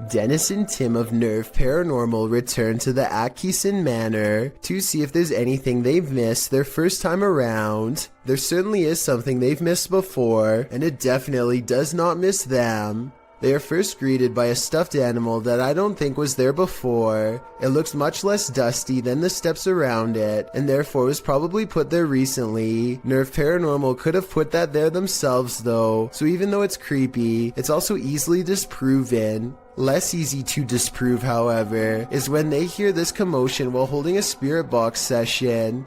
Dennis and Tim of Nerve Paranormal return to the Atkinson Manor to see if there's anything they've missed their first time around. There certainly is something they've missed before, and it definitely does not miss them. They are first greeted by a stuffed animal that I don't think was there before. It looks much less dusty than the steps around it, and therefore was probably put there recently. Nerve Paranormal could have put that there themselves though, so even though it's creepy, it's also easily disproven. Less easy to disprove, however, is when they hear this commotion while holding a spirit box session.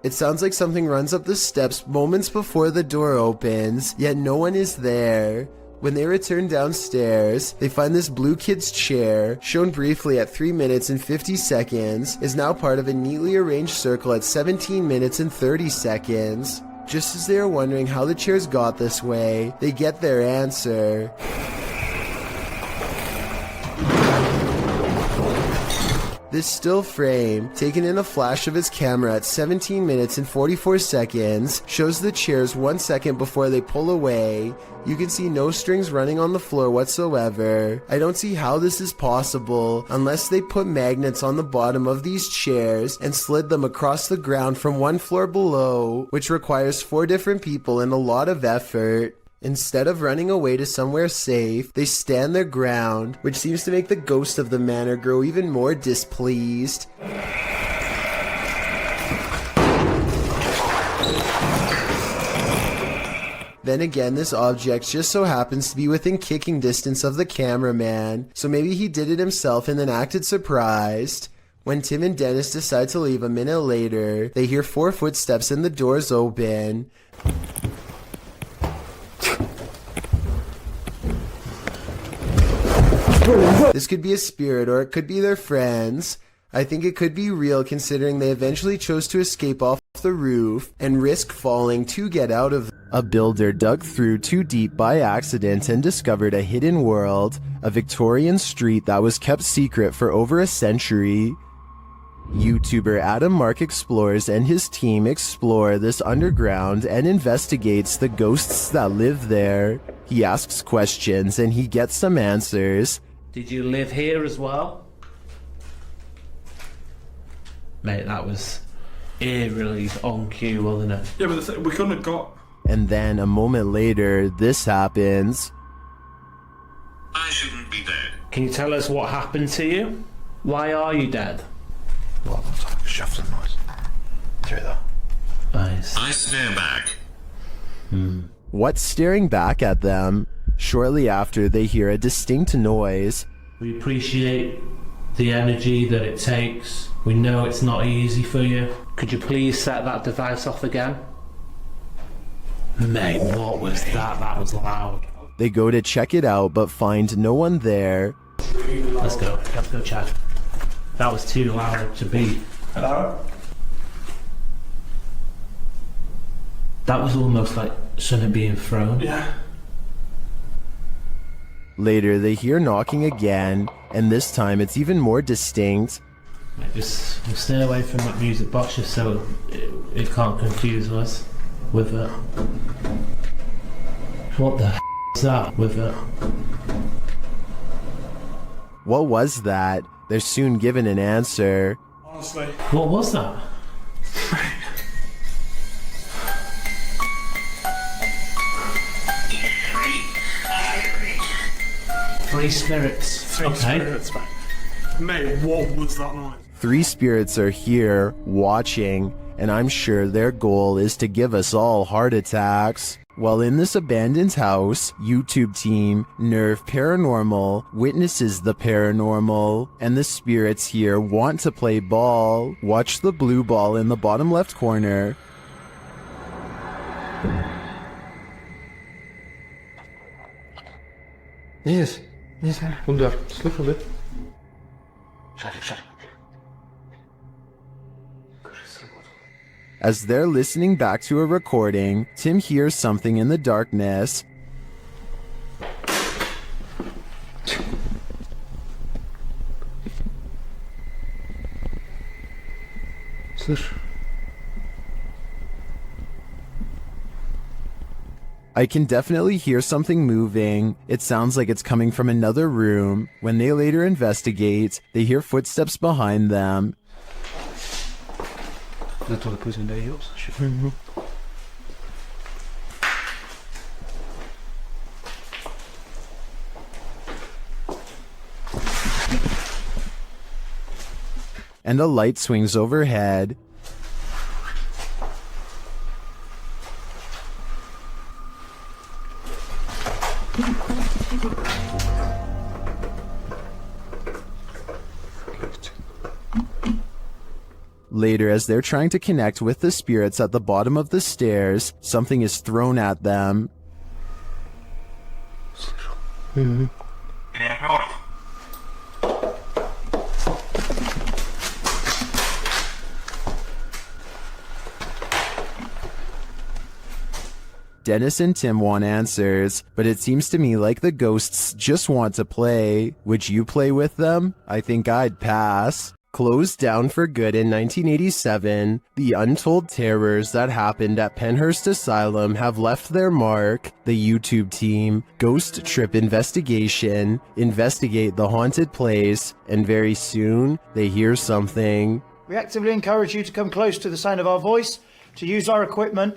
It sounds like something runs up the steps moments before the door opens, yet no one is there. When they return downstairs, they find this blue kid's chair, shown briefly at 3 minutes and 50 seconds, is now part of a neatly arranged circle at 17 minutes and 30 seconds. Just as they are wondering how the chairs got this way, they get their answer. This still frame, taken in a flash of his camera at 17 minutes and 44 seconds, shows the chairs 1 second before they pull away. You can see no strings running on the floor whatsoever. I don't see how this is possible unless they put magnets on the bottom of these chairs and slid them across the ground from one floor below, which requires 4 different people and a lot of effort. Instead of running away to somewhere safe, they stand their ground, which seems to make the ghost of the manor grow even more displeased. Then again, this object just so happens to be within kicking distance of the cameraman, so maybe he did it himself and then acted surprised. When Tim and Dennis decide to leave a minute later, they hear 4 footsteps and the doors open. This could be a spirit, or it could be their friends. I think it could be real, considering they eventually chose to escape off the roof and risk falling to get out of. A builder dug through too deep by accident and discovered a hidden world, a Victorian street that was kept secret for over a century. YouTuber Adam Mark Explores and his team explore this underground and investigates the ghosts that live there. He asks questions and he gets some answers. Did you live here as well? Mate, that was eerily on cue, wasn't it? Yeah, but we couldn't have got... And then a moment later, this happens. I shouldn't be dead. Can you tell us what happened to you? Why are you dead? Well, that's like a shuffling noise. Through that. Nice. I stare back. What's staring back at them? Shortly after, they hear a distinct noise. We appreciate the energy that it takes. We know it's not easy for you. Could you please set that device off again? Mate, what was that? That was loud. They go to check it out, but find no one there. Let's go check. That was too loud to beat. Hello? That was almost like something being thrown. Yeah. Later, they hear knocking again, and this time it's even more distinct. Mate, just stay away from that music box just so it can't confuse us with it. What the is that with it? What was that? They're soon given an answer. Honestly. What was that? Three spirits. Three spirits, mate. Mate, what was that noise? 3 spirits are here, watching, and I'm sure their goal is to give us all heart attacks. While in this abandoned house, YouTube team Nerve Paranormal witnesses the paranormal, and the spirits here want to play ball. Watch the blue ball in the bottom left corner. Yes. Yes, kom daar. Sluk van dit. As they're listening back to a recording, Tim hears something in the darkness. Слышь. I can definitely hear something moving. It sounds like it's coming from another room. When they later investigate, they hear footsteps behind them. And a light swings overhead. Later, as they're trying to connect with the spirits at the bottom of the stairs, something is thrown at them. Dennis and Tim want answers, but it seems to me like the ghosts just want to play. Would you play with them? I think I'd pass. Closed down for good in 1987, the untold terrors that happened at Penhurst Asylum have left their mark. The YouTube team, Ghost Trip Investigation, investigate the haunted place, and very soon, they hear something. We actively encourage you to come close to the sound of our voice, to use our equipment.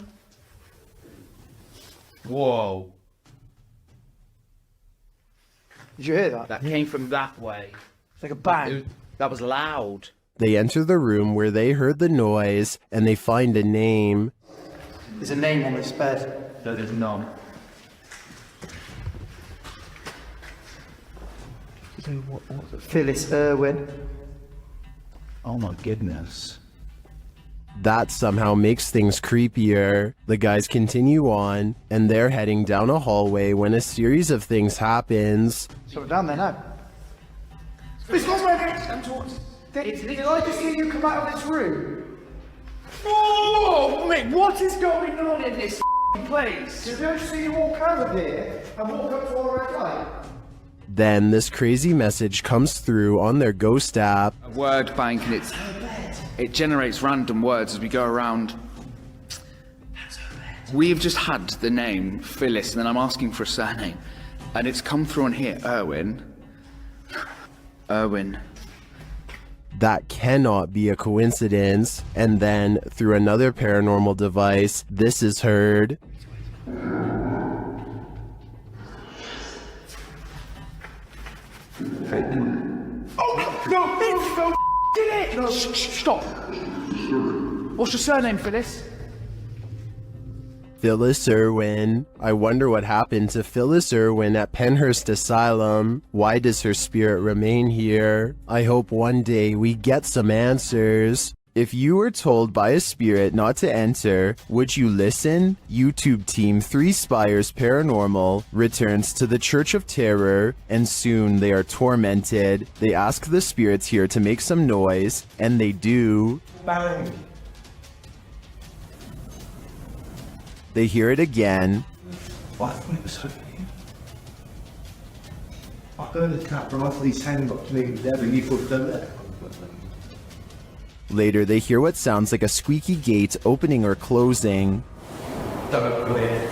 Whoa. Did you hear that? That came from that way. It's like a bang. That was loud. They enter the room where they heard the noise, and they find a name. There's a name on this bed. No, there's none. So what's it? Phyllis Irwin. Oh my goodness. That somehow makes things creepier. The guys continue on, and they're heading down a hallway when a series of things happens. So we're down there now. It's not where I'm talking. Did I just hear you come out of this room? Oh, mate, what is going on in this place? Did I just see you walk out of here and walk up to our red light? Then this crazy message comes through on their ghost app. A word bank, and it generates random words as we go around. We've just had the name Phyllis, and then I'm asking for a surname, and it's come through on here, Irwin. That cannot be a coincidence. And then, through another paranormal device, this is heard. No, did it! No, stop. What's your surname, Phyllis? Phyllis Irwin. I wonder what happened to Phyllis Irwin at Penhurst Asylum. Why does her spirit remain here? I hope one day we get some answers. If you were told by a spirit not to enter, would you listen? YouTube team 3 Spires Paranormal returns to the Church of Terror, and soon they are tormented. They ask the spirits here to make some noise, and they do. Bang. They hear it again. I thought it was over here. I heard a tap from off these hand up to me there, but you put them there. Later, they hear what sounds like a squeaky gate opening or closing. Don't go here.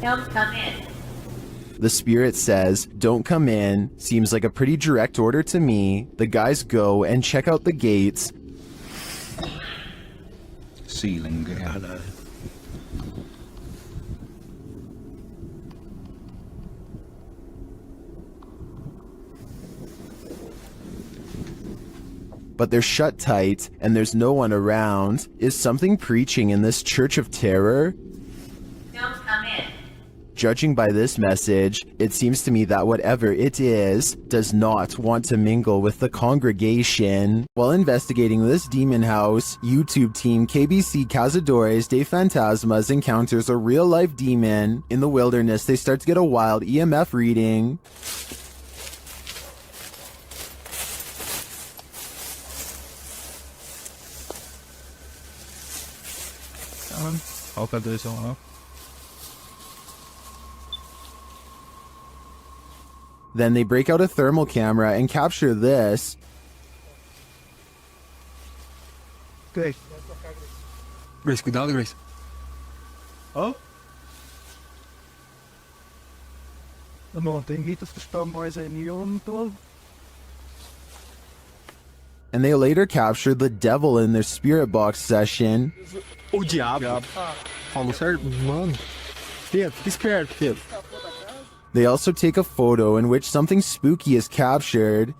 Don't come in. The spirit says, "Don't come in." Seems like a pretty direct order to me. The guys go and check out the gates. Ceiling, I know. But they're shut tight, and there's no one around. Is something preaching in this Church of Terror? Don't come in. Judging by this message, it seems to me that whatever it is, does not want to mingle with the congregation. While investigating this demon house, YouTube team KBC Cazadores de Fantasmas encounters a real-life demon. In the wilderness, they start to get a wild EMF reading. I'll go do this all up. Then they break out a thermal camera and capture this. Grace. Grace, cuidado, Grace. Oh? Amor, denk niet dat verstaan mooi zijn hier om te. And they later captured the devil in their spirit box session. O diabo. Falou certo? Mano. Fica esperto, filho. They also take a photo in which something spooky is captured.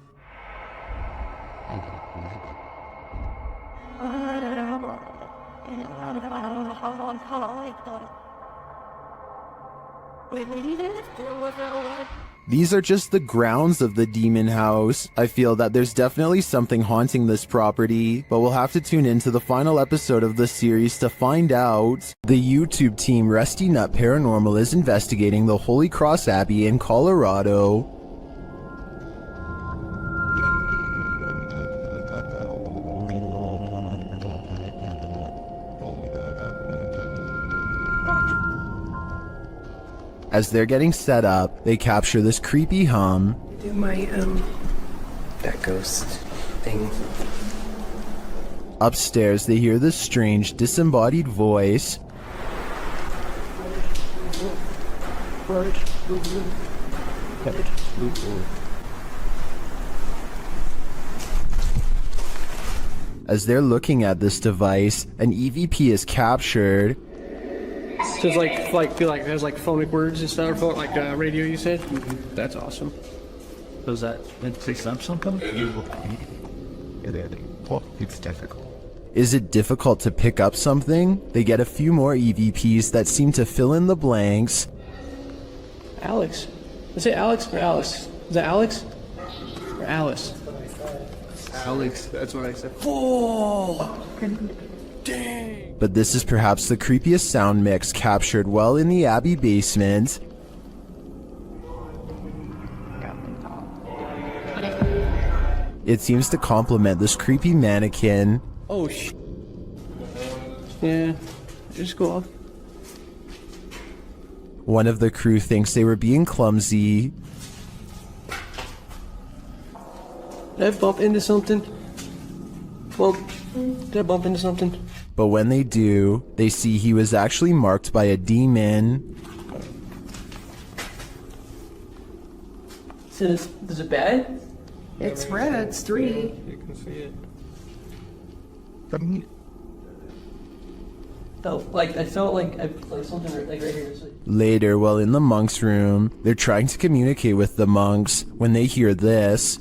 These are just the grounds of the demon house. I feel that there's definitely something haunting this property, but we'll have to tune into the final episode of the series to find out. The YouTube team Rusty Nut Paranormal is investigating the Holy Cross Abbey in Colorado. As they're getting set up, they capture this creepy hum. Do my, that ghost thing. Upstairs, they hear this strange, disembodied voice. As they're looking at this device, an EVP is captured. So it's like there's like phonic words and stuff, or like radio you said? That's awesome. Does that say something? It's difficult. Is it difficult to pick up something? They get a few more EVPs that seem to fill in the blanks. Alex. Is it Alex or Alice? Is that Alex? Or Alice? Alex, that's what I said. Oh! Dang! But this is perhaps the creepiest sound mix captured well in the Abbey basement. It seems to complement this creepy mannequin. Oh, yeah, just go off. One of the crew thinks they were being clumsy. Did I bump into something? Well, did I bump into something? But when they do, they see he was actually marked by a demon. So is it bad? It's red, it's 3. You can see it. I felt like something like right here. Later, while in the monks' room, they're trying to communicate with the monks when they hear this.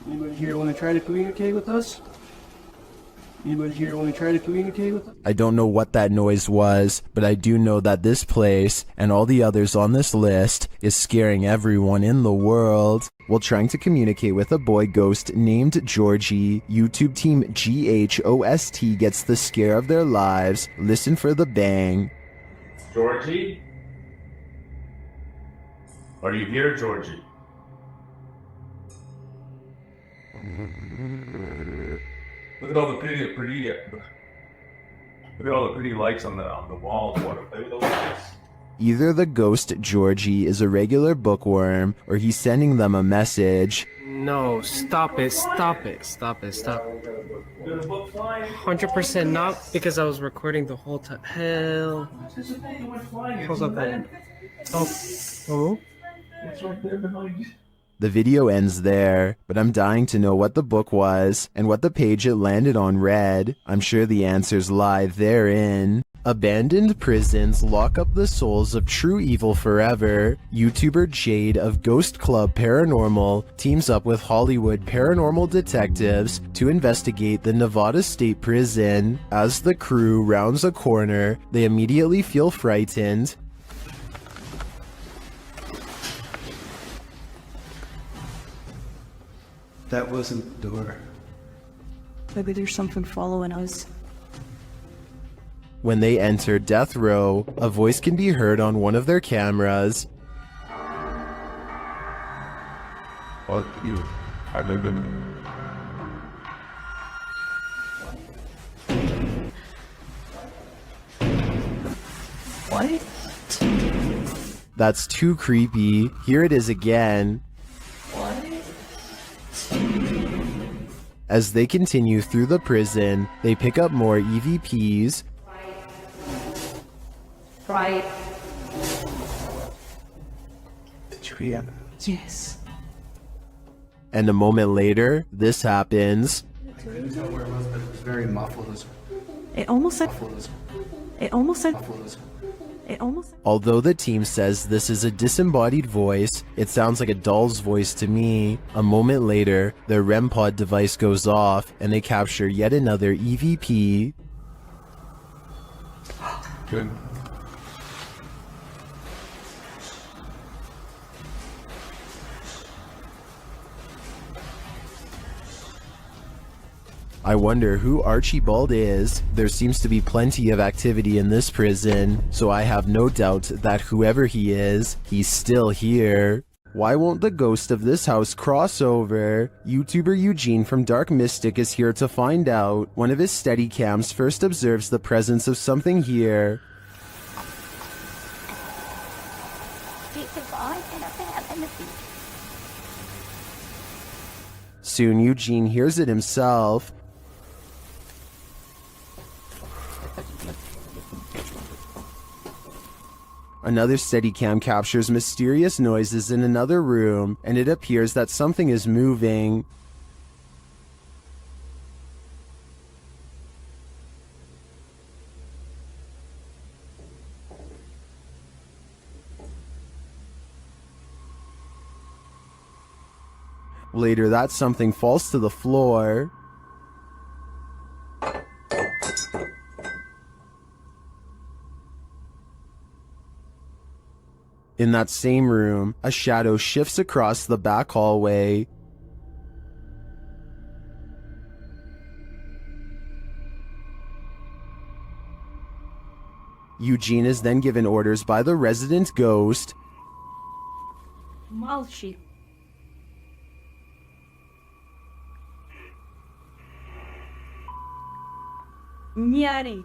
Anybody here want to try to communicate with us? Anybody here want to try to communicate with us? I don't know what that noise was, but I do know that this place, and all the others on this list, is scaring everyone in the world. While trying to communicate with a boy ghost named Georgie, YouTube team GHOST gets the scare of their lives. Listen for the bang. Georgie? Are you here, Georgie? Look at all the pretty lights on the walls. Want to play with the lights? Either the ghost Georgie is a regular bookworm, or he's sending them a message. No, stop it, stop it, stop it, stop. 100% not, because I was recording the whole time. Hell. How's up there? Oh. What's right there behind you? The video ends there, but I'm dying to know what the book was, and what the page it landed on read. I'm sure the answers lie therein. Abandoned prisons lock up the souls of true evil forever. YouTuber Jade of Ghost Club Paranormal teams up with Hollywood paranormal detectives to investigate the Nevada State Prison. As the crew rounds a corner, they immediately feel frightened. That wasn't the door. Maybe there's something following us. When they enter death row, a voice can be heard on one of their cameras. Fuck you. I live in. What? That's too creepy. Here it is again. As they continue through the prison, they pick up more EVPs. Right. Did you hear? Yes. And a moment later, this happens. Very muffled. It almost said. It almost said. It almost. Although the team says this is a disembodied voice, it sounds like a doll's voice to me. A moment later, their REM pod device goes off and they capture yet another EVP. Good. I wonder who Archibald is. There seems to be plenty of activity in this prison, so I have no doubt that whoever he is, he's still here. Why won't the ghost of this house cross over? YouTuber Eugene from Dark Mystic is here to find out. One of his Steadicams first observes the presence of something here. Soon Eugene hears it himself. Another Steadicam captures mysterious noises in another room, and it appears that something is moving. Later, that something falls to the floor. In that same room, a shadow shifts across the back hallway. Eugene is then given orders by the resident ghost. Malshi. Nyari.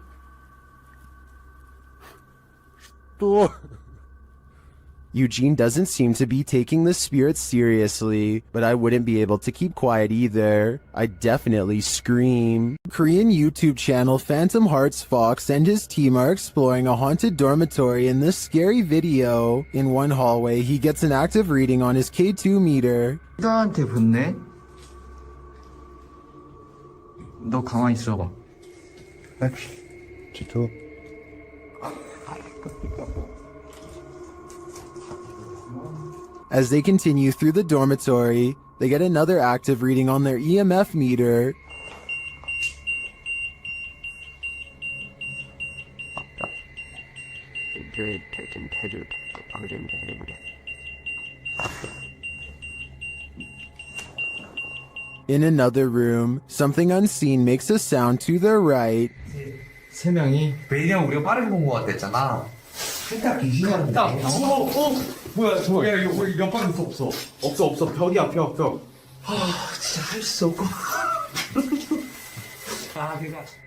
Eugene doesn't seem to be taking the spirits seriously, but I wouldn't be able to keep quiet either. I'd definitely scream. Korean YouTube channel Phantom Hearts Fox and his team are exploring a haunted dormitory in this scary video. In one hallway, he gets an active reading on his K2 meter. 나한테 붙네? 너 가만히 있어봐. G2. As they continue through the dormitory, they get another active reading on their EMF meter. In another room, something unseen makes a sound to their right. 세 명이 왜냐면 우리가 빠르게 본 것 같았잖아. 살짝 귀신이었는데. 뭐야 저거? 야 이거 옆방에 없어. 벽이야 벽. 진짜 할 수 없고.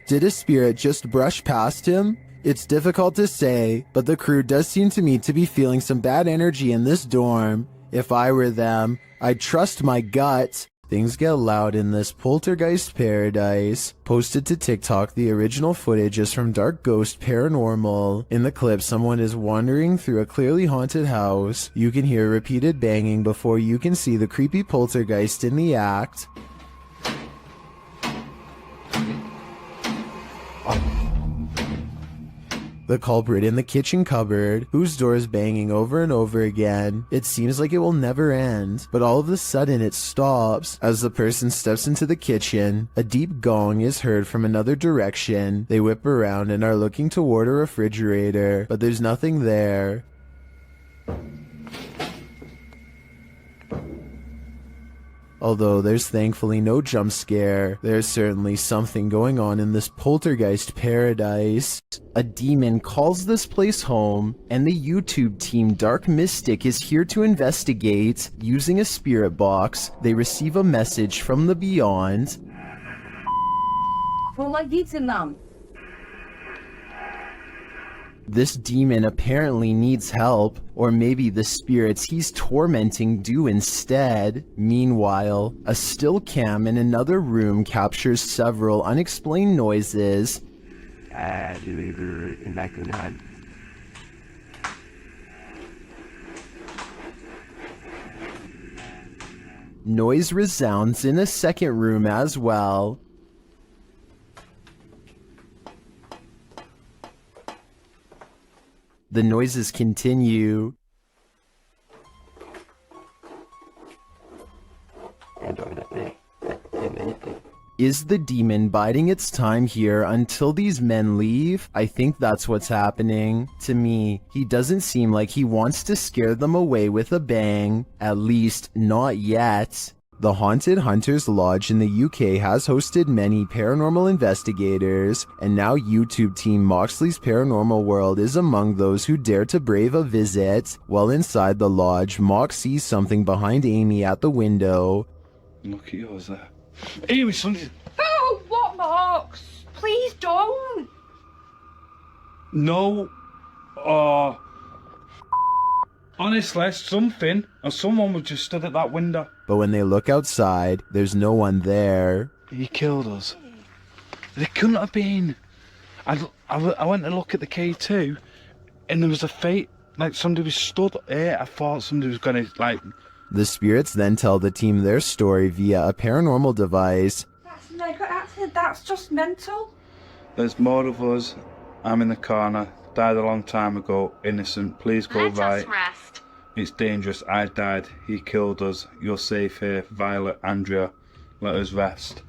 Did a spirit just brush past him? It's difficult to say, but the crew does seem to me to be feeling some bad energy in this dorm. If I were them, I'd trust my gut. Things get loud in this poltergeist paradise. Posted to TikTok, the original footage is from Dark Ghost Paranormal. In the clip, someone is wandering through a clearly haunted house. You can hear repeated banging before you can see the creepy poltergeist in the act. The culprit in the kitchen cupboard, whose door is banging over and over again. It seems like it will never end, but all of a sudden it stops. As the person steps into the kitchen, a deep gong is heard from another direction. They whip around and are looking toward a refrigerator, but there's nothing there. Although there's thankfully no jump scare, there's certainly something going on in this poltergeist paradise. A demon calls this place home, and the YouTube team Dark Mystic is here to investigate. Using a spirit box, they receive a message from the beyond. Помогите нам. This demon apparently needs help, or maybe the spirits he's tormenting do instead. Meanwhile, a still cam in another room captures several unexplained noises. Noise resounds in a second room as well. The noises continue. Is the demon biding its time here until these men leave? I think that's what's happening. To me, he doesn't seem like he wants to scare them away with a bang. At least, not yet. The Haunted Hunters Lodge in the UK has hosted many paranormal investigators, and now YouTube team Moxley's Paranormal World is among those who dare to brave a visit. While inside the lodge, Mox sees something behind Amy at the window. Look at yours there. Amy, something. Oh, what, Mox? Please don't. No. Honestly, something or someone was just stood at that window. But when they look outside, there's no one there. He killed us. It couldn't have been. I went to look at the K2, and there was a fate, like somebody was stood here. I thought somebody was gonna, like... The spirits then tell the team their story via a paranormal device. That's just mental. There's more of us. I'm in the corner. Died a long time ago. Innocent. Please go Let right. us rest. It's dangerous. I died. He killed us. You're safe here. Violet, Andrea. Let us rest.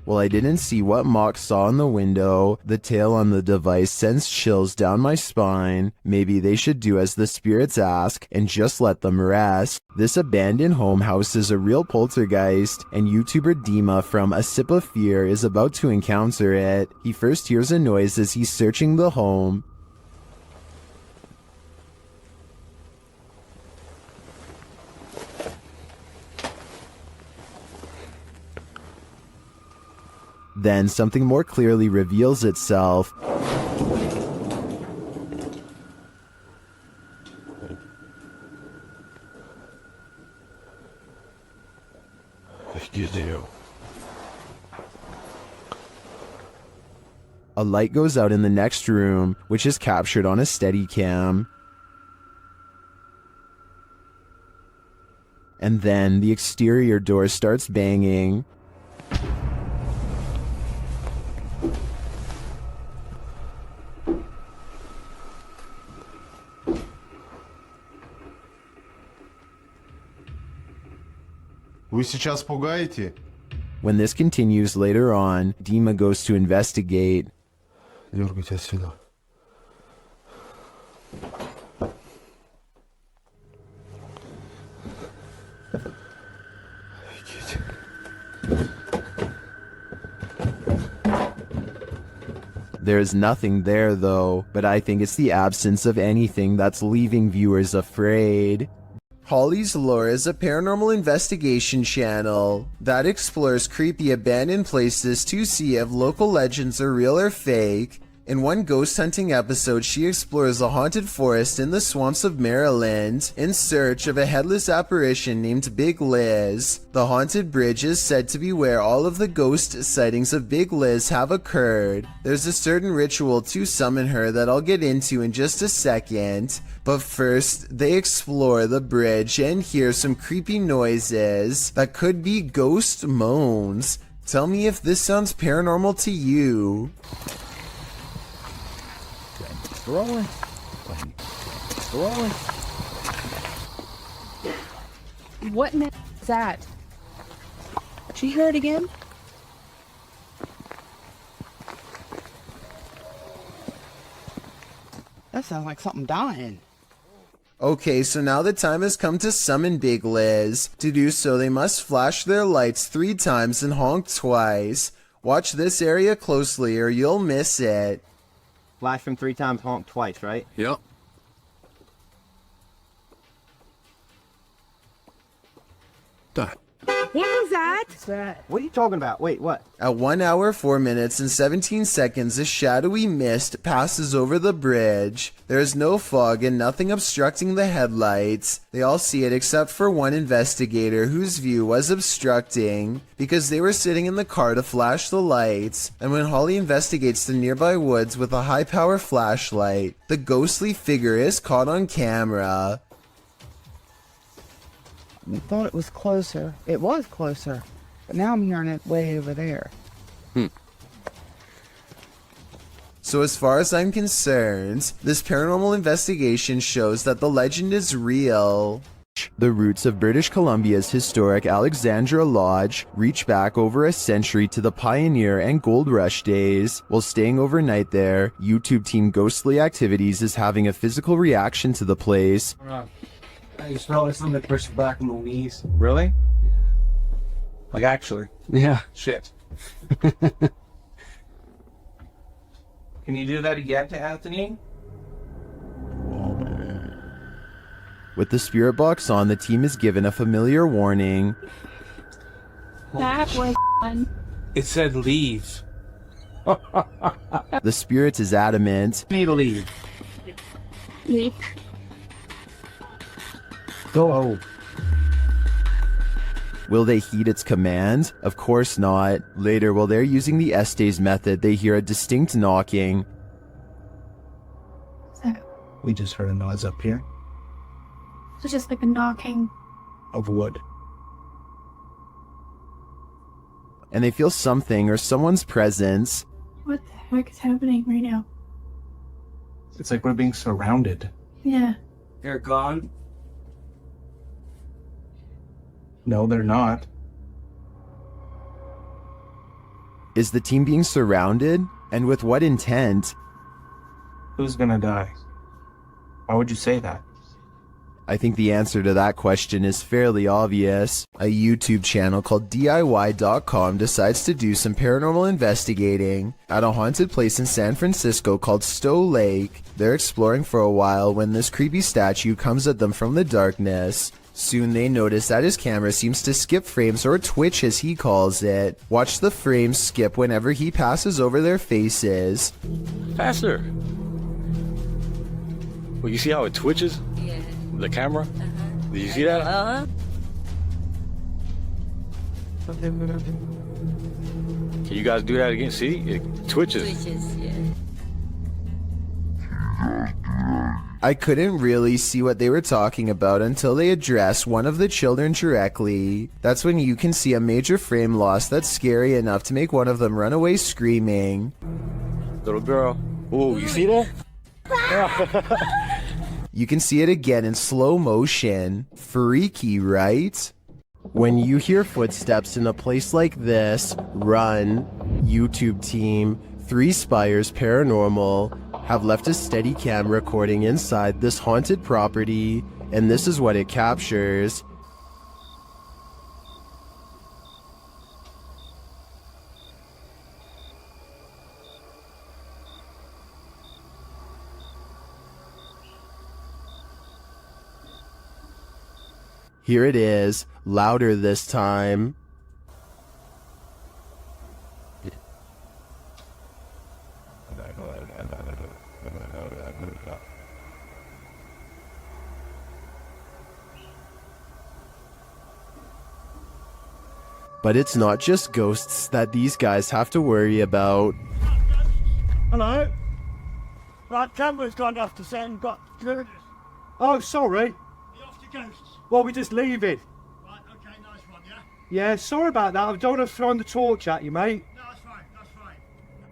Well, I didn't see what Mox saw in the window. The tale on the device sends chills down my spine. Maybe they should do as the spirits ask and just let them rest. This abandoned home houses a real poltergeist, and YouTuber Dima from A Sip of Fear is about to encounter it. He first hears a noise as he's searching the home. Then something more clearly reveals itself. A light goes out in the next room, which is captured on a Steadicam. And then the exterior door starts banging. Вы сейчас пугаете? When this continues later on, Dima goes to investigate. Дергайте отсюда. There's nothing there though, but I think it's the absence of anything that's leaving viewers afraid. Holly's Lore is a paranormal investigation channel that explores creepy abandoned places to see if local legends are real or fake. In one ghost hunting episode, she explores a haunted forest in the swamps of Maryland in search of a headless apparition named Big Liz. The haunted bridge is said to be where all of the ghost sightings of Big Liz have occurred. There's a certain ritual to summon her that I'll get into in just a second, but first they explore the bridge and hear some creepy noises that could be ghost moans. Tell me if this sounds paranormal to you. Rolling. Rolling. What is that? She heard again? That sounds like something dying. Okay, so now the time has come to summon Big Liz. To do so, they must flash their lights 3 times and honk twice. Watch this area closely or you'll miss it. Flash them 3 times, honk twice, right? Yep. Done. What was that? What's that? What are you talking about? Wait, what? At 1 hour, 4 minutes, and 17 seconds, a shadowy mist passes over the bridge. There is no fog and nothing obstructing the headlights. They all see it except for one investigator whose view was obstructing because they were sitting in the car to flash the lights. And when Holly investigates the nearby woods with a high-power flashlight, the ghostly figure is caught on camera. I thought it was closer. It was closer. But now I'm hearing it way over there. So as far as I'm concerned, this paranormal investigation shows that the legend is real. The roots of British Columbia's historic Alexandra Lodge reach back over a century to the pioneer and gold rush days. While staying overnight there, YouTube team Ghostly Activities is having a physical reaction to the place. I smell like something pushed back on the knees. Really? Like actually? Yeah. Shit. Can you do that again to Anthony? With the spirit box on, the team is given a familiar warning. That was fun. It said leave. The spirit is adamant. Need to leave. Leave. Go. Will they heed its command? Of course not. Later, while they're using the Estes method, they hear a distinct knocking. We just heard a noise up here. So just like a knocking. Of wood. And they feel something or someone's presence. What the heck is happening right now? It's like we're being surrounded. Yeah. They're gone. No, they're not. Is the team being surrounded? And with what intent? Who's gonna die? Why would you say that? I think the answer to that question is fairly obvious. A YouTube channel called DIY.com decides to do some paranormal investigating at a haunted place in San Francisco called Stowe Lake. They're exploring for a while when this creepy statue comes at them from the darkness. Soon they notice that his camera seems to skip frames, or twitch as he calls it. Watch the frames skip whenever he passes over their faces. Faster! Well, you see how it twitches? Yeah. The camera? Did you see that? Can you guys do that again? See? It twitches. Yeah. I couldn't really see what they were talking about until they address one of the children directly. That's when you can see a major frame loss that's scary enough to make one of them run away screaming. Little girl. Ooh, you see that? You can see it again in slow motion. Freaky, right? When you hear footsteps in a place like this, run. YouTube team, 3 Spires Paranormal, have left a steady cam recording inside this haunted property, and this is what it captures. Here it is, louder this time. But it's not just ghosts that these guys have to worry about. Hello? Right, camera's gone off the set and got... Oh, sorry. Well, we just leave it. Right, okay, nice one, yeah? Yeah, sorry about that. I don't want to throw the torch at you, mate. No, that's fine, that's fine.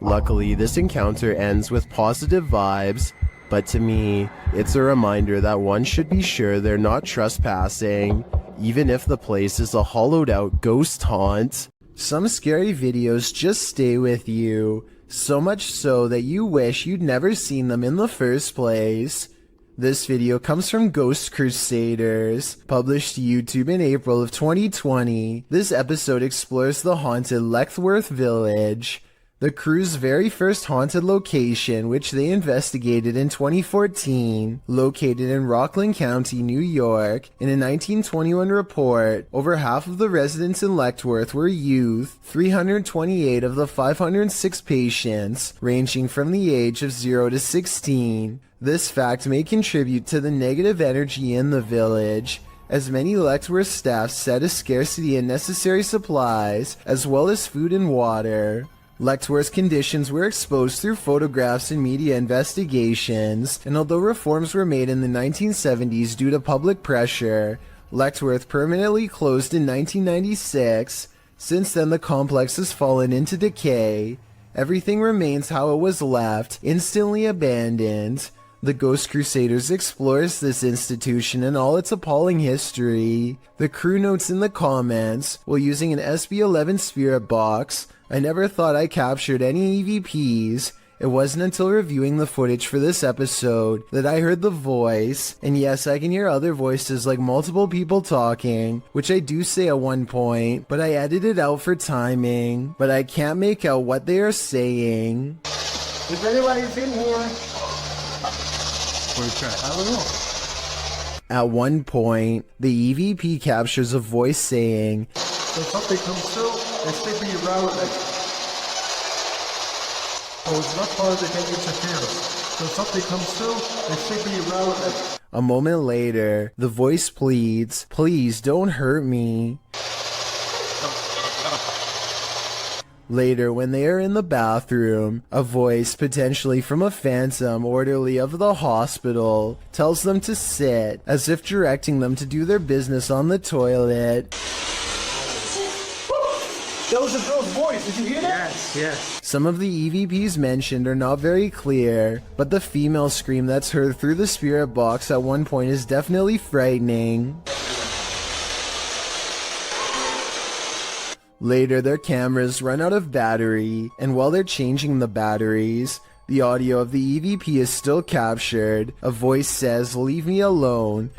Luckily, this encounter ends with positive vibes, but to me, it's a reminder that one should be sure they're not trespassing, even if the place is a hollowed out ghost haunt. Some scary videos just stay with you, so much so that you wish you'd never seen them in the first place. This video comes from Ghost Crusaders, published to YouTube in April of 2020. This episode explores the haunted Leckworth Village. The crew's very first haunted location, which they investigated in 2014, located in Rockland County, New York. In a 1921 report, over half of the residents in Letchworth were youth, 328 of the 506 patients, ranging from the age of 0 to 16. This fact may contribute to the negative energy in the village, as many Letchworth staff said a scarcity in necessary supplies, as well as food and water. Letchworth's conditions were exposed through photographs and media investigations, and although reforms were made in the 1970s due to public pressure, Letchworth permanently closed in 1996. Since then, the complex has fallen into decay. Everything remains how it was left, instantly abandoned. The Ghost Crusaders explores this institution and all its appalling history. The crew notes in the comments, while using an SB-11 spirit box, I never thought I captured any EVPs. It wasn't until reviewing the footage for this episode that I heard the voice, and yes, I can hear other voices like multiple people talking, which I do say at one point, but I edited out for timing, but I can't make out what they are saying. If anybody's in here, I don't know. At one point, the EVP captures a voice saying, when something comes through, it's sleeping around like. Oh, it's not part of the gang interference. When something comes through, it's sleeping around like. A moment later, the voice pleads, please don't hurt me. Later, when they are in the bathroom, a voice, potentially from a phantom orderly of the hospital, tells them to sit, as if directing them to do their business on the toilet. That was a girl's voice, did you hear that? Yes. Some of the EVPs mentioned are not very clear, but the female scream that's heard through the spirit box at one point is definitely frightening. Later, their cameras run out of battery, and while they're changing the batteries, the audio of the EVP is still captured. A voice says, "Leave me alone."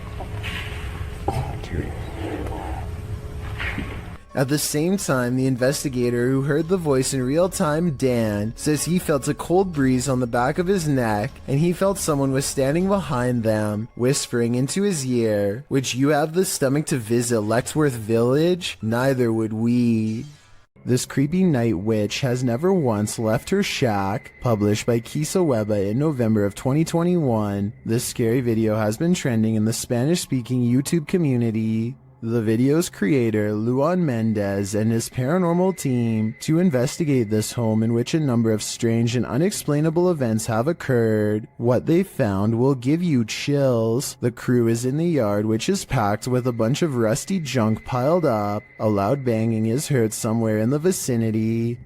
At the same time, the investigator who heard the voice in real time, Dan, says he felt a cold breeze on the back of his neck, and he felt someone was standing behind them, whispering into his ear, "Would you have the stomach to visit Letchworth Village? Neither would we." This creepy night witch has never once left her shack. Published by Kisa Weba in November of 2021, this scary video has been trending in the Spanish-speaking YouTube community. The video's creator, Luan Mendez, and his paranormal team to investigate this home in which a number of strange and unexplainable events have occurred. What they found will give you chills. The crew is in the yard, which is packed with a bunch of rusty junk piled up. A loud banging is heard somewhere in the vicinity.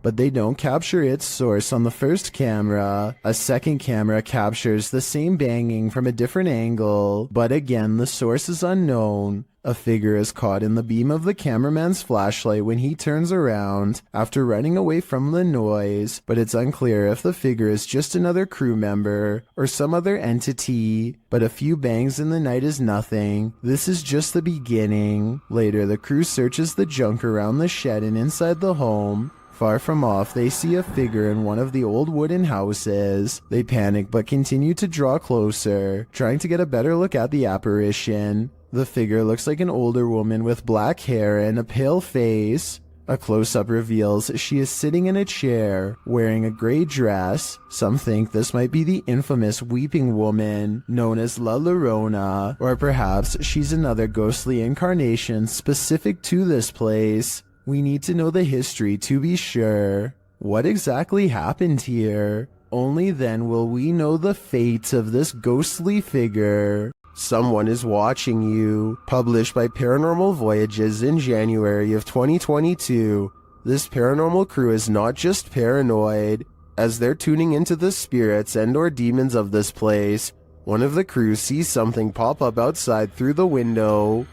But they don't capture its source on the first camera. A second camera captures the same banging from a different angle, but again the source is unknown. A figure is caught in the beam of the cameraman's flashlight when he turns around after running away from the noise, but it's unclear if the figure is just another crew member or some other entity. But a few bangs in the night is nothing. This is just the beginning. Later, the crew searches the junk around the shed and inside the home. Far from off, they see a figure in one of the old wooden houses. They panic but continue to draw closer, trying to get a better look at the apparition. The figure looks like an older woman with black hair and a pale face. A close-up reveals she is sitting in a chair, wearing a gray dress. Some think this might be the infamous Weeping Woman, known as La Llorona, or perhaps she's another ghostly incarnation specific to this place. We need to know the history to be sure. What exactly happened here? Only then will we know the fate of this ghostly figure. Someone is Watching You, published by Paranormal Voyages in January of 2022. This paranormal crew is not just paranoid, as they're tuning into the spirits and or demons of this place. One of the crew sees something pop up outside through the window.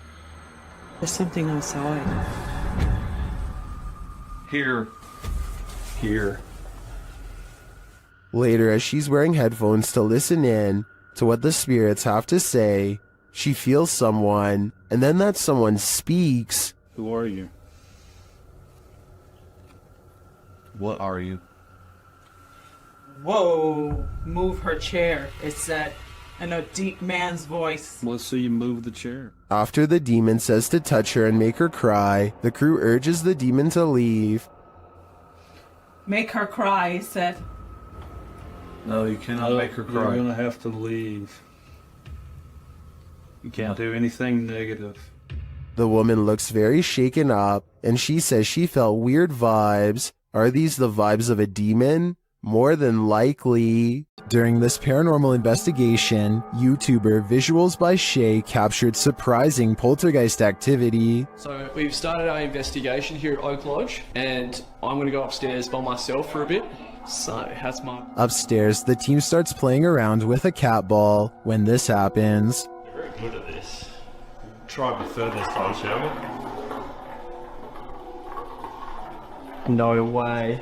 There's something outside. Here. Later, as she's wearing headphones to listen in to what the spirits have to say, she feels someone, and then that someone speaks. Who are you? What are you? Whoa! Move her chair, it said, in a deep man's voice. Let's see you move the chair. After the demon says to touch her and make her cry, the crew urges the demon to leave. Make her cry, he said. No, you cannot make her cry. You're gonna have to leave. You can't do anything negative. The woman looks very shaken up, and she says she felt weird vibes. Are these the vibes of a demon? More than likely. During this paranormal investigation, YouTuber Visuals by Shay captured surprising poltergeist activity. So we've started our investigation here at Oak Lodge, and I'm going to go upstairs by myself for a bit. So that's my... Upstairs, the team starts playing around with a cat ball. When this happens... You're very good at this. Try a bit further this time, shall we? No way.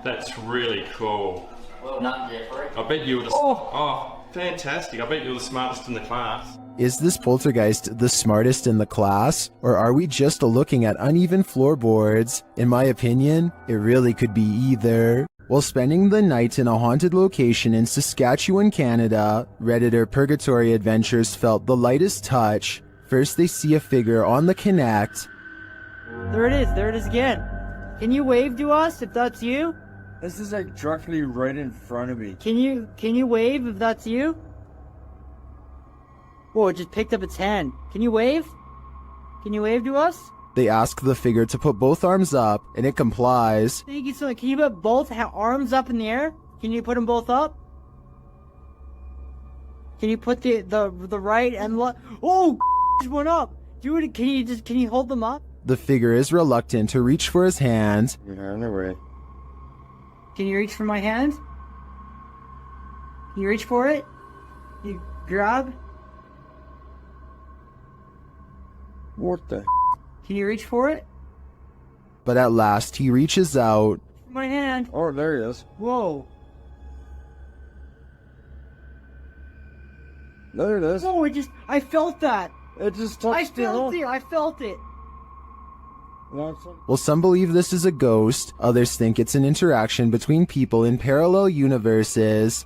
That's really cool. Well done, Jeffrey. I bet you were the... Oh, fantastic. I bet you were the smartest in the class. Is this poltergeist the smartest in the class? Or are we just looking at uneven floorboards? In my opinion, it really could be either. While spending the night in a haunted location in Saskatchewan, Canada, Redditor Purgatory Adventures felt the lightest touch. First they see a figure on the Connect. There it is again. Can you wave to us if that's you? This is like directly right in front of me. Can you wave if that's you? Whoa, it just picked up its hand. Can you wave? Can you wave to us? They ask the figure to put both arms up, and it complies. Thank you so much. Can you put both arms up in the air? Can you put them both up? Can you put the right and left? Oh, just went up. Dude, can you hold them up? The figure is reluctant to reach for his hand. You're on the way. Can you reach for my hand? Can you reach for it? You grab? What the? Can you reach for it? But at last he reaches out. My hand. Oh, there he is. Whoa. There it is. Oh, I felt that. It just touched it. I felt it. While some believe this is a ghost, others think it's an interaction between people in parallel universes.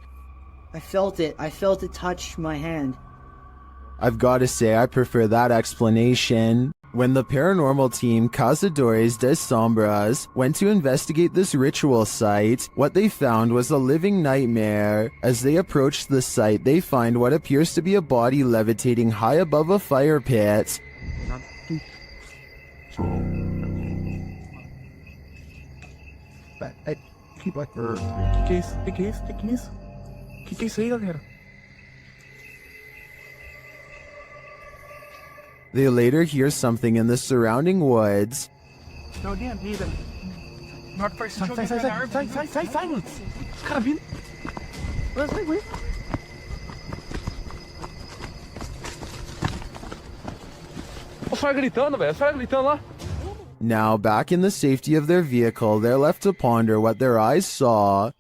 I felt it. I felt it touch my hand. I've got to say I prefer that explanation. When the paranormal team Cazadores de Sombras went to investigate this ritual site, what they found was a living nightmare. As they approached the site, they find what appears to be a body levitating high above a fire pit. They later hear something in the surrounding woods. No, damn, even. Not first. Silence. Come in. Wait. Now, back in the safety of their vehicle, they're left to ponder what their eyes saw.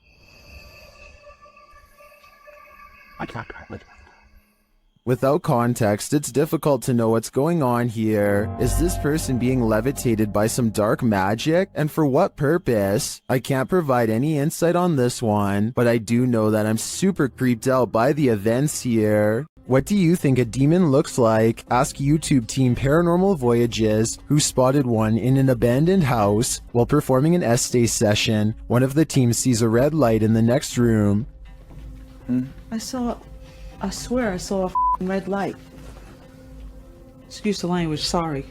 Without context, it's difficult to know what's going on here. Is this person being levitated by some dark magic? And for what purpose? I can't provide any insight on this one, but I do know that I'm super creeped out by the events here. What do you think a demon looks like? Ask YouTube team Paranormal Voyages, who spotted one in an abandoned house. While performing an essay session, one of the team sees a red light in the next room. I swear I saw a red light. Excuse the language, sorry.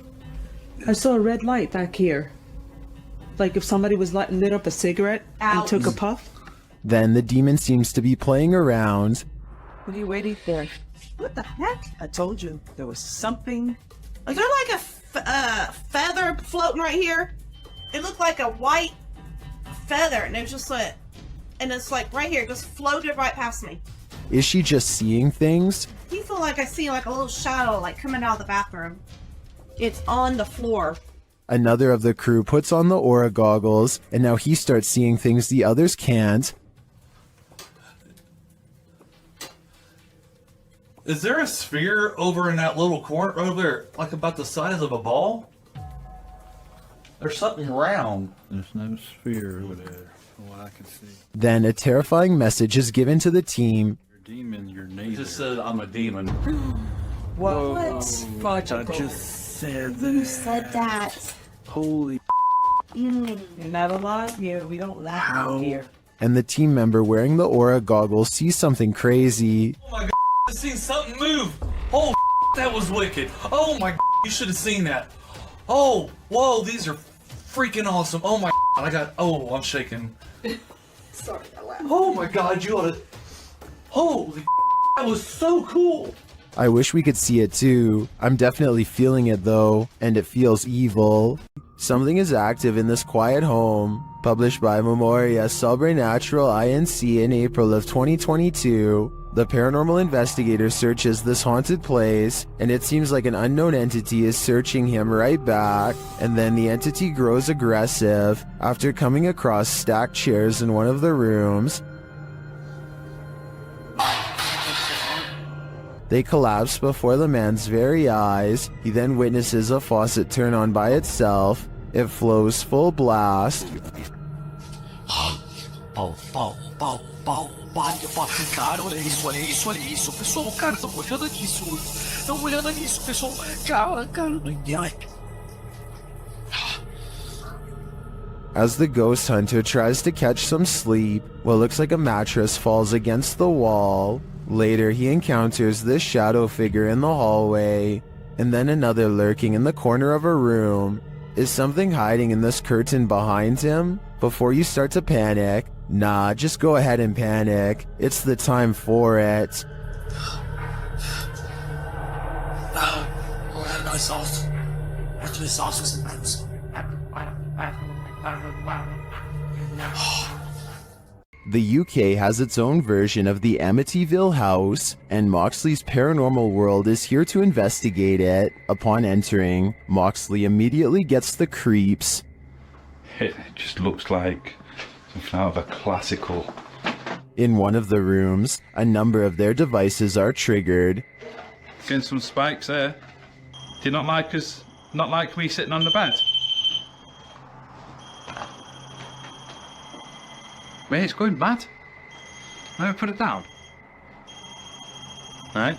I saw a red light back here. Like if somebody was lit up a cigarette and took a puff. Then the demon seems to be playing around. What are you waiting for? What the heck? I told you there was something. Is there like a feather floating right here? It looked like a white feather, and it was just like, and it's like right here, it just floated right past me. Is she just seeing things? Do you feel like I see like a little shadow like coming out of the bathroom? It's on the floor. Another of the crew puts on the aura goggles, and now he starts seeing things the others can't. Is there a sphere over in that little corner over there, like about the size of a ball? There's something round. There's no sphere over there, from what I can see. Then a terrifying message is given to the team. You're a demon, you're neither. Just said I'm a demon. What? Fudge, I just said that. Who said that? Holy You're not alive? Yeah, we don't laugh here. And the team member wearing the aura goggles sees something crazy. Oh my god, I seen something move. Oh, that was wicked. Oh my god, you should have seen that. Oh, whoa, these are freaking awesome. Oh my god, I'm shaking. Sorry, I laughed. Oh my god, you oughta. Holy that was so cool. I wish we could see it too. I'm definitely feeling it though, and it feels evil. Something is active in this quiet home. Published by Memoria Sobrenatural Inc. in April of 2022. The paranormal investigator searches this haunted place, and it seems like an unknown entity is searching him right back, and then the entity grows aggressive after coming across stacked chairs in one of the rooms. They collapse before the man's very eyes. He then witnesses a faucet turn on by itself. It flows full blast. Cara, olha isso, olha isso, olha isso. Pessoal, cara, tô olhando nisso. Tô olhando nisso, pessoal. Cara. As the ghost hunter tries to catch some sleep, what looks like a mattress falls against the wall. Later, he encounters this shadow figure in the hallway, and then another lurking in the corner of a room. Is something hiding in this curtain behind him? Before you start to panic, nah, just go ahead and panic. It's the time for it. No sauce. After the sauce was immense. The UK has its own version of the Amityville house, and Moxley's paranormal world is here to investigate it. Upon entering, Moxley immediately gets the creeps. It just looks like something out of a classical. In one of the rooms, a number of their devices are triggered. Getting some spikes there. Do you not like us? Not like me sitting on the bed? Wait, it's going mad. Never put it down. Right.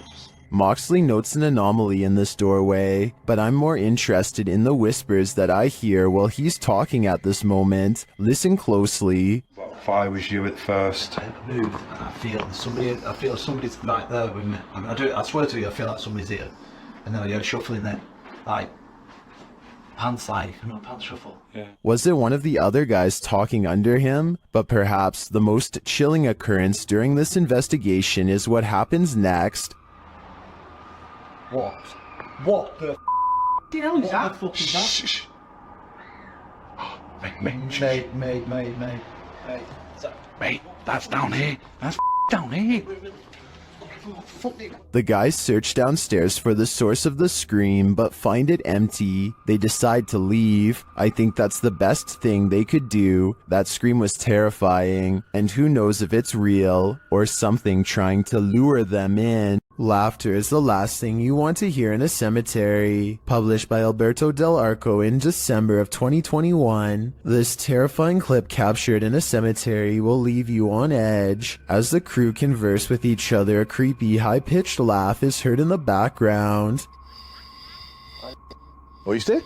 Moxley notes an anomaly in this doorway, but I'm more interested in the whispers that I hear while he's talking at this moment. Listen closely. If I was you at first. I move and I feel somebody's right there with me. I mean, I swear to you, I feel like somebody's here. And then I hear shuffling then. Pants shuffle. Yeah. Was it one of the other guys talking under him? But perhaps the most chilling occurrence during this investigation is what happens next. What? What the hell is that? What the fuck is that? Shh. Mate, that's down here. That's down here. The guys search downstairs for the source of the scream, but find it empty. They decide to leave. I think that's the best thing they could do. That scream was terrifying, and who knows if it's real, or something trying to lure them in. Laughter is the last thing you want to hear in a cemetery. Published by Alberto Del Arco in December of 2021, this terrifying clip captured in a cemetery will leave you on edge. As the crew converse with each other, a creepy, high-pitched laugh is heard in the background. ¿Oíste?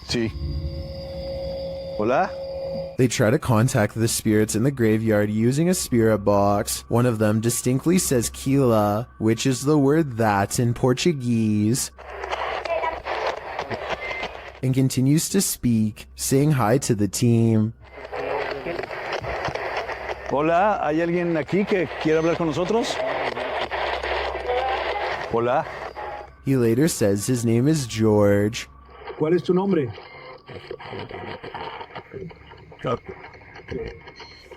Sí. Hola? They try to contact the spirits in the graveyard using a spirit box. One of them distinctly says Kila, which is the word that in Portuguese, and continues to speak, saying hi to the team. Hola, ¿hay alguien aquí que quiere hablar con nosotros? Hola. He later says his name is George. ¿Cuál es tu nombre?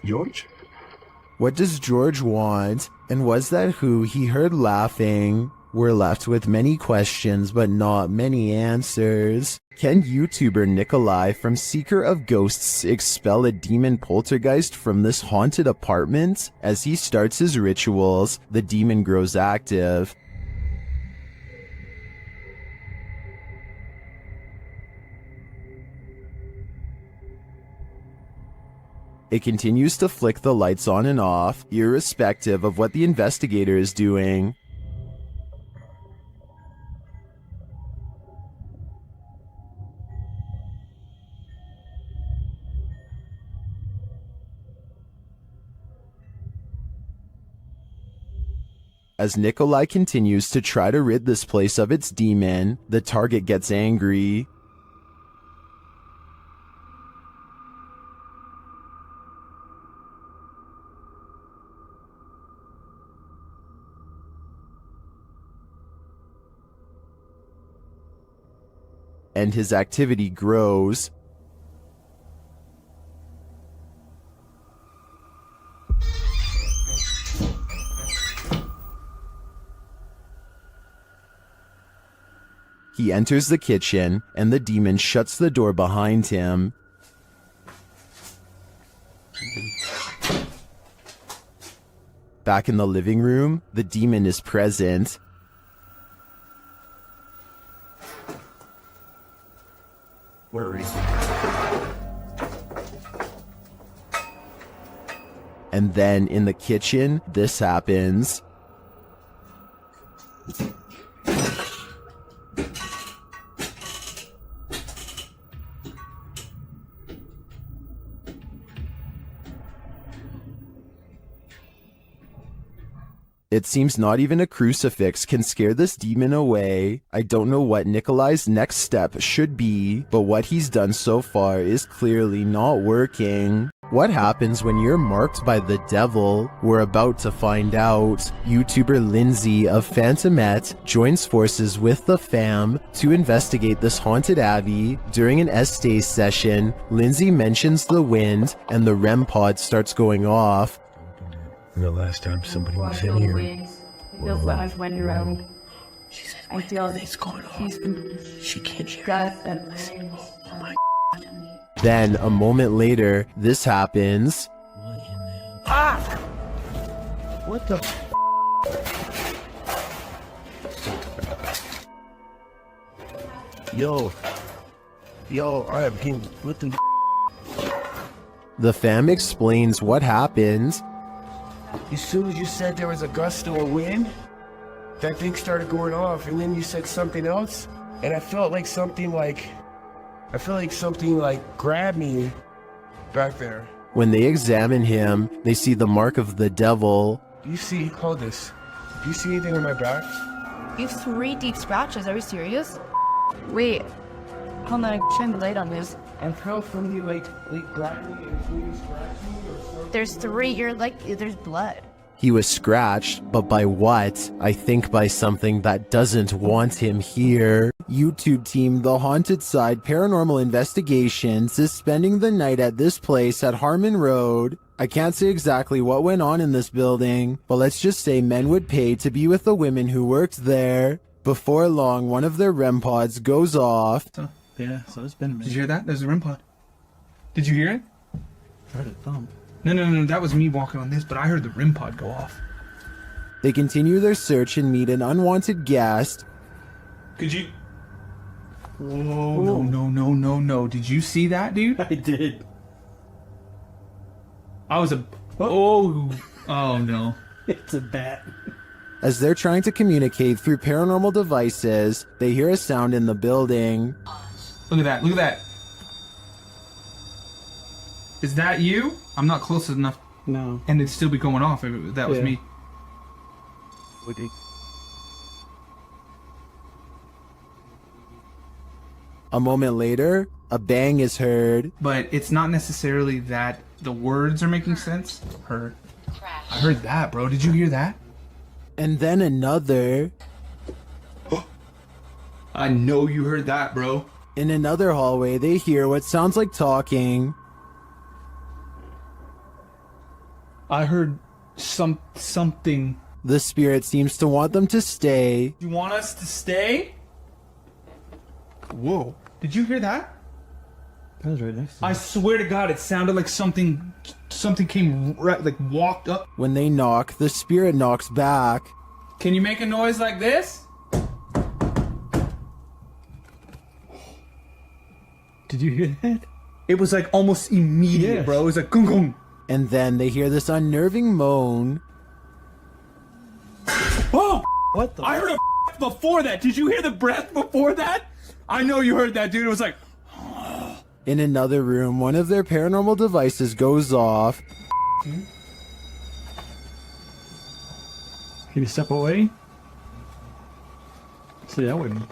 George? What does George want? And was that who he heard laughing? We're left with many questions, but not many answers. Can YouTuber Nikolai from Seeker of Ghosts expel a demon poltergeist from this haunted apartment? As he starts his rituals, the demon grows active. It continues to flick the lights on and off, irrespective of what the investigator is doing. As Nikolai continues to try to rid this place of its demon, the target gets angry. And his activity grows. He enters the kitchen, and the demon shuts the door behind him. Back in the living room, the demon is present. Where is he? And then in the kitchen, this happens. It seems not even a crucifix can scare this demon away. I don't know what Nikolai's next step should be, but what he's done so far is clearly not working. What happens when you're marked by the devil? We're about to find out. YouTuber Lindsay of Phantomette joins forces with the fam to investigate this haunted abbey. During an Estee session, Lindsay mentions the wind and the REM pod starts going off. The last time somebody was in here. It feels like I've went around. I feel it's going on. She can't hear it. Oh my God. Then, a moment later, this happens. Ah! What the Yo, alright, what the The fam explains what happened. As soon as you said there was a gust of wind, that thing started going off, and then you said something else, and I felt like something grabbed me back there. When they examine him, they see the mark of the devil. Do you see anything on my back? You have 3 deep scratches. Are you serious? Wait. Hold on, shine the light on this. And how from you like grabbed me and you scratched me or something? There's 3. You're like, there's blood. He was scratched, but by what? I think by something that doesn't want him here. YouTube team The Haunted Side Paranormal Investigations is spending the night at this place at Harmon Road. I can't say exactly what went on in this building, but let's just say men would pay to be with the women who worked there. Before long, one of their REM pods goes off. Yeah, so it's been a minute. Did you hear that? There's a REM pod. Did you hear it? I heard a thump. No, that was me walking on this, but I heard the REM pod go off. They continue their search and meet an unwanted guest. Could you... Whoa, no. Did you see that, dude? I did. I was a... Oh no. It's a bat. As they're trying to communicate through paranormal devices, they hear a sound in the building. Look at that. Is that you? I'm not close enough. No. And it'd still be going off if that was me. A moment later, a bang is heard. But it's not necessarily that the words are making sense. I heard that, bro. Did you hear that? And then another. I know you heard that, bro. In another hallway, they hear what sounds like talking. I heard something. The spirit seems to want them to stay. You want us to stay? Whoa. Did you hear that? That was right next to I swear to God, it sounded like something came right, like walked up. When they knock, the spirit knocks back. Can you make a noise like this? Did you hear that? It was like almost immediate, bro. It was like gung gung. And then they hear this unnerving moan. Oh! What the? I heard a before that. Did you hear the breath before that? I know you heard that, dude. It was like... In another room, one of their paranormal devices goes off. Can you step away? See, I wouldn't.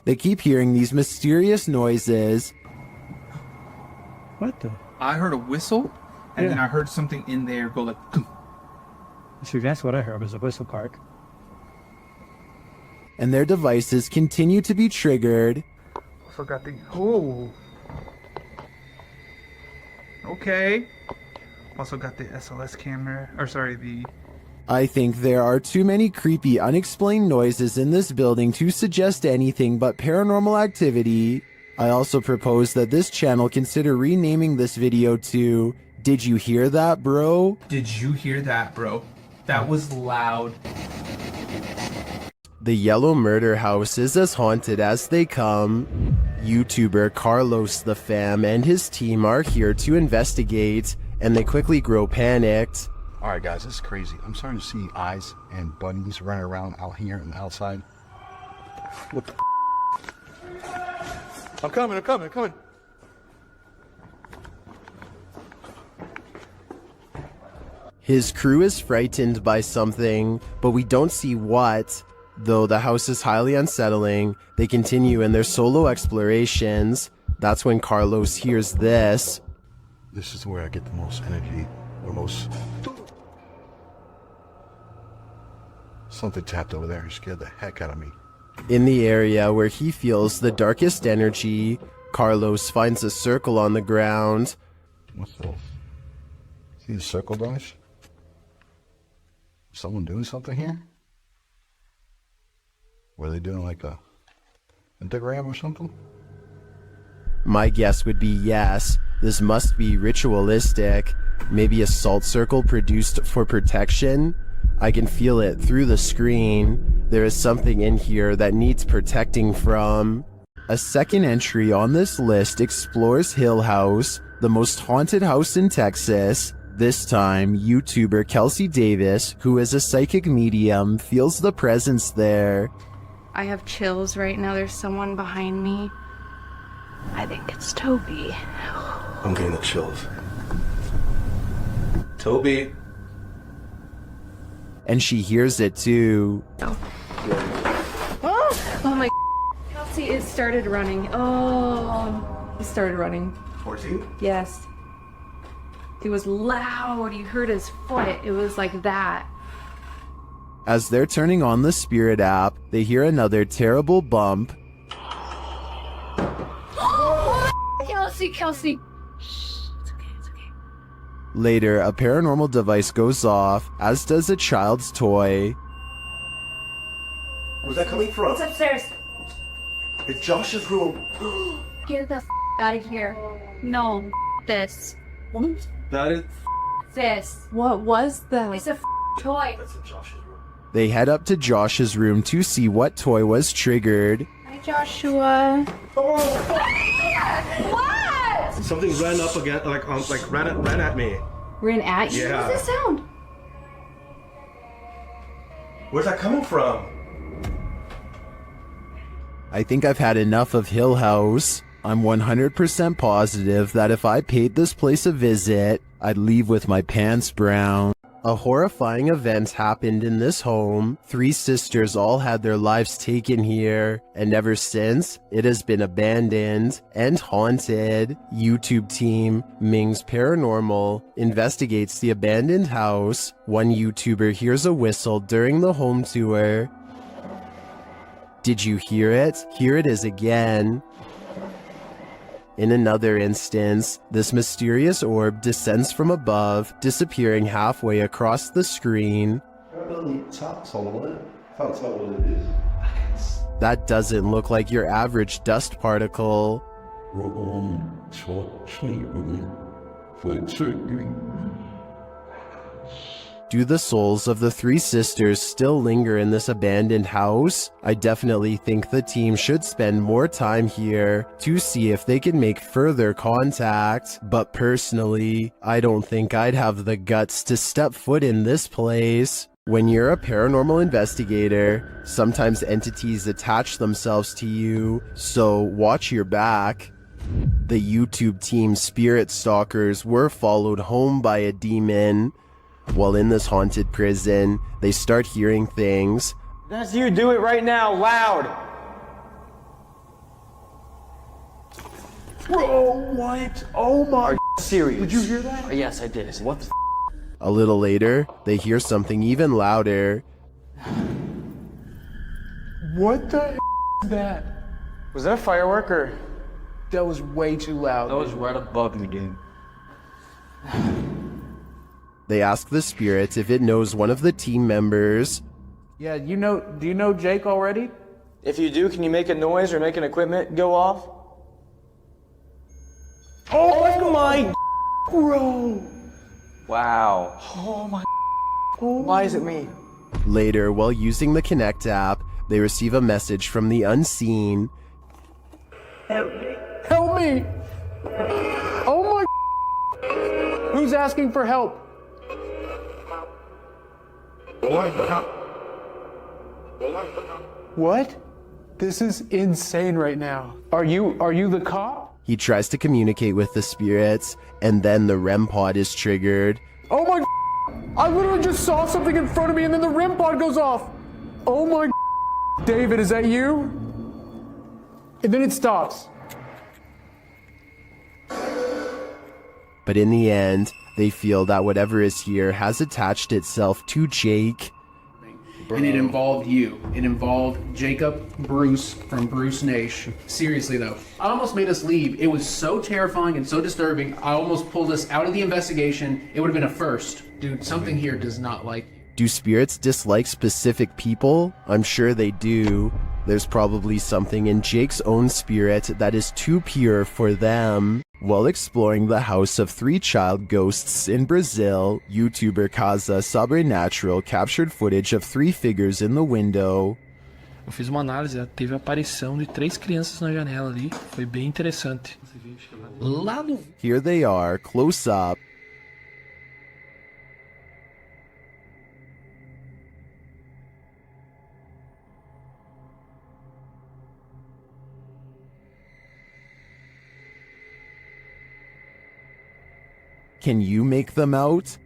They keep hearing these mysterious noises. What the? I heard a whistle, and then I heard something in there go like... See, that's what I heard, was a whistle park. And their devices continue to be triggered. Forgot the... Oh. Okay. Also got the SLS camera, or sorry, the... I think there are too many creepy, unexplained noises in this building to suggest anything but paranormal activity. I also propose that this channel consider renaming this video to Did You Hear That, Bro? Did you hear that, bro? That was loud. The Yellow Murder House is as haunted as they come. YouTuber Carlos the Fam and his team are here to investigate, and they quickly grow panicked. Alright guys, this is crazy. I'm starting to see eyes and bunnies running around out here and outside. What the I'm coming. His crew is frightened by something, but we don't see what. Though the house is highly unsettling, they continue in their solo explorations. That's when Carlos hears this. This is where I get the most energy, or most... Something tapped over there and scared the heck out of me. In the area where he feels the darkest energy, Carlos finds a circle on the ground. What's this? See the circle, guys? Someone doing something here? Were they doing like a pentagram or something? My guess would be yes. This must be ritualistic. Maybe a salt circle produced for protection? I can feel it through the screen. There is something in here that needs protecting from. A second entry on this list explores Hill House, the most haunted house in Texas. This time, YouTuber Kelsey Davis, who is a psychic medium, feels the presence there. I have chills right now. There's someone behind me. I think it's Toby. I'm getting the chills. Toby. And she hears it too. Oh my Kelsey, it started running. Oh, he started running. 14? Yes. It was loud. You heard his foot. It was like that. As they're turning on the Spirit app, they hear another terrible bump. Kelsey. Later, a paranormal device goes off, as does a child's toy. Where's that coming from? It's upstairs. It's Josh's room. Get the out of here. No, this. That is... This. What was that? It's a toy. That's in Josh's room. They head up to Josh's room to see what toy was triggered. Hi, Joshua. What? Something ran up again, ran at me. Ran at you? Yeah. What does that sound? Where's that coming from? I think I've had enough of Hill House. I'm 100% positive that if I paid this place a visit, I'd leave with my pants brown. A horrifying event happened in this home. 3 sisters all had their lives taken here, and ever since, it has been abandoned and haunted. YouTube team Ming's Paranormal investigates the abandoned house. One YouTuber hears a whistle during the home tour. Did you hear it? Here it is again. In another instance, this mysterious orb descends from above, disappearing halfway across the screen. That doesn't look like your average dust particle. Do the souls of the three sisters still linger in this abandoned house? I definitely think the team should spend more time here to see if they can make further contact, but personally, I don't think I'd have the guts to step foot in this place. When you're a paranormal investigator, sometimes entities attach themselves to you, so watch your back. The YouTube team Spirit Stalkers were followed home by a demon. While in this haunted prison, they start hearing things. That's you, do it right now, loud! Bro, what? Oh my. Serious. Did you hear that? Oh, yes, I did. What the A little later, they hear something even louder. What the is that? Was that a firework or? That was way too loud. That was right above me, dude. They ask the spirit if it knows one of the team members. Yeah, do you know Jake already? If you do, can you make a noise or make an equipment go off? Oh my bro! Wow. Oh my. Why is it me? Later, while using the Connect app, they receive a message from the unseen. Help me! Help me! Oh my. Who's asking for help? What? This is insane right now. Are you the cop? He tries to communicate with the spirits, and then the REM pod is triggered. Oh my. I literally just saw something in front of me and then the REM pod goes off. Oh my. David, is that you? And then it stops. But in the end, they feel that whatever is here has attached itself to Jake. And it involved you. It involved Jacob Bruce from Bruce Nation. Seriously though, I almost made us leave. It was so terrifying and so disturbing. I almost pulled us out of the investigation. It would have been a first. Dude, something here does not like you. Do spirits dislike specific people? I'm sure they do. There's probably something in Jake's own spirit that is too pure for them. While exploring the house of three child ghosts in Brazil, YouTuber Casa Sobrenatural captured footage of three figures in the window. Eu fiz uma análise, teve a aparição de 3 crianças na janela ali. Foi bem interessante. Lá no... Here they are, close up. Can you make them out?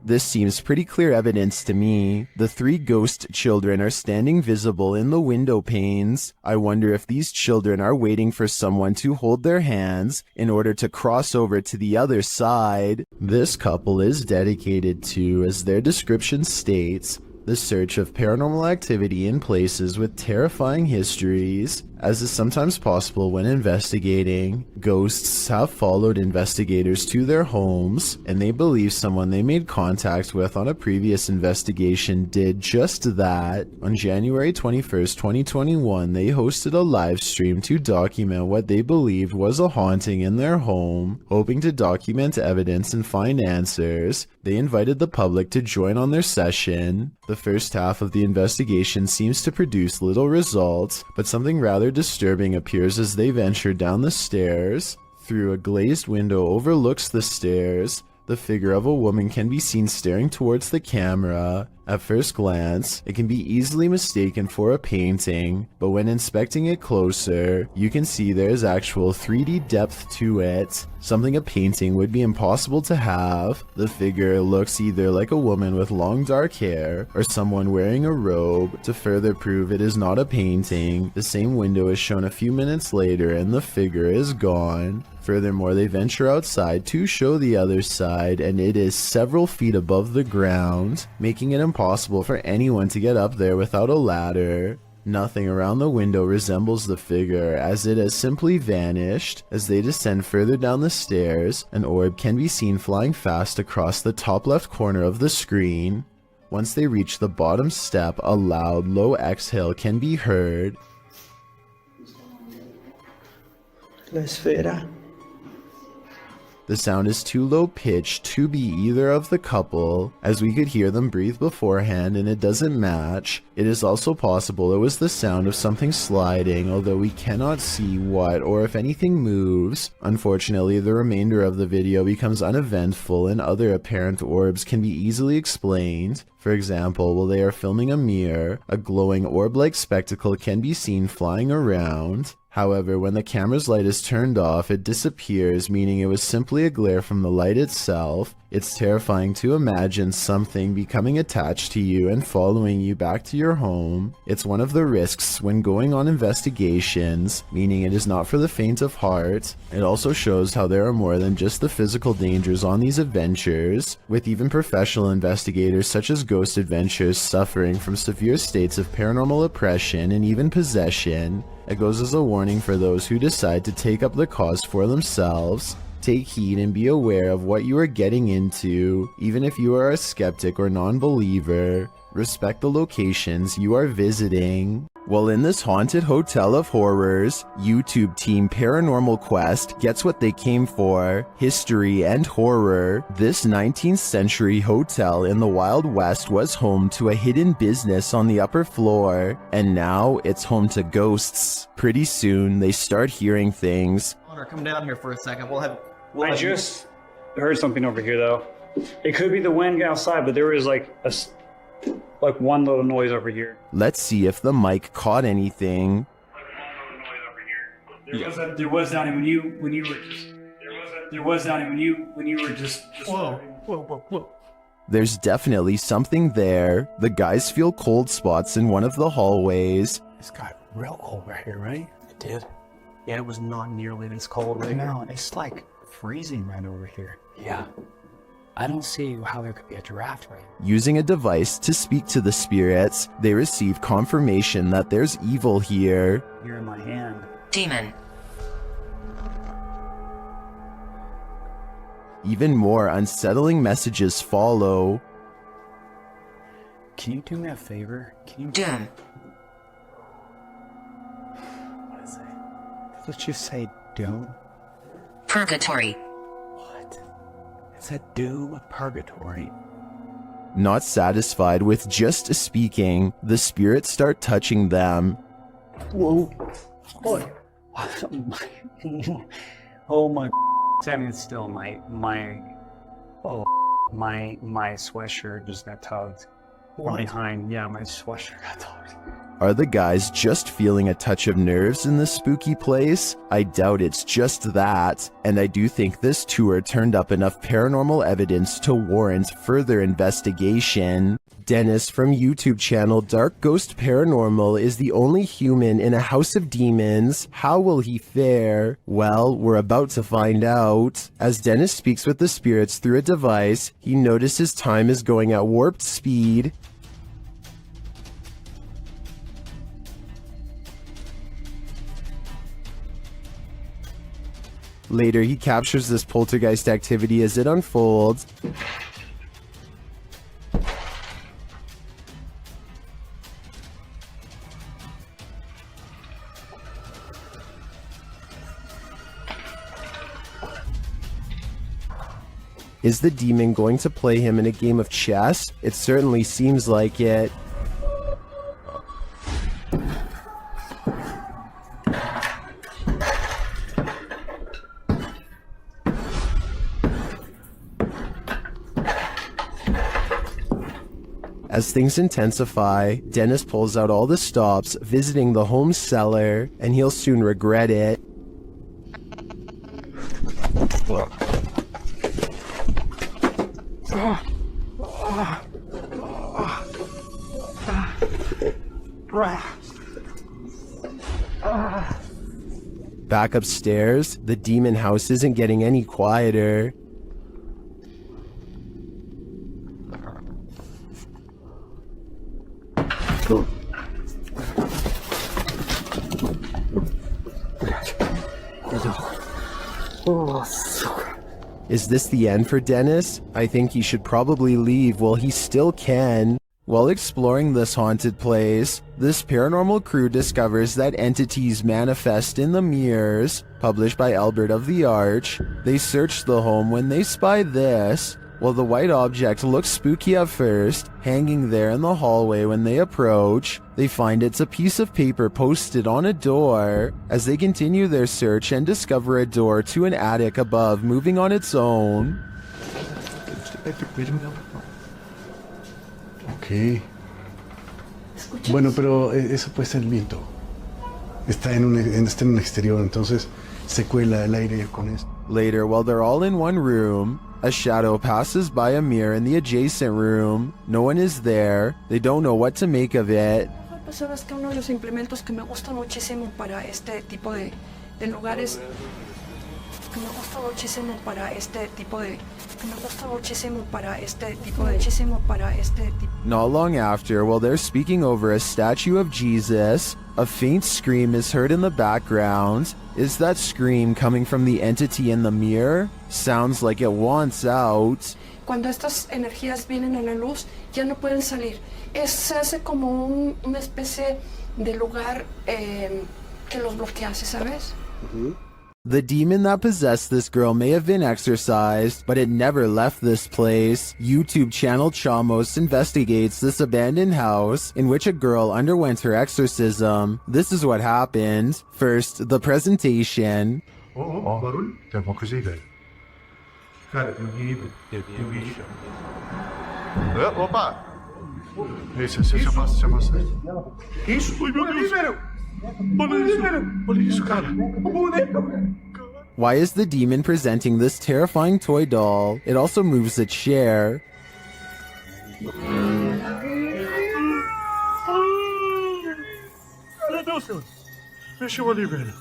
This seems pretty clear evidence to me. The three ghost children are standing visible in the window panes. I wonder if these children are waiting for someone to hold their hands in order to cross over to the other side. This couple is dedicated to, as their description states, the search of paranormal activity in places with terrifying histories. As is sometimes possible when investigating, ghosts have followed investigators to their homes, and they believe someone they made contact with on a previous investigation did just that. On January 21st, 2021, they hosted a live stream to document what they believed was a haunting in their home. Hoping to document evidence and find answers, they invited the public to join on their session. The first half of the investigation seems to produce little results, but something rather disturbing appears as they venture down the stairs. Through a glazed window overlooks the stairs, the figure of a woman can be seen staring towards the camera. At first glance, it can be easily mistaken for a painting, but when inspecting it closer, you can see there's actual 3D depth to it, something a painting would be impossible to have. The figure looks either like a woman with long dark hair, or someone wearing a robe. To further prove it is not a painting, the same window is shown a few minutes later and the figure is gone. Furthermore, they venture outside to show the other side, and it is several feet above the ground, making it impossible for anyone to get up there without a ladder. Nothing around the window resembles the figure, as it has simply vanished. As they descend further down the stairs, an orb can be seen flying fast across the top left corner of the screen. Once they reach the bottom step, a loud, low exhale can be heard. La esfera. The sound is too low pitched to be either of the couple, as we could hear them breathe beforehand and it doesn't match. It is also possible it was the sound of something sliding, although we cannot see what or if anything moves. Unfortunately, the remainder of the video becomes uneventful and other apparent orbs can be easily explained. For example, while they are filming a mirror, a glowing orb-like spectacle can be seen flying around. However, when the camera's light is turned off, it disappears, meaning it was simply a glare from the light itself. It's terrifying to imagine something becoming attached to you and following you back to your home. It's one of the risks when going on investigations, meaning it is not for the faint of heart. It also shows how there are more than just the physical dangers on these adventures, with even professional investigators such as Ghost Adventures suffering from severe states of paranormal oppression and even possession. It goes as a warning for those who decide to take up the cause for themselves. Take heed and be aware of what you are getting into, even if you are a skeptic or non-believer. Respect the locations you are visiting. While in this haunted hotel of horrors, YouTube team Paranormal Quest gets what they came for: history and horror. This 19th century hotel in the Wild West was home to a hidden business on the upper floor, and now it's home to ghosts. Pretty soon, they start hearing things. Connor, come down here for a second. I just heard something over here, though. It could be the wind outside, but there was like one little noise over here. Let's see if the mic caught anything. There was Donnie when you were just. Whoa. There's definitely something there. The guys feel cold spots in one of the hallways. It's got real cold right here, right? It did. Yeah, it was not nearly this cold right here. No, it's like freezing right over here. Yeah. I don't see how there could be a draft right here. Using a device to speak to the spirits, they receive confirmation that there's evil here. You're in my hand. Demon. Even more unsettling messages follow. Can you do me a favor? Can you... Doom. What is it? Let's just say doom. Purgatory. What? It's a doom purgatory. Not satisfied with just speaking, the spirits start touching them. Whoa. Oh my. Standing still, my sweatshirt just got tugged. From behind, yeah, my sweatshirt got tugged. Are the guys just feeling a touch of nerves in this spooky place? I doubt it's just that, and I do think this tour turned up enough paranormal evidence to warrant further investigation. Dennis from YouTube channel Dark Ghost Paranormal is the only human in a house of demons. How will he fare? Well, we're about to find out. As Dennis speaks with the spirits through a device, he notices time is going at warped speed. Later, he captures this poltergeist activity as it unfolds. Is the demon going to play him in a game of chess? It certainly seems like it. As things intensify, Dennis pulls out all the stops, visiting the home cellar, and he'll soon regret it. Back upstairs, the demon house isn't getting any quieter. Is this the end for Dennis? I think he should probably leave while he still can. While exploring this haunted place, this paranormal crew discovers that entities manifest in the mirrors, published by Albert of the Arch. They search the home when they spy this. While the white object looks spooky at first, hanging there in the hallway when they approach, they find it's a piece of paper posted on a door. As they continue their search and discover a door to an attic above moving on its own. Ok. Bueno, pero eso puede ser el viento. Está en un exterior, entonces se cuela el aire con esto. Later, while they're all in one room, a shadow passes by a mirror in the adjacent room. No one is there. They don't know what to make of it. Sabes que uno de los implementos que me gusta muchísimo para este tipo de lugares, Not long after, while they're speaking over a statue of Jesus, a faint scream is heard in the background. Is that scream coming from the entity in the mirror? Sounds like it wants out. Cuando estas energías vienen a la luz, ya no pueden salir. Se hace como una especie de lugar que los bloquease, ¿sabes? The demon that possessed this girl may have been exorcised, but it never left this place. YouTube channel Chamos investigates this abandoned house in which a girl underwent her exorcism. This is what happened. First, the presentation. Barulho? Tem alguma coisa aí, velho? Cara, tem um bicho. Opa! Isso, chama-se. Que isso? Oi, meu Deus! Olha isso, cara! Why is the demon presenting this terrifying toy doll? It also moves a chair. Meu Deus, senhor! Mexeu ali, velho.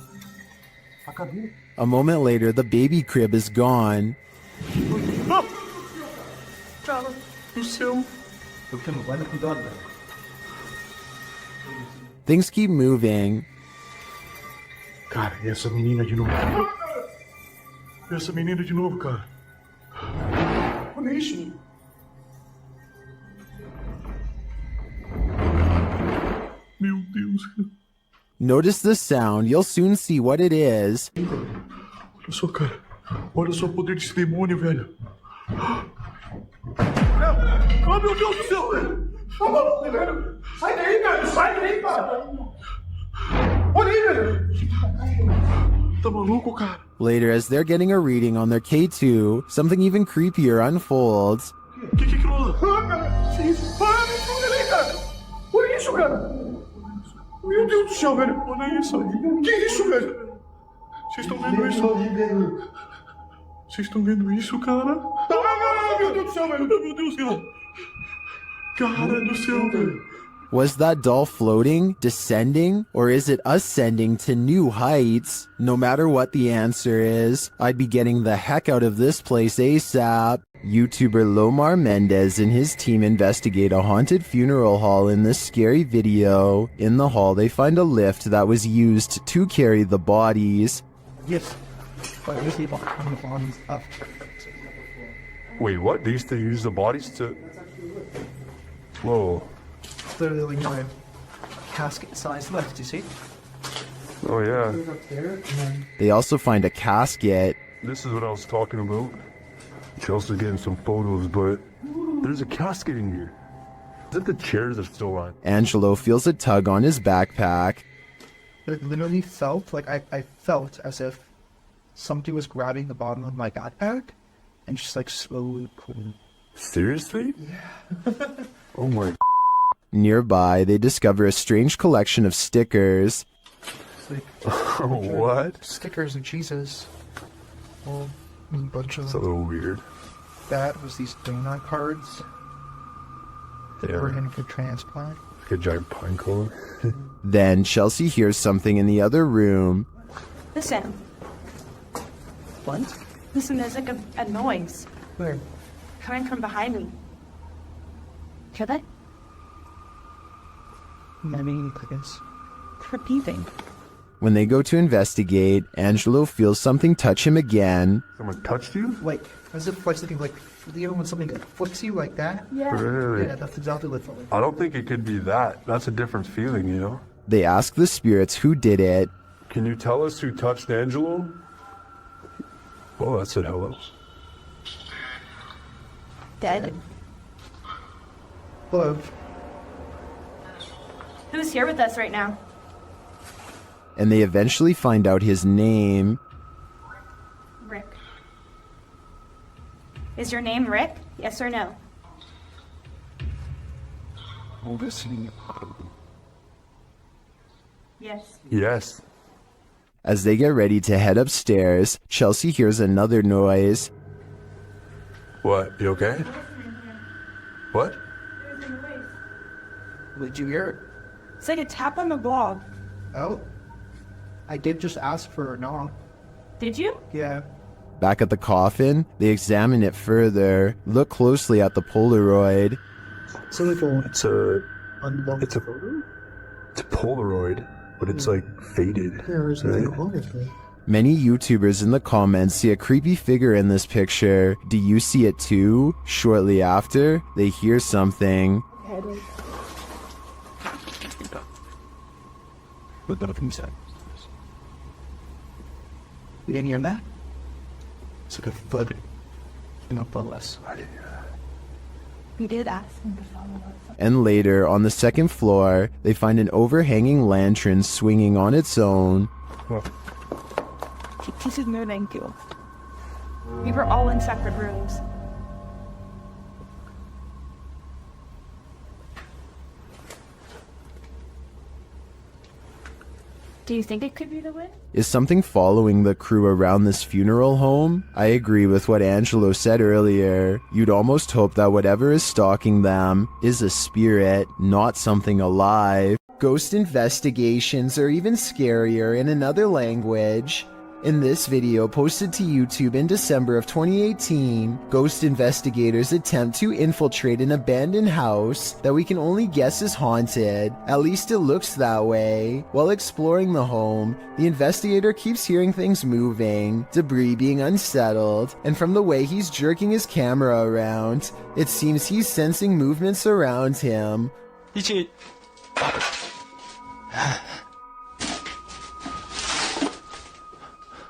A moment later, the baby crib is gone. Cara, do céu! Things keep moving. Cara, e essa menina de novo? Essa menina de novo, cara. Olha isso. Meu Deus. Notice the sound. You'll soon see what it is. Olha só, cara. Olha só o poder desse demônio, velho. Oh, meu Deus do céu, velho. Tá maluco, velho. Sai daí, velho. Sai daí, cara. Olha aí, velho. Tá maluco, cara? Later, as they're getting a reading on their K2, something even creepier unfolds. Que aquilo? Ah, cara. Que isso? Ah, me ajuda ali, cara. Olha isso, cara. Meu Deus do céu, velho. Olha isso. Que isso, velho? Vocês estão vendo isso? Vocês estão vendo isso, cara? Ah, meu Deus do céu, velho. Meu Deus, cara. Cara do céu, velho. Was that doll floating, descending, or is it ascending to new heights? No matter what the answer is, I'd be getting the heck out of this place ASAP. YouTuber Lomar Mendez and his team investigate a haunted funeral hall in this scary video. In the hall, they find a lift that was used to carry the bodies. Yes. Wait, what? They used to use the bodies to... Whoa. Literally like a casket-sized lift, you see? Oh, yeah. They also find a casket. This is what I was talking about. Chelsea's getting some photos, but there's a casket in here. Is it the chairs are still on? Angelo feels a tug on his backpack. It literally felt like I felt as if somebody was grabbing the bottom of my backpack and just like slowly pulling. Seriously? Yeah. Oh my. Nearby, they discover a strange collection of stickers. What? Stickers of Jesus. Well, a bunch of It's a little weird. that was these donut cards that were in for transplant. Like a giant pine cone. Then Chelsea hears something in the other room. Listen. What? Listen, there's like a noise Where? coming from behind me. Hear that? I mean, I guess. Repeating. When they go to investigate, Angelo feels something touch him again. Someone touched you? Like, As if like something like, you know, when something flicks you like that? Really? Yeah, that's exactly what it felt like. I don't think it could be that. That's a different feeling, you know? They ask the spirits who did it. Can you tell us who touched Angelo? Oh, that said hello. Dead. Hello. Who's here with us right now? And they eventually find out his name. Rick. Is your name Rick? Yes or no? I'm listening. Yes. Yes. As they get ready to head upstairs, Chelsea hears another noise. What? You okay? What? Did you hear it? It's like a tap on the blog. Oh. I did just ask for a knock. Did you? Yeah. Back at the coffin, they examine it further, look closely at the Polaroid. So like it's a Polaroid, but it's like faded. Right? Many YouTubers in the comments see a creepy figure in this picture. Do you see it too? Shortly after, they hear something. You didn't hear that? It's like a thud. You know, but less. We did ask him to follow us. And later, on the second floor, they find an overhanging lantern swinging on its own. He said no thank you. We were all in separate rooms. Do you think it could be the wind? Is something following the crew around this funeral home? I agree with what Angelo said earlier. You'd almost hope that whatever is stalking them is a spirit, not something alive. Ghost investigations are even scarier in another language. In this video posted to YouTube in December of 2018, ghost investigators attempt to infiltrate an abandoned house that we can only guess is haunted. At least it looks that way. While exploring the home, the investigator keeps hearing things moving, debris being unsettled, and from the way he's jerking his camera around, it seems he's sensing movements around him.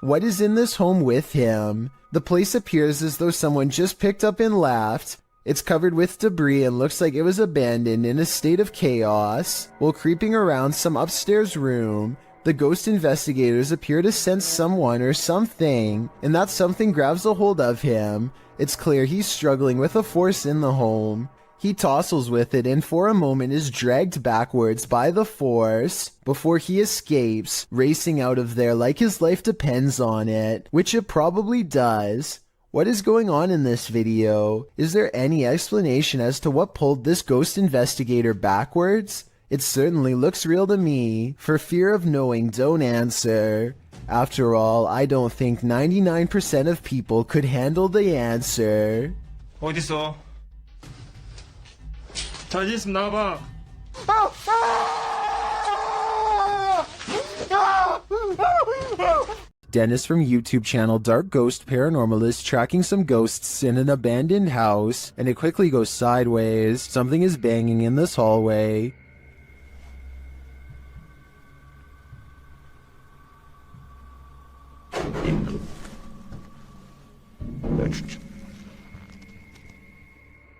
What is in this home with him? The place appears as though someone just picked up and left. It's covered with debris and looks like it was abandoned in a state of chaos. While creeping around some upstairs room, the ghost investigators appear to sense someone or something, and that something grabs a hold of him. It's clear he's struggling with a force in the home. He tussles with it and for a moment is dragged backwards by the force before he escapes, racing out of there like his life depends on it, which it probably does. What is going on in this video? Is there any explanation as to what pulled this ghost investigator backwards? It certainly looks real to me. For fear of knowing, don't answer. After all, I don't think 99% of people could handle the answer. 어딨어? 자신 있으면 나와봐. Dennis from YouTube channel Dark Ghost Paranormal is tracking some ghosts in an abandoned house, and it quickly goes sideways. Something is banging in this hallway.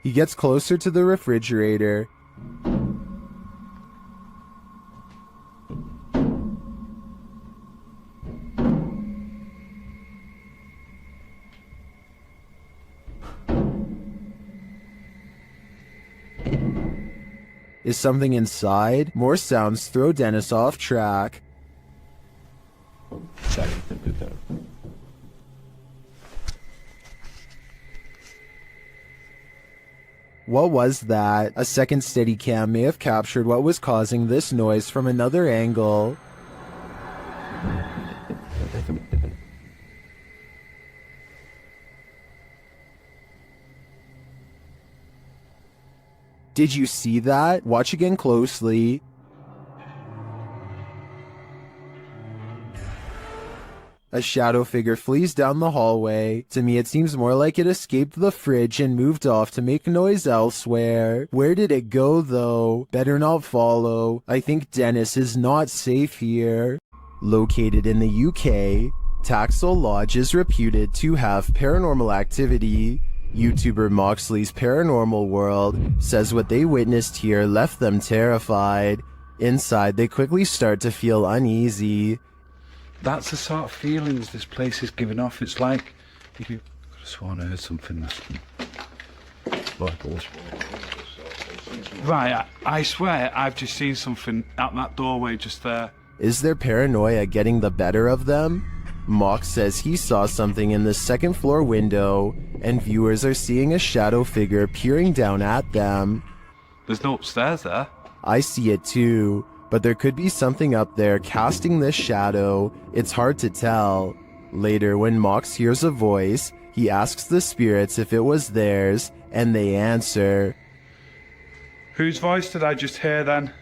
He gets closer to the refrigerator. Is something inside? More sounds throw Dennis off track. What was that? A second Steadicam may have captured what was causing this noise from another angle. Did you see that? Watch again closely. A shadow figure flees down the hallway. To me, it seems more like it escaped the fridge and moved off to make noise elsewhere. Where did it go, though? Better not follow. I think Dennis is not safe here. Located in the UK, Taxel Lodge is reputed to have paranormal activity. YouTuber Moxley's Paranormal World says what they witnessed here left them terrified. Inside, they quickly start to feel uneasy. That's the sort of feelings this place is giving off. It's like if you could have sworn I heard something. Right, I swear I've just seen something out that doorway just there. Is their paranoia getting the better of them? Mox says he saw something in the second floor window, and viewers are seeing a shadow figure peering down at them. There's no upstairs there. I see it too, but there could be something up there casting this shadow. It's hard to tell. Later, when Mox hears a voice, he asks the spirits if it was theirs, and they answer. Whose voice did I just hear then?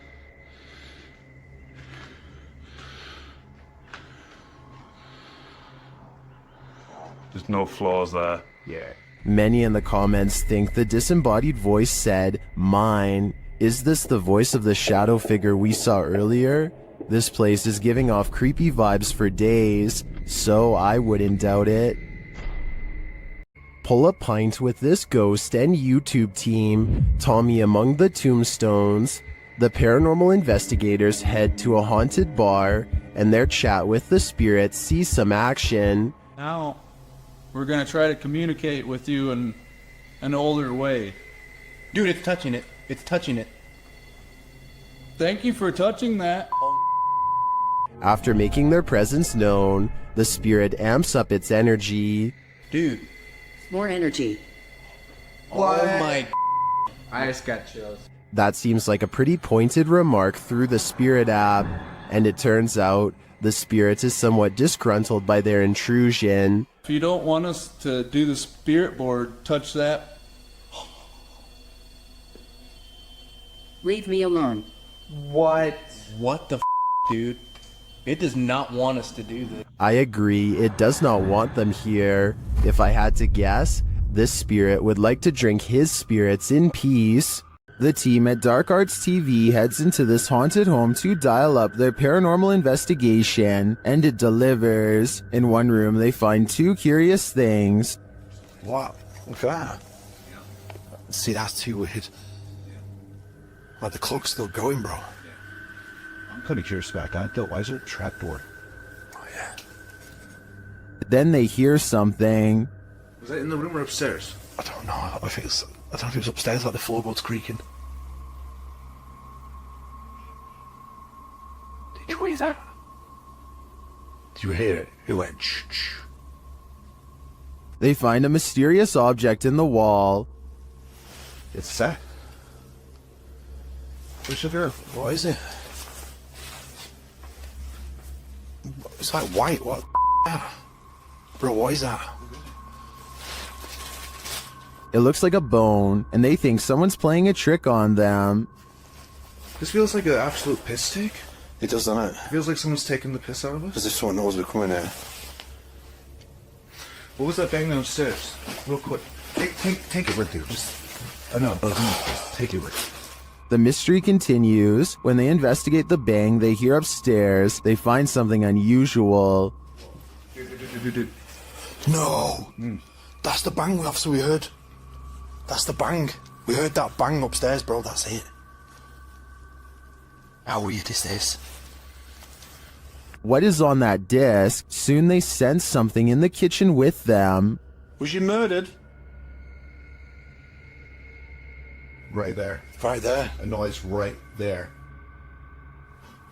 There's no floors there. Yeah. Many in the comments think the disembodied voice said, "Mine." Is this the voice of the shadow figure we saw earlier? This place is giving off creepy vibes for days, so I wouldn't doubt it. Pull a pint with this ghost and YouTube team, Tommy among the tombstones. The paranormal investigators head to a haunted bar, and their chat with the spirits sees some action. Now, we're gonna try to communicate with you in an older way. Dude, it's touching it. It's touching it. Thank you for touching that. After making their presence known, the spirit amps up its energy. Dude. More energy. What? Oh my. I just got chills. That seems like a pretty pointed remark through the spirit app, and it turns out the spirit is somewhat disgruntled by their intrusion. If you don't want us to do the spirit board, touch that. Leave me alone. What? What the dude? It does not want us to do this. I agree, it does not want them here. If I had to guess, this spirit would like to drink his spirits in peace. The team at Dark Arts TV heads into this haunted home to dial up their paranormal investigation, and it delivers. In one room, they find two curious things. What? Look at that. See, that's too weird. Like the clock's still going, bro. I'm kind of curious about that. Though, why is there a trapdoor? Oh yeah. Then they hear something. Was that in the room or upstairs? I don't know. I don't know if it was upstairs, like the floorboards creaking. Did you hear that? Did you hear it? It went shh shh. They find a mysterious object in the wall. It's set. What is it? It's like white. What? Bro, what is that? It looks like a bone, and they think someone's playing a trick on them. This feels like an absolute piss take. It does, doesn't it? It feels like someone's taking the piss out of us. As if someone knows we're coming here. What was that bang downstairs? Real quick. Take it with you. I know. Take it with you. The mystery continues. When they investigate the bang they hear upstairs, they find something unusual. No! That's the bang officer we heard. That's the bang. We heard that bang upstairs, bro. That's it. How weird is this? What is on that disc? Soon they sense something in the kitchen with them. Was you murdered? Right there. Right there. A noise right there.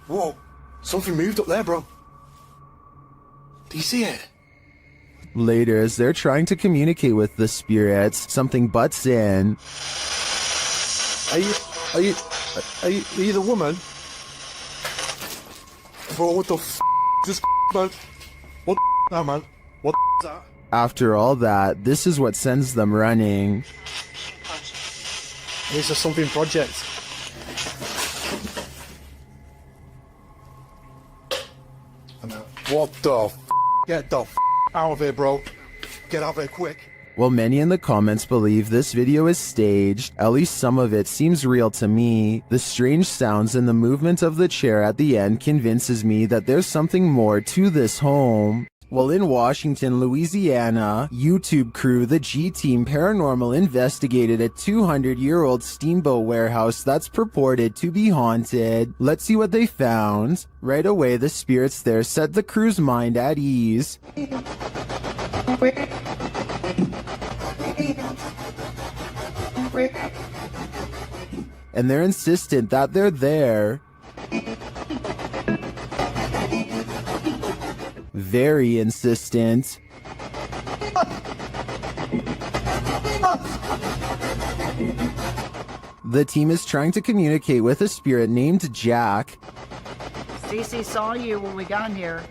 Whoa. Something moved up there, bro. Do you see it? Later, as they're trying to communicate with the spirits, something butts in. Are you the woman? Bro, what the f*** is this man? What the now, man? What the is that? After all that, this is what sends them running. This is something project. What the f***? Get the out of here, bro. Get out of here quick. While many in the comments believe this video is staged, at least some of it seems real to me. The strange sounds and the movement of the chair at the end convinces me that there's something more to this home. While in Washington, Louisiana, YouTube crew the G-Team Paranormal investigated a 200-year-old steamboat warehouse that's purported to be haunted. Let's see what they found. Right away, the spirits there set the crew's mind at ease. And they're insistent that they're there. Very insistent. The team is trying to communicate with a spirit named Jack. Cece saw you when we got here.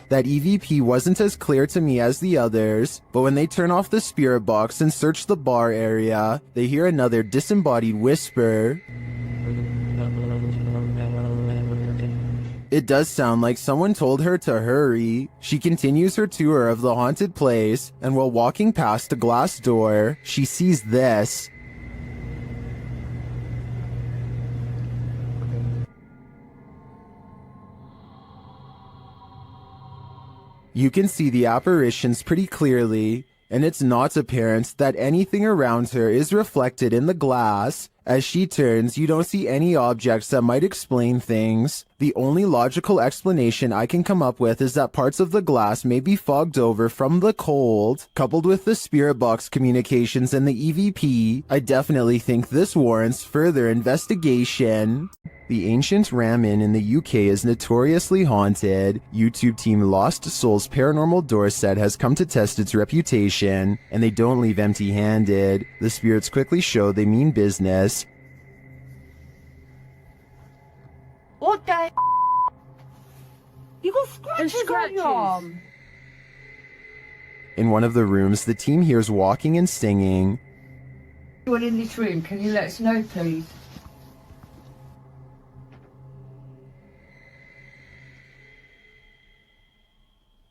That EVP wasn't as clear to me as the others, but when they turn off the spirit box and search the bar area, they hear another disembodied whisper. It does sound like someone told her to hurry. She continues her tour of the haunted place, and while walking past a glass door, she sees this. You can see the apparitions pretty clearly, and it's not apparent that anything around her is reflected in the glass. As she turns, you don't see any objects that might explain things. The only logical explanation I can come up with is that parts of the glass may be fogged over from the cold. Coupled with the spirit box communications and the EVP, I definitely think this warrants further investigation. The ancient Ram Inn in the UK is notoriously haunted. YouTube team Lost Souls Paranormal Dorset has come to test its reputation, and they don't leave empty-handed. The spirits quickly show they mean business. What the? You got scratches on your arm. In one of the rooms, the team hears walking and singing. Anyone in this room, can you let us know, please?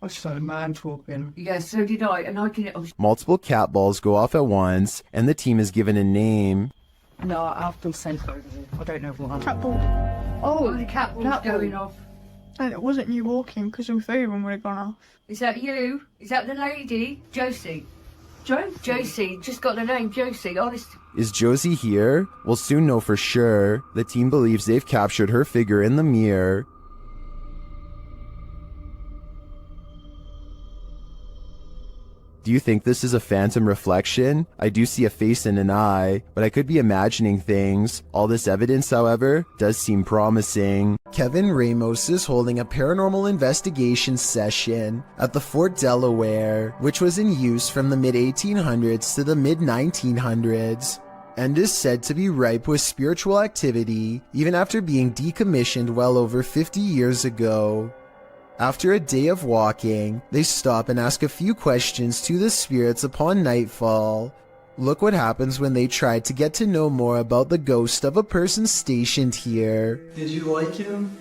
I saw a man talking. Yeah, so did I, and I can... Multiple cat balls go off at once, and the team is given a name. No, I'll still send over there. I don't know what Cat ball. Oh, the cat ball's going off. And it wasn't you walking, because all three of them would have gone off. Is that you? Is that the lady? Josie. Josie, just got the name Josie, honest. Is Josie here? We'll soon know for sure. The team believes they've captured her figure in the mirror. Do you think this is a phantom reflection? I do see a face and an eye, but I could be imagining things. All this evidence, however, does seem promising. Kevin Ramos is holding a paranormal investigation session at the Fort Delaware, which was in use from the mid-1800s to the mid-1900s, and is said to be ripe with spiritual activity, even after being decommissioned well over 50 years ago. After a day of walking, they stop and ask a few questions to the spirits upon nightfall. Look what happens when they try to get to know more about the ghost of a person stationed here. Did you like him?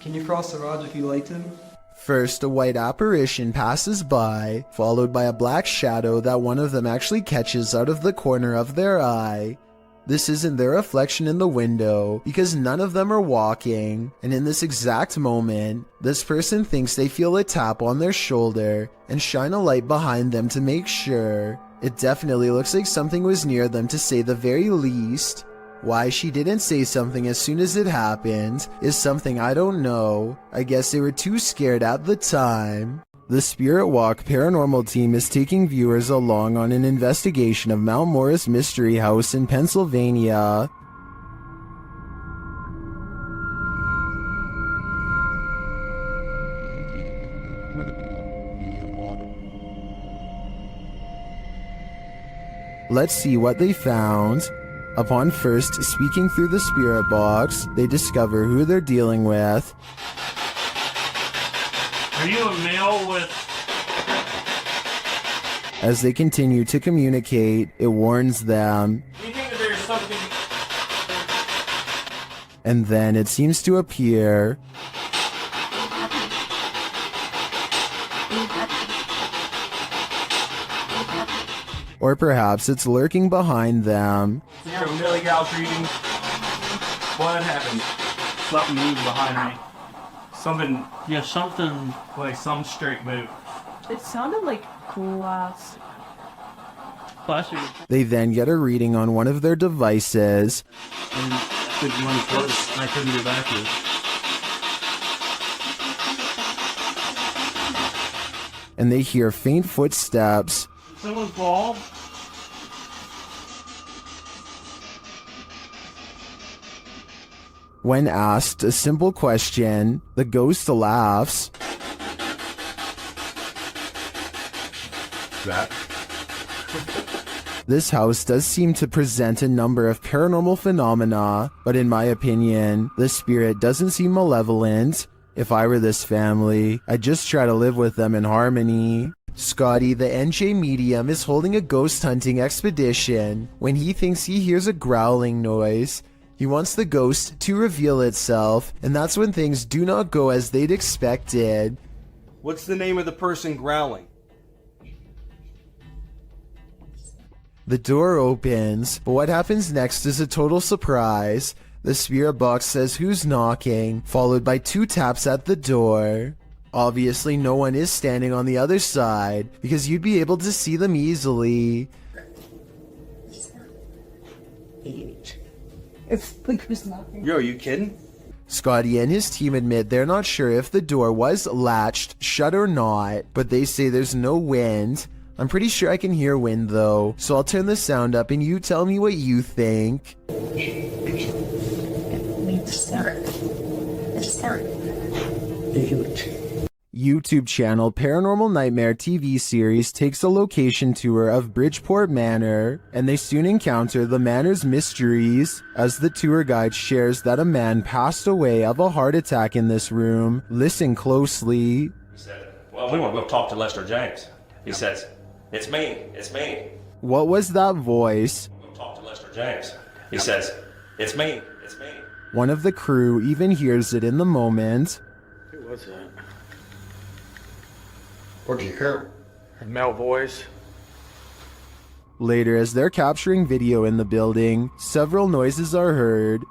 Can you cross the rods if you liked him? First, a white apparition passes by, followed by a black shadow that one of them actually catches out of the corner of their eye. This isn't their reflection in the window, because none of them are walking, and in this exact moment, this person thinks they feel a tap on their shoulder and shine a light behind them to make sure. It definitely looks like something was near them, to say the very least. Why she didn't say something as soon as it happened is something I don't know. I guess they were too scared at the time. The Spirit Walk paranormal team is taking viewers along on an investigation of Mount Morris Mystery House in Pennsylvania. Let's see what they found. Upon first speaking through the spirit box, they discover who they're dealing with. Are you a male with... As they continue to communicate, it warns them. Do you think that there's something and then it seems to appear. Or perhaps it's lurking behind them. Yeah, Millie Gal's reading. What happened? Something moved behind me. Something. Yeah, something like some straight move. It sounded like glass. They then get a reading on one of their devices. And one first, I couldn't get back to it. And they hear faint footsteps. Someone's ball. When asked a simple question, the ghost laughs. That. This house does seem to present a number of paranormal phenomena, but in my opinion, the spirit doesn't seem malevolent. If I were this family, I'd just try to live with them in harmony. Scotty, the NJ medium, is holding a ghost hunting expedition when he thinks he hears a growling noise. He wants the ghost to reveal itself, and that's when things do not go as they'd expected. What's the name of the person growling? The door opens, but what happens next is a total surprise. The spirit box says who's knocking, followed by 2 taps at the door. Obviously no one is standing on the other side, because you'd be able to see them easily. It's like who's knocking. Yo, are you kidding? Scotty and his team admit they're not sure if the door was latched shut or not, but they say there's no wind. I'm pretty sure I can hear wind though, so I'll turn the sound up and you tell me what you think. YouTube channel Paranormal Nightmare TV series takes a location tour of Bridgeport Manor, and they soon encounter the manor's mysteries as the tour guide shares that a man passed away of a heart attack in this room. Listen closely. He said, well, we want to go talk to Lester James. He says, it's me. What was that voice? We'll go talk to Lester James. He says, it's me. One of the crew even hears it in the moment. Who was that? What did you hear? A male voice. Later, as they're capturing video in the building, several noises are heard.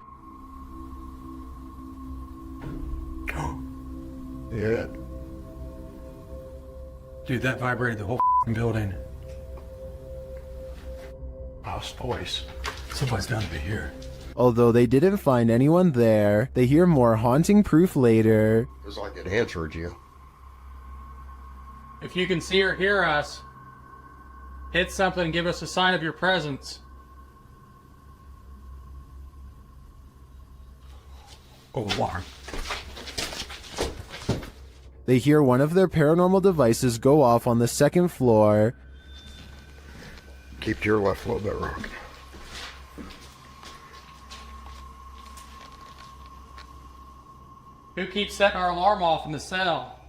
You hear it? Dude, that vibrated the whole building. House voice. Somebody's got to be here. Although they didn't find anyone there, they hear more haunting proof later. It was like it answered you. If you can see or hear us, hit something and give us a sign of your presence. Oh, alarm. They hear one of their paranormal devices go off on the 2nd floor. Keep to your left a little bit, Rock. Who keeps setting our alarm off in the cell?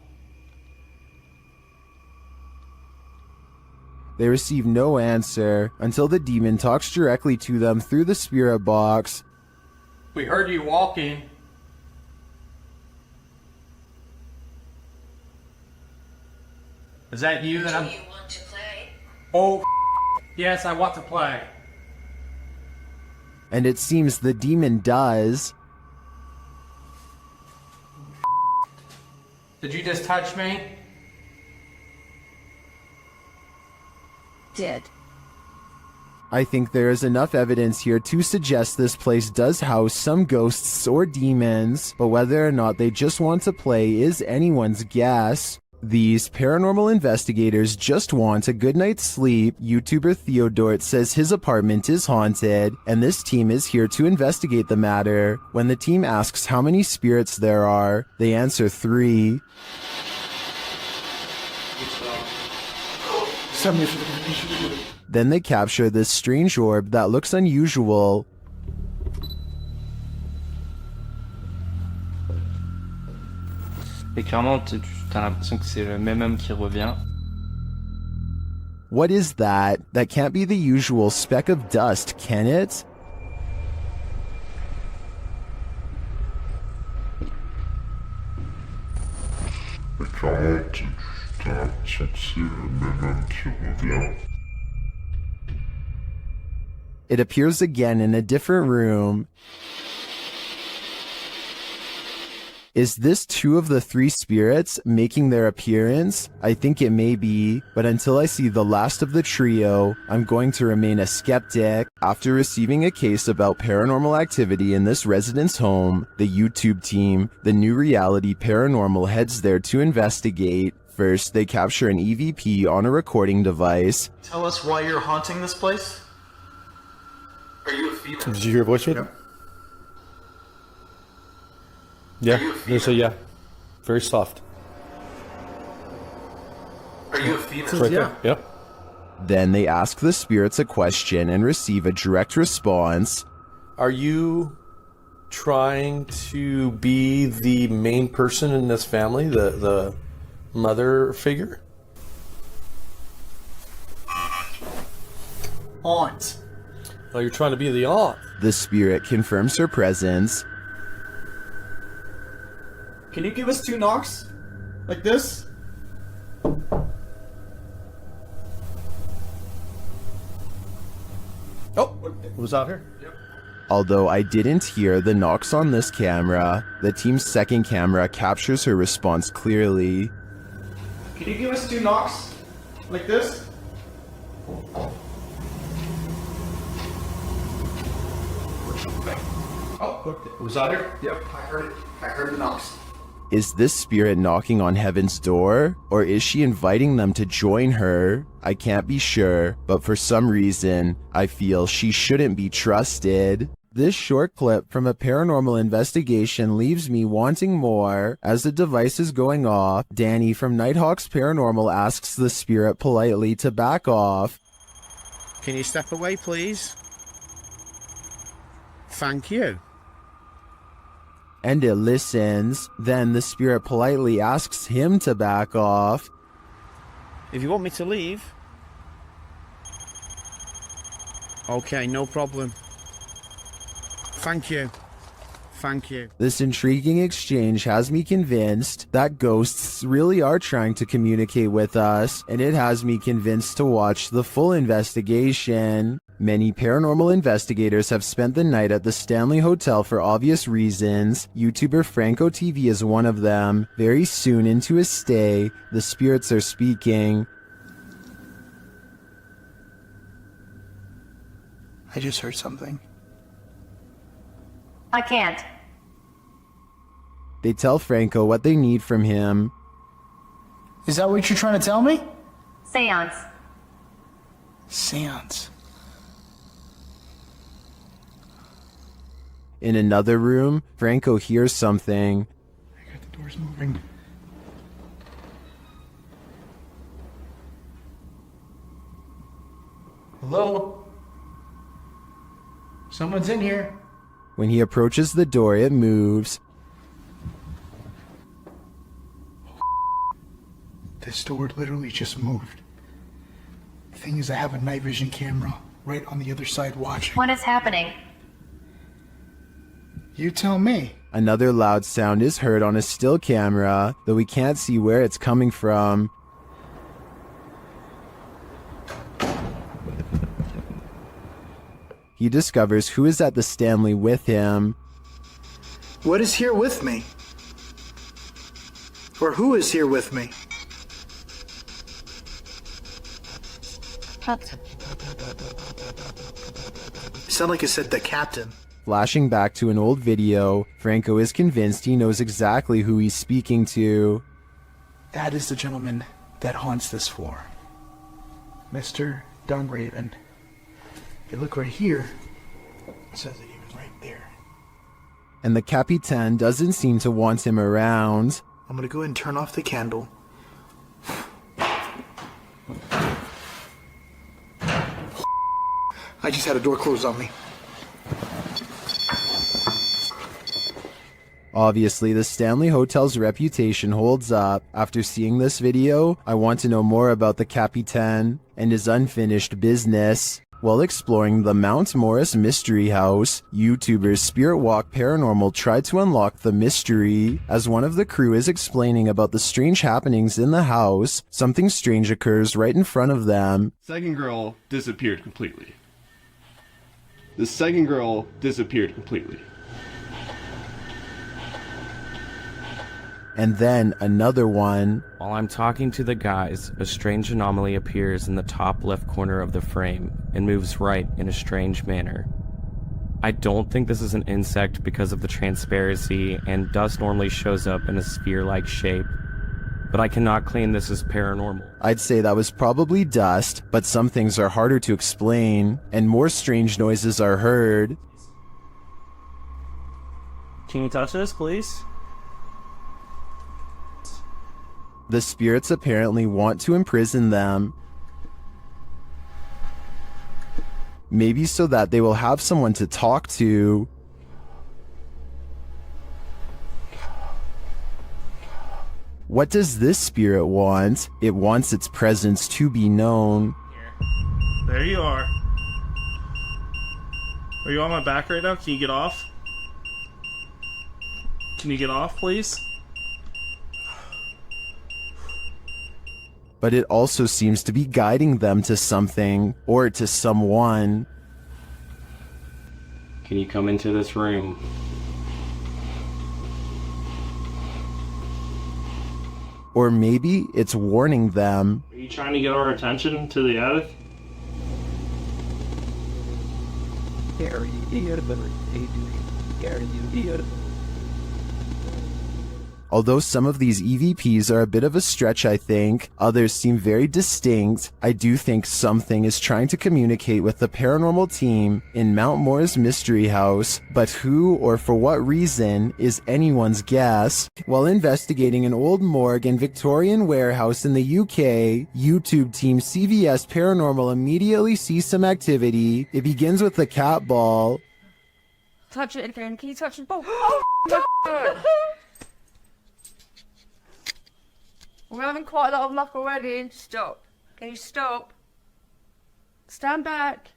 They receive no answer until the demon talks directly to them through the spirit box. We heard you walking. Is that you that I'm... Do you want to play? Oh, yes, I want to play. And it seems the demon does. Did you just touch me? Did. I think there is enough evidence here to suggest this place does house some ghosts or demons, but whether or not they just want to play is anyone's guess. These paranormal investigators just want a good night's sleep. YouTuber Theodort says his apartment is haunted, and this team is here to investigate the matter. When the team asks how many spirits there are, they answer 3. Then they capture this strange orb that looks unusual. Et clairement, t'as l'impression que c'est le même homme qui revient. What is that? That can't be the usual speck of dust, can it? Mais clairement, t'as ressenti le même qui revient. It appears again in a different room. Is this two of the three spirits making their appearance? I think it may be, but until I see the last of the trio, I'm going to remain a skeptic. After receiving a case about paranormal activity in this resident's home, the YouTube team, the New Reality Paranormal, heads there to investigate. First, they capture an EVP on a recording device. Tell us why you're haunting this place? Are you a female? Did you hear a voice reader? Yeah, there's a yeah. Very soft. Are you a female? It's right there. Yep. Then they ask the spirits a question and receive a direct response. Are you trying to be the main person in this family, the mother figure? Aunt. Oh, you're trying to be the aunt. The spirit confirms her presence. Can you give us 2 knocks? Like this? Oh, was out here? Although I didn't hear the knocks on this camera, the team's second camera captures her response clearly. Can you give us 2 knocks? Like this? Oh, was out here? Yep, I heard it. I heard the knocks. Is this spirit knocking on heaven's door? Or is she inviting them to join her? I can't be sure, but for some reason, I feel she shouldn't be trusted. This short clip from a paranormal investigation leaves me wanting more. As the device is going off, Danny from Nighthawk's Paranormal asks the spirit politely to back off. Can you step away, please? Thank you. And it listens. Then the spirit politely asks him to back off. If you want me to leave. Okay, no problem. Thank you. Thank you. This intriguing exchange has me convinced that ghosts really are trying to communicate with us, and it has me convinced to watch the full investigation. Many paranormal investigators have spent the night at the Stanley Hotel for obvious reasons. YouTuber Franco TV is one of them. Very soon into his stay, the spirits are speaking. I just heard something. I can't. They tell Franco what they need from him. Is that what you're trying to tell me? Seance. Seance. In another room, Franco hears something. The door's moving. Hello? Someone's in here. When he approaches the door, it moves. This door literally just moved. The thing is, I have a night vision camera right on the other side watching. What is happening? You tell me. Another loud sound is heard on a still camera, though we can't see where it's coming from. He discovers who is at the Stanley with him. What is here with me? Or who is here with me? Sound like it said the captain. Flashing back to an old video, Franco is convinced he knows exactly who he's speaking to. That is the gentleman that haunts this floor. Mr. Dunraven. If you look right here, it says that he was right there. And the Capitan doesn't seem to want him around. I'm gonna go ahead and turn off the candle. I just had a door closed on me. Obviously, the Stanley Hotel's reputation holds up. After seeing this video, I want to know more about the Capitan and his unfinished business. While exploring the Mount Morris Mystery House, YouTubers Spirit Walk Paranormal tried to unlock the mystery. As one of the crew is explaining about the strange happenings in the house, something strange occurs right in front of them. Second girl disappeared completely. The second girl disappeared completely. And then another one. While I'm talking to the guys, a strange anomaly appears in the top left corner of the frame and moves right in a strange manner. I don't think this is an insect because of the transparency, and dust normally shows up in a sphere-like shape, but I cannot claim this is paranormal. I'd say that was probably dust, but some things are harder to explain, and more strange noises are heard. Can you touch this, please? The spirits apparently want to imprison them. Maybe so that they will have someone to talk to. What does this spirit want? It wants its presence to be known. There you are. Are you on my back right now? Can you get off? Can you get off, please? But it also seems to be guiding them to something, or to someone. Can you come into this room? Or maybe it's warning them. Are you trying to get our attention to the attic? Although some of these EVPs are a bit of a stretch, I think, others seem very distinct, I do think something is trying to communicate with the paranormal team in Mount Morris Mystery House, but who or for what reason is anyone's guess. While investigating an old morgue and Victorian warehouse in the UK, YouTube team CVS Paranormal immediately sees some activity. It begins with the cat ball. Touch it again. Can you touch the ball? Oh, God. We're having quite a lot of luck already. Stop. Can you stop? Stand back.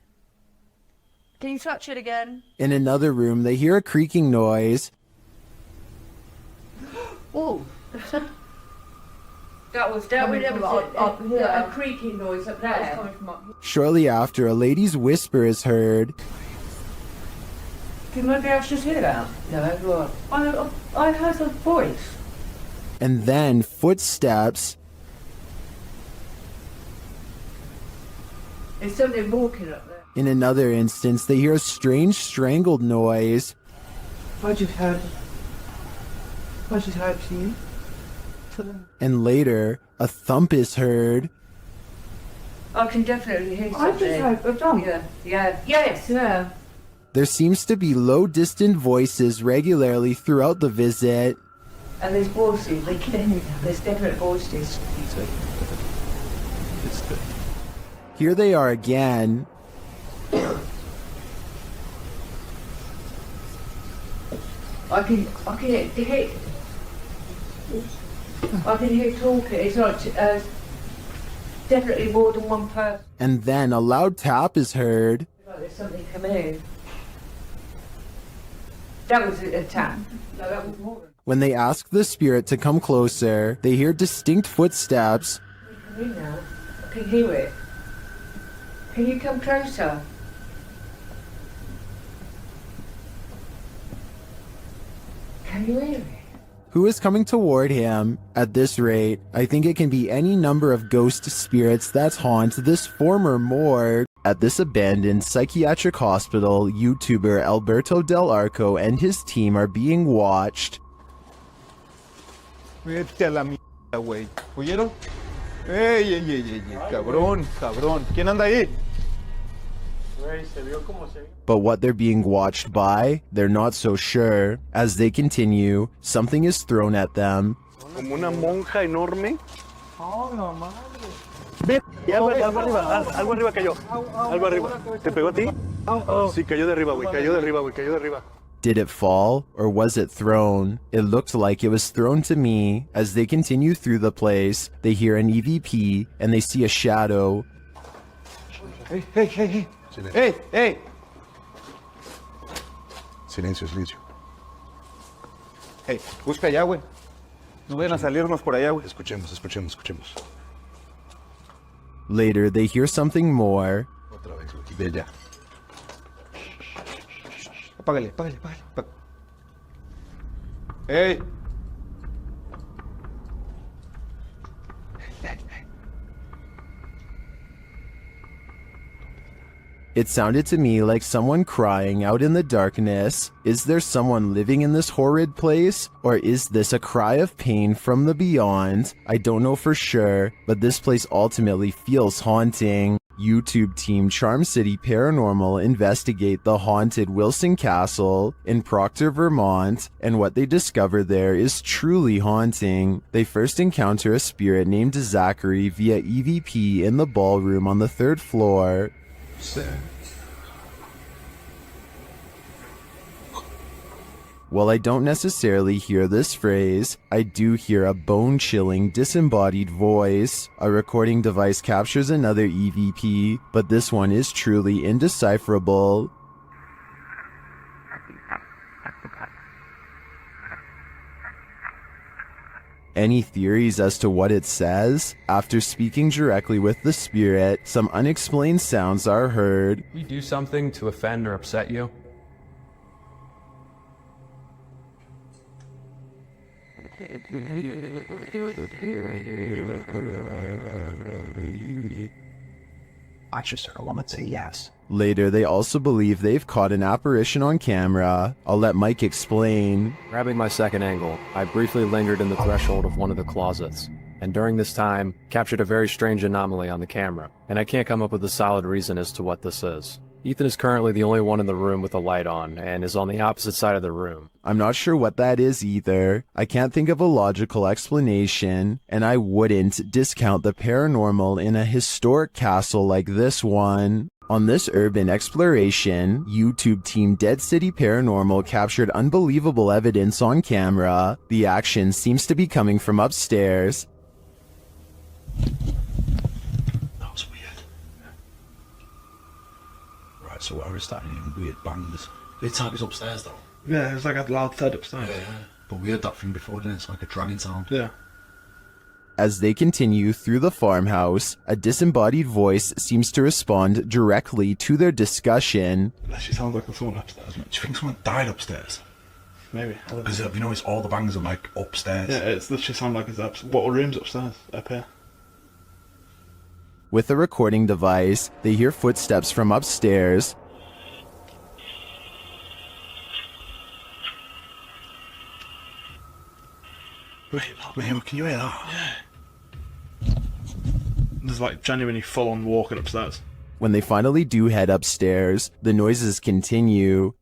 Can you touch it again? In another room, they hear a creaking noise. Oh. That was a creaking noise up there. That was coming from up here. Shortly after, a lady's whisper is heard. Can maybe I just hear that? No, what? I heard a voice. And then footsteps. There's something walking up there. In another instance, they hear a strange strangled noise. I just heard you. And later, a thump is heard. I can definitely hear something. I just heard a thump. Yeah. There seems to be low distant voices regularly throughout the visit. And there's voices, there's definite voices. Here they are again. I can hear talking. It's not definitely more than one person. And then a loud tap is heard. Like there's something coming in. That was a tap. No, that was more. When they ask the spirit to come closer, they hear distinct footsteps. Come in now. I can hear it. Can you come closer? Can you hear it? Who is coming toward him? At this rate, I think it can be any number of ghost spirits that haunt this former morgue. At this abandoned psychiatric hospital, YouTuber Alberto Del Arco and his team are being watched. Vete a la mierda, güey. ¿Oyeron? ¡Ey! Cabrón. ¿Quién anda ahí? But what they're being watched by, they're not so sure. As they continue, something is thrown at them. Como una monja enorme. Oh, no, madre. Ve, algo arriba cayó. Algo arriba. ¿Te pegó a ti? Sí, cayó de arriba, güey. Cayó de arriba. Did it fall, or was it thrown? It looked like it was thrown to me. As they continue through the place, they hear an EVP, and they see a shadow. Hey. ¡Ey! ¡Ey! Silencio, silencio. ¡Ey! Busca allá, güey. No vayan a salirnos por allá, güey. Escuchemos, escuchemos, escuchemos. Later, they hear something more. Otra vez, güey. De allá. Apágale, apágale, apágale. ¡Ey! It sounded to me like someone crying out in the darkness. Is there someone living in this horrid place? Or is this a cry of pain from the beyond? I don't know for sure, but this place ultimately feels haunting. YouTube team Charm City Paranormal investigate the haunted Wilson Castle in Proctor, Vermont, and what they discover there is truly haunting. They first encounter a spirit named Zachary via EVP in the ballroom on the 3rd floor. While I don't necessarily hear this phrase, I do hear a bone-chilling, disembodied voice. A recording device captures another EVP, but this one is truly indecipherable. Any theories as to what it says? After speaking directly with the spirit, some unexplained sounds are heard. We do something to offend or upset you? I just heard a woman say yes. Later, they also believe they've caught an apparition on camera. I'll let Mike explain. Grabbing my second angle, I briefly lingered in the threshold of one of the closets, and during this time, captured a very strange anomaly on the camera, and I can't come up with a solid reason as to what this is. Ethan is currently the only one in the room with a light on, and is on the opposite side of the room. I'm not sure what that is either. I can't think of a logical explanation, and I wouldn't discount the paranormal in a historic castle like this one. On this urban exploration, YouTube team Dead City Paranormal captured unbelievable evidence on camera. The action seems to be coming from upstairs. That was weird. Right, so I was starting hearing weird bangs. The type is upstairs though. Yeah, it's like a loud thud upstairs. Yeah, but we heard that thing before, didn't it? It's like a dragging sound. Yeah. As they continue through the farmhouse, a disembodied voice seems to respond directly to their discussion. That shit sounds like someone upstairs, mate. Do you think someone died upstairs? Maybe. Because have you noticed all the bangs are like upstairs? Yeah, it's literally sound like it's upstairs. What room's upstairs? Up here. With a recording device, they hear footsteps from upstairs. Wait, can you hear that? Yeah. There's like genuinely full-on walking upstairs. When they finally do head upstairs, the noises continue.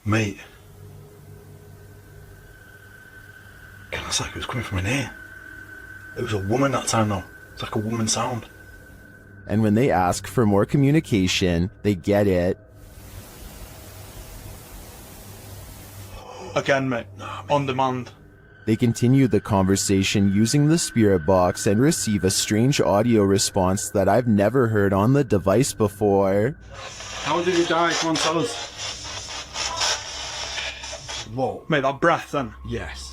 Mate. God, that's like it was coming from in here. It was a woman that time though. It's like a woman sound. And when they ask for more communication, they get it. Again, mate. On demand. They continue the conversation using the spirit box and receive a strange audio response that I've never heard on the device before. How did you die? Come on, tell us. Whoa. Mate, that breath then. Yes.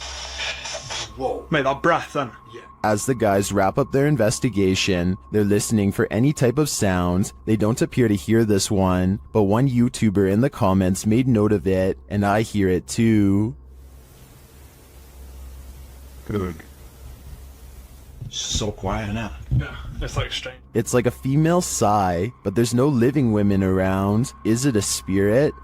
Whoa. Mate, that breath then. Yeah. As the guys wrap up their investigation, they're listening for any type of sound. They don't appear to hear this one, but one YouTuber in the comments made note of it, and I hear it too. Good. So quiet now. Yeah, it's like strange. It's like a female sigh, but there's no living women around. Is it a spirit?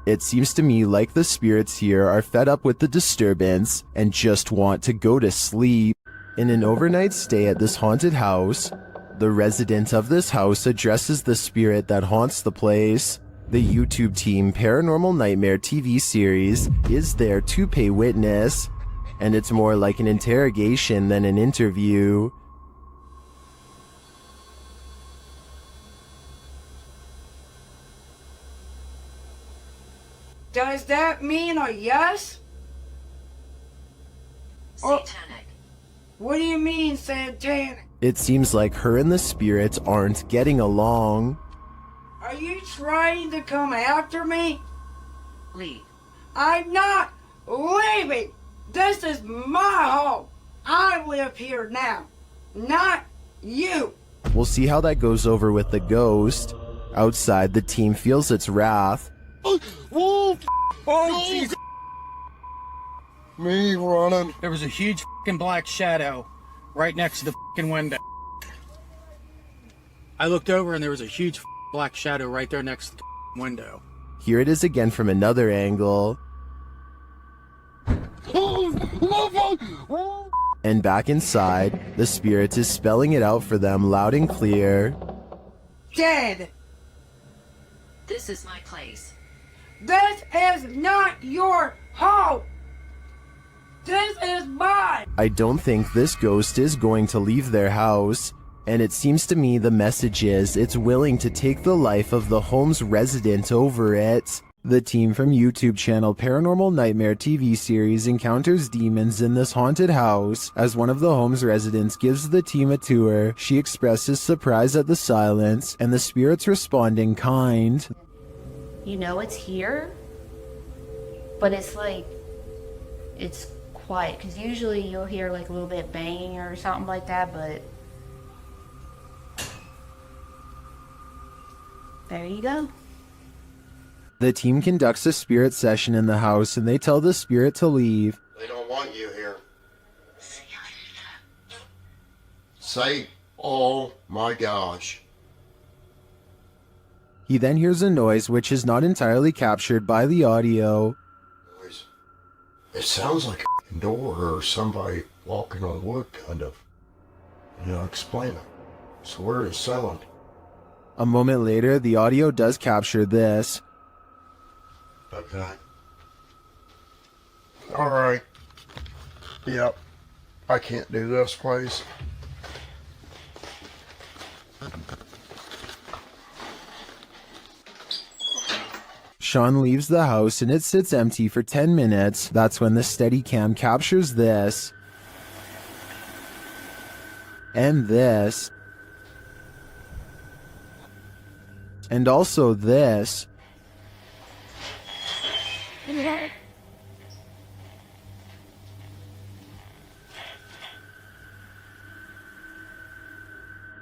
It seems to me like the spirits here are fed up with the disturbance and just want to go to sleep. In an overnight stay at this haunted house, the resident of this house addresses the spirit that haunts the place. The YouTube team Paranormal Nightmare TV series is there to pay witness, and it's more like an interrogation than an interview. Does that mean a yes? Satanic. What do you mean, Santana? It seems like her and the spirits aren't getting along. Are you trying to come after me? Leave. I'm not leaving. This is my home. I live here now, not you. We'll see how that goes over with the ghost. Outside, the team feels its wrath. Oh, Jesus. Me running. There was a huge fucking black shadow right next to the fucking window. I looked over and there was a huge black shadow right there next to the window. Here it is again from another angle. And back inside, the spirit is spelling it out for them loud and clear. Dead. This is my place. This is not your home. This is mine. I don't think this ghost is going to leave their house, and it seems to me the message is it's willing to take the life of the home's resident over it. The team from YouTube channel Paranormal Nightmare TV series encounters demons in this haunted house. As one of the home's residents gives the team a tour, she expresses surprise at the silence, and the spirits respond in kind. You know it's here, but it's like, it's quiet, because usually you'll hear like a little bit banging or something like that, but there you go. The team conducts a spirit session in the house and they tell the spirit to leave. They don't want you here. Say, oh my gosh. He then hears a noise which is not entirely captured by the audio. It sounds like a door or somebody walking on wood, kind of. Explain it. So where is sound? A moment later, the audio does capture this. Okay. Alright. Yep. I can't do this, please. Sean leaves the house and it sits empty for 10 minutes. That's when the Steadicam captures this. And this. And also this.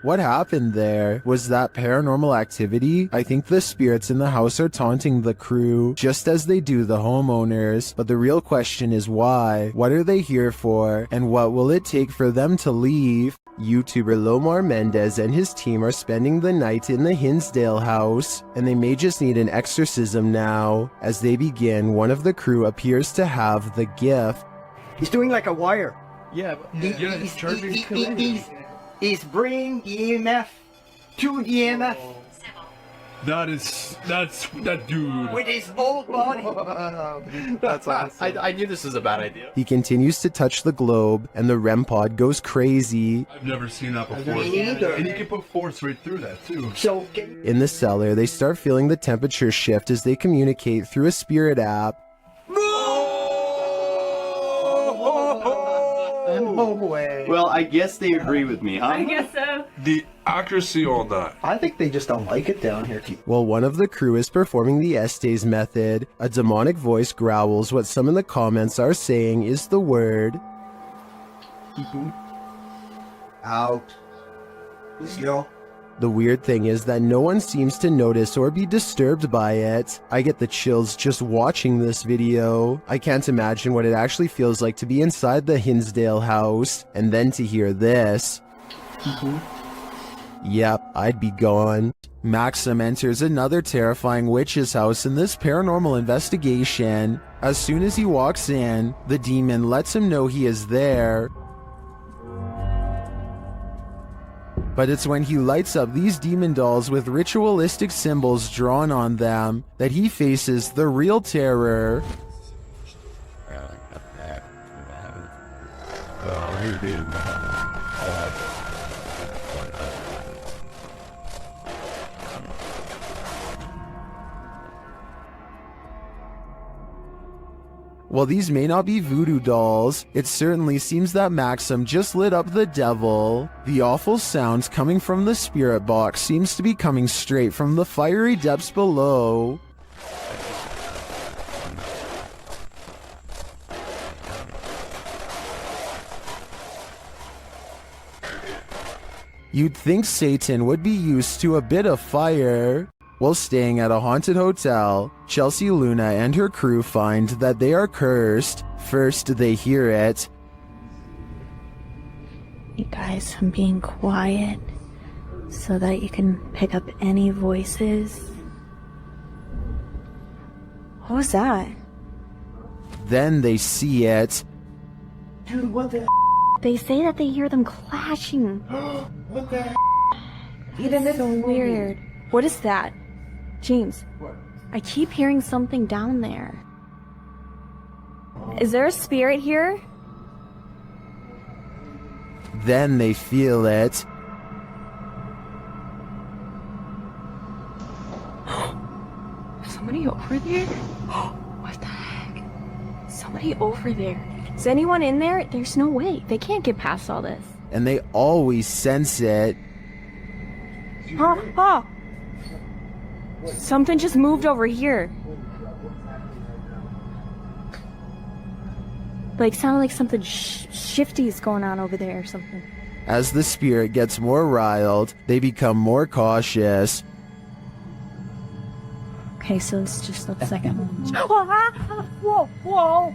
What happened there? Was that paranormal activity? I think the spirits in the house are taunting the crew, just as they do the homeowners. But the real question is why? What are they here for? And what will it take for them to leave? YouTuber Lomar Mendez and his team are spending the night in the Hinsdale house, and they may just need an exorcism now. As they begin, one of the crew appears to have the gift. He's doing like a wire. Yeah, but He's bringing EMF to EMF That's that dude. with his whole body. That's awesome. I knew this was a bad idea. He continues to touch the globe, and the REM pod goes crazy. I've never seen that before. Me neither. And you can put force right through that too. So, In the cellar, they start feeling the temperature shift as they communicate through a spirit app. no way. Well, I guess they agree with me, huh? I guess so. The accuracy on that. I think they just don't like it down here. While one of the crew is performing the Estes method, a demonic voice growls what some in the comments are saying is the word Out. Let's go. The weird thing is that no one seems to notice or be disturbed by it. I get the chills just watching this video. I can't imagine what it actually feels like to be inside the Hinsdale house, and then to hear this. Yep, I'd be gone. Maxim enters another terrifying witch's house in this paranormal investigation. As soon as he walks in, the demon lets him know he is there. But it's when he lights up these demon dolls with ritualistic symbols drawn on them that he faces the real terror. While these may not be voodoo dolls, it certainly seems that Maxim just lit up the devil. The awful sounds coming from the spirit box seems to be coming straight from the fiery depths below. You'd think Satan would be used to a bit of fire. While staying at a haunted hotel, Chelsea Luna and her crew find that they are cursed. First, they hear it. You guys, I'm being quiet so that you can pick up any voices. What was that? Then they see it. Dude, what the? They say that they hear them clashing. What the? It's so weird. What is that? James, I keep hearing something down there. Is there a spirit here? Then they feel it. Somebody over there? What the heck? Somebody over there. Is anyone in there? There's no way. They can't get past all this. And they always sense it. Oh! Something just moved over here. Like, sounded like something shifty is going on over there or something. As the spirit gets more riled, they become more cautious. Okay, so it's just the second one. Whoa, whoa!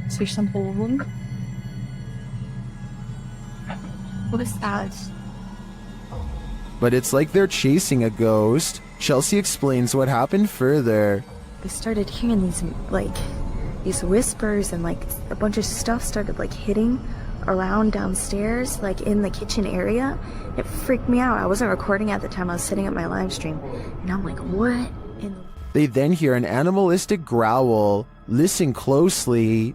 Is there something wrong? What is that? But it's like they're chasing a ghost. Chelsea explains what happened further. I started hearing these whispers, and like a bunch of stuff started like hitting around downstairs, like in the kitchen area. It freaked me out. I wasn't recording at the time. I was sitting at my live stream, and I'm like, what in the... They then hear an animalistic growl. Listen closely.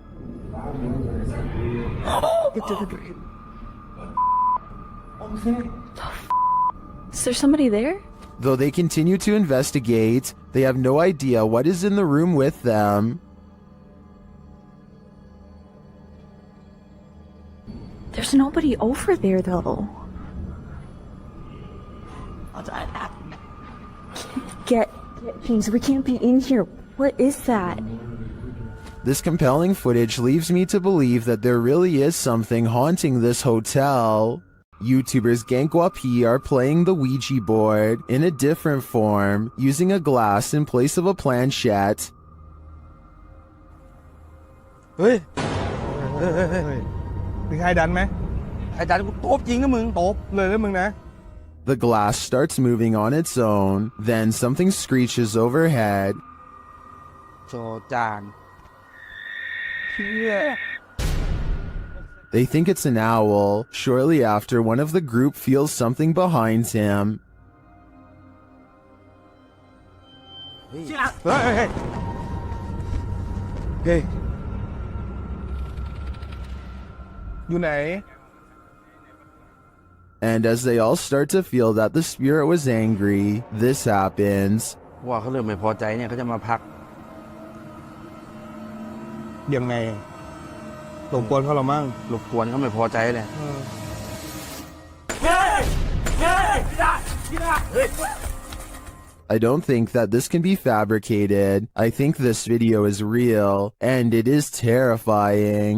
Is there somebody there? Though they continue to investigate, they have no idea what is in the room with them. There's nobody over there, though. Get things. We can't be in here. What is that? This compelling footage leaves me to believe that there really is something haunting this hotel. YouTubers Gankwapi are playing the Ouija board in a different form, using a glass in place of a planchette. เฮ้ยมีใครดันไหมใครดันกูตบจริงนะมึงตบเลยนะมึงนะ The glass starts moving on its own, then something screeches overhead. โจจาน They think it's an owl. Shortly after, one of the group feels something behind him. Hey. อยู่ไหน And as they all start to feel that the spirit was angry, this happens. ว่าเขาเริ่มไม่พอใจเนี่ยเขาจะมาพักยังไงรบกวนเขาหรอมั่งรบกวนเขาไม่พอใจเลย I don't think that this can be fabricated. I think this video is real, and it is terrifying.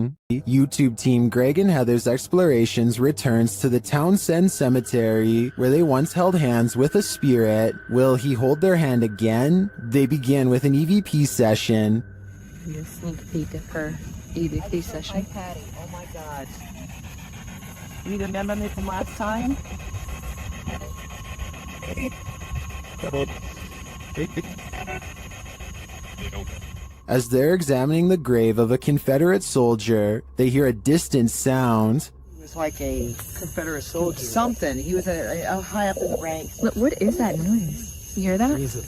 YouTube team Greg and Heather's Explorations returns to the Townsend Cemetery, where they once held hands with a spirit. Will he hold their hand again? They begin with an EVP session. A sneak peek of her EVP session. Hi, Patty. Oh my God. You remember me from last time? As they're examining the grave of a Confederate soldier, they hear a distant sound. He was like a Confederate soldier. Something. He was high up in the ranks. What is that noise? You hear that? Music.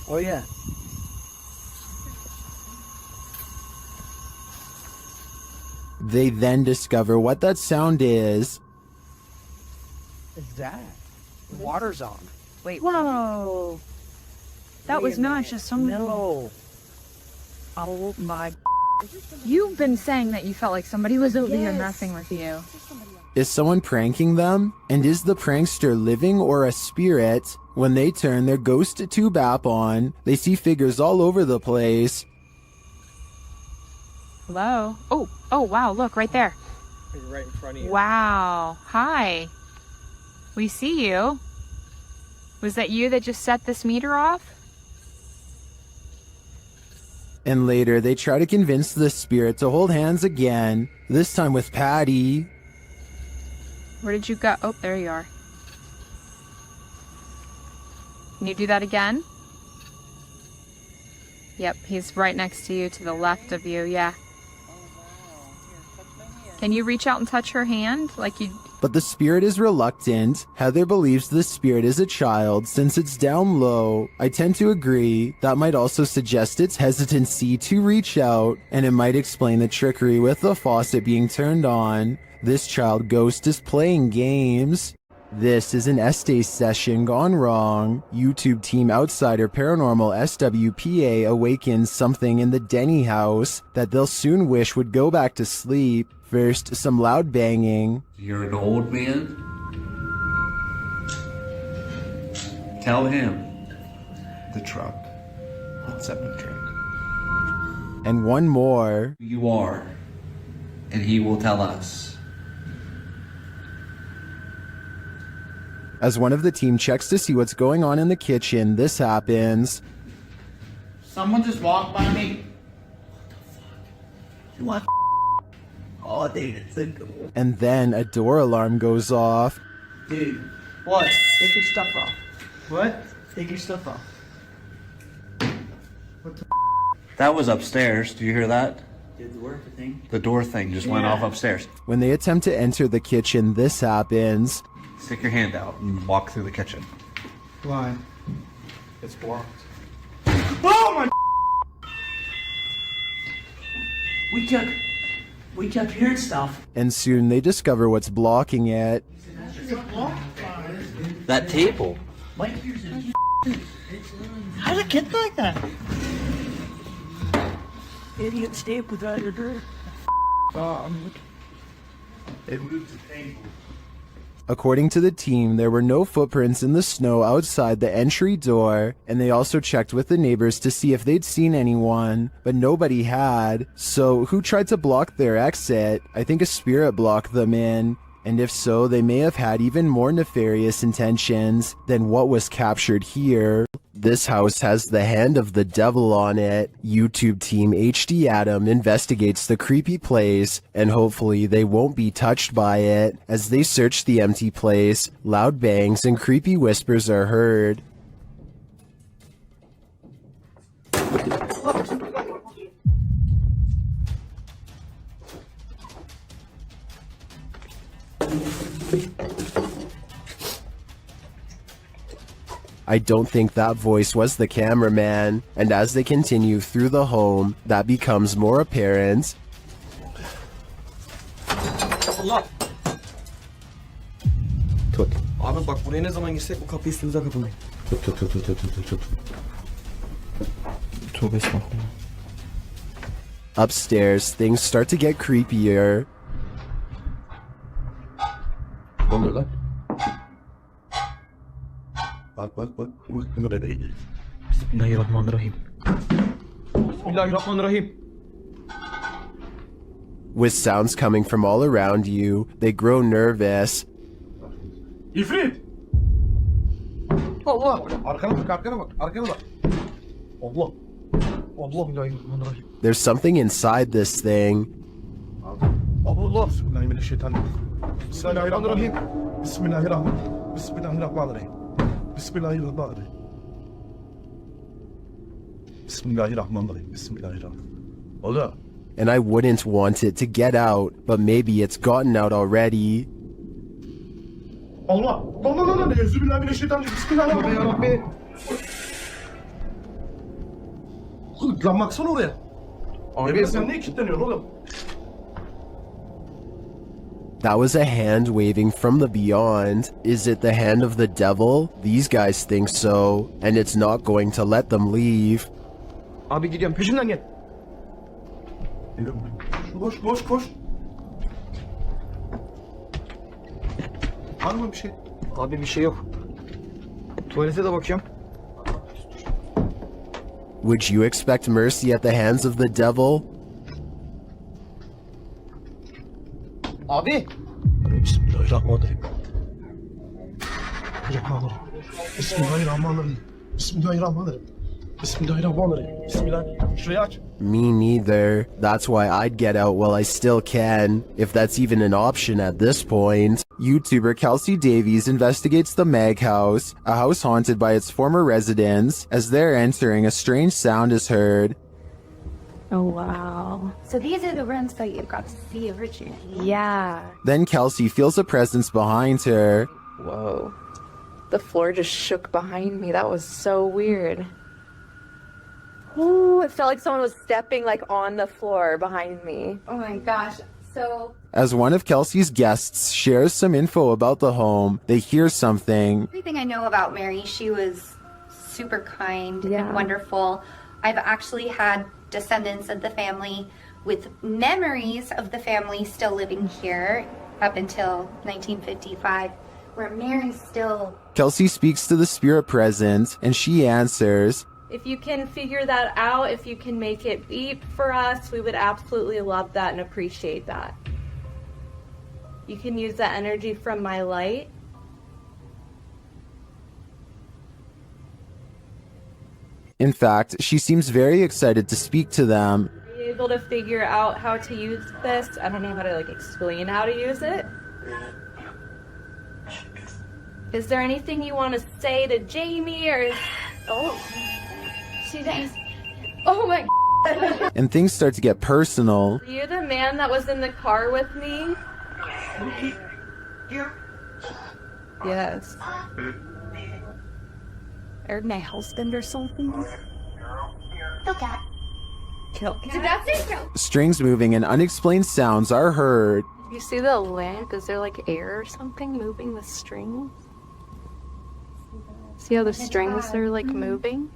Oh, yeah. They then discover what that sound is. What's that? The water's on. Wait. Whoa. That was not just some. No. Oh my. You've been saying that you felt like somebody was over here messing with you. Is someone pranking them? And is the prankster living or a spirit? When they turn their ghost tube app on, they see figures all over the place. Hello? Oh, wow, look, right there. Right in front of you. Wow. Hi. We see you. Was that you that just set this meter off? And later, they try to convince the spirit to hold hands again, this time with Patty. Where did you go? Oh, there you are. Can you do that again? Yep, he's right next to you, to the left of you, yeah. Can you reach out and touch her hand like you... But the spirit is reluctant. Heather believes the spirit is a child since it's down low. I tend to agree. That might also suggest its hesitancy to reach out, and it might explain the trickery with the faucet being turned on. This child ghost is playing games. This is an Estes session gone wrong. YouTube team outsider Paranormal SWPA awakens something in the Denny house that they'll soon wish would go back to sleep. First, some loud banging. You're an old man? Tell him. The truck. What's up the truck? And one more. You are. And he will tell us. As one of the team checks to see what's going on in the kitchen, this happens. Someone just walked by me. You want? Oh, dude, it's thinking. And then a door alarm goes off. Dude, what? Take your stuff off. What? Take your stuff off. What the? That was upstairs. Do you hear that? Did the work thing? The door thing just went off upstairs. When they attempt to enter the kitchen, this happens. Stick your hand out and walk through the kitchen. Why? It's blocked. Oh my! We kept hearing stuff. And soon they discover what's blocking it. That table. What? How did it get like that? Idiot stayed without your door. It moved the table. According to the team, there were no footprints in the snow outside the entry door, and they also checked with the neighbors to see if they'd seen anyone, but nobody had. So who tried to block their exit? I think a spirit blocked them in. And if so, they may have had even more nefarious intentions than what was captured here. This house has the hand of the devil on it. YouTube team HD Adam investigates the creepy place, and hopefully they won't be touched by it. As they search the empty place, loud bangs and creepy whispers are heard. I don't think that voice was the cameraman, and as they continue through the home, that becomes more apparent. Allah. Tut. Abi bak buraya ne zaman girsek bu kapıyı sileceğim kapıyı. Tut. Tövbe estağfurullah. Upstairs, things start to get creepier. Ne oluyor lan? Bak. Burada değil. Bismillahirrahmanirrahim. Bismillahirrahmanirrahim. With sounds coming from all around you, they grow nervous. İfrit! Allah! Arkana bak. Allah! Bismillahirrahmanirrahim. There's something inside this thing. Allah! Bismillahirrahmanirrahim. Bismillahirrahmanirrahim. Bismillahirrahmanirrahim. Bismillahirrahmanirrahim. Allah. And I wouldn't want it to get out, but maybe it's gotten out already. Allah! Allah! Euzubillahimineşşeytanirracim. Bismillahirrahmanirrahim. Lan baksana oraya. Abi sen niye kilitleniyorsun oğlum? That was a hand waving from the beyond. Is it the hand of the devil? These guys think so, and it's not going to let them leave. Abi gidiyorum peşimden gel. Koş koş koş. Var mı bir şey? Abi bir şey yok. Tuvalete de bakıyorum. Would you expect mercy at the hands of the devil? Abi. Bismillahirrahmanirrahim. Bismillahirrahmanirrahim. Bismillahirrahmanirrahim. Bismillahirrahmanirrahim. Bismillah. Şurayı aç. Me neither. That's why I'd get out while I still can, if that's even an option at this point. YouTuber Kelsey Davies investigates the Mag House, a house haunted by its former residents. As they're entering, a strange sound is heard. Oh, wow. So these are the rooms that you got to see originally? Yeah. Then Kelsey feels a presence behind her. Whoa. The floor just shook behind me. That was so weird. Ooh, it felt like someone was stepping like on the floor behind me. Oh my gosh. So As one of Kelsey's guests shares some info about the home, they hear something. everything I know about Mary, she was super kind and wonderful. I've actually had descendants of the family with memories of the family still living here up until 1955, where Mary's still... Kelsey speaks to the spirit present, and she answers. If you can figure that out, if you can make it beep for us, we would absolutely love that and appreciate that. You can use that energy from my light. In fact, she seems very excited to speak to them. Are you able to figure out how to use this? I don't know how to explain how to use it. Is there anything you want to say to Jamie or... Oh, she does. Oh my God. And things start to get personal. Are you the man that was in the car with me? Yes. Or my husband or something? Okay. Kill. That's it. Strings moving and unexplained sounds are heard. You see the lamp? Is there like air or something moving the strings? See how the strings are like moving?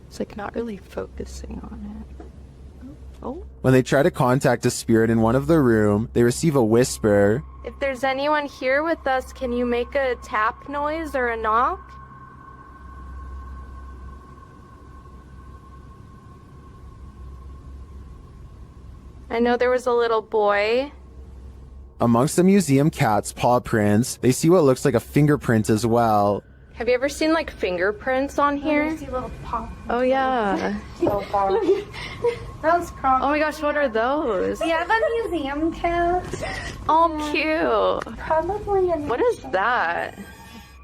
It's like not really focusing on it. Oh. When they try to contact a spirit in one of the room, they receive a whisper. If there's anyone here with us, can you make a tap noise or a knock? I know there was a little boy. Amongst the museum cat's paw prints, they see what looks like a fingerprint as well. Have you ever seen like fingerprints on here? Oh yeah. So far. Those Oh my gosh, what are those? We have a museum cat. Oh, cute. Probably What is that?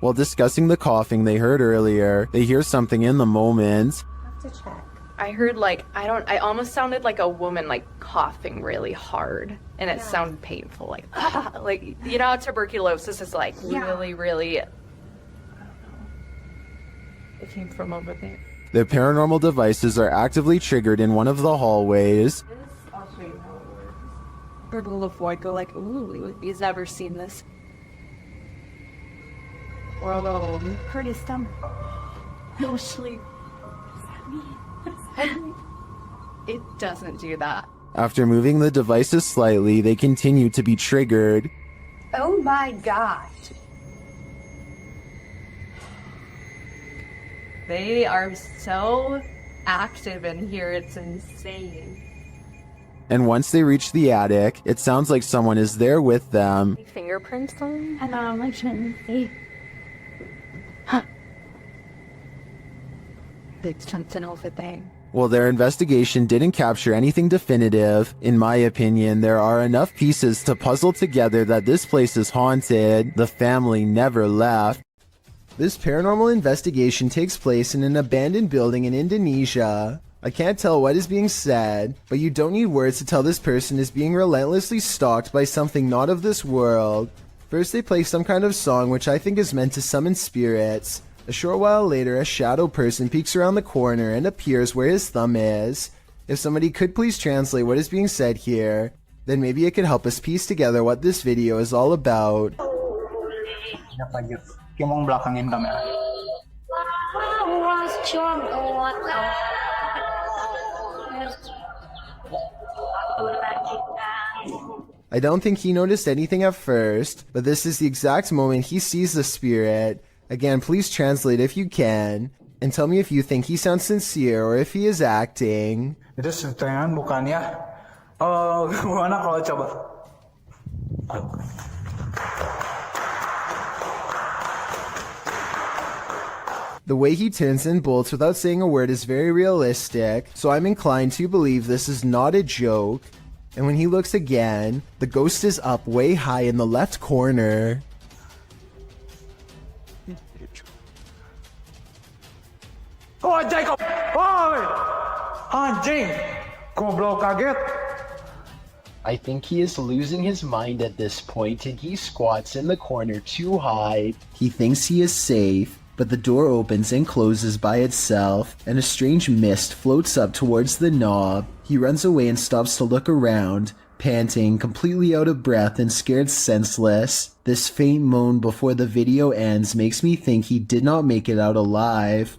While discussing the coughing they heard earlier, they hear something in the moment. have to check. I heard I almost sounded like a woman like coughing really hard, and it sounded painful, like like you know how tuberculosis is like really, really. It came from over there. The paranormal devices are actively triggered in one of the hallways. Purple of white go like, ooh, he's never seen this. Curtis, dumb. No sleep. It doesn't do that. After moving the devices slightly, they continue to be triggered. Oh my gosh. They are so active in here, it's insane. And once they reach the attic, it sounds like someone is there with them. Fingerprints on? I know, I shouldn't see. There's something over there. While their investigation didn't capture anything definitive, in my opinion, there are enough pieces to puzzle together that this place is haunted. The family never left. This paranormal investigation takes place in an abandoned building in Indonesia. I can't tell what is being said, but you don't need words to tell this person is being relentlessly stalked by something not of this world. First they play some kind of song which I think is meant to summon spirits. A short while later, a shadow person peeks around the corner and appears where his thumb is. If somebody could please translate what is being said here, then maybe it could help us piece together what this video is all about. I don't think he noticed anything at first, but this is the exact moment he sees the spirit. Again, please translate if you can, and tell me if you think he sounds sincere or if he is acting. Itu setengah bukannya. Gimana kalau coba? The way he turns and bolts without saying a word is very realistic, so I'm inclined to believe this is not a joke. And when he looks again, the ghost is up way high in the left corner. Oh, Jacob! Oi! Anjing! Goblok kaget! I think he is losing his mind at this point and he squats in the corner to hide. He thinks he is safe, but the door opens and closes by itself, and a strange mist floats up towards the knob. He runs away and stops to look around, panting, completely out of breath and scared senseless. This faint moan before the video ends makes me think he did not make it out alive.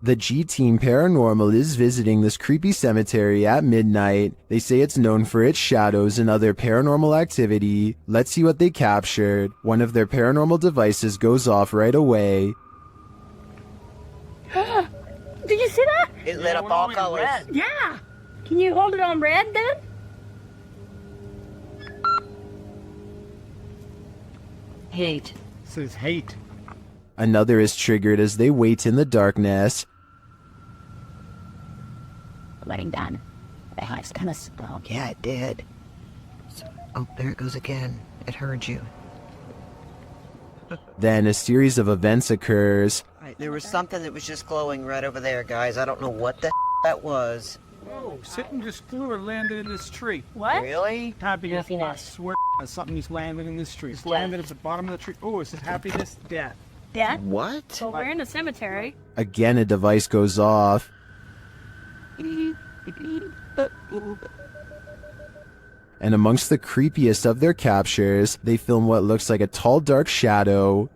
The G-Team Paranormal is visiting this creepy cemetery at midnight. They say it's known for its shadows and other paranormal activity. Let's see what they captured. One of their paranormal devices goes off right away. Did you see that? It lit up all colors. Yeah. Can you hold it on red then? Hate. Says hate. Another is triggered as they wait in the darkness. Letting down. The house kind of spoke. Yeah, it did. Oh, there it goes again. It heard you. Then a series of events occurs. There was something that was just glowing right over there, guys. I don't know what the that was. Whoa, something just flew or landed in this tree. What? Really? Happiness. I swear something just landed in this tree. Just landed at the bottom of the tree. Oh, it says happiness, death. Death? What? Well, we're in a cemetery. Again, a device goes off. And amongst the creepiest of their captures, they film what looks like a tall, dark shadow.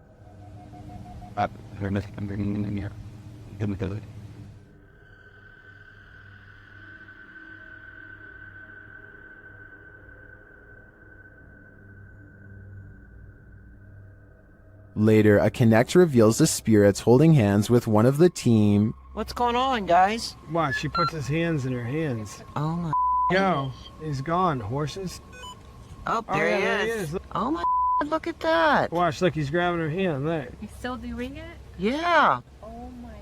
Later, a Connect reveals the spirits holding hands with one of the team. What's going on, guys? Watch, she puts his hands in her hands. Oh my. Yo, he's gone. Horses. Oh, there yeah, he there is. Oh my. Look at that. Watch, look, he's grabbing her hand there. He's still doing it? Yeah. Oh my.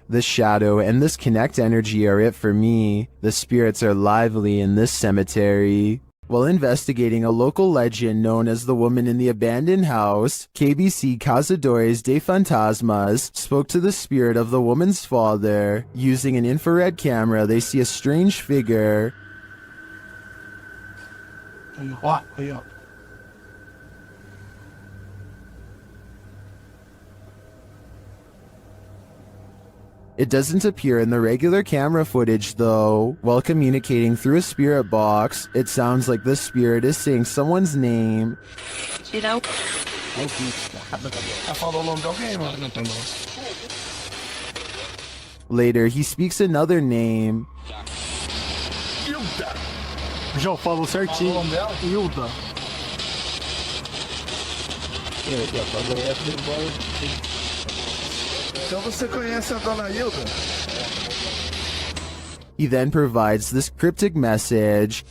The shadow and this Connect energy are it for me. The spirits are lively in this cemetery. While investigating a local legend known as the woman in the abandoned house, KBC Cazadores de Fantasmas spoke to the spirit of the woman's father. Using an infrared camera, they see a strange figure. It doesn't appear in the regular camera footage though. While communicating through a spirit box, it sounds like the spirit is saying someone's name. You know? Later, he speaks another name. Já falou certinho. Hilda. Então você conhece a dona Hilda? He then provides this cryptic message.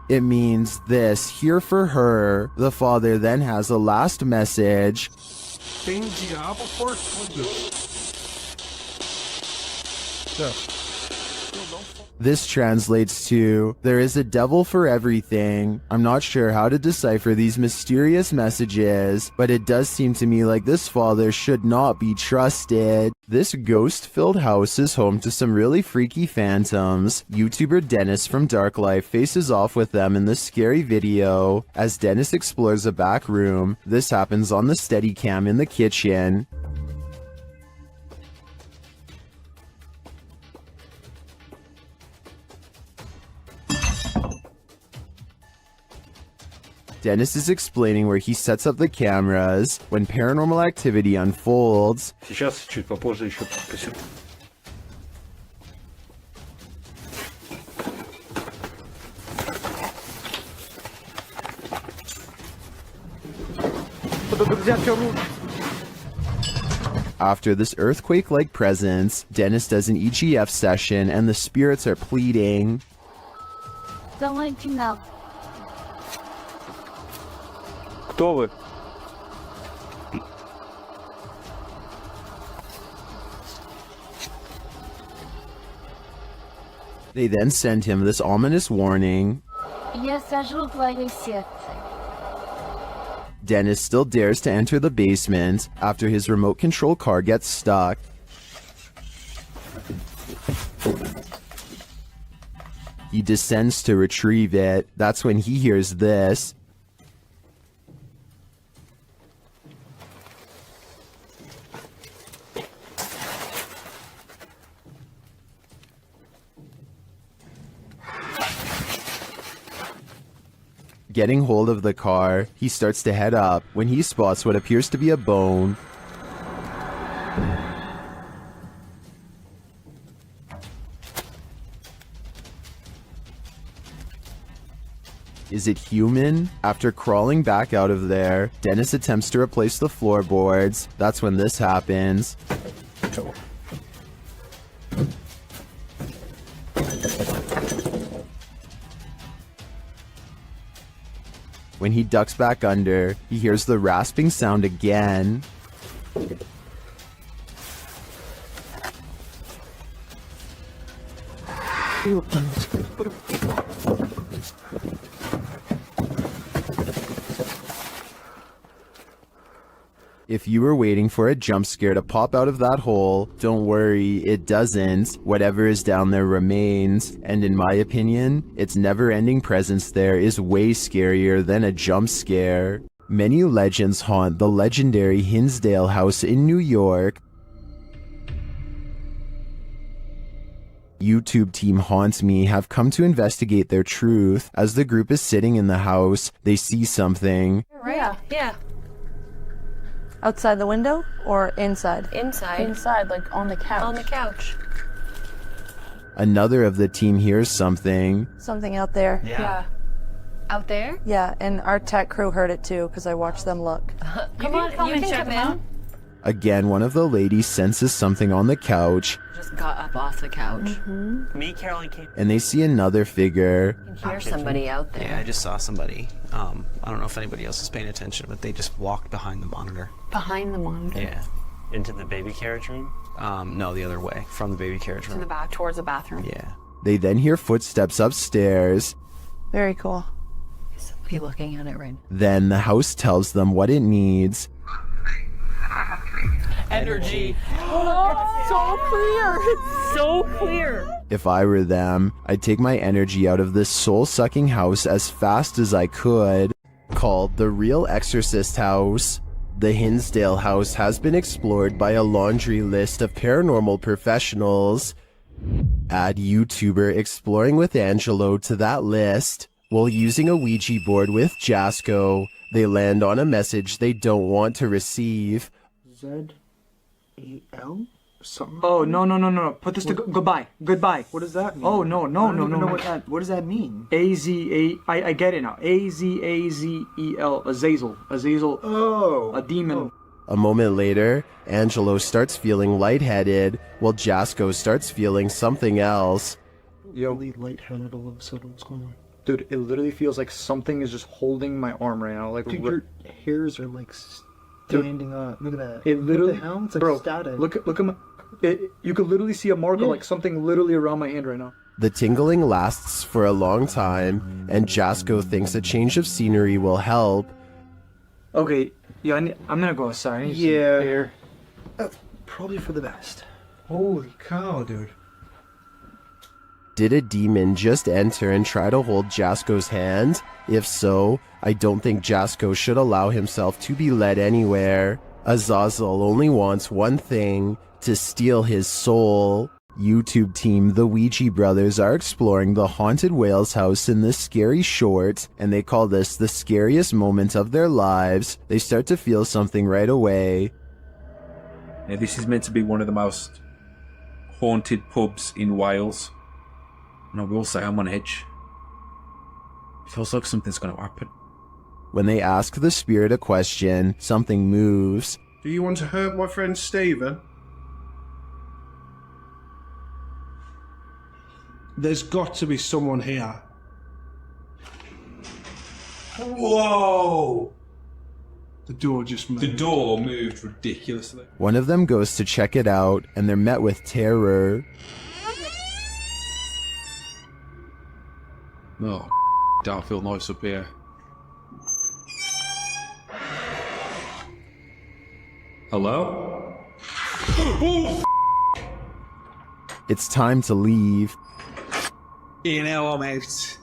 It means this, here for her. The father then has a last message. Tem diabo por tudo. This translates to, there is a devil for everything. I'm not sure how to decipher these mysterious messages, but it does seem to me like this father should not be trusted. This ghost-filled house is home to some really freaky phantoms. YouTuber Dennis from Dark Life faces off with them in this scary video. As Dennis explores a back room, this happens on the Steadicam in the kitchen. Dennis is explaining where he sets up the cameras when paranormal activity unfolds. Сейчас, чуть попозже еще посюда. After this earthquake-like presence, Dennis does an EGF session and the spirits are pleading. Don't let you know. Кто вы? They then send him this ominous warning. Я сожру твое сердце. Dennis still dares to enter the basement after his remote control car gets stuck. He descends to retrieve it. That's when he hears this. Getting hold of the car, he starts to head up when he spots what appears to be a bone. Is it human? After crawling back out of there, Dennis attempts to replace the floorboards. That's when this happens. When he ducks back under, he hears the rasping sound again. If you were waiting for a jump scare to pop out of that hole, don't worry, it doesn't. Whatever is down there remains, and in my opinion, its never-ending presence there is way scarier than a jump scare. Many legends haunt the legendary Hinsdale House in New York. YouTube team Haunts Me have come to investigate their truth. As the group is sitting in the house, they see something. Right? Yeah. Outside the window or inside? Inside. Inside, like on the couch. On the couch. Another of the team hears something. Something out there. Yeah. Out there? Yeah, and our tech crew heard it too because I watched them look. Come on, you can come in. Again, one of the ladies senses something on the couch. Just got up off the couch. Me, Caroline came. And they see another figure. You can hear somebody out there. Yeah, I just saw somebody. I don't know if anybody else is paying attention, but they just walked behind the monitor. Behind the monitor? Yeah. Into the baby carriage room? No, the other way, from the baby carriage room. To the back, towards the bathroom. Yeah. They then hear footsteps upstairs. Very cool. Is somebody looking at it right now? Then the house tells them what it needs. Energy. So clear. It's so clear. If I were them, I'd take my energy out of this soul-sucking house as fast as I could. Called the Real Exorcist House, the Hinsdale House has been explored by a laundry list of paranormal professionals. Add YouTuber Exploring with Angelo to that list. While using a Ouija board with Jasco, they land on a message they don't want to receive. Z-E-L? Something? Oh, no. Put this to goodbye. Goodbye. What does that mean? Oh, no. I don't even know what does that mean? A-Z-A... I get it now. A-Z-A-Z-E-L. Azazel. Azazel. Oh. A demon. A moment later, Angelo starts feeling lightheaded, while Jasco starts feeling something else. Yo. Really lightheaded all of a sudden. What's going on? Dude, it literally feels like something is just holding my arm right now. Like, dude, your hairs are like standing up. Look at that. It literally... What the hell? It's like static. Look at my... You could literally see a mark of like something literally around my hand right now. The tingling lasts for a long time, and Jasko thinks a change of scenery will help. Okay, yeah, I'm gonna go outside. I need some air. That's probably for the best. Holy cow, dude. Did a demon just enter and try to hold Jasko's hand? If so, I don't think Jasko should allow himself to be led anywhere. Azazel only wants one thing, to steal his soul. YouTube team The Ouija Brothers are exploring the haunted Wales house in this scary short, and they call this the scariest moment of their lives. They start to feel something right away. Now, this is meant to be one of the most haunted pubs in Wales, and I will say I'm on edge. It feels like something's going to happen. When they ask the spirit a question, something moves. Do you want to hurt my friend Stephen? There's got to be someone here. Whoa! The door just moved. The door moved ridiculously. One of them goes to check it out, and they're met with terror. Oh, don't feel nice up here. Hello? Oh, It's time to leave. you know, I'm out.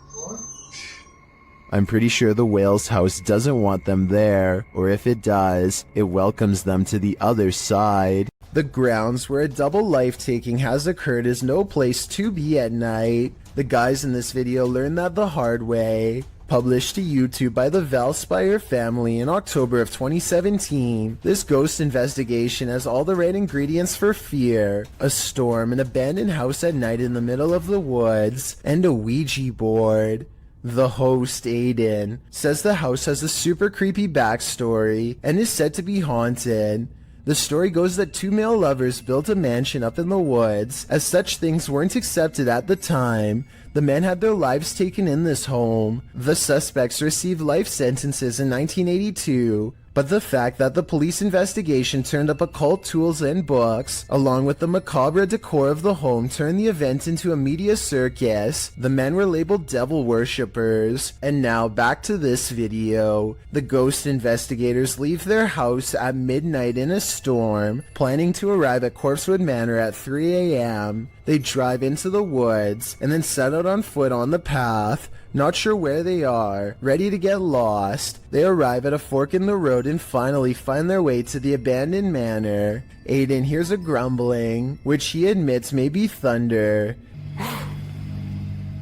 I'm pretty sure the Wales house doesn't want them there, or if it does, it welcomes them to the other side. The grounds where a double life-taking has occurred is no place to be at night. The guys in this video learned that the hard way. Published to YouTube by the Valspire family in October of 2017, this ghost investigation has all the right ingredients for fear. A storm, an abandoned house at night in the middle of the woods, and a Ouija board. The host, Aiden, says the house has a super creepy backstory and is said to be haunted. The story goes that two male lovers built a mansion up in the woods. As such things weren't accepted at the time, the men had their lives taken in this home. The suspects received life sentences in 1982, but the fact that the police investigation turned up occult tools and books, along with the macabre decor of the home, turned the event into a media circus. The men were labeled devil worshippers. And now back to this video. The ghost investigators leave their house at midnight in a storm, planning to arrive at Corpsewood Manor at 3 a.m. They drive into the woods and then set out on foot on the path. Not sure where they are, ready to get lost. They arrive at a fork in the road and finally find their way to the abandoned manor. Aiden hears a grumbling, which he admits may be thunder.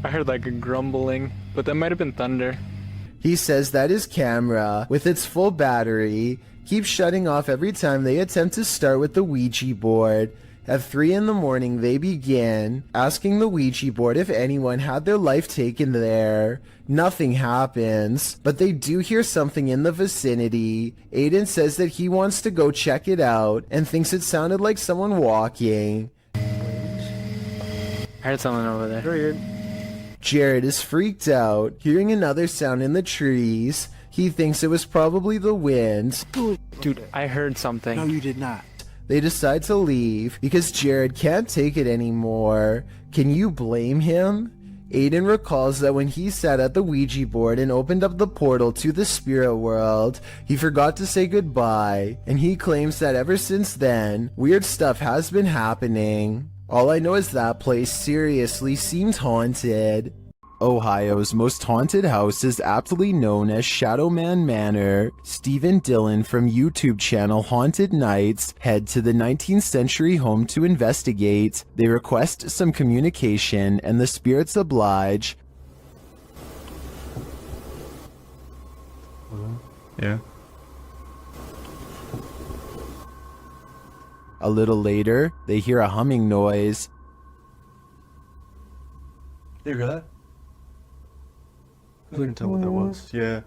I heard like a grumbling, but that might have been thunder. He says that his camera, with its full battery, keeps shutting off every time they attempt to start with the Ouija board. At 3 in the morning, they begin asking the Ouija board if anyone had their life taken there. Nothing happens, but they do hear something in the vicinity. Aiden says that he wants to go check it out and thinks it sounded like someone walking. I heard someone over there. Jared is freaked out, hearing another sound in the trees. He thinks it was probably the wind. Dude, I heard something. No, you did not. They decide to leave because Jared can't take it anymore. Can you blame him? Aiden recalls that when he sat at the Ouija board and opened up the portal to the spirit world, he forgot to say goodbye, and he claims that ever since then, weird stuff has been happening. All I know is that place seriously seemed haunted. Ohio's most haunted house is aptly known as Shadowman Manor. Stephen Dillon from YouTube channel Haunted Nights head to the 19th century home to investigate. They request some communication and the spirits oblige. Yeah. A little later, they hear a humming noise. You hear that? I couldn't tell what that was. Yeah.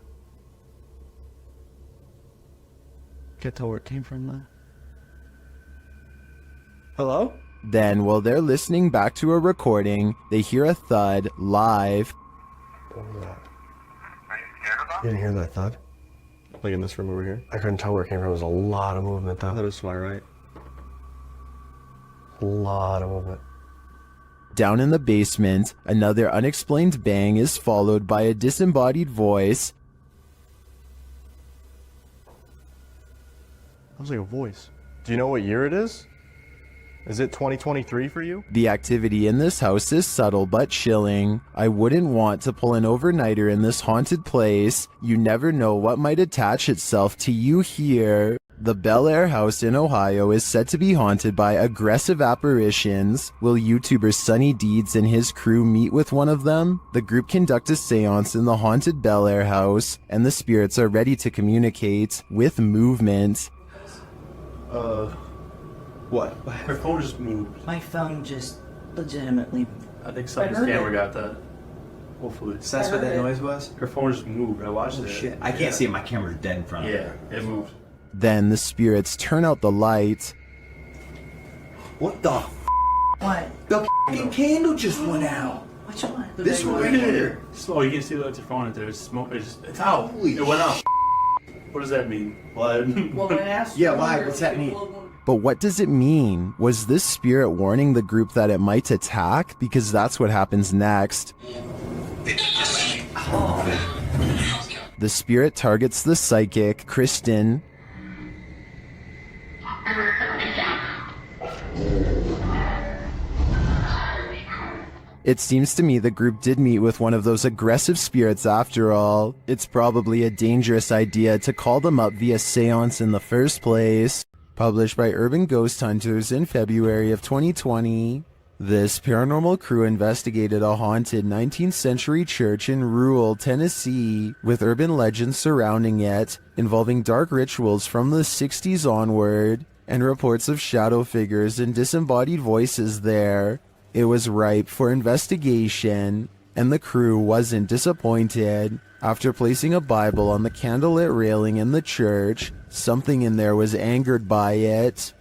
Can't tell where it came from though. Hello? Then, while they're listening back to a recording, they hear a thud live. You didn't hear that thud? Like in this room over here? I couldn't tell where it came from. There was a lot of movement though. That was my right. A lot of movement. Down in the basement, another unexplained bang is followed by a disembodied voice. Sounds like a voice. Do you know what year it is? Is it 2023 for you? The activity in this house is subtle but chilling. I wouldn't want to pull an overnighter in this haunted place. You never know what might attach itself to you here. The Bel Air house in Ohio is said to be haunted by aggressive apparitions. Will YouTuber Sunny Deeds and his crew meet with one of them? The group conduct a seance in the haunted Bel Air house, and the spirits are ready to communicate with movement. What? Her phone just moved. My phone just legitimately. I think someone's camera got that. Hopefully. So that's what that noise was? Her phone just moved. I watched it. Oh shit. I can't see it. My camera's dead in front of me. Yeah, it moved. Then the spirits turn out the light. What the What? The f***ing candle just went out. Which one? This one right here. Oh, you can see the phone in there. It's smoke. It's out. It went out. What does that mean? Blood. Well, yeah, why? What's that mean? But what does it mean? Was this spirit warning the group that it might attack? Because that's what happens next. The spirit targets the psychic, Kristen. It seems to me the group did meet with one of those aggressive spirits after all. It's probably a dangerous idea to call them up via seance in the first place. Published by Urban Ghost Hunters in February of 2020. This paranormal crew investigated a haunted 19th century church in rural Tennessee, with urban legends surrounding it, involving dark rituals from the 60s onward, and reports of shadow figures and disembodied voices there. It was ripe for investigation, and the crew wasn't disappointed. After placing a Bible on the candlelit railing in the church, something in there was angered by it.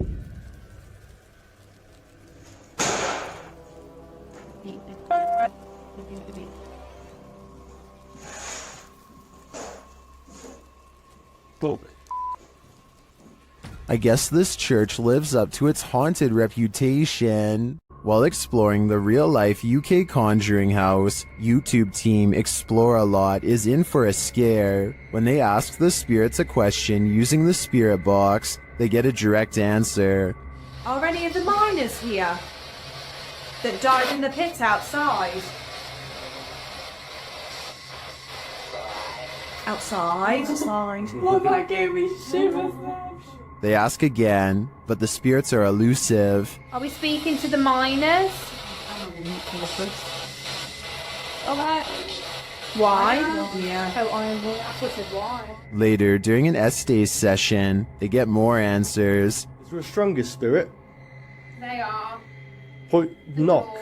I guess this church lives up to its haunted reputation. While exploring the real-life UK Conjuring House, YouTube team Explore a Lot is in for a scare. When they ask the spirits a question using the spirit box, they get a direct answer. Are any of the miners here that died in the pit outside? Outside? Oh, that gave me shivers. They ask again, but the spirits are elusive. Are we speaking to the miners? Alright. Why? Yeah. Oh, I thought it why. Later, during an Estes session, they get more answers. Is there a strongest spirit? They are. Point knock.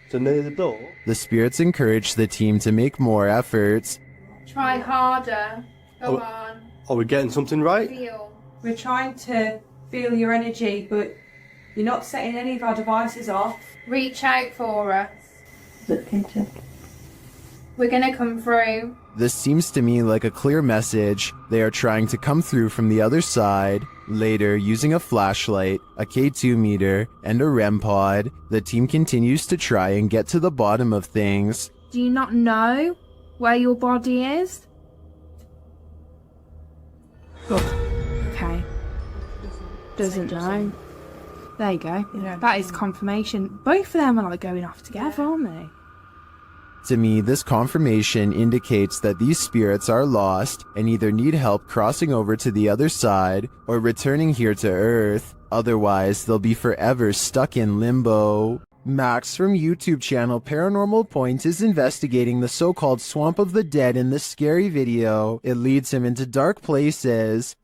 So near the door. The spirits encourage the team to make more efforts. Try harder. Go on. Are we getting something right? Feel. We're trying to feel your energy, but you're not setting any of our devices off. Reach out for us. Look into. We're gonna come through. This seems to me like a clear message. They are trying to come through from the other side. Later, using a flashlight, a K2 meter, and a REM pod, the team continues to try and get to the bottom of things. Do you not know where your body is? Okay. Doesn't know. There you go. That is confirmation. Both of them are like going off together, aren't they? To me, this confirmation indicates that these spirits are lost and either need help crossing over to the other side or returning here to Earth. Otherwise, they'll be forever stuck in limbo. Max from YouTube channel Paranormal Point is investigating the so-called Swamp of the Dead in this scary video. It leads him into dark places.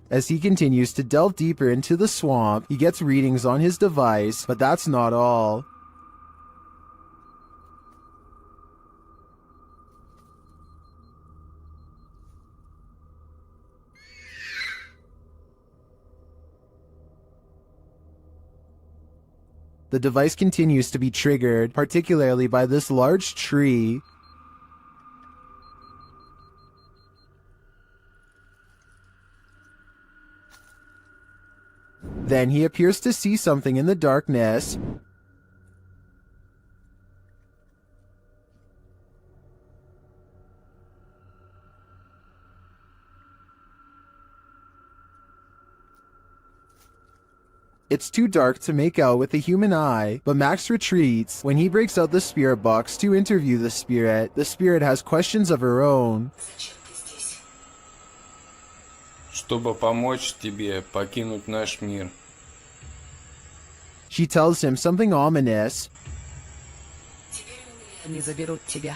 As he continues to delve deeper into the swamp, he gets readings on his device, but that's not all. The device continues to be triggered, particularly by this large tree. Then he appears to see something in the darkness. It's too dark to make out with the human eye, but Max retreats. When he breaks out the spirit box to interview the spirit has questions of her own. Чтобы помочь тебе покинуть наш мир. She tells him something ominous. Они заберут тебя.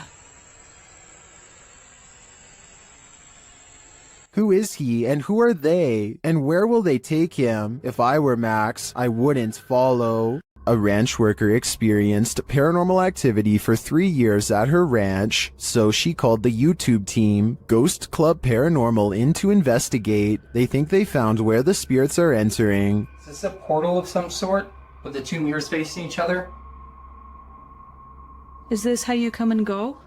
Who is he and who are they? And where will they take him? If I were Max, I wouldn't follow. A ranch worker experienced paranormal activity for 3 years at her ranch, so she called the YouTube team, Ghost Club Paranormal, in to investigate. They think they found where the spirits are entering. Is this a portal of some sort, with the two mirrors facing each other? Is this how you come and go?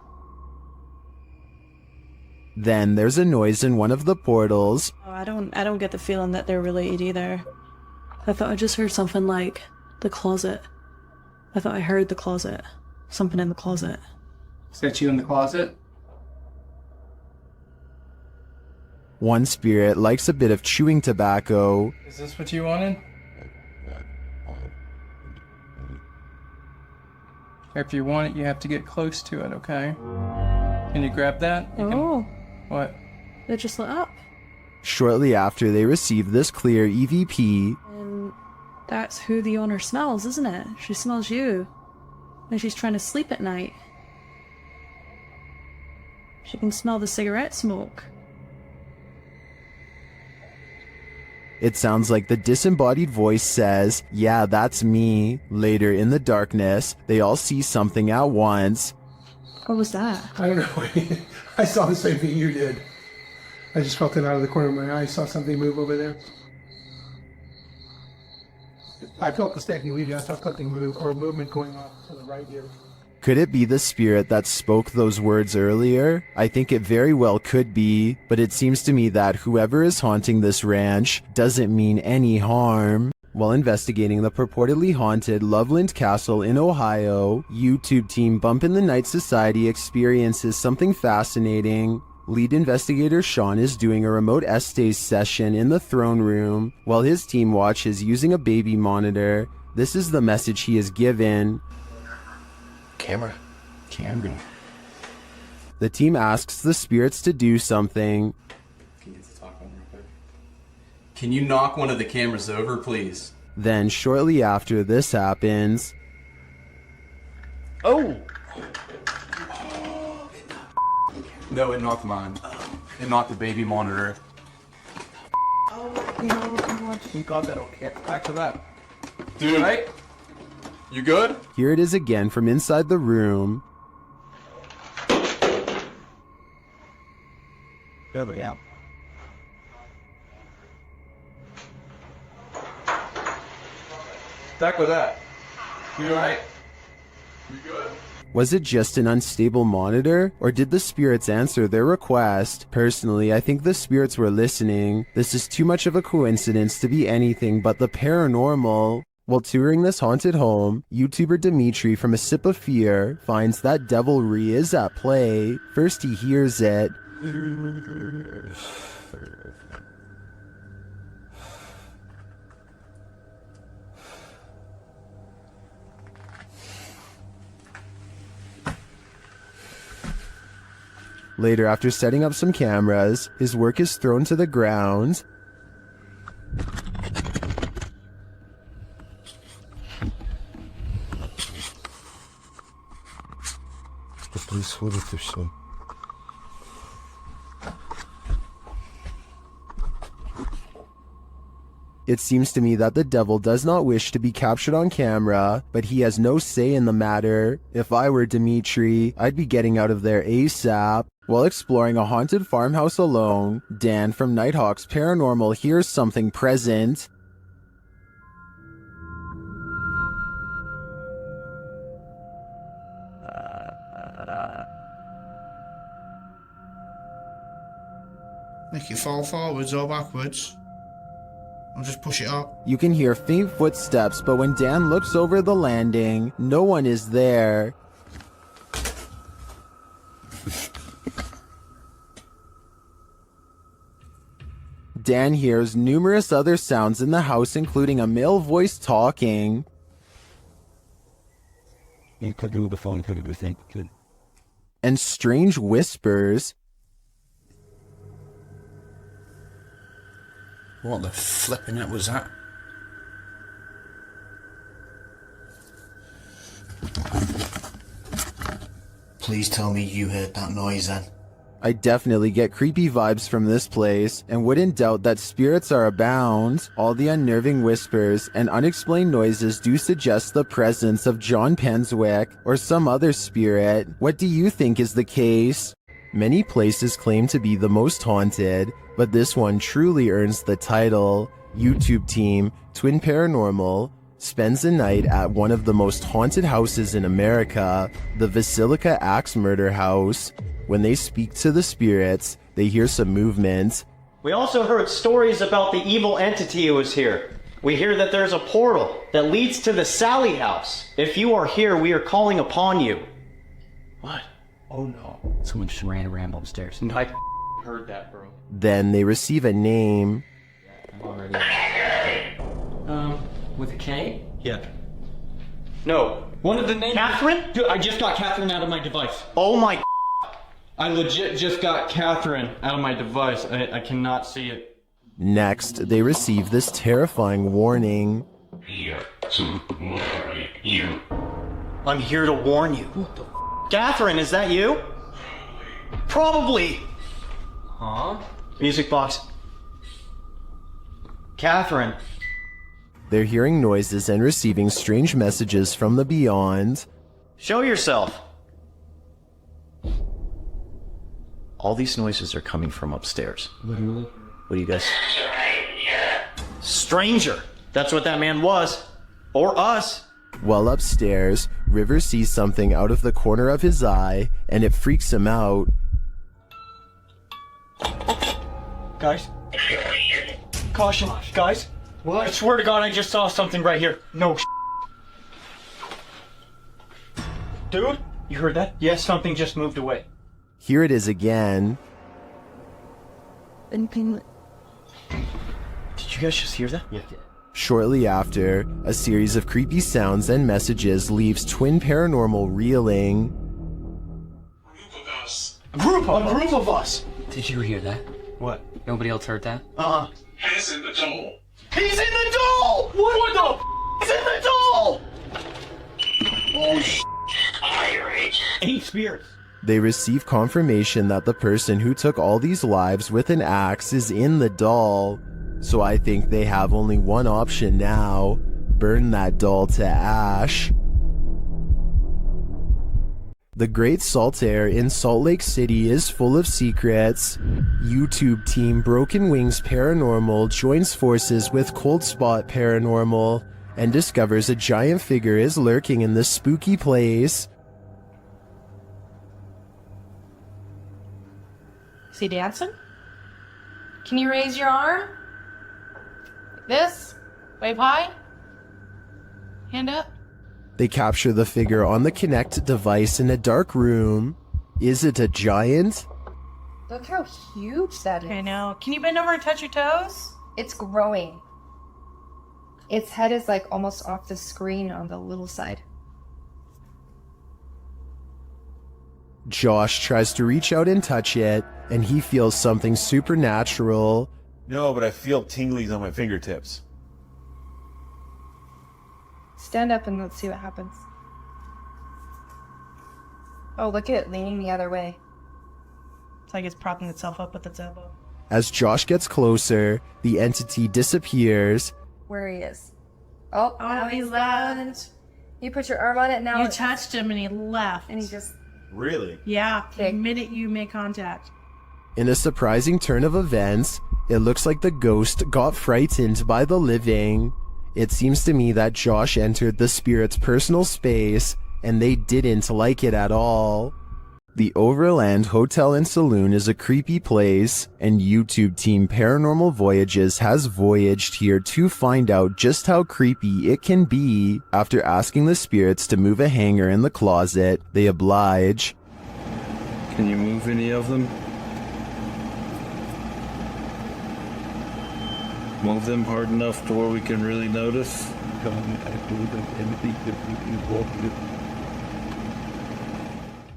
Then there's a noise in one of the portals. Oh, I don't get the feeling that they're related either. I thought I just heard something like the closet. I thought I heard the closet. Something in the closet. Is that you in the closet? One spirit likes a bit of chewing tobacco. Is this what you wanted? If you want it, you have to get close to it, okay? Can you grab that? Oh. What? They just lit up. Shortly after they receive this clear EVP, And that's who the owner smells, isn't it? She smells you. And she's trying to sleep at night. She can smell the cigarette smoke. it sounds like the disembodied voice says, "Yeah, that's me." Later in the darkness, they all see something at once. What was that? I don't know. I saw the same thing you did. I just felt it out of the corner of my eye. I saw something move over there. I felt the stacking leaving. I saw something move, or movement going off to the right here. Could it be the spirit that spoke those words earlier? I think it very well could be, but it seems to me that whoever is haunting this ranch doesn't mean any harm. While investigating the purportedly haunted Loveland Castle in Ohio, YouTube team Bump in the Night Society experiences something fascinating. Lead investigator Sean is doing a remote essays session in the throne room, while his team watches using a baby monitor. This is the message he is given. Camera. The team asks the spirits to do something. Can you knock one of the cameras over, please? Then, shortly after this happens... Oh! No, it knocked mine. It knocked the baby monitor. You got that, okay. Back to that. Dude, right? You good? Here it is again from inside the room. Yeah. Back with that. You alright? You good? Was it just an unstable monitor, or did the spirits answer their request? Personally, I think the spirits were listening. This is too much of a coincidence to be anything but the paranormal. While touring this haunted home, YouTuber Dimitri from A Sip of Fear finds that devilry is at play. First he hears it. Later, after setting up some cameras, his work is thrown to the ground. Что происходит и все. It seems to me that the devil does not wish to be captured on camera, but he has no say in the matter. If I were Dimitri, I'd be getting out of there ASAP. While exploring a haunted farmhouse alone, Dan from Nighthawk's Paranormal hears something present. Make it fall forwards or backwards. I'll just push it up. You can hear faint footsteps, but when Dan looks over the landing, no one is there. Dan hears numerous other sounds in the house, including a male voice talking. You could do the phone, could do the thing, could. And strange whispers. What the flipping it was that? Please tell me you heard that noise then. I definitely get creepy vibes from this place, and wouldn't doubt that spirits are abound. All the unnerving whispers and unexplained noises do suggest the presence of John Penswick or some other spirit. What do you think is the case? Many places claim to be the most haunted, but this one truly earns the title. YouTube team Twin Paranormal spends a night at one of the most haunted houses in America, the Basilica Axe Murder House. When they speak to the spirits, they hear some movement. We also heard stories about the evil entity who was here. We hear that there's a portal that leads to the Sally house. If you are here, we are calling upon you. What? Oh no. Someone just ran around upstairs. No, I heard that, bro. Then they receive a name. With a K? Yeah. No. One of the names. Catherine? Dude, I just got Catherine out of my device. Oh my. I legit just got Catherine out of my device. I cannot see it. Next, they receive this terrifying warning. Here to warn you. I'm here to warn you. What the Catherine, is that you? Probably. Huh? Music box. Catherine. They're hearing noises and receiving strange messages from the beyond. Show yourself. All these noises are coming from upstairs. Literally? What do you guys? Stranger. That's what that man was. Or us. While upstairs, River sees something out of the corner of his eye, and it freaks him out. Guys. Caution. Guys. What? I swear to God, I just saw something right here. No. Dude, you heard that? Yes, something just moved away. Here it is again. Did you guys just hear that? Yeah. Shortly after, a series of creepy sounds and messages leaves Twin Paranormal reeling. A group of us! Did you hear that? What? Nobody else heard that? He's in the doll! He's in the doll! What the He's in the doll! Oh Pirate! 8 spirits. They receive confirmation that the person who took all these lives with an axe is in the doll. So I think they have only one option now. Burn that doll to ash. The Great Salt Air in Salt Lake City is full of secrets. YouTube team Broken Wings Paranormal joins forces with Cold Spot Paranormal and discovers a giant figure is lurking in this spooky place. Is he dancing? Can you raise your arm? Like this? Wave high? Hand up? They capture the figure on the Kinect device in a dark room. Is it a giant? Look how huge that is. I know. Can you bend over and touch your toes? It's growing. Its head is like almost off the screen on the little side. Josh tries to reach out and touch it, and he feels something supernatural. No, but I feel tinglies on my fingertips. Stand up and let's see what happens. Oh, look at it leaning the other way. It's like it's propping itself up with its elbow. As Josh gets closer, the entity disappears. Where he is. Oh, he's left. You put your arm on it now. You touched him and he left. And he just... Really? Yeah, the minute you make contact. In a surprising turn of events, it looks like the ghost got frightened by the living. It seems to me that Josh entered the spirit's personal space, and they didn't like it at all. The Overland Hotel and Saloon is a creepy place, and YouTube team Paranormal Voyages has voyaged here to find out just how creepy it can be. After asking the spirits to move a hanger in the closet, they oblige. Can you move any of them? Move them hard enough to where we can really notice?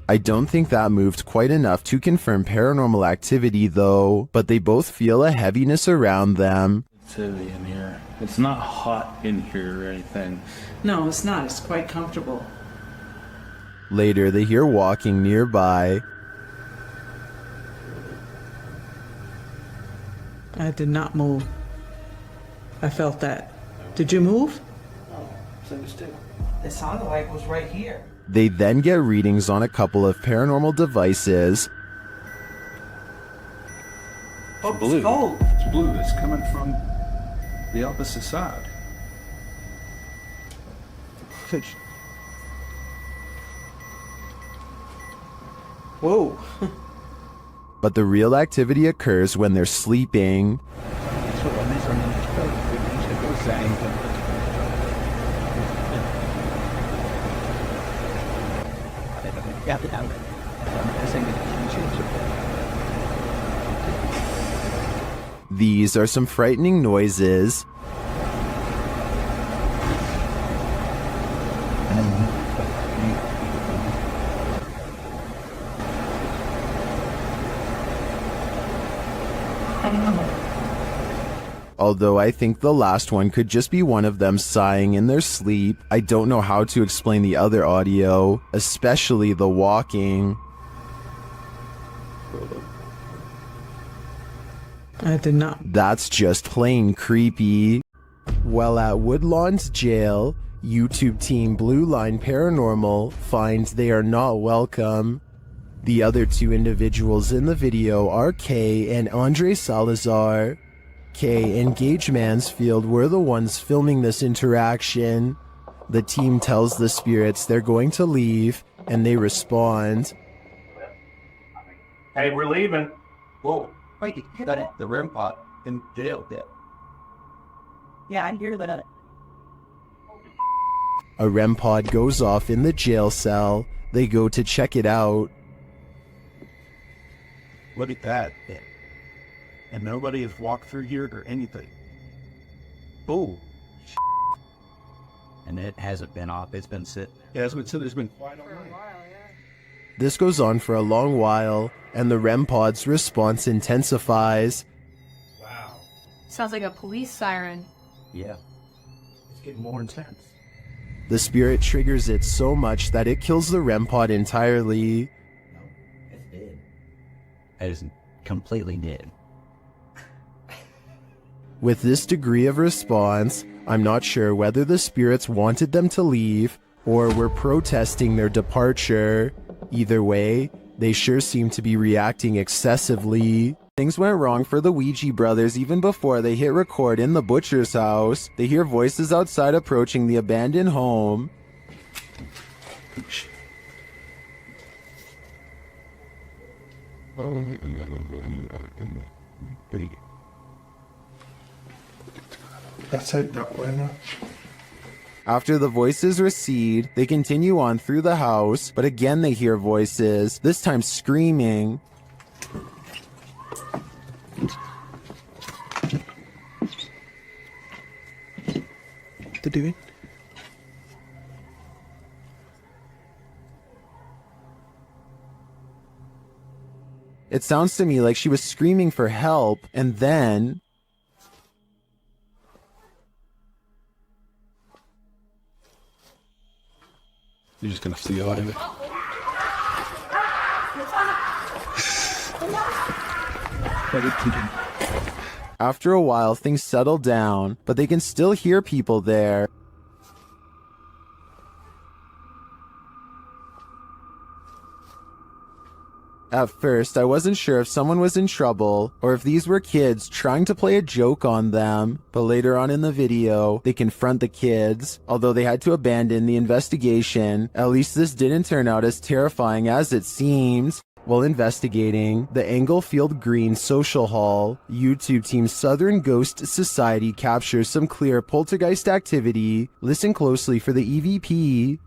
I don't think that moved quite enough to confirm paranormal activity though, but they both feel a heaviness around them. It's heavy in here. It's not hot in here or anything. No, it's not. It's quite comfortable. Later, they hear walking nearby. I did not move. I felt that. Did you move? It sounded like it was right here. They then get readings on a couple of paranormal devices. Oh, blue. Oh, it's blue. It's coming from the opposite side. Whoa. But the real activity occurs when they're sleeping. These are some frightening noises. Although I think the last one could just be one of them sighing in their sleep, I don't know how to explain the other audio, especially the walking. I did not. That's just plain creepy. While at Woodlawn's jail, YouTube team Blue Line Paranormal finds they are not welcome. The other two individuals in the video are Kay and Andre Salazar. Kay and Gage Mansfield were the ones filming this interaction. The team tells the spirits they're going to leave, and they respond. Hey, we're leaving. Whoa. Wait, you got it. The REM pod in jail there. Yeah, I hear that. A REM pod goes off in the jail cell. They go to check it out. Look at that. And nobody has walked through here or anything. Oh. And it hasn't been off. It's been sitting. Yeah, that's what it's been quite all night. This goes on for a long while, and the REM pod's response intensifies. Wow. Sounds like a police siren. Yeah. It's getting more intense. The spirit triggers it so much that it kills the REM pod entirely. It's dead. It is completely dead. With this degree of response, I'm not sure whether the spirits wanted them to leave or were protesting their departure. Either way, they sure seem to be reacting excessively. Things went wrong for the Ouija brothers even before they hit record in the butcher's house. They hear voices outside approaching the abandoned home. That's out that way now. After the voices recede, they continue on through the house, but again they hear voices, this time screaming. What they doing? It sounds to me like she was screaming for help, and then... You're just gonna see out of it. After a while, things settle down, but they can still hear people there. At first, I wasn't sure if someone was in trouble or if these were kids trying to play a joke on them, but later on in the video, they confront the kids. Although they had to abandon the investigation, at least this didn't turn out as terrifying as it seems. While investigating the Englefield Green Social Hall, YouTube team Southern Ghost Society captures some clear poltergeist activity. Listen closely for the EVP.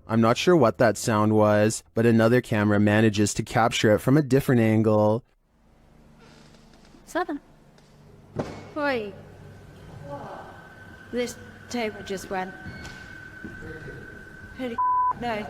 I'm not sure what that sound was, but another camera manages to capture it from a different angle. 7. Oi. This table just went. No.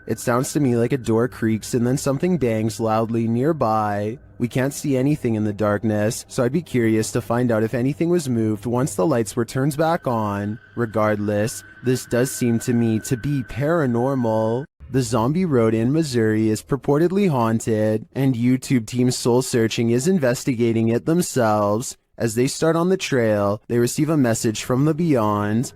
It sounds to me like a door creaks and then something bangs loudly nearby. We can't see anything in the darkness, so I'd be curious to find out if anything was moved once the lights were turned back on. Regardless, this does seem to me to be paranormal. The Zombie Road in Missouri is purportedly haunted, and YouTube Team Soul Searching is investigating it themselves. As they start on the trail, they receive a message from the beyond.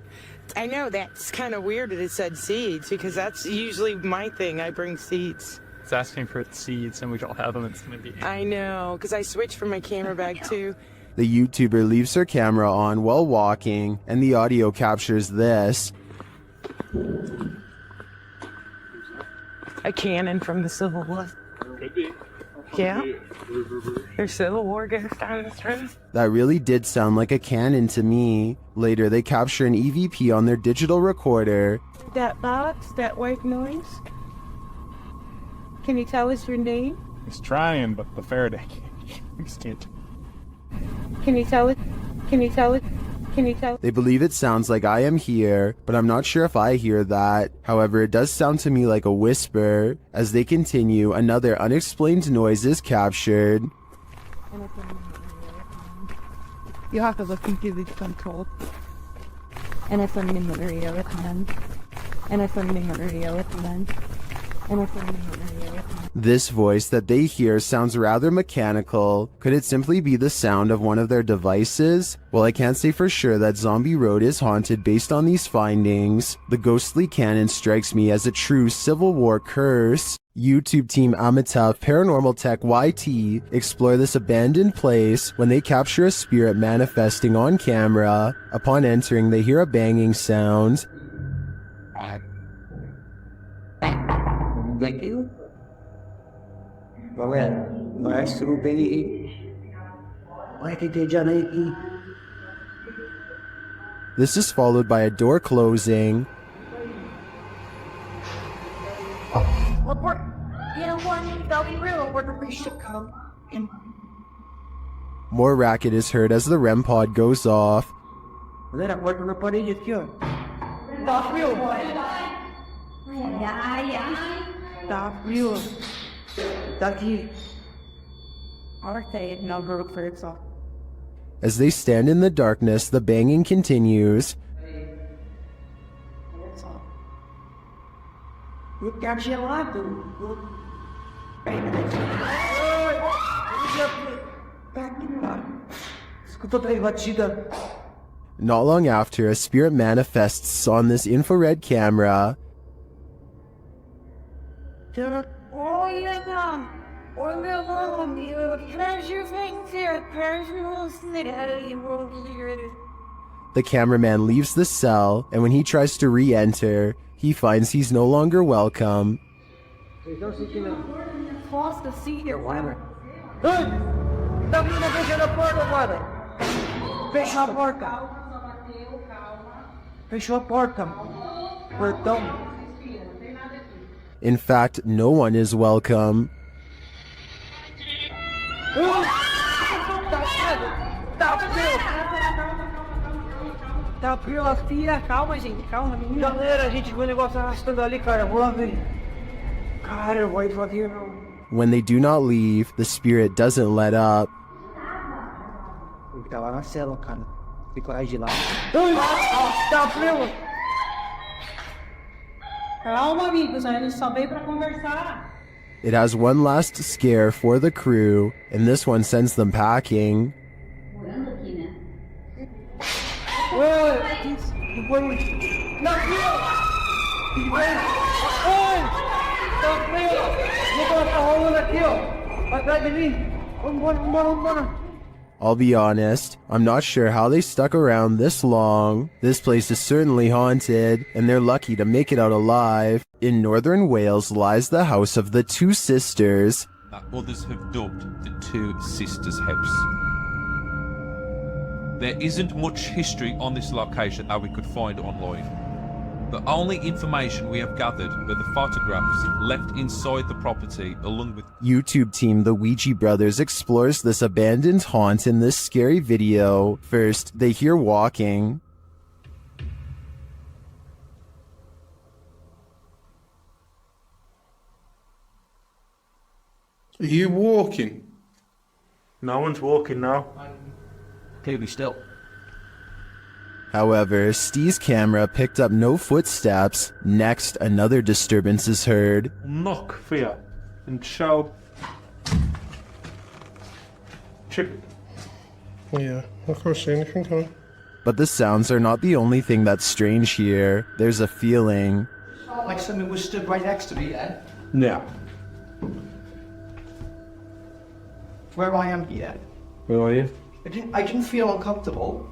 I know that's kind of weird that it said seeds, because that's usually my thing. I bring seeds. It's asking for seeds, and we don't have them. It's going to be... I know, because I switched from my camera bag too. The YouTuber leaves her camera on while walking, and the audio captures this. A cannon from the Civil War. Could be. Yeah. There's Civil War ghosts down this road. That really did sound like a cannon to me. Later, they capture an EVP on their digital recorder. That box, that white noise. Can you tell us your name? He's trying, but the Faraday can't. Can you tell it? Can you tell it? Can you tell? They believe it sounds like I am here, but I'm not sure if I hear that. However, it does sound to me like a whisper. As they continue, another unexplained noise is captured. You have to look into the control. And it's on the radio at the end. And it's on the radio at the end. And it's on the radio at the end. This voice that they hear sounds rather mechanical. Could it simply be the sound of one of their devices? Well, I can't say for sure that Zombie Road is haunted based on these findings. The ghostly cannon strikes me as a true Civil War curse. YouTube team Amitav Paranormal Tech YT explore this abandoned place when they capture a spirit manifesting on camera. Upon entering, they hear a banging sound. Thank you. This is followed by a door closing. More racket is heard as the REM pod goes off. As they stand in the darkness, the banging continues. Not long after, a spirit manifests on this infrared camera. The cameraman leaves the cell, and when he tries to re-enter, he finds he's no longer welcome. In fact, no one is welcome. Calma, gente, calma, menina. Galera, a gente viu o negócio arrastando ali, cara. Vou lá ver. Cara, eu vou devagar, não. When they do not leave, the spirit doesn't let up. Ele tá lá na cela, cara. Fica lá de lá. Tá frio. Calma, amigos, a gente só veio pra conversar. It has one last scare for the crew, and this one sends them packing. I'll be honest, I'm not sure how they stuck around this long. This place is certainly haunted, and they're lucky to make it out alive. In northern Wales lies the house of the two sisters. That others have dubbed the Two Sisters House. There isn't much history on this location that we could find online. The only information we have gathered were the photographs left inside the property along with YouTube team The Ouija Brothers explores this abandoned haunt in this scary video. First, they hear walking. Are you walking? No one's walking now. Clearly still. However, Steve's camera picked up no footsteps. Next, another disturbance is heard. Knock for you and show. Chip. Yeah, I can't see anything, can I? But the sounds are not the only thing that's strange here. There's a feeling. Like something was stood right next to me then. Yeah. Where I am yet. Where are you? I didn't feel uncomfortable.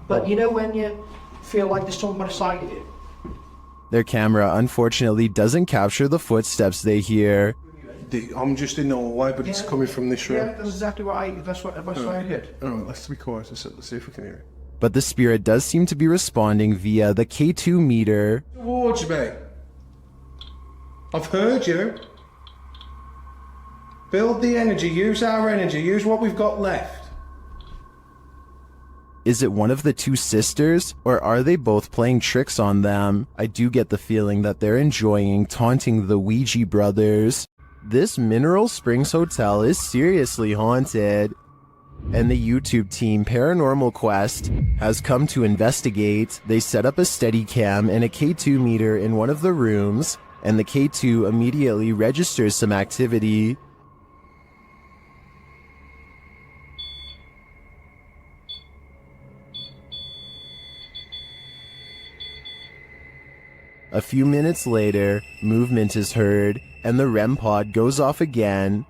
But you know when you feel like there's someone beside you? Their camera unfortunately doesn't capture the footsteps they hear. I'm just in the hallway, but it's coming from this room. Yeah, that's exactly what I heard. Alright, let's be quiet. Let's see if we can hear it. But the spirit does seem to be responding via the K2 meter. Towards me. I've heard you. Build the energy, use our energy, use what we've got left. Is it one of the two sisters, or are they both playing tricks on them? I do get the feeling that they're enjoying taunting the Ouija brothers. This Mineral Springs Hotel is seriously haunted, and the YouTube team Paranormal Quest has come to investigate. They set up a Steadicam and a K2 meter in one of the rooms, and the K2 immediately registers some activity. A few minutes later, movement is heard, and the REM pod goes off again.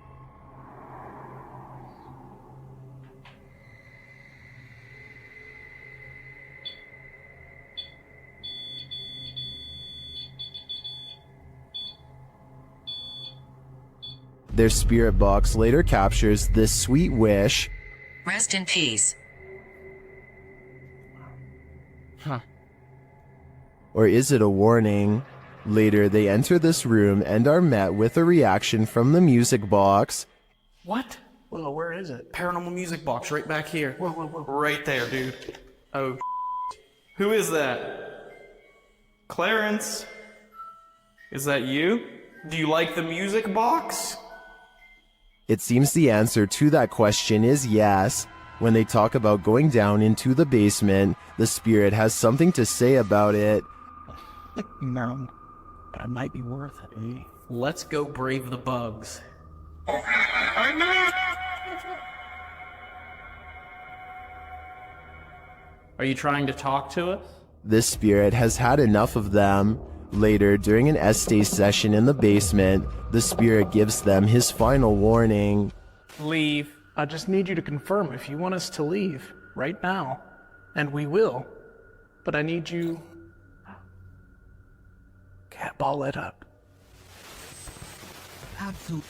Their spirit box later captures this sweet wish. Rest in peace. Huh. Or is it a warning? Later, they enter this room and are met with a reaction from the music box. What? Whoa, where is it? Paranormal music box right back here. Whoa, whoa, whoa. Right there, dude. Oh, who is that? Clarence? Is that you? Do you like the music box? It seems the answer to that question is yes. When they talk about going down into the basement, the spirit has something to say about it. No, but it might be worth it. Eh? Let's go brave the bugs. Are you trying to talk to us? This spirit has had enough of them. Later, during an Estee session in the basement, the spirit gives them his final warning. Leave. I just need you to confirm if you want us to leave right now. And we will. But I need you... Cat ball it up. Absolutely.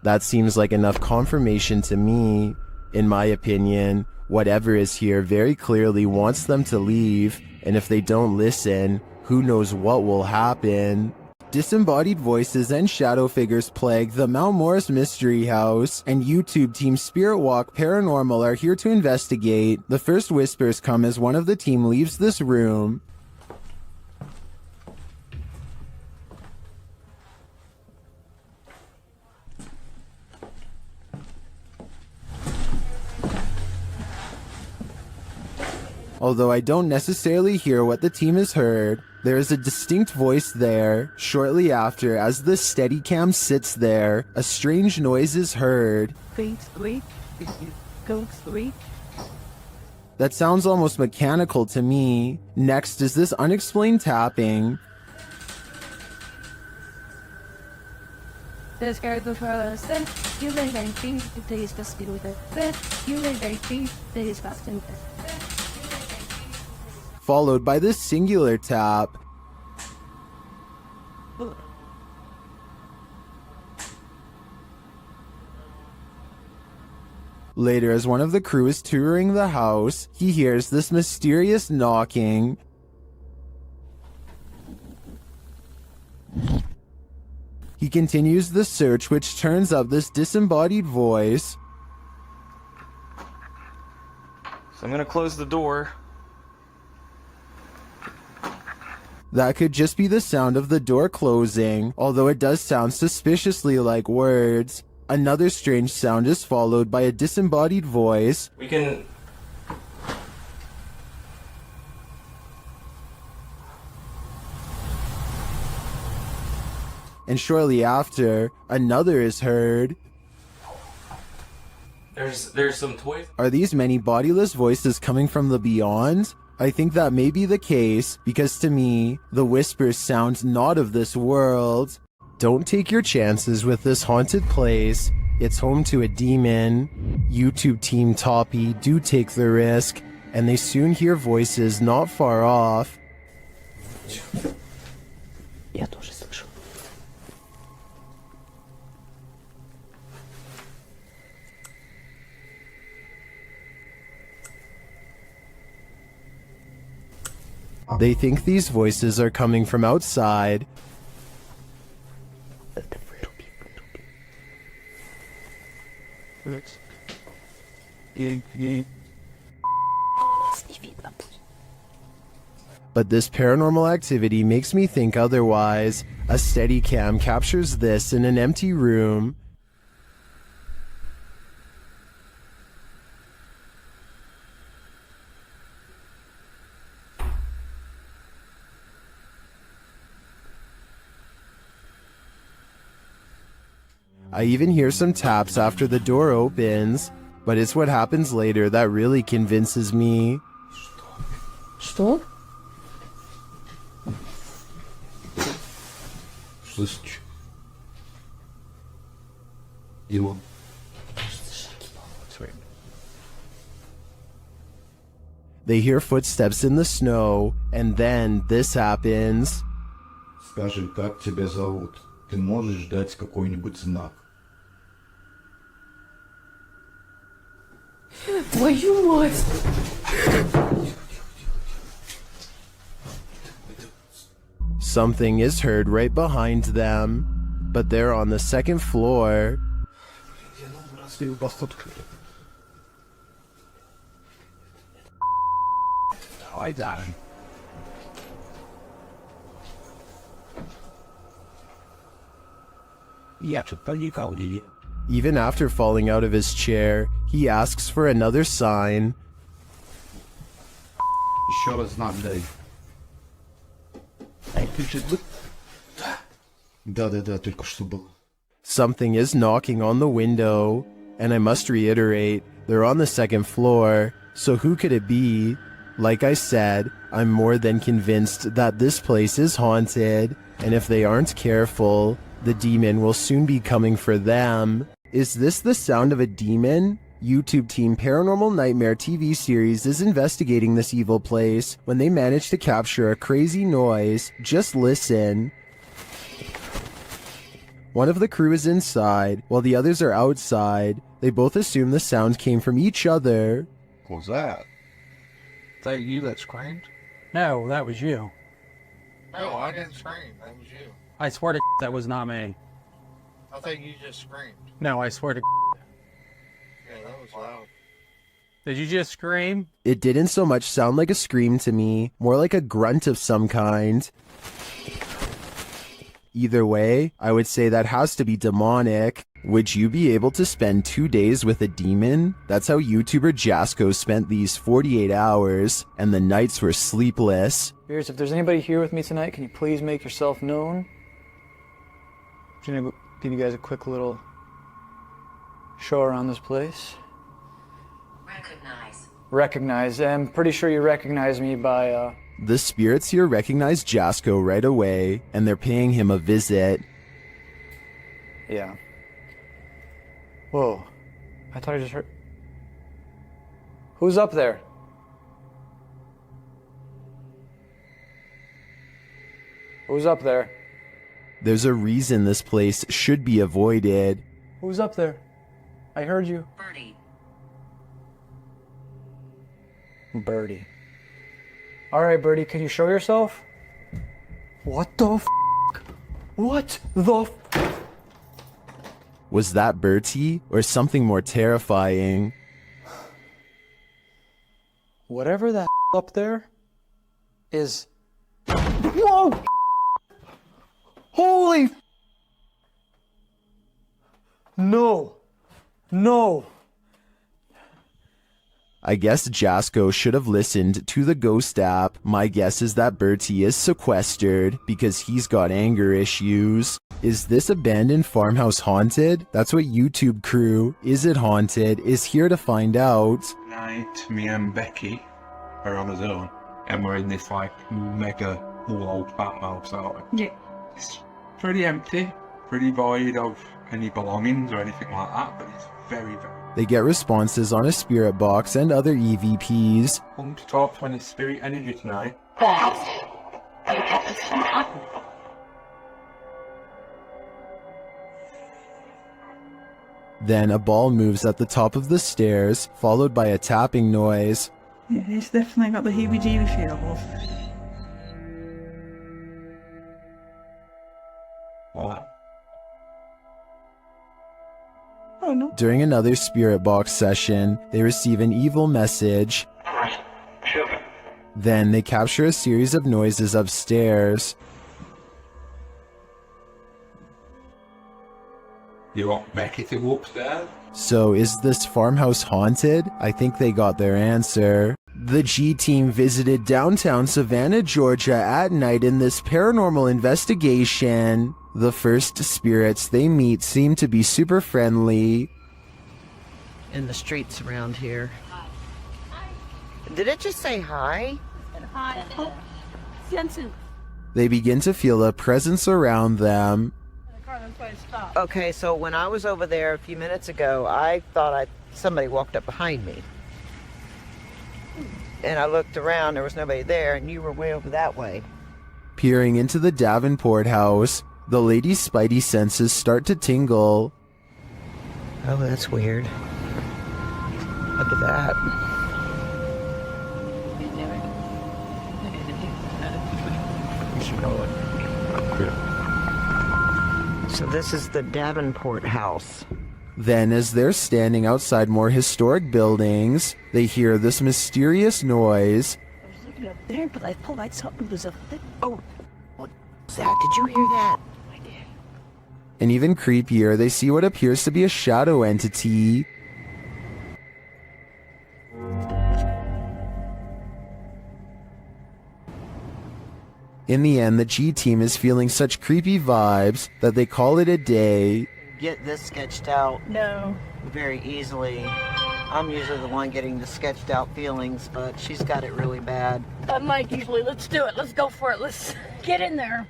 That seems like enough confirmation to me. In my opinion, whatever is here very clearly wants them to leave, and if they don't listen, who knows what will happen. Disembodied voices and shadow figures plague the Mount Morris Mystery House, and YouTube team Spirit Walk Paranormal are here to investigate. The first whispers come as one of the team leaves this room. Although I don't necessarily hear what the team has heard, there is a distinct voice there. Shortly after, as the Steadicam sits there, a strange noise is heard. That sounds almost mechanical to me. Next is this unexplained tapping. This scared the first, then you lay very feet, they is best to with it. Then you lay very feet, they is best to with it. Followed by this singular tap. Later, as one of the crew is touring the house, he hears this mysterious knocking. He continues the search, which turns up this disembodied voice. So I'm gonna close the door. That could just be the sound of the door closing, although it does sound suspiciously like words. Another strange sound is followed by a disembodied voice. We can... And shortly after, another is heard. There's some toys. Are these many bodiless voices coming from the beyond? I think that may be the case, because to me, the whispers sound not of this world. Don't take your chances with this haunted place. It's home to a demon. YouTube team Toppy do take the risk, and they soon hear voices not far off. Я тоже слышу. They think these voices are coming from outside. But this paranormal activity makes me think otherwise. A Steadicam captures this in an empty room. I even hear some taps after the door opens, but it's what happens later that really convinces me. Что? Слышишь? Его. They hear footsteps in the snow, and then this happens. Скажи, как тебя зовут? Ты можешь дать какой-нибудь знак? Твою мать! Something is heard right behind them, but they're on the second floor. Давай, Даррен. Я что-то никого не видел. Even after falling out of his chair, he asks for another sign. Еще раз знак дай. Да, только что было. Something is knocking on the window, and I must reiterate, they're on the second floor, so who could it be? Like I said, I'm more than convinced that this place is haunted, and if they aren't careful, the demon will soon be coming for them. Is this the sound of a demon? YouTube team Paranormal Nightmare TV series is investigating this evil place when they manage to capture a crazy noise. Just listen. One of the crew is inside, while the others are outside. They both assume the sound came from each other. What was that? Is that you that screamed? No, that was you. No, I didn't scream. That was you. I swear to that was not me. I think you just screamed. No, I swear to Yeah, that was loud. Did you just scream? It didn't so much sound like a scream to me, more like a grunt of some kind. Either way, I would say that has to be demonic. Would you be able to spend 2 days with a demon? That's how YouTuber Jasko spent these 48 hours, and the nights were sleepless. Beers, if there's anybody here with me tonight, can you please make yourself known? I'm just gonna give you guys a quick little show around this place. Recognize. I'm pretty sure you recognize me by, The spirits here recognize Jasko right away, and they're paying him a visit. Yeah. Whoa. I thought I just heard... Who's up there? Who's up there? There's a reason this place should be avoided. Who's up there? I heard you. Birdie. Birdie. Alright, Birdie, can you show yourself? What the f***? What the f***? Was that Bertie or something more terrifying? Whatever that up there is... Whoa! Holy... No. No. I guess Jasco should have listened to the ghost app. My guess is that Bertie is sequestered because he's got anger issues. Is this abandoned farmhouse haunted? That's what YouTube crew, Is It Haunted, is here to find out. Tonight, me and Becky are on his own, and we're in this like mega old farmhouse, aren't we? Yeah. It's pretty empty, pretty void of any belongings or anything like that, but it's very, very... They get responses on a spirit box and other EVPs. Come to talk to any spirit energy tonight. Then a ball moves at the top of the stairs, followed by a tapping noise. Yeah, it's definitely got the heebie-jeebie feels. What? Oh no. During another spirit box session, they receive an evil message. Then they capture a series of noises upstairs. You want Becky to go upstairs? So is this farmhouse haunted? I think they got their answer. The G team visited downtown Savannah, Georgia at night in this paranormal investigation. The first spirits they meet seem to be super friendly. In the streets around here. Did it just say hi? Hi. They begin to feel a presence around them. Okay, so when I was over there a few minutes ago, I thought somebody walked up behind me. And I looked around, there was nobody there, and you were way over that way. Peering into the Davenport house, the lady's spidey senses start to tingle. Oh, that's weird. Look at that. So this is the Davenport house. Then, as they're standing outside more historic buildings, they hear this mysterious noise. I was looking up there, but I thought I something was a thing. Oh, what's that? Did you hear that? I did. And even creepier, they see what appears to be a shadow entity. In the end, the G team is feeling such creepy vibes that they call it a day. Get this sketched out. No. Very easily. I'm usually the one getting the sketched out feelings, but she's got it really bad. I'm Mike usually. Let's do it. Let's go for it. Let's get in there.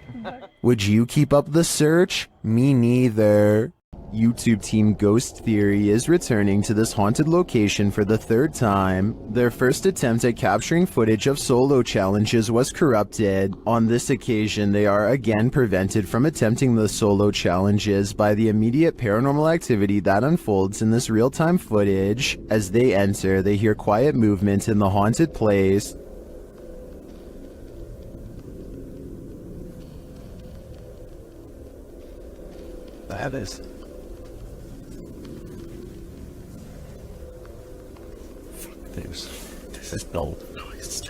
Would you keep up the search? Me neither. YouTube team Ghost Theory is returning to this haunted location for the third time. Their first attempt at capturing footage of solo challenges was corrupted. On this occasion, they are again prevented from attempting the solo challenges by the immediate paranormal activity that unfolds in this real-time footage. As they enter, they hear quiet movement in the haunted place. That is. This is no noise.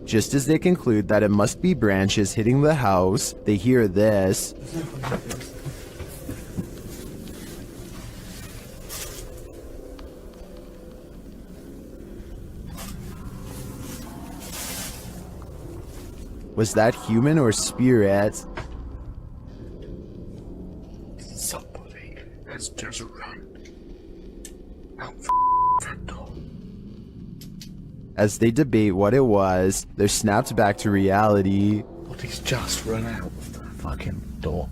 Just as they conclude that it must be branches hitting the house, they hear this. Was that human or spirit? Somebody has just run out front door. As they debate what it was, they're snapped back to reality. But he's just run out of the fucking door.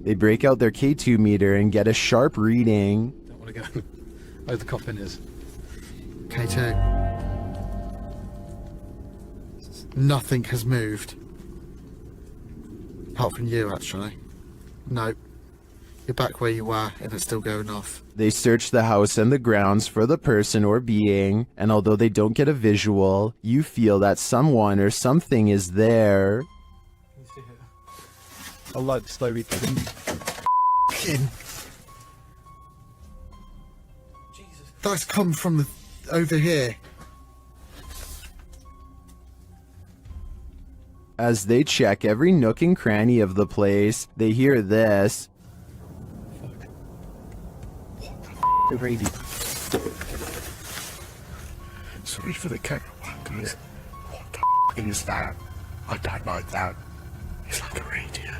They break out their K2 meter and get a sharp reading. Don't want to go where the coffin is. K2. Nothing has moved. Apart from you, actually. No. You're back where you were, and it's still going off. They search the house and the grounds for the person or being, and although they don't get a visual, you feel that someone or something is there. I like the slow read. That's come from over here. As they check every nook and cranny of the place, they hear this. Really? Sorry for the camera work, guys. What the is that? I don't like that. It's like a radio.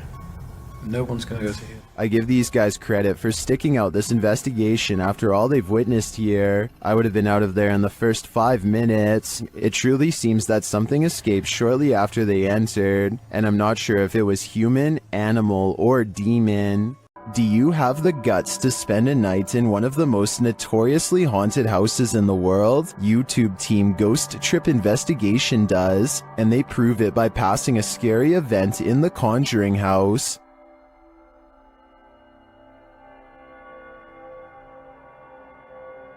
No one's gonna go to here. I give these guys credit for sticking out this investigation after all they've witnessed here. I would have been out of there in the first 5 minutes. It truly seems that something escaped shortly after they entered, and I'm not sure if it was human, animal, or demon. Do you have the guts to spend a night in one of the most notoriously haunted houses in the world? YouTube team Ghost Trip Investigation does, and they prove it by passing a scary event in the Conjuring house.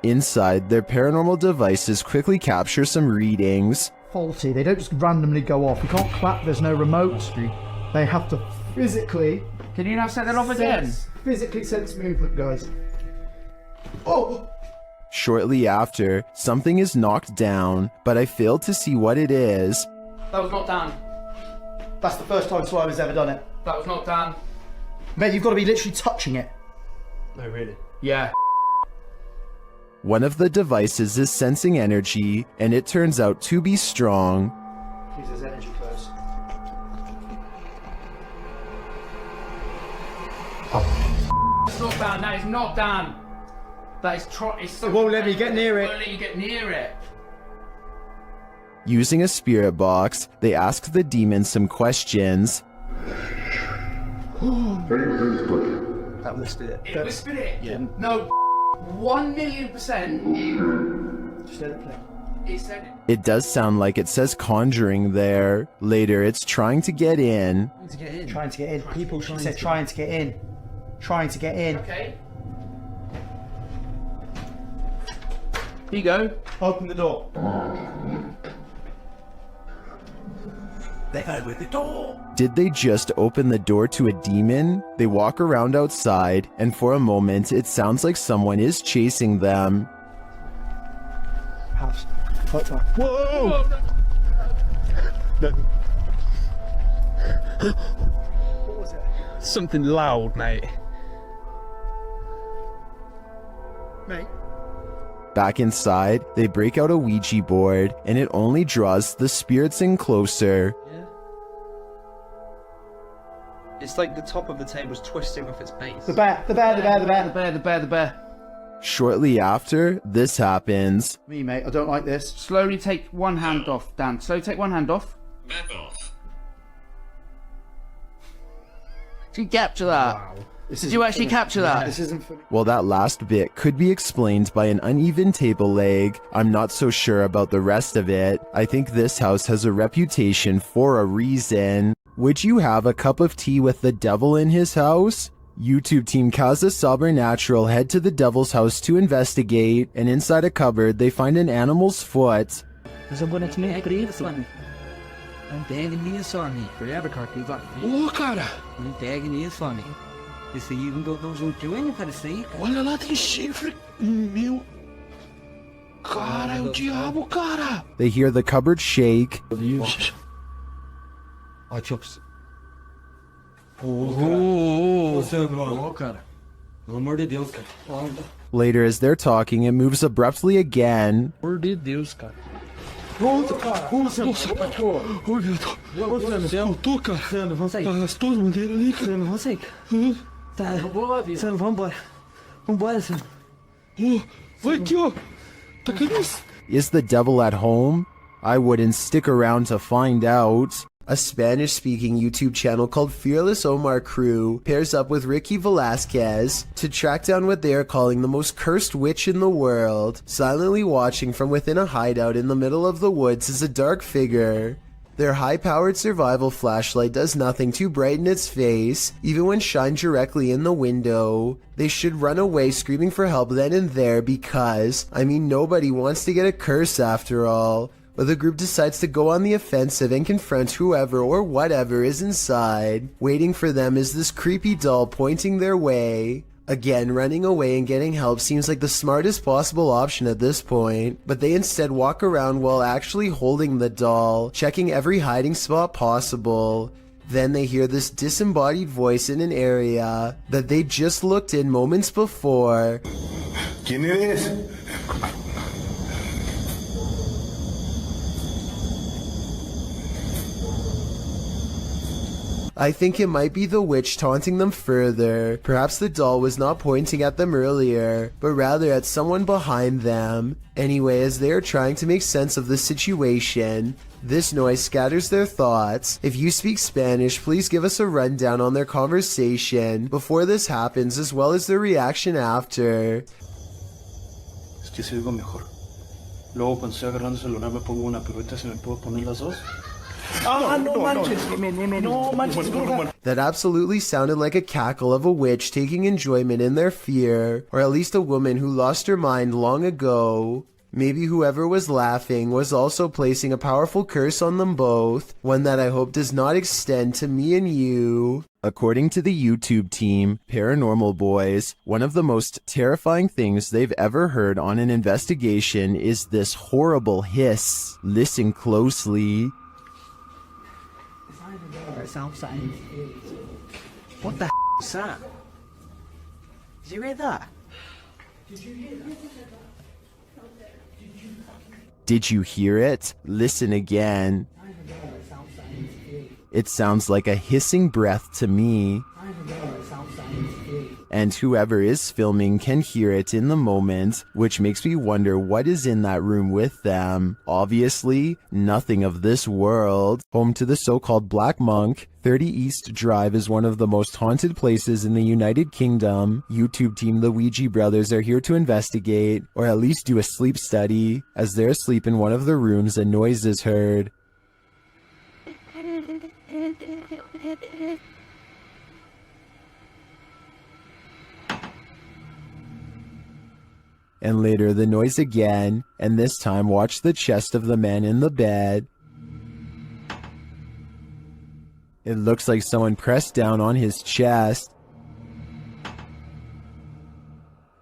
Inside, their paranormal devices quickly capture some readings. Faulty, they don't just randomly go off. You can't clap, there's no remote. They have to physically... Can you now set that off again? Physically sense movement, guys. Oh! Shortly after, something is knocked down, but I failed to see what it is. That was not down. That's the first time Slimer's ever done it. That was not down. Mate, you've got to be literally touching it. No, really? Yeah. One of the devices is sensing energy, and it turns out to be strong. Please, there's energy close. It's not down. That is not down. That is it's It won't let me get near it. It won't let you get near it. Using a spirit box, they ask the demon some questions. That whispered it. It whispered it? Yeah. No, 1,000,000%. Just let it play. It said it. It does sound like it says Conjuring there. Later, it's trying to get in. Trying to get in. Trying to get in. People said trying to get in. Trying to get in. Okay. Here you go. Open the door. They go with the door. Did they just open the door to a demon? They walk around outside, and for a moment, it sounds like someone is chasing them. House. Whoa! No. What was it? Something loud, mate. Mate. Back inside, they break out a Ouija board, and it only draws the spirits in closer. Yeah. It's like the top of the table's twisting off its base. The bear. Shortly after, this happens. Me, mate, I don't like this. Slowly take one hand off, Dan. Slowly take one hand off. Back off. Did you capture that? Wow. Did you actually capture that? This isn't funny. Well, that last bit could be explained by an uneven table leg. I'm not so sure about the rest of it. I think this house has a reputation for a reason. Would you have a cup of tea with the devil in his house? YouTube team Kaza Sobernatural head to the devil's house to investigate, and inside a cupboard they find an animal's foot. I'm tagging you funny. Forever, Carty. Oh, cara! I'm tagging you funny. You see, even though those who doing para see. Olha lá, tem chifre. Meu. Cara, é o diabo, cara! They hear the cupboard shake. Oh, chops. Oh, cara. Pelo amor de Deus, cara. Later, as they're talking, it moves abruptly again. Pelo amor de Deus, cara. Nossa, cara! Nossa, meu Deus! Escutou, cara? Sandro, vamos sair. As tuas bandeiras ali, cara. Sandro, vamos sair. Tá. Sandro, vamos embora. Vambora, Sandro. Vai aqui, ó. Tá caindo. Is the devil at home? I wouldn't stick around to find out. A Spanish-speaking YouTube channel called Fearless Omar Crew pairs up with Ricky Velasquez to track down what they are calling the most cursed witch in the world. Silently watching from within a hideout in the middle of the woods is a dark figure. Their high-powered survival flashlight does nothing to brighten its face, even when shined directly in the window. They should run away screaming for help then and there because, I mean, nobody wants to get a curse after all. But the group decides to go on the offensive and confront whoever or whatever is inside. Waiting for them is this creepy doll pointing their way. Again, running away and getting help seems like the smartest possible option at this point, but they instead walk around while actually holding the doll, checking every hiding spot possible. Then they hear this disembodied voice in an area that they just looked in moments before. ¿Quién eres? I think it might be the witch taunting them further. Perhaps the doll was not pointing at them earlier, but rather at someone behind them. Anyway, as they are trying to make sense of the situation, this noise scatters their thoughts. If you speak Spanish, please give us a rundown on their conversation before this happens, as well as their reaction after. Es que se oigo mejor. Luego cuando estoy agarrando el celular me pongo una pirueta, ¿se me puedo poner las dos? That absolutely sounded like a cackle of a witch taking enjoyment in their fear, or at least a woman who lost her mind long ago. Maybe whoever was laughing was also placing a powerful curse on them both, one that I hope does not extend to me and you. According to the YouTube team, Paranormal Boys, one of the most terrifying things they've ever heard on an investigation is this horrible hiss. Listen closely. What the is that? Did you hear that? Did you hear it? Listen again. It sounds like a hissing breath to me. And whoever is filming can hear it in the moment, which makes me wonder what is in that room with them. Obviously, nothing of this world. Home to the so-called Black Monk, 30 East Drive is one of the most haunted places in the United Kingdom. YouTube team The Ouija Brothers are here to investigate, or at least do a sleep study. As they're asleep in one of the rooms, a noise is heard. And later the noise again, and this time watch the chest of the man in the bed. It looks like someone pressed down on his chest.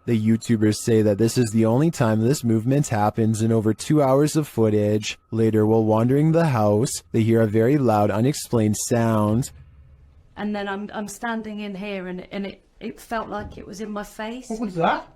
The YouTubers say that this is the only time this movement happens in over 2 hours of footage. Later, while wandering the house, they hear a very loud, unexplained sound. And then I'm standing in here and it felt like it was in my face. What was that?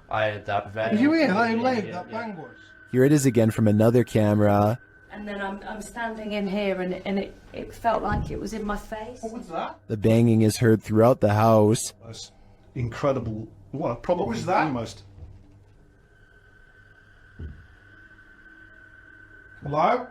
I had that very... Did you hear how loud that bang was? Here it is again from another camera. And then I'm standing in here and it felt like it was in my face. What was that? The banging is heard throughout the house. That's incredible. Well, probably What was that? almost. Hello?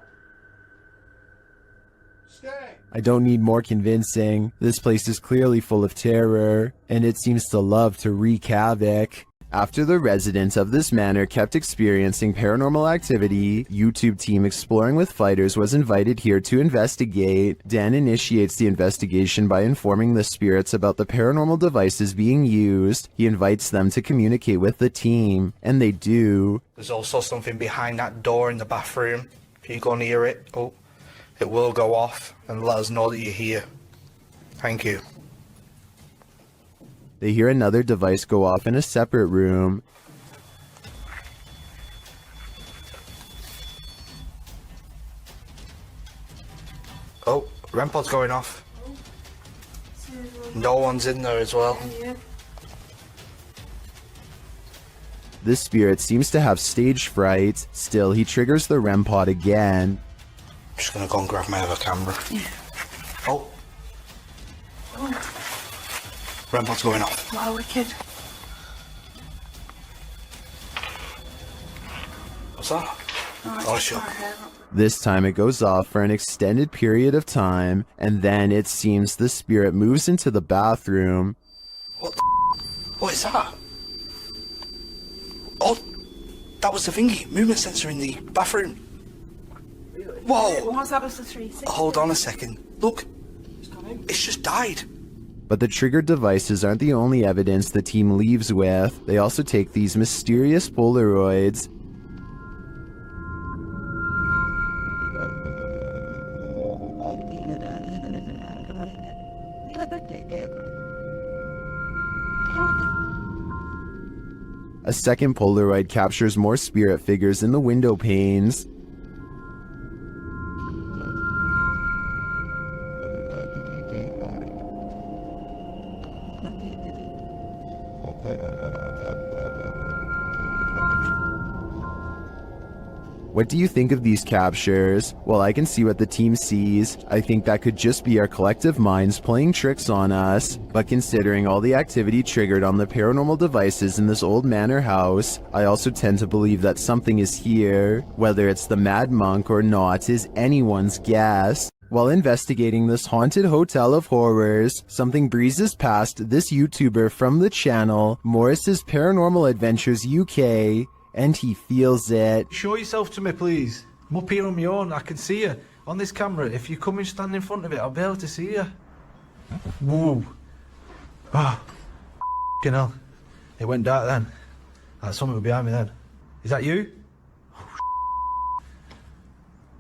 Stay. I don't need more convincing. This place is clearly full of terror, and it seems to love to wreak havoc. After the residents of this manor kept experiencing paranormal activity, YouTube team Exploring with Fighters was invited here to investigate. Dan initiates the investigation by informing the spirits about the paranormal devices being used. He invites them to communicate with the team, and they do. There's also something behind that door in the bathroom. If you go near it, it will go off and let us know that you're here. Thank you. They hear another device go off in a separate room. Oh, REM pod's going off. No one's in there as well. This spirit seems to have stage fright. Still, he triggers the REM pod again. I'm just gonna go and grab my other camera. Oh. REM pod's going off. Wow, wicked. What's that? Oh, sure. This time it goes off for an extended period of time, and then it seems the spirit moves into the bathroom. What is that? Oh, that was the thingy, movement sensor in the bathroom. Whoa! What's that was the 360? Hold on a second. Look, it's just died. But the triggered devices aren't the only evidence the team leaves with. They also take these mysterious Polaroids. A second Polaroid captures more spirit figures in the window panes. What do you think of these captures? Well, I can see what the team sees. I think that could just be our collective minds playing tricks on us. But considering all the activity triggered on the paranormal devices in this old manor house, I also tend to believe that something is here. Whether it's the Mad Monk or not is anyone's guess. While investigating this haunted hotel of horrors, something breezes past this YouTuber from the channel, Morris's Paranormal Adventures UK, and he feels it. Show yourself to me, please. I'm up here on my own. I can see you on this camera. If you come and stand in front of it, I'll be able to see you. Whoa. Ah. F***ing hell. It went dark then. That's something behind me then. Is that you?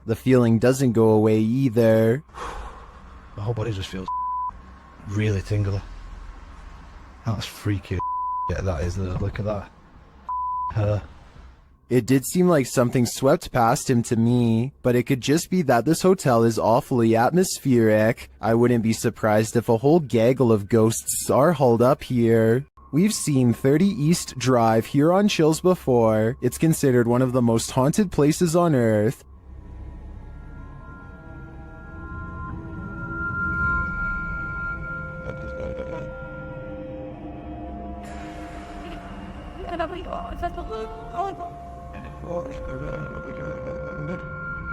The feeling doesn't go away either. My whole body just feels really tingly. That's freaky. Yeah, that is. Look at that. Her. It did seem like something swept past him to me, but it could just be that this hotel is awfully atmospheric. I wouldn't be surprised if a whole gaggle of ghosts are holed up here. We've seen 30 East Drive here on Chills before. It's considered one of the most haunted places on Earth.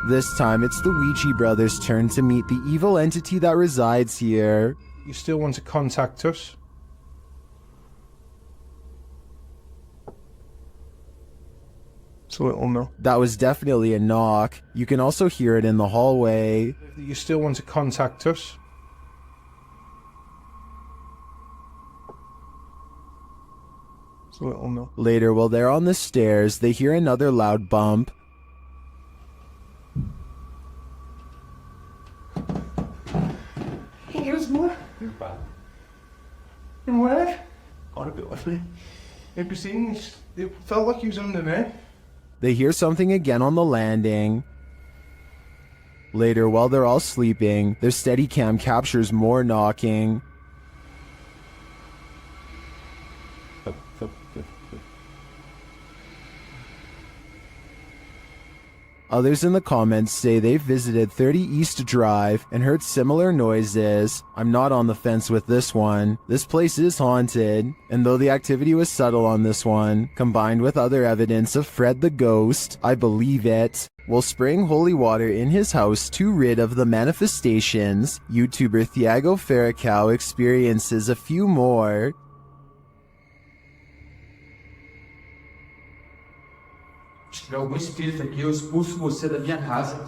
This time it's the Ouija brothers' turn to meet the evil entity that resides here. You still want to contact us? It's a little no. That was definitely a knock. You can also hear it in the hallway. You still want to contact us? It's a little no. Later, while they're on the stairs, they hear another loud bump. Here's more. And where? Got a bit with me. Have you seen? It felt like he was under me. They hear something again on the landing. Later, while they're all sleeping, their Steadicam captures more knocking. Others in the comments say they've visited 30 East Drive and heard similar noises. I'm not on the fence with this one. This place is haunted, and though the activity was subtle on this one, combined with other evidence of Fred the Ghost, I believe it. While spraying holy water in his house to rid of the manifestations, YouTuber Thiago Ferracao experiences a few more. tiver algum espírito aqui, eu expulso você da minha casa.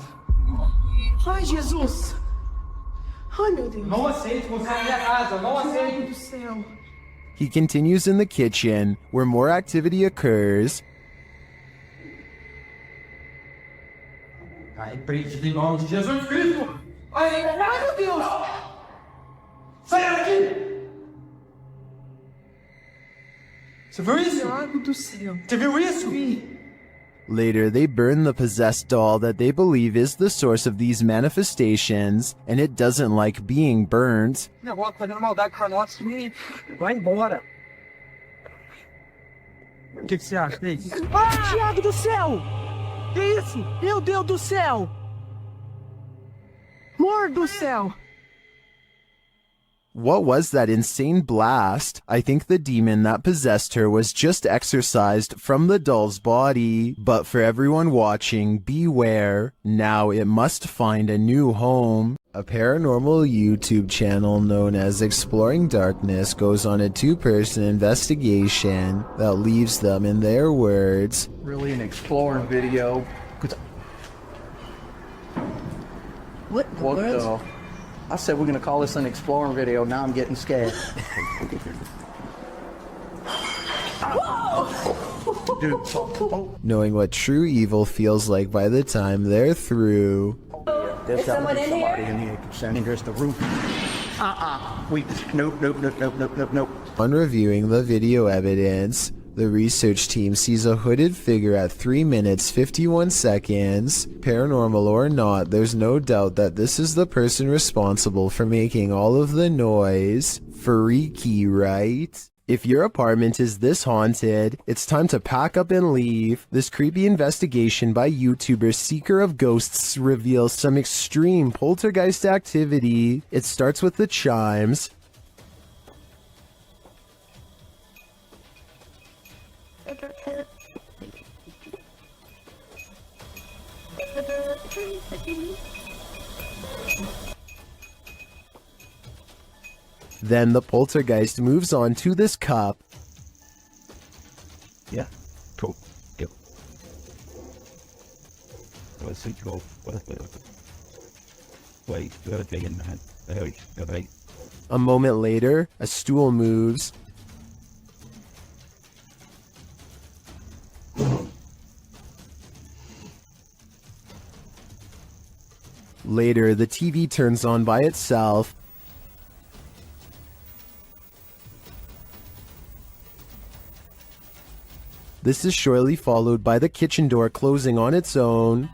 Ai, Jesus! Ai, meu Deus! Não aceito você na minha casa, não aceito! Meu Deus do céu! He continues in the kitchen, where more activity occurs. Ai, prende em nome de Jesus Cristo! Ai, meu Deus! Sai daqui! Você viu isso? Meu Deus do céu! Você viu isso? Later, they burn the possessed doll that they believe is the source of these manifestations, and it doesn't like being burnt. O negócio fazendo maldade pra nós. Vai embora. O que você acha? Ah, Thiago do céu! Que isso? Meu Deus do céu! Amor do céu! What was that insane blast? I think the demon that possessed her was just exorcised from the doll's body. But for everyone watching, beware. Now it must find a new home. A paranormal YouTube channel known as Exploring Darkness goes on a 2-person investigation that leaves them, in their words, really an exploring video. What the? I said we're gonna call this an exploring video. Now I'm getting scared. knowing what true evil feels like by the time they're through. There's someone in here? in here. And there's the roof. Nope. On reviewing the video evidence, the research team sees a hooded figure at 3 minutes 51 seconds. Paranormal or not, there's no doubt that this is the person responsible for making all of the noise. Freaky, right? If your apartment is this haunted, it's time to pack up and leave. This creepy investigation by YouTuber Seeker of Ghosts reveals some extreme poltergeist activity. It starts with the chimes. Then the poltergeist moves on to this cup. Yeah, cool. Yep. Wait. A moment later, a stool moves. Later, the TV turns on by itself. This is shortly followed by the kitchen door closing on its own.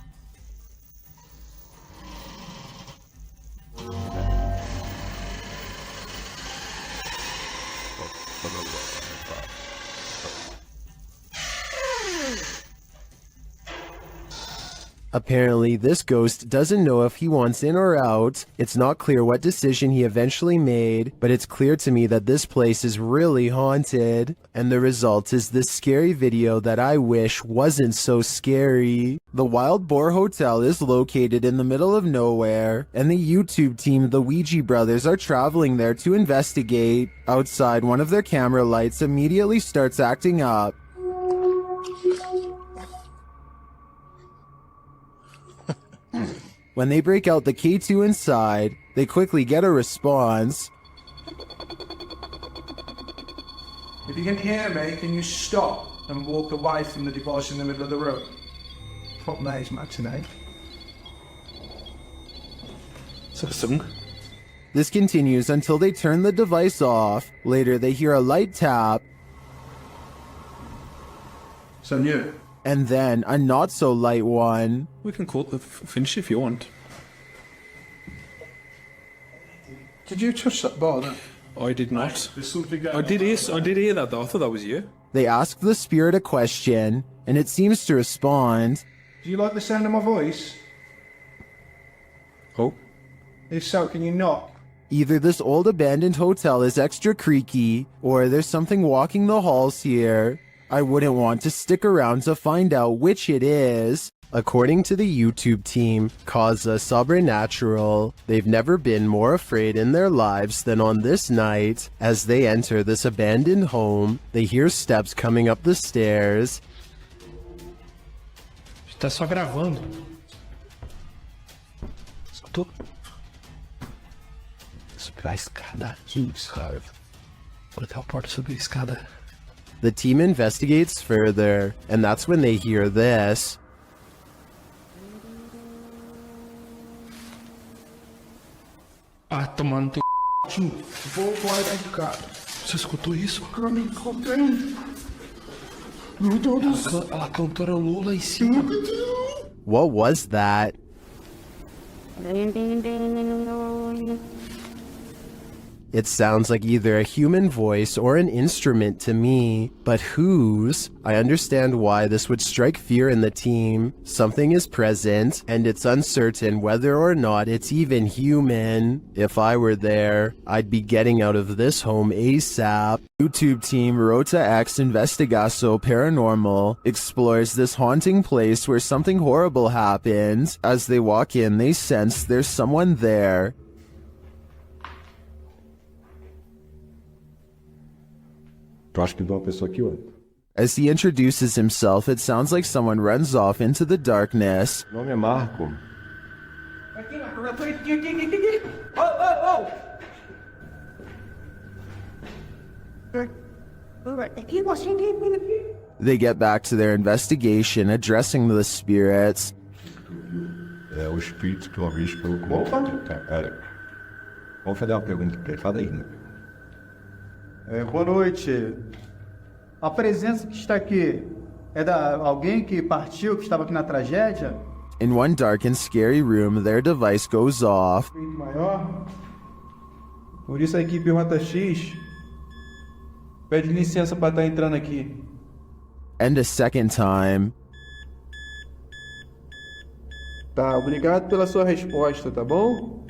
Apparently, this ghost doesn't know if he wants in or out. It's not clear what decision he eventually made, but it's clear to me that this place is really haunted. And the result is this scary video that I wish wasn't so scary. The Wild Boar Hotel is located in the middle of nowhere, and the YouTube team, the Ouija brothers, are traveling there to investigate. Outside, one of their camera lights immediately starts acting up. When they break out the K2 inside, they quickly get a response. If you can hear me, can you stop and walk away from the device in the middle of the room? Fuck that is matinee. Is that a song? This continues until they turn the device off. Later, they hear a light tap. So new. And then a not so light one. We can call it the finish if you want. Did you touch that bar then? I did not. There's something going I did hear that though. I thought that was you. They ask the spirit a question, and it seems to respond. Do you like the sound of my voice? Oh. If so, can you knock? Either this old abandoned hotel is extra creaky, or there's something walking the halls here. I wouldn't want to stick around to find out which it is. According to the YouTube team, Causa Sobrenatural, they've never been more afraid in their lives than on this night. As they enter this abandoned home, they hear steps coming up the stairs. Tá só gravando. Escutou? Subir a escada. Isso, cara. Vou até a porta subir a escada. The team investigates further, and that's when they hear this. Ah, tomando teu c... Vou lá dentro, cara. Você escutou isso? Eu me contei. Meu Deus do céu. Ela cantarolou lá em cima. What was that? It sounds like either a human voice or an instrument to me, but whose? I understand why this would strike fear in the team. Something is present, and it's uncertain whether or not it's even human. If I were there, I'd be getting out of this home ASAP. YouTube team Rota X Investigaso Paranormal explores this haunting place where something horrible happens. As they walk in, they sense there's someone there. As he introduces himself, it sounds like someone runs off into the darkness. Meu nome é Marco. They get back to their investigation, addressing the spirits. É o espírito que uma vez falou com... Opa! Pera. Vamos fazer uma pergunta pra ele. Fala aí. Boa noite. A presença que está aqui é da alguém que partiu, que estava aqui na tragédia? In one dark and scary room, their device goes off. Maior. Por isso a equipe Rota X pede licença para estar entrando aqui. And a second time. Tá, obrigado pela sua resposta, tá bom?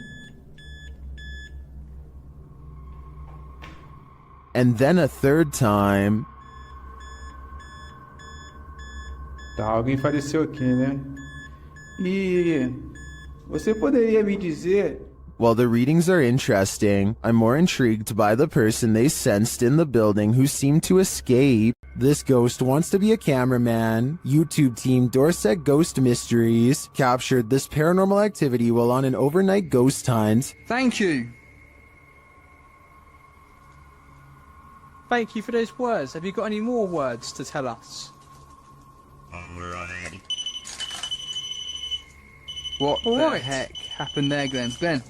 And then a third time. Tá, alguém faleceu aqui, né? E você poderia me dizer... While the readings are interesting, I'm more intrigued by the person they sensed in the building who seemed to escape. This ghost wants to be a cameraman. YouTube team Dorset Ghost Mysteries captured this paranormal activity while on an overnight ghost hunt. Thank you. Thank you for those words. Have you got any more words to tell us? What the heck happened there, Glenn? Glenn?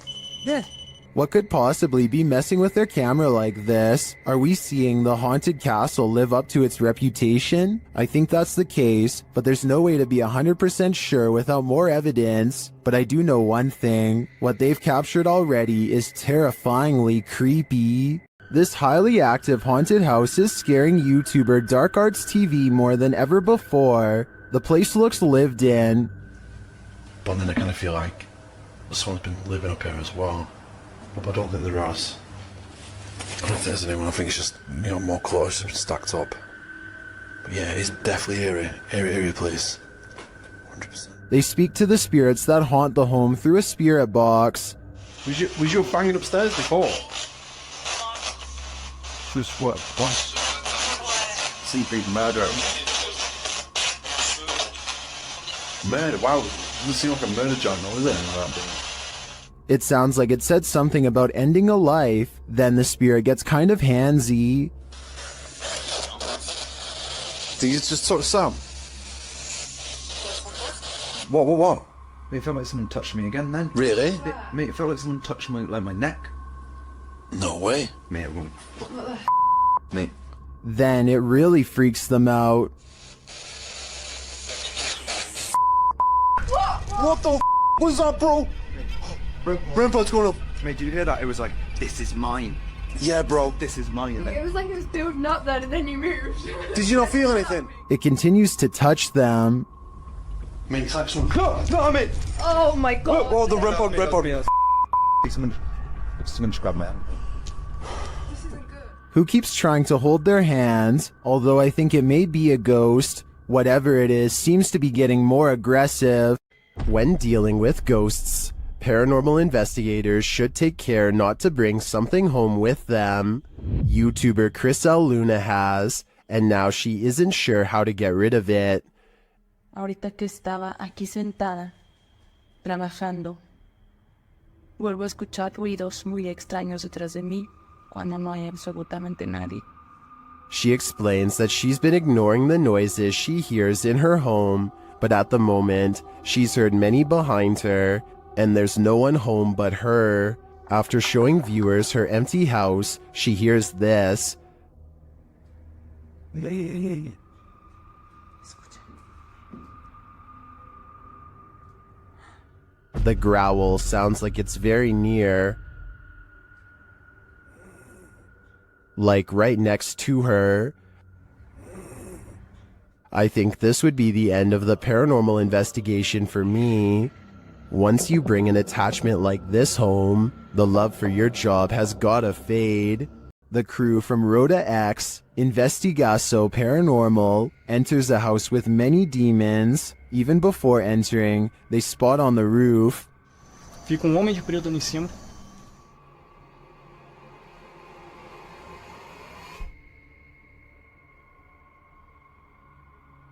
Yeah. What could possibly be messing with their camera like this? Are we seeing the haunted castle live up to its reputation? I think that's the case, but there's no way to be 100% sure without more evidence. But I do know one thing. What they've captured already is terrifyingly creepy. This highly active haunted house is scaring YouTuber Dark Arts TV more than ever before. The place looks lived in. But then I kind of feel like someone's been living up here as well. But I don't think there is. I don't think there's anyone. I think it's just, you know, more clothes stacked up. But yeah, it's definitely eerie place. 100%. They speak to the spirits that haunt the home through a spirit box. Was you banging upstairs before? Just what? Seafood murder. Murder? Wow. Doesn't seem like a murder journal, is it? It sounds like it said something about ending a life, then the spirit gets kind of handsy. Did you just talk to Sam? What? Mate, it felt like someone touched me again then. Really? Mate, it felt like someone touched my neck. No way. Mate, it won't. Mate. Then it really freaks them out. What the was that, bro? Brent, what's going on? Mate, did you hear that? It was like, this is mine. Yeah, bro. This is mine. It was like it was building up then and then you moved. Did you not feel anything? It continues to touch them. Mate, it's like someone... No, I mean... Oh my god. Look, the red body. Someone just grabbed my hand. Who keeps trying to hold their hands, although I think it may be a ghost. Whatever it is seems to be getting more aggressive. When dealing with ghosts, paranormal investigators should take care not to bring something home with them. YouTuber Chris L. Luna has, and now she isn't sure how to get rid of it. Ahorita que estaba aquí sentada, trabajando, vuelvo a escuchar ruidos muy extraños detrás de mí cuando no hay absolutamente nadie. She explains that she's been ignoring the noises she hears in her home, but at the moment, she's heard many behind her, and there's no one home but her. After showing viewers her empty house, she hears this. The growl sounds like it's very near. like right next to her. I think this would be the end of the paranormal investigation for me. Once you bring an attachment like this home, the love for your job has gotta fade. The crew from Rhoda X, Investigaso Paranormal, enters a house with many demons. Even before entering, they spot on the roof. Fica homem de preto ali em cima.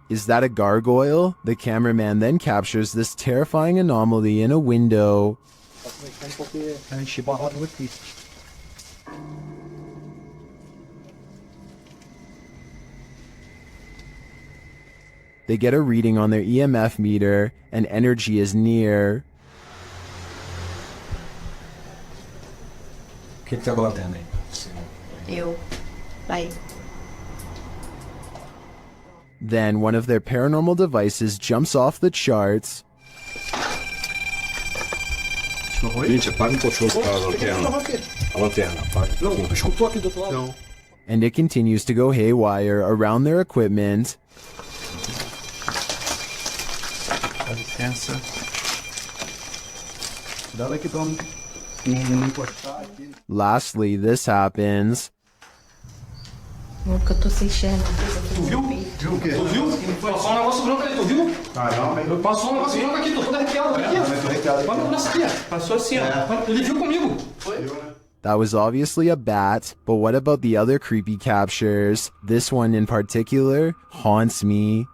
Is that a gargoyle? The cameraman then captures this terrifying anomaly in a window. They get a reading on their EMF meter, and energy is near. Bye. Then one of their paranormal devices jumps off the charts. And it continues to go haywire around their equipment. Lastly, this happens. Nunca tô sem chance. Tu viu? Viu o quê? Tu viu? Passou um negócio branco ali, tu viu? Caramba. Passou um negócio branco aqui, tô todo arrepiado aqui. Olha o braço aqui, ó. Passou assim, ó. Ele viu comigo. Foi? That was obviously a bat, but what about the other creepy captures? This one in particular haunts me.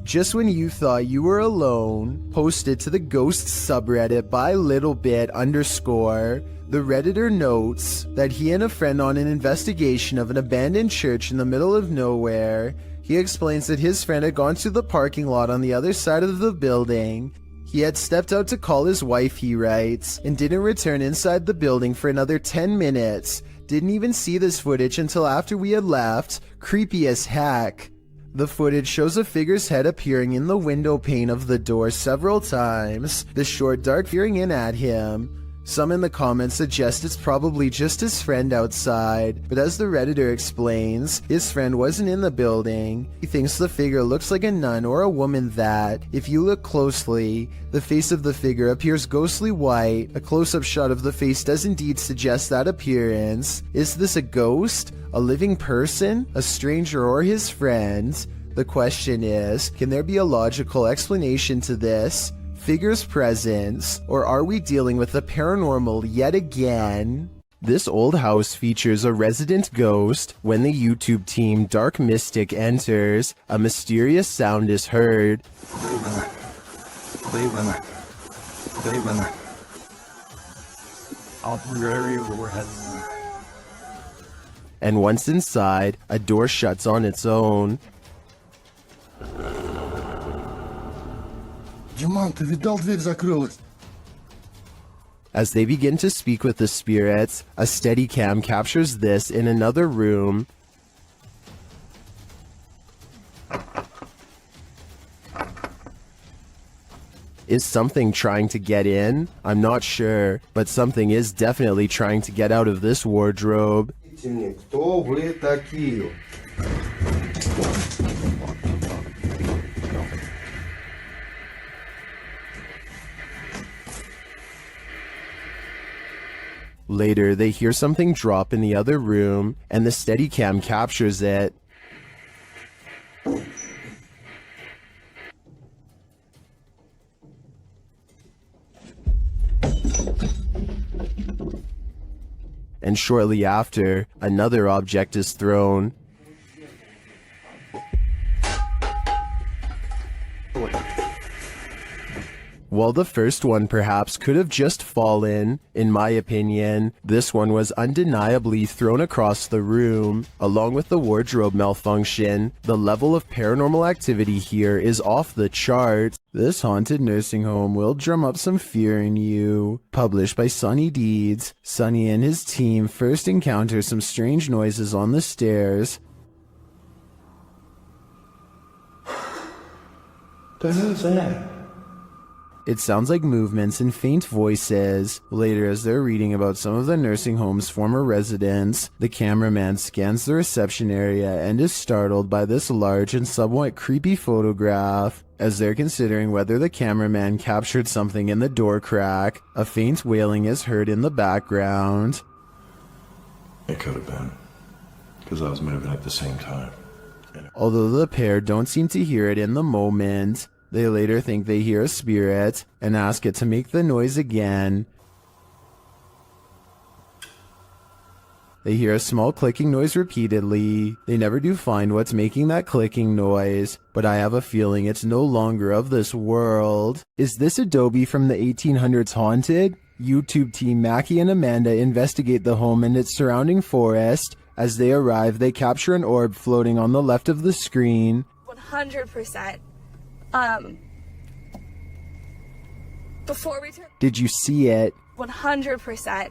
Just when you thought you were alone, posted to the ghost subreddit by littlebit_, the Redditor notes that he and a friend on an investigation of an abandoned church in the middle of nowhere. He explains that his friend had gone to the parking lot on the other side of the building. He had stepped out to call his wife, he writes, and didn't return inside the building for another 10 minutes. Didn't even see this footage until after we had left. Creepy as heck. The footage shows a figure's head appearing in the window pane of the door several times, the short dark peering in at him. Some in the comments suggest it's probably just his friend outside, but as the Redditor explains, his friend wasn't in the building. He thinks the figure looks like a nun or a woman that, if you look closely, the face of the figure appears ghostly white. A close-up shot of the face does indeed suggest that appearance. Is this a ghost? A living person? A stranger or his friend? The question is, can there be a logical explanation to this figure's presence, or are we dealing with the paranormal yet again? This old house features a resident ghost. When the YouTube team Dark Mystic enters, a mysterious sound is heard. And once inside, a door shuts on its own. As they begin to speak with the spirits, a Steadicam captures this in another room. Is something trying to get in? I'm not sure, but something is definitely trying to get out of this wardrobe. Кто вы такие? Later, they hear something drop in the other room, and the Steadicam captures it. And shortly after, another object is thrown. While the first one perhaps could have just fallen, in my opinion, this one was undeniably thrown across the room. Along with the wardrobe malfunction, the level of paranormal activity here is off the charts. This haunted nursing home will drum up some fear in you. Published by Sunny Deeds, Sunny and his team first encounter some strange noises on the stairs. the hell is that? It sounds like movements and faint voices. Later, as they're reading about some of the nursing home's former residents, the cameraman scans the reception area and is startled by this large and somewhat creepy photograph. As they're considering whether the cameraman captured something in the door crack, a faint wailing is heard in the background. It could have been, because I was moving at the same time. Although the pair don't seem to hear it in the moment, they later think they hear a spirit and ask it to make the noise again. They hear a small clicking noise repeatedly. They never do find what's making that clicking noise, but I have a feeling it's no longer of this world. Is this Adobe from the 1800s haunted? YouTube team Mackie and Amanda investigate the home and its surrounding forest. As they arrive, they capture an orb floating on the left of the screen. 100%. Before we turn... Did you see it? 100%.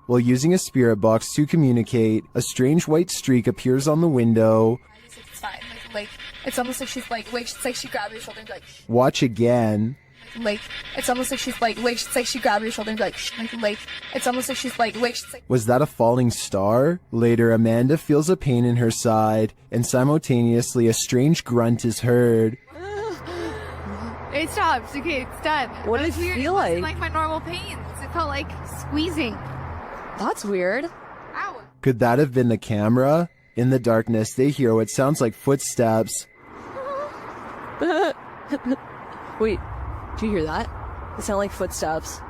While using a spirit box to communicate, a strange white streak appears on the window. It's fine. Like, it's almost like she's like, wait, it's like she grabbed your shoulder and be like, Watch again. like, it's almost like she's like, wait, it's like she grabbed your shoulder and be like, it's almost like she's like, wait, it's like... Was that a falling star? Later, Amanda feels a pain in her side, and simultaneously a strange grunt is heard. It stopped. Okay, it's done. What did it feel like? It wasn't like my normal pains. It felt like squeezing. That's weird. Ow. Could that have been the camera? In the darkness, they hear what sounds like footsteps. Wait, do you hear that? It sounded like footsteps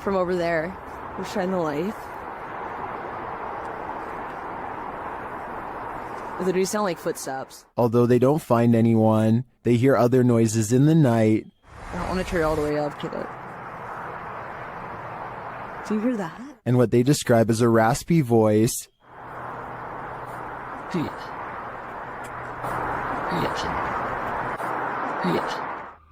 from over there. We're shining the light. It literally sound like footsteps. Although they don't find anyone, they hear other noises in the night. I don't want to turn it all the way up, kid. Do you hear that? And what they describe as a raspy voice.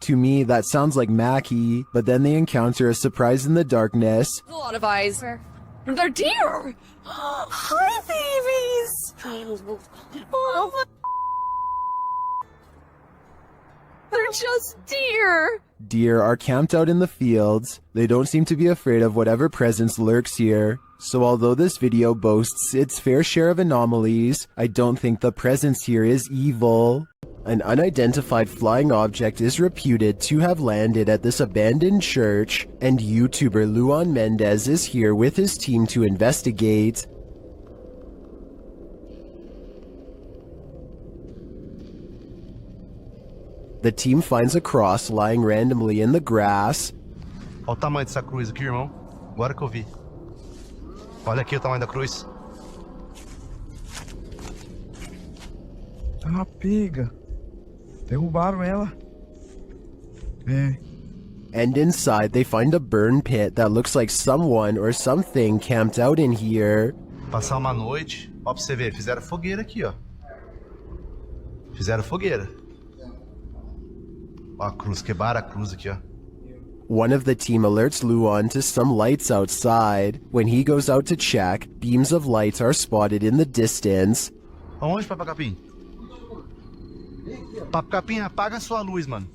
To me, that sounds like Mackie, but then they encounter a surprise in the darkness. A lot of eyes. They're deer! Hi, babies! Oh, they're just deer! Deer are camped out in the fields. They don't seem to be afraid of whatever presence lurks here. So although this video boasts its fair share of anomalies, I don't think the presence here is evil. An unidentified flying object is reputed to have landed at this abandoned church, and YouTuber Luan Mendez is here with his team to investigate. The team finds a cross lying randomly in the grass. Olha o tamanho dessa cruz aqui, irmão. Agora que eu vi. Olha aqui o tamanho da cruz. Tá uma pega. Derrubaram ela. É. And inside they find a burn pit that looks like someone or something camped out in here. Passar uma noite. Ó, pra você ver, fizeram fogueira aqui, ó. Fizeram fogueira. Ó a cruz, quebraram a cruz aqui, ó. One of the team alerts Luan to some lights outside. When he goes out to check, beams of light are spotted in the distance. Aonde, Papacapim? Papacapim, apaga a sua luz, mano.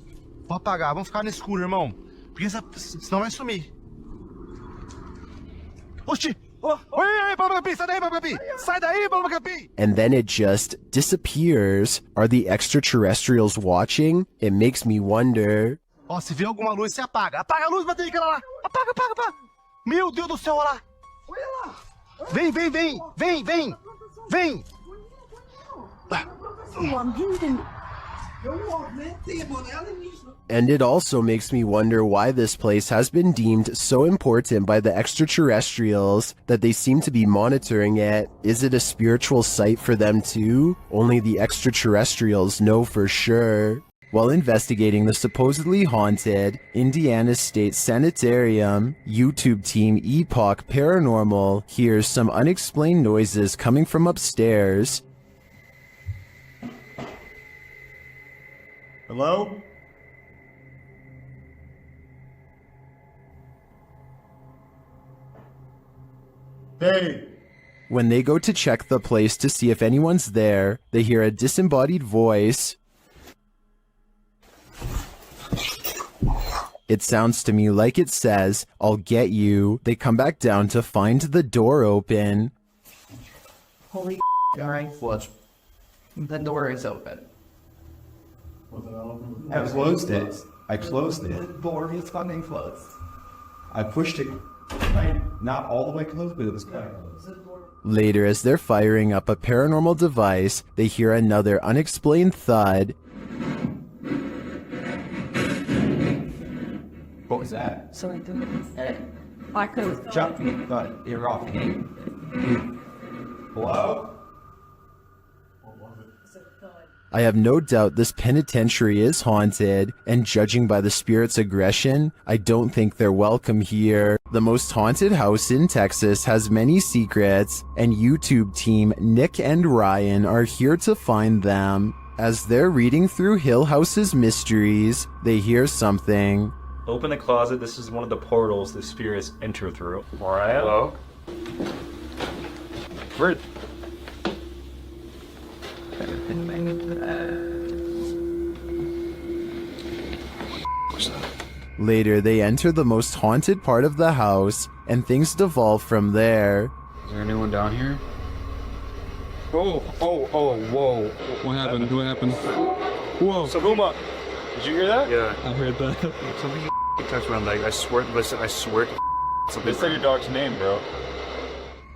Pode apagar, vamos ficar no escuro, irmão. Porque senão vai sumir. Oxi! Oi, Papacapim, sai daí, Papacapim! Sai daí, Papacapim! And then it just disappears. Are the extraterrestrials watching? It makes me wonder. Ó, se vê alguma luz, você apaga. Apaga a luz, bateria, aquela lá. Apaga, apaga, apaga. Meu Deus do céu, olha lá. Olha lá. Vem, vem, vem. Vem, vem. Vem. And it also makes me wonder why this place has been deemed so important by the extraterrestrials that they seem to be monitoring it. Is it a spiritual site for them too? Only the extraterrestrials know for sure. While investigating the supposedly haunted Indiana State Sanitarium, YouTube team Epoch Paranormal hears some unexplained noises coming from upstairs. Hello? Hey! When they go to check the place to see if anyone's there, they hear a disembodied voice. It sounds to me like it says, "I'll get you." They come back down to find the door open. Holy alright. What? The door is open. I closed it. I closed The it. door is fucking closed. I pushed it. Not all the way closed, but it was kind of close. Later, as they're firing up a paranormal device, they hear another unexplained thud. What was that? Sorry, I could. Jump me, but you're off again. Hello? I have no doubt this penitentiary is haunted, and judging by the spirit's aggression, I don't think they're welcome here. The most haunted house in Texas has many secrets, and YouTube team Nick and Ryan are here to find them. As they're reading through Hill House's mysteries, they hear something. Open the closet. This is one of the portals the spirits enter through. Mariah? Hello? Where? Later, they enter the most haunted part of the house, and things devolve from there. Is there anyone down here? Oh, whoa. What happened? What happened? Whoa. Sahuma, did you hear that? Yeah. I heard that. Something touched my leg. I swear, listen, I swear. Something. Say your dog's name, bro.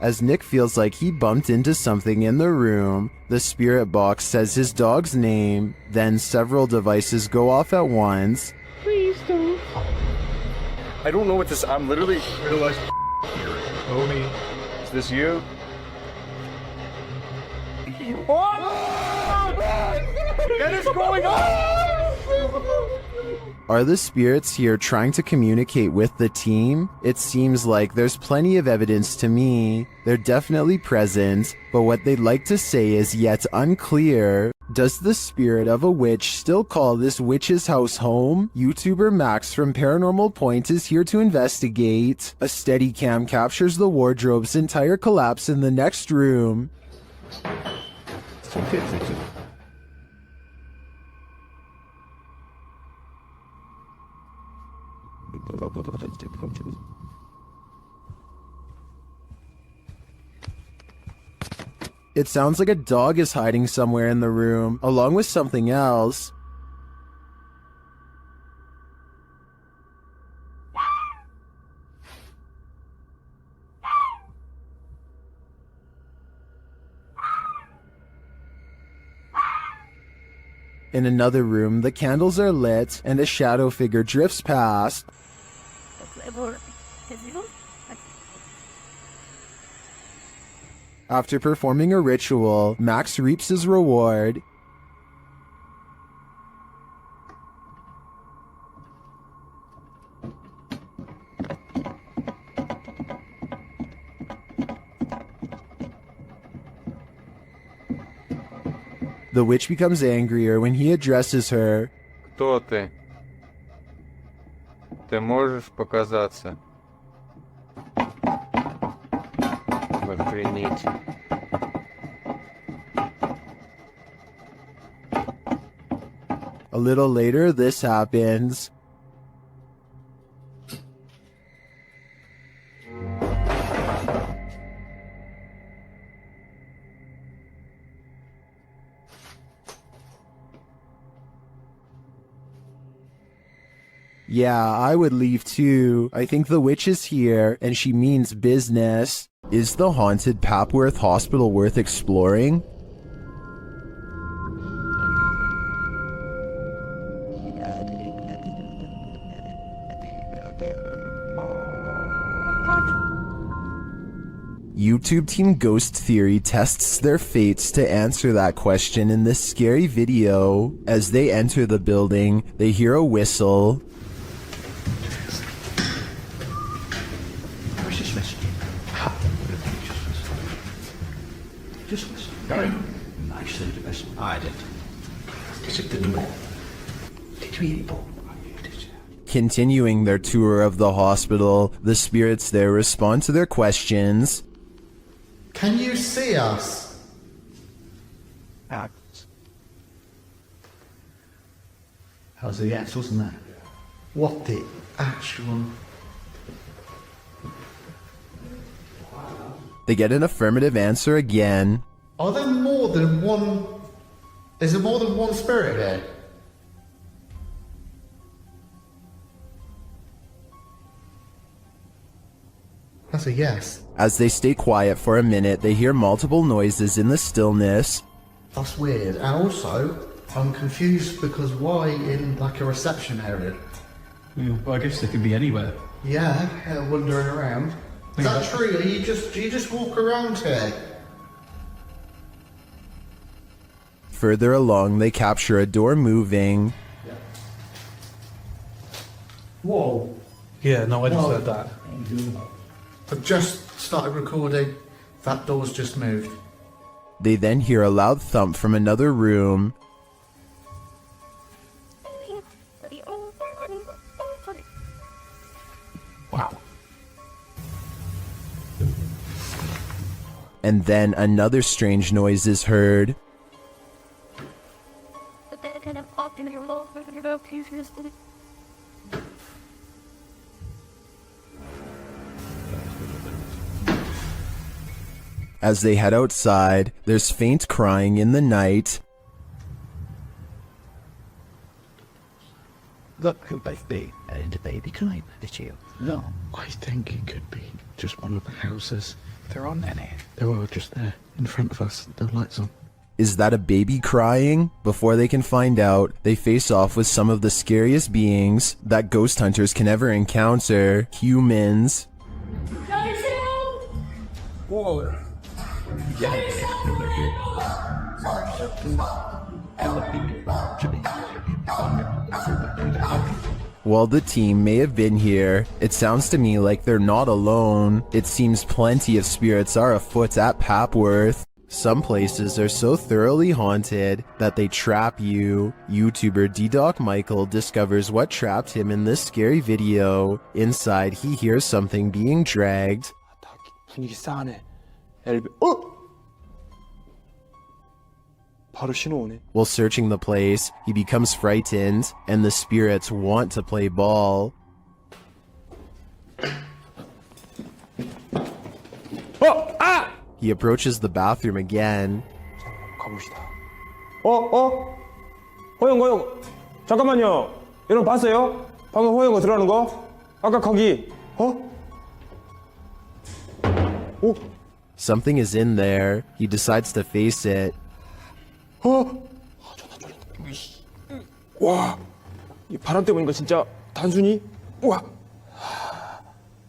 As Nick feels like he bumped into something in the room, the spirit box says his dog's name, then several devices go off at once. Please don't. I don't know what this. I'm literally realized. Homie, is this you? What is going on? Are the spirits here trying to communicate with the team? It seems like there's plenty of evidence to me. They're definitely present, but what they'd like to say is yet unclear. Does the spirit of a witch still call this witch's house home? YouTuber Max from Paranormal Point is here to investigate. A Steadicam captures the wardrobe's entire collapse in the next room. It sounds like a dog is hiding somewhere in the room, along with something else. In another room, the candles are lit, and a shadow figure drifts past. After performing a ritual, Max reaps his reward. The witch becomes angrier when he addresses her. Кто ты? Ты можешь показаться? Охренеть. A little later, this happens. Yeah, I would leave too. I think the witch is here, and she means business. Is the haunted Papworth Hospital worth exploring? YouTube Team Ghost Theory tests their fates to answer that question in this scary video. As they enter the building, they hear a whistle. Just listen. I said it best. I did. Because it didn't work. Did you eat it? Continuing their tour of the hospital, the spirits there respond to their questions. Can you see us? How's the axles and that? What the actual... They get an affirmative answer again. Are there more than one... Is there more than one spirit here? That's a yes. As they stay quiet for a minute, they hear multiple noises in the stillness. That's weird. And also, I'm confused because why in like a reception area? Well, I guess they could be anywhere. Yeah, wandering around. Is that true? Do you just walk around here? Further along, they capture a door moving. Whoa. Yeah, no, I just heard that. I've just started recording. That door's just moved. They then hear a loud thump from another room. Wow. And then another strange noise is heard. As they head outside, there's faint crying in the night. Look who baby and the baby crying at you. No, I think it could be just one of the houses. There aren't any. They're all just there in front of us. The lights on. Is that a baby crying? Before they can find out, they face off with some of the scariest beings that ghost hunters can ever encounter: humans. Whoa. While the team may have been here, it sounds to me like they're not alone. It seems plenty of spirits are afoot at Papworth. Some places are so thoroughly haunted that they trap you. YouTuber D-Doc Michael discovers what trapped him in this scary video. Inside, he hears something being dragged. 분위기 싸하네. 바로 신호 오네. While searching the place, he becomes frightened, and the spirits want to play ball. He approaches the bathroom again. 가봅시다. 호영. 잠깐만요. 여러분 봤어요? 방금 호영거 들어가는 거? 아까 거기. Something is in there. He decides to face it. 와, 이 바람 때문인가 진짜 단순히? 와,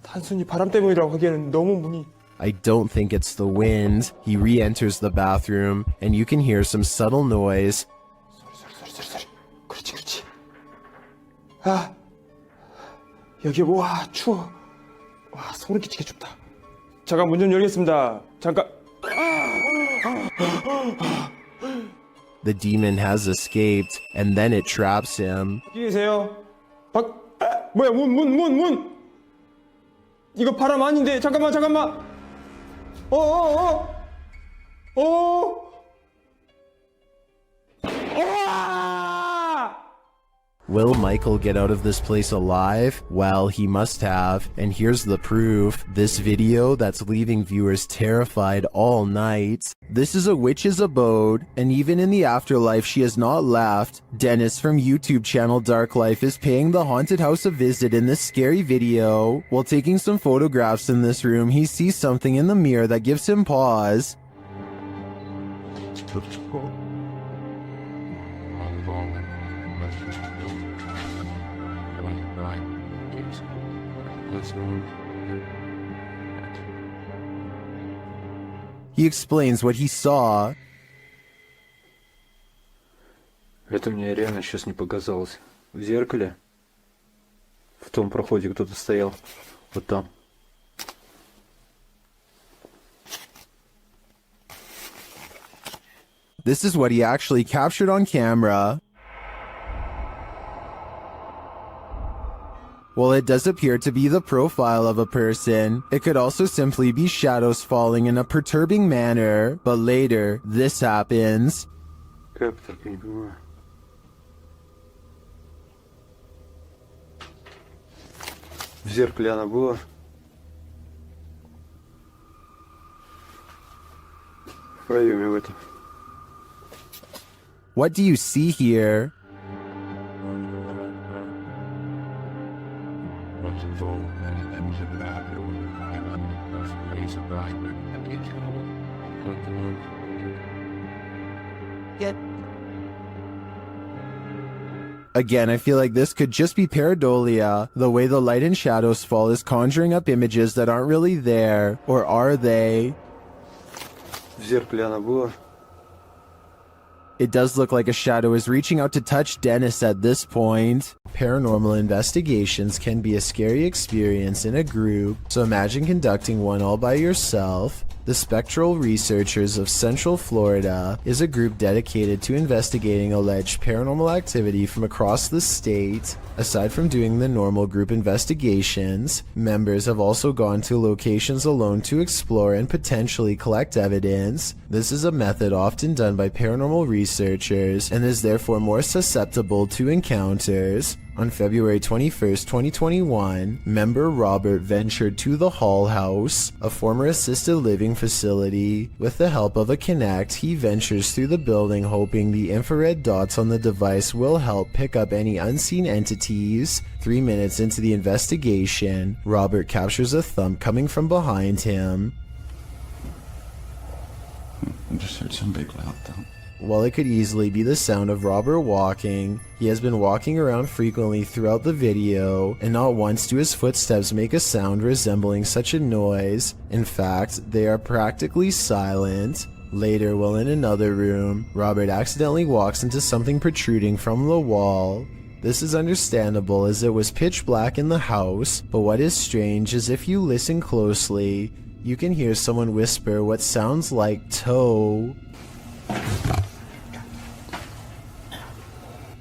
단순히 바람 때문이라고 하기에는 너무 문이. I don't think it's the wind. He re-enters the bathroom, and you can hear some subtle noise. 소리. 그렇지. 아, 여기 와 추워. 와 소름 끼치게 춥다. 잠깐 문 좀 열겠습니다. 잠깐. The demon has escaped, and then it traps him. 여기 계세요. 뭐야 문. 이거 바람 아닌데 잠깐만. Will Michael get out of this place alive? Well, he must have, and here's the proof. This video that's leaving viewers terrified all night. This is a witch's abode, and even in the afterlife she has not left. Dennis from YouTube channel Dark Life is paying the haunted house a visit in this scary video. While taking some photographs in this room, he sees something in the mirror that gives him pause. He explains what he saw. Это мне реально сейчас не показалось. В зеркале, в том проходе кто-то стоял. Вот там. This is what he actually captured on camera. While it does appear to be the profile of a person, it could also simply be shadows falling in a perturbing manner. But later, this happens. В зеркале она была. В проеме в этом. What do you see here? Again, I feel like this could just be pareidolia. The way the light and shadows fall is conjuring up images that aren't really there. Or are they? В зеркале она была. It does look like a shadow is reaching out to touch Dennis at this point. Paranormal investigations can be a scary experience in a group, so imagine conducting one all by yourself. The Spectral Researchers of Central Florida is a group dedicated to investigating alleged paranormal activity from across the state. Aside from doing the normal group investigations, members have also gone to locations alone to explore and potentially collect evidence. This is a method often done by paranormal researchers and is therefore more susceptible to encounters. On February 21st, 2021, member Robert ventured to the Hall House, a former assisted living facility. With the help of a Kinect, he ventures through the building hoping the infrared dots on the device will help pick up any unseen entities. 3 minutes into the investigation, Robert captures a thump coming from behind him. I just heard some big loud thump. While it could easily be the sound of Robert walking, he has been walking around frequently throughout the video, and not once do his footsteps make a sound resembling such a noise. In fact, they are practically silent. Later, while in another room, Robert accidentally walks into something protruding from the wall. This is understandable as it was pitch black in the house, but what is strange is if you listen closely, you can hear someone whisper what sounds like toe.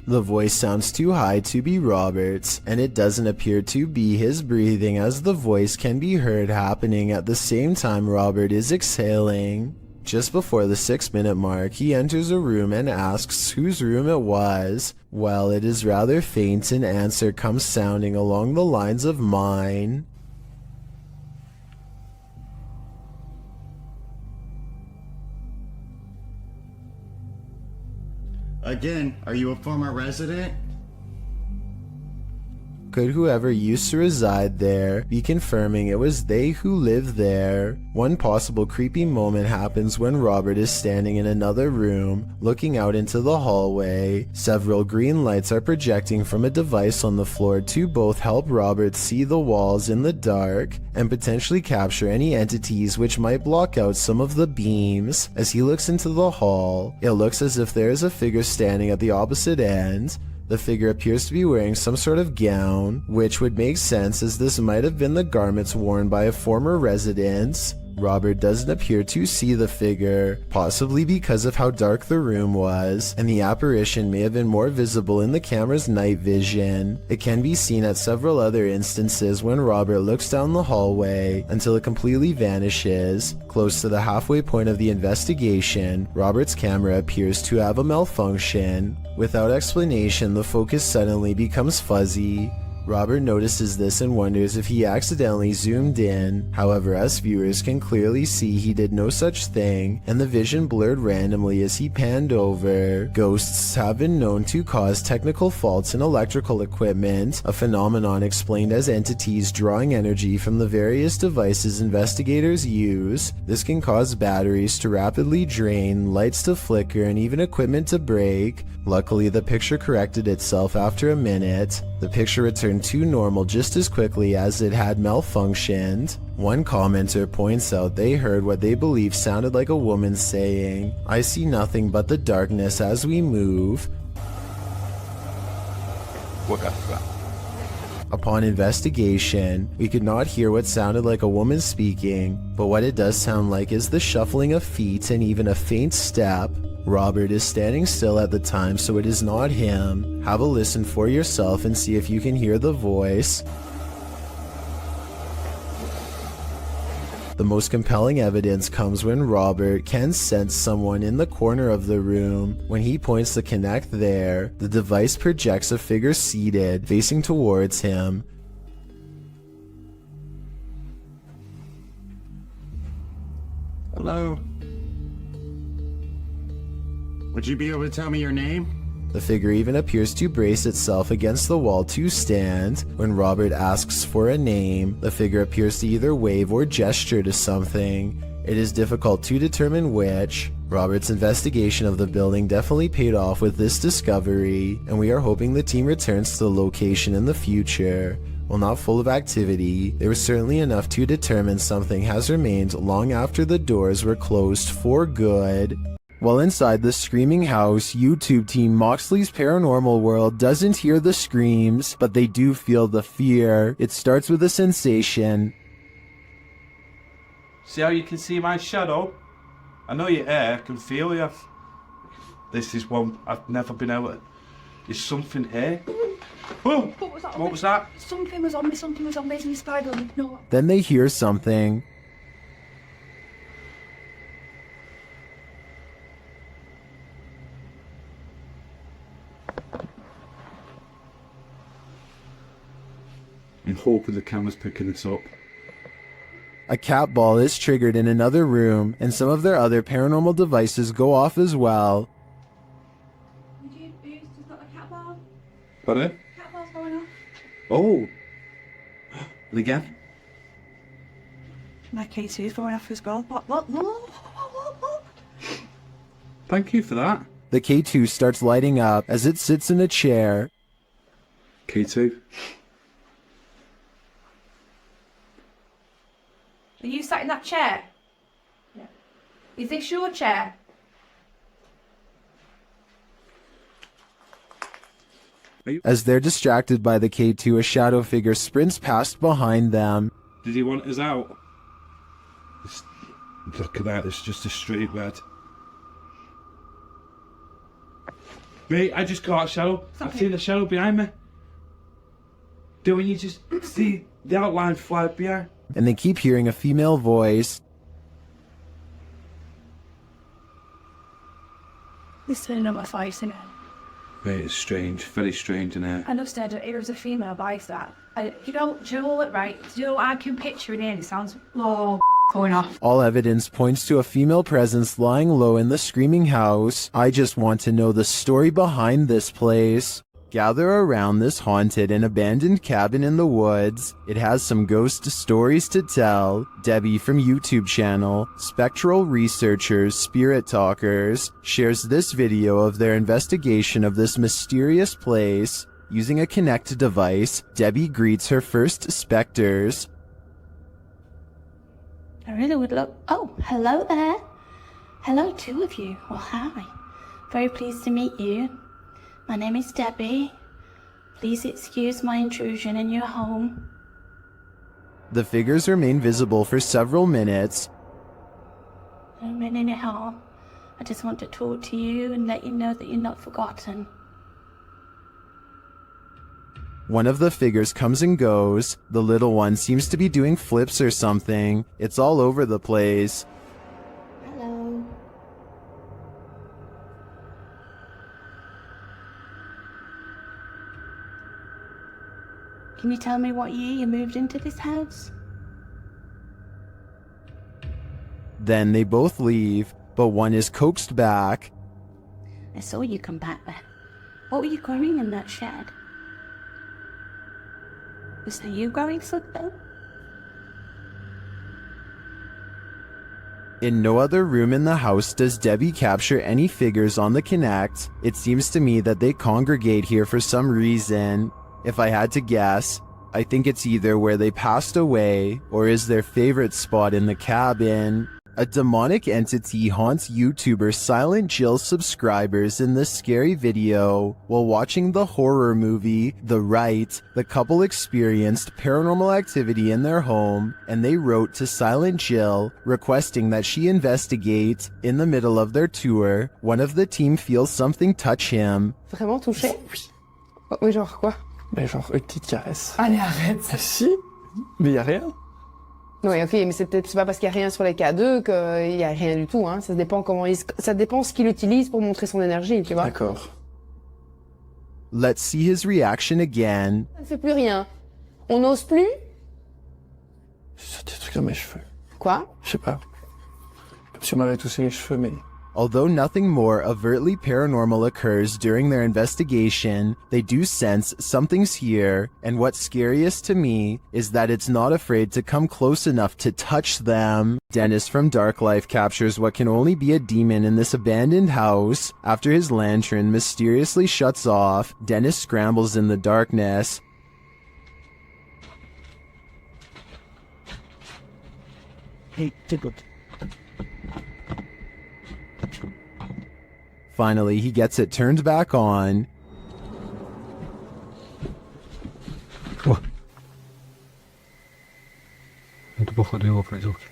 The voice sounds too high to be Robert's, and it doesn't appear to be his breathing as the voice can be heard happening at the same time Robert is exhaling. Just before the 6-minute mark, he enters a room and asks whose room it was. Well, it is rather faint, an answer comes sounding along the lines of mine. Again, are you a former resident? Could whoever used to reside there be confirming it was they who lived there? One possible creepy moment happens when Robert is standing in another room, looking out into the hallway. Several green lights are projecting from a device on the floor to both help Robert see the walls in the dark and potentially capture any entities which might block out some of the beams. As he looks into the hall, it looks as if there is a figure standing at the opposite end. The figure appears to be wearing some sort of gown, which would make sense as this might have been the garments worn by a former resident. Robert doesn't appear to see the figure, possibly because of how dark the room was, and the apparition may have been more visible in the camera's night vision. It can be seen at several other instances when Robert looks down the hallway until it completely vanishes. Close to the halfway point of the investigation, Robert's camera appears to have a malfunction. Without explanation, the focus suddenly becomes fuzzy. Robert notices this and wonders if he accidentally zoomed in. However, us viewers can clearly see he did no such thing, and the vision blurred randomly as he panned over. Ghosts have been known to cause technical faults in electrical equipment, a phenomenon explained as entities drawing energy from the various devices investigators use. This can cause batteries to rapidly drain, lights to flicker, and even equipment to break. Luckily, the picture corrected itself after a minute. The picture returned to normal just as quickly as it had malfunctioned. One commenter points out they heard what they believe sounded like a woman saying, "I see nothing but the darkness as we move." Upon investigation, we could not hear what sounded like a woman speaking, but what it does sound like is the shuffling of feet and even a faint step. Robert is standing still at the time, so it is not him. Have a listen for yourself and see if you can hear the voice. The most compelling evidence comes when Robert can sense someone in the corner of the room. When he points the Kinect there, the device projects a figure seated, facing towards him. Hello? Would you be able to tell me your name? The figure even appears to brace itself against the wall to stand. When Robert asks for a name, the figure appears to either wave or gesture to something. It is difficult to determine which. Robert's investigation of the building definitely paid off with this discovery, and we are hoping the team returns to the location in the future. While not full of activity, there was certainly enough to determine something has remained long after the doors were closed for good. While inside the screaming house, YouTube team Moxley's Paranormal World doesn't hear the screams, but they do feel the fear. It starts with a sensation. See how you can see my shadow? I know you're here, I can feel you. This is one I've never been able to... There's something here. Oh, what was that? Something was on me, there's a spider on me. No. Then they hear something. I'm hoping the camera's picking this up. A cat ball is triggered in another room, and some of their other paranormal devices go off as well. Pardon? Cat ball's going off. Oh! And again? My K2's going off as well. What? Thank you for that. The K2 starts lighting up as it sits in a chair. K2. Are you sat in that chair? Yeah. Is this your chair? As they're distracted by the K2, a shadow figure sprints past behind them. Did he want us out? Look at that, it's just a straight red. Mate, I just got a shadow. I've seen a shadow behind me. When you just see the outline fly behind. And they keep hearing a female voice. This turning on my face, innit? Mate, it's strange, very strange in here. I know, said it was a female voice that. Do you know what, right? Do you know what I can picture in here? It sounds going off. All evidence points to a female presence lying low in the screaming house. I just want to know the story behind this place. Gather around this haunted and abandoned cabin in the woods. It has some ghost stories to tell. Debbie from YouTube channel, Spectral Researchers, Spirit Talkers, shares this video of their investigation of this mysterious place. Using a Kinect device, Debbie greets her first specters. I really would love... Oh, hello there. Hello, two of you. Well, hi. Very pleased to meet you. My name is Debbie. Please excuse my intrusion in your home. The figures remain visible for several minutes. I don't mean any harm. I just want to talk to you and let you know that you're not forgotten. One of the figures comes and goes. The little one seems to be doing flips or something. It's all over the place. Hello. Can you tell me what year you moved into this house? Then they both leave, but one is coaxed back. I saw you come back then. What were you growing in that shed? Was that you growing something? In no other room in the house does Debbie capture any figures on the Kinect. It seems to me that they congregate here for some reason. If I had to guess, I think it's either where they passed away or is their favorite spot in the cabin. A demonic entity haunts YouTuber Silent Jill subscribers in this scary video. While watching the horror movie The Rite, the couple experienced paranormal activity in their home, and they wrote to Silent Jill requesting that she investigate. In the middle of their tour, one of the team feels something touch him. Vraiment touché? Oui. Oui, genre quoi? Mais genre une petite caresse. Allez, arrête. Ah, si? Mais y a rien. Oui, ok, mais c'est pas parce qu'il y a rien sur les K2 qu'il y a rien du tout, hein. Ça dépend ça dépend ce qu'il utilise pour montrer son énergie, tu vois. D'accord. Let's see his reaction again. Ça ne fait plus rien. On n'ose plus? C'est des trucs dans mes cheveux. Quoi? Je sais pas. Tu m'avais touché les cheveux, mais... Although nothing more overtly paranormal occurs during their investigation, they do sense something's here, and what's scariest to me is that it's not afraid to come close enough to touch them. Dennis from Dark Life captures what can only be a demon in this abandoned house. After his lantern mysteriously shuts off, Dennis scrambles in the darkness. Hey, take it. Finally, he gets it turned back on. Это походу его проделки.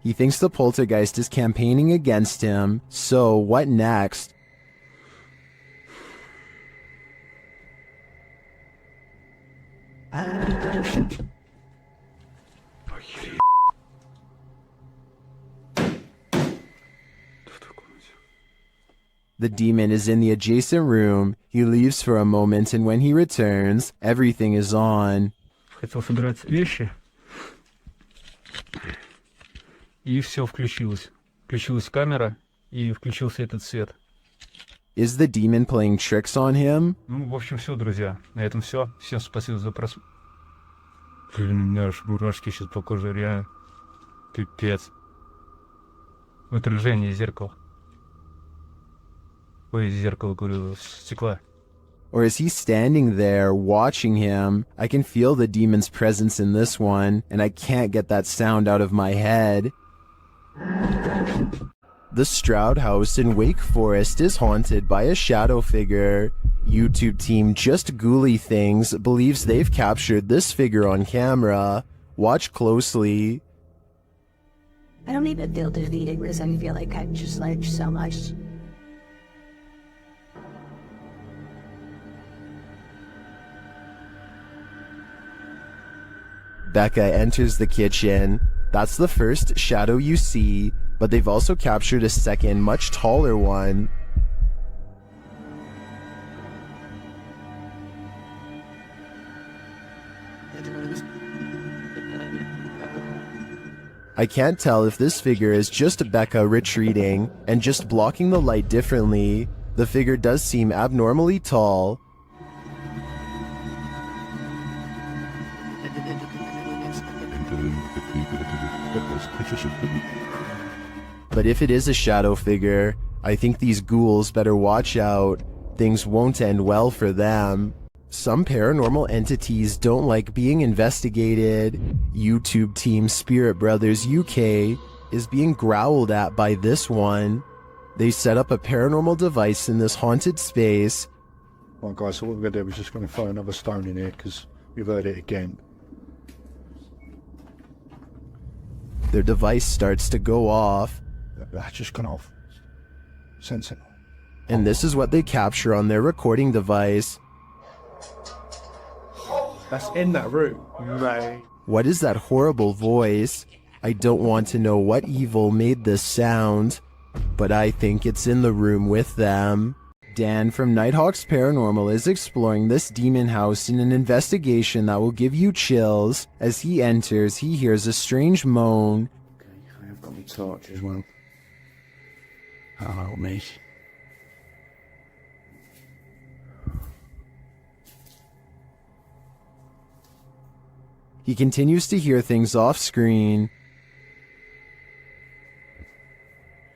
He thinks the poltergeist is campaigning against him, so what next? The demon is in the adjacent room. He leaves for a moment, and when he returns, everything is on. Хотел собирать вещи. И все включилось. Включилась камера, и включился этот свет. Is the demon playing tricks on him? Ну, в общем, все, друзья. На этом все. Всем спасибо за просмотр. Блин, у меня аж мурашки сейчас по коже, реально. Пипец. В отражении зеркала. Ой, зеркало, говорю, стекла. Or is he standing there watching him? I can feel the demon's presence in this one, and I can't get that sound out of my head. The Stroud House in Wake Forest is haunted by a shadow figure. YouTube team Just Ghouly Things believes they've captured this figure on camera. Watch closely. I don't even feel defeated because I feel like I've just learned so much. Becca enters the kitchen. That's the first shadow you see, but they've also captured a second, much taller one. I can't tell if this figure is just Becca retreating and just blocking the light differently. The figure does seem abnormally tall. But if it is a shadow figure, I think these ghouls better watch out. Things won't end well for them. Some paranormal entities don't like being investigated. YouTube team Spirit Brothers UK is being growled at by this one. They set up a paranormal device in this haunted space. Right guys, so what we're going to do is just going to throw another stone in here because we've heard it again. Their device starts to go off. That's just gone off. Sensible. And this is what they capture on their recording device. That's in that room. Right. What is that horrible voice? I don't want to know what evil made this sound, but I think it's in the room with them. Dan from Nighthawks Paranormal is exploring this demon house in an investigation that will give you chills. As he enters, he hears a strange moan. Okay, I have got my torch as well. That'll help me. He continues to hear things off screen.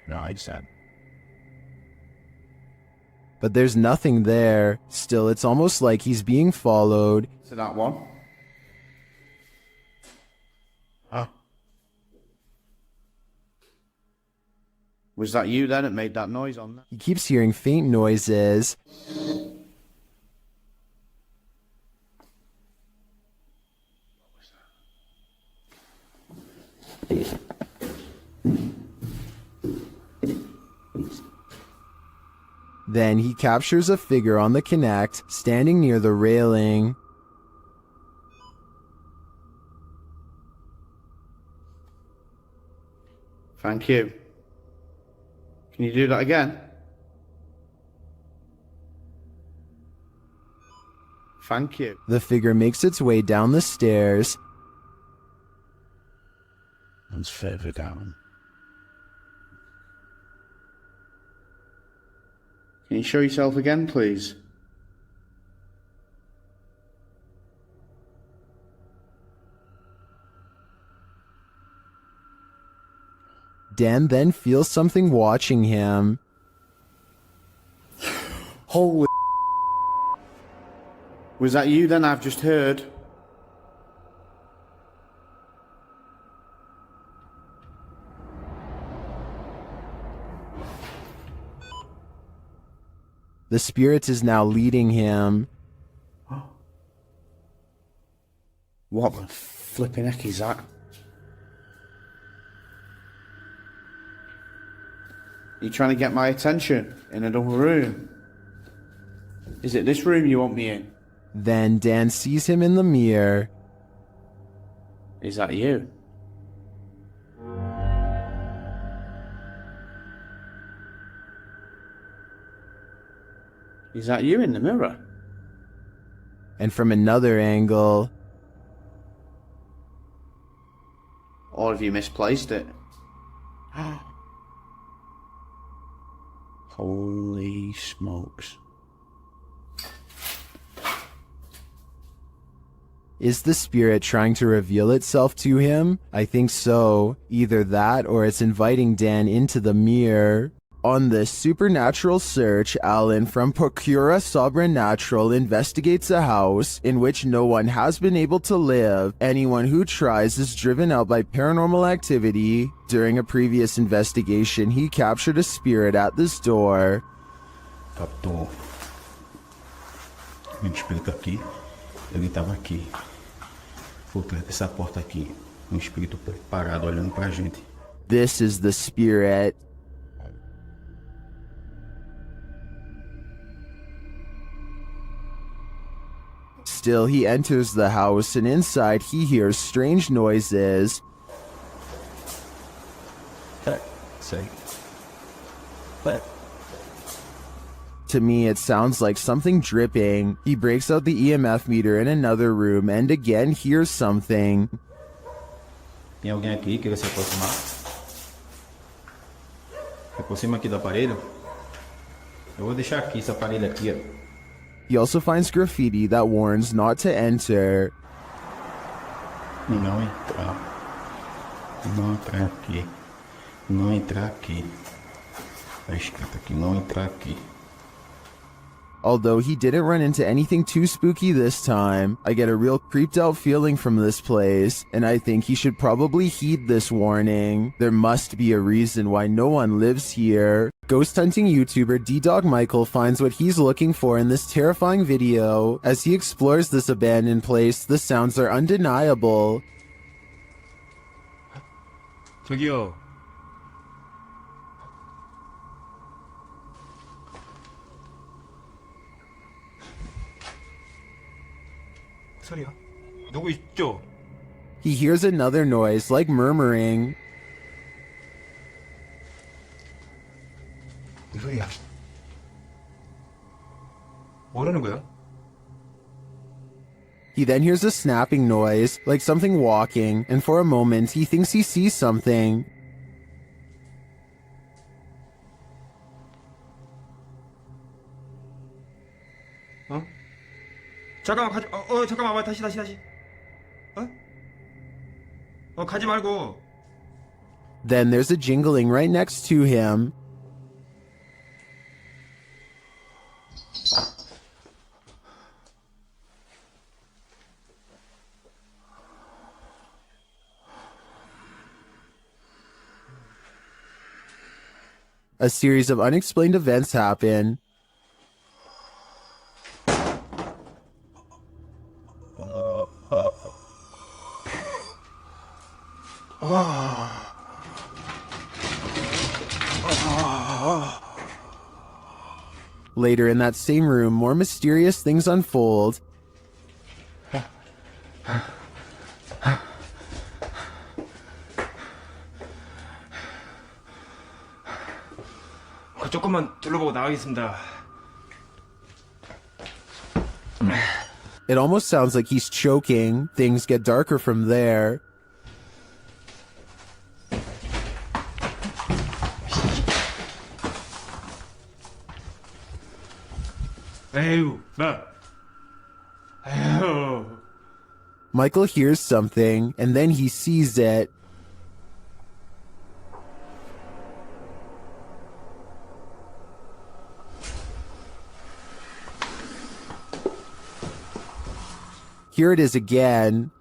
Right, Sam. But there's nothing there. Still, it's almost like he's being followed. So that one. Huh? Was that you then that made that noise on that? He keeps hearing faint noises. Then he captures a figure on the Kinect, standing near the railing. Thank you. Can you do that again? Thank you. The figure makes its way down the stairs. sounds further down. Can you show yourself again, please? Dan then feels something watching him. Holy... Was that you then? I've just heard. The spirit is now leading him. What the flipping heck is that? You trying to get my attention in another room? Is it this room you want me in? Then Dan sees him in the mirror. Is that you? Is that you in the mirror? And from another angle... Or have you misplaced it? Holy smokes. Is the spirit trying to reveal itself to him? I think so. Either that or it's inviting Dan into the mirror. On this supernatural search, Alan from Procura Sobrenatural investigates a house in which no one has been able to live. Anyone who tries is driven out by paranormal activity. During a previous investigation, he captured a spirit at this door. Captou um espírito aqui. Ele estava aqui, por trás dessa porta aqui. Espírito parado olhando pra gente. This is the spirit. Still, he enters the house, and inside he hears strange noises. To me, it sounds like something dripping. He breaks out the EMF meter in another room and again hears something. Tem alguém aqui que quer se aproximar? Se aproxima aqui do aparelho. Eu vou deixar aqui esse aparelho aqui, ó. He also finds graffiti that warns not to enter. Não entrar. Não entrar aqui. Não entrar aqui. Tá escrito aqui, não entrar aqui. Although he didn't run into anything too spooky this time, I get a real creeped out feeling from this place, and I think he should probably heed this warning. There must be a reason why no one lives here. Ghost hunting YouTuber D-Dog Michael finds what he's looking for in this terrifying video. As he explores this abandoned place, the sounds are undeniable. 저기요. 소리야? 누구 있죠? He hears another noise, like murmuring. 무슨 소리야? 뭐라는 거야? He then hears a snapping noise, like something walking, and for a moment he thinks he sees something. 어? 잠깐만 가지 잠깐만 다시 가지 말고. Then there's a jingling right next to him. A series of unexplained events happen. Later in that same room, more mysterious things unfold. 조금만 둘러보고 나가겠습니다. It almost sounds like he's choking. Things get darker from there. Ew, no. Ew. Michael hears something, and then he sees it. Here it is again.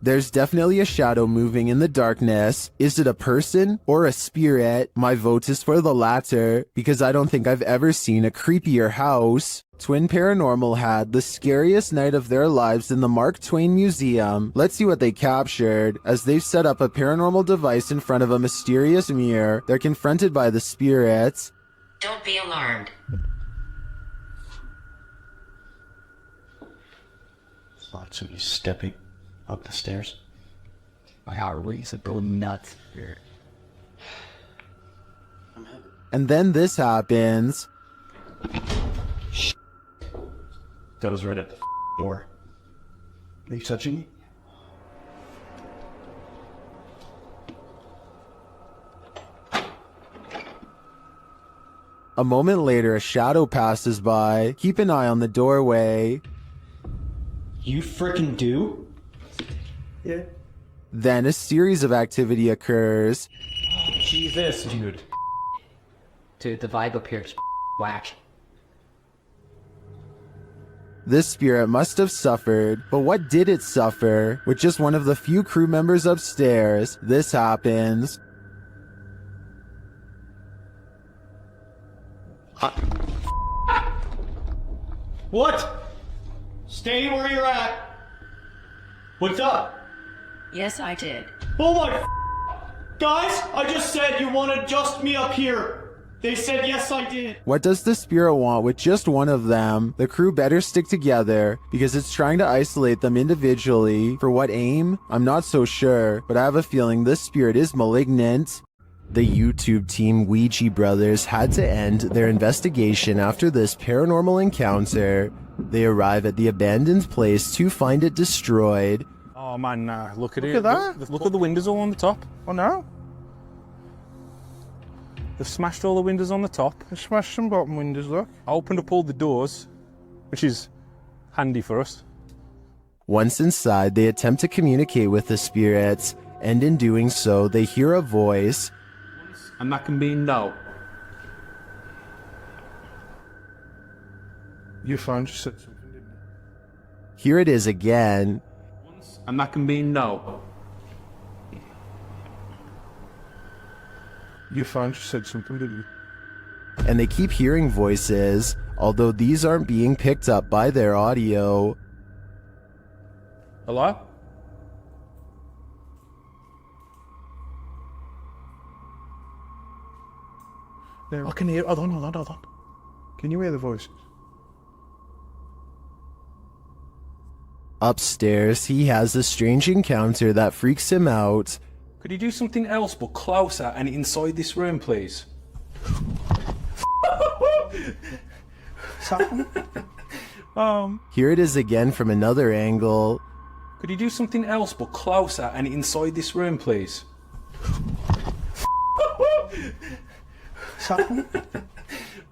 There's definitely a shadow moving in the darkness. Is it a person or a spirit? My vote is for the latter, because I don't think I've ever seen a creepier house. Twin Paranormal had the scariest night of their lives in the Mark Twain Museum. Let's see what they captured. As they've set up a paranormal device in front of a mysterious mirror, they're confronted by the spirits. Don't be alarmed. Thought somebody stepping up the stairs. My heart races go nuts here. And then this happens. That was right at the door. Are you touching me? A moment later, a shadow passes by. Keep an eye on the doorway. You frickin' do? Yeah. Then a series of activity occurs. Jesus, dude. Dude, the vibe up here is whack. This spirit must have suffered, but what did it suffer? With just one of the few crew members upstairs, this happens. What? Stay where you're at. What's up? Yes, I did. Oh my guys, I just said you wanted just me up here. They said yes, I did. What does the spirit want with just one of them? The crew better stick together because it's trying to isolate them individually. For what aim? I'm not so sure, but I have a feeling this spirit is malignant. The YouTube team Ouija Brothers had to end their investigation after this paranormal encounter. They arrive at the abandoned place to find it destroyed. Oh man, nah, look at Look it. at that. Look at the windows all on the top. Oh no. They've smashed all the windows on the top. They smashed some bottom windows, look. Opened up all the doors, which is handy for us. Once inside, they attempt to communicate with the spirits, and in doing so, they hear a voice. And that can be no. Your phone just said something, didn't it? Here it is again. And that can be no. Your phone just said something, didn't it? And they keep hearing voices, although these aren't being picked up by their audio. Hello? There. I can hear. Hold on. Can you hear the voices? Upstairs, he has a strange encounter that freaks him out. Could you do something else but closer and inside this room, please? Here it is again from another angle. Could you do something else but closer and inside this room, please?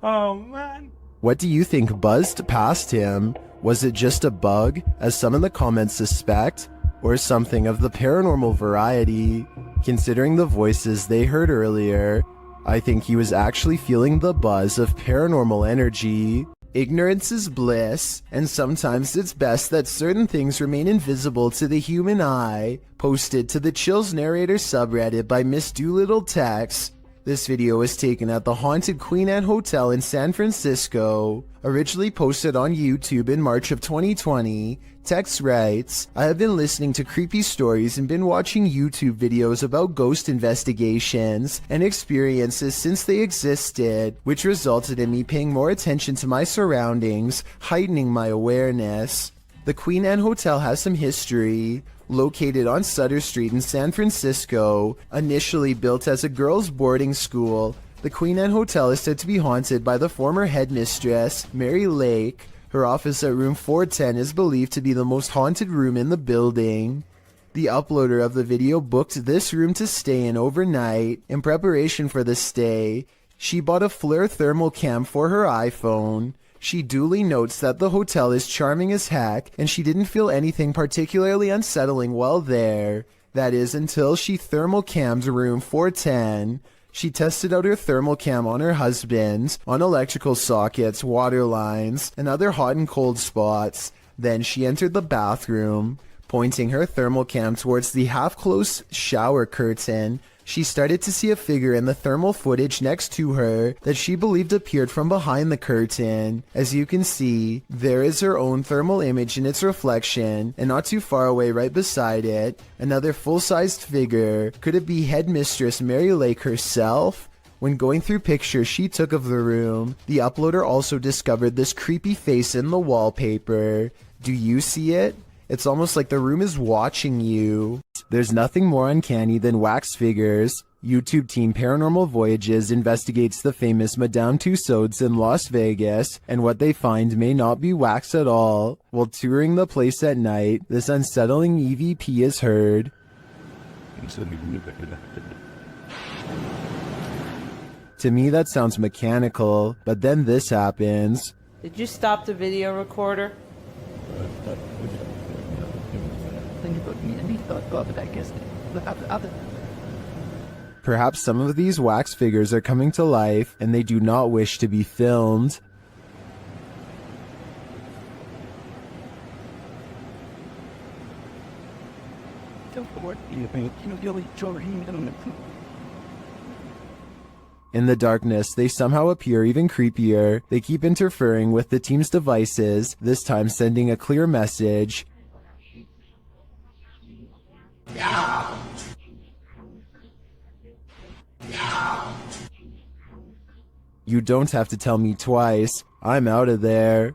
Oh man. What do you think buzzed past him? Was it just a bug, as some in the comments suspect, or something of the paranormal variety? Considering the voices they heard earlier, I think he was actually feeling the buzz of paranormal energy. Ignorance is bliss, and sometimes it's best that certain things remain invisible to the human eye. Posted to the Chills Narrator subreddit by Miss Doolittle Tex. This video was taken at the haunted Queen Anne Hotel in San Francisco. Originally posted on YouTube in March of 2020, Tex writes, I have been listening to creepy stories and been watching YouTube videos about ghost investigations and experiences since they existed, which resulted in me paying more attention to my surroundings, heightening my awareness. The Queen Anne Hotel has some history. Located on Sutter Street in San Francisco, initially built as a girls' boarding school, the Queen Anne Hotel is said to be haunted by the former headmistress, Mary Lake. Her office at room 410 is believed to be the most haunted room in the building. The uploader of the video booked this room to stay in overnight. In preparation for the stay, She bought a FLIR thermal cam for her iPhone. She duly notes that the hotel is charming as heck, and she didn't feel anything particularly unsettling while there. That is until she thermal cammed room 410. She tested out her thermal cam on her husband, on electrical sockets, water lines, and other hot and cold spots. Then she entered the bathroom. Pointing her thermal cam towards the half-closed shower curtain, she started to see a figure in the thermal footage next to her that she believed appeared from behind the curtain. As you can see, there is her own thermal image in its reflection, and not too far away right beside it, another full-sized figure. Could it be headmistress Mary Lake herself? When going through pictures she took of the room, the uploader also discovered this creepy face in the wallpaper. Do you see it? It's almost like the room is watching you. There's nothing more uncanny than wax figures. YouTube team Paranormal Voyages investigates the famous Madame Tussauds in Las Vegas, and what they find may not be wax at all. While touring the place at night, this unsettling EVP is heard. To me that sounds mechanical, but then this happens. Did you stop the video recorder? Perhaps some of these wax figures are coming to life and they do not wish to be filmed. In the darkness, they somehow appear even creepier. They keep interfering with the team's devices, this time sending a clear message. You don't have to tell me twice. I'm out of there.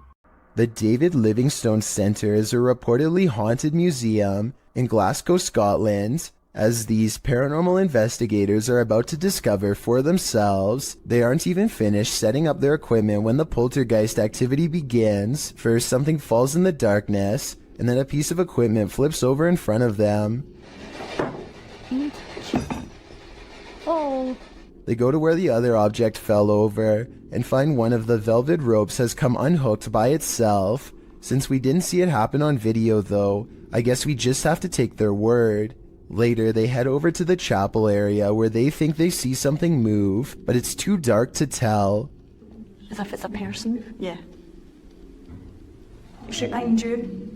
The David Livingstone Centre is a reportedly haunted museum in Glasgow, Scotland. As these paranormal investigators are about to discover for themselves, they aren't even finished setting up their equipment when the poltergeist activity begins. First, something falls in the darkness, and then a piece of equipment flips over in front of them. Oh. They go to where the other object fell over, and find one of the velvet ropes has come unhooked by itself. Since we didn't see it happen on video though, I guess we just have to take their word. Later, they head over to the chapel area where they think they see something move, but it's too dark to tell. As if it's a person? Yeah. Should I do?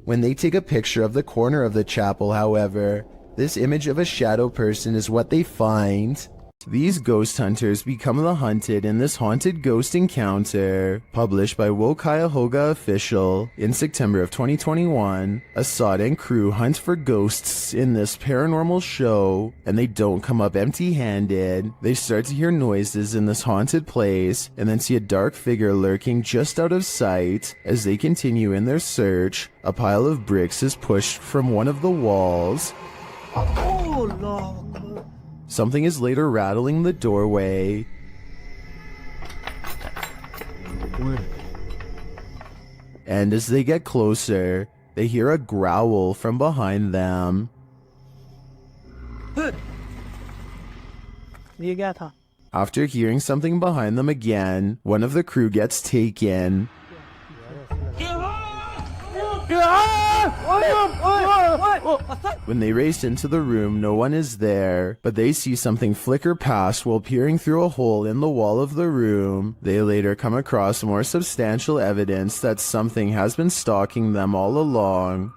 When they take a picture of the corner of the chapel, however, this image of a shadow person is what they find. These ghost hunters become the hunted in this haunted ghost encounter. Published by Wo Cuyahoga Official in September of 2021, Assad and crew hunt for ghosts in this paranormal show, and they don't come up empty-handed. They start to hear noises in this haunted place, and then see a dark figure lurking just out of sight. As they continue in their search, a pile of bricks is pushed from one of the walls. Oh, no. Something is later rattling the doorway. And as they get closer, they hear a growl from behind them. After hearing something behind them again, one of the crew gets taken. When they race into the room, no one is there, but they see something flicker past while peering through a hole in the wall of the room. They later come across more substantial evidence that something has been stalking them all along.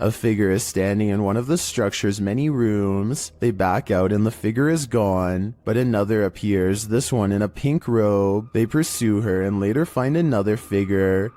A figure is standing in one of the structure's many rooms. They back out and the figure is gone, but another appears, this one in a pink robe. They pursue her and later find another figure.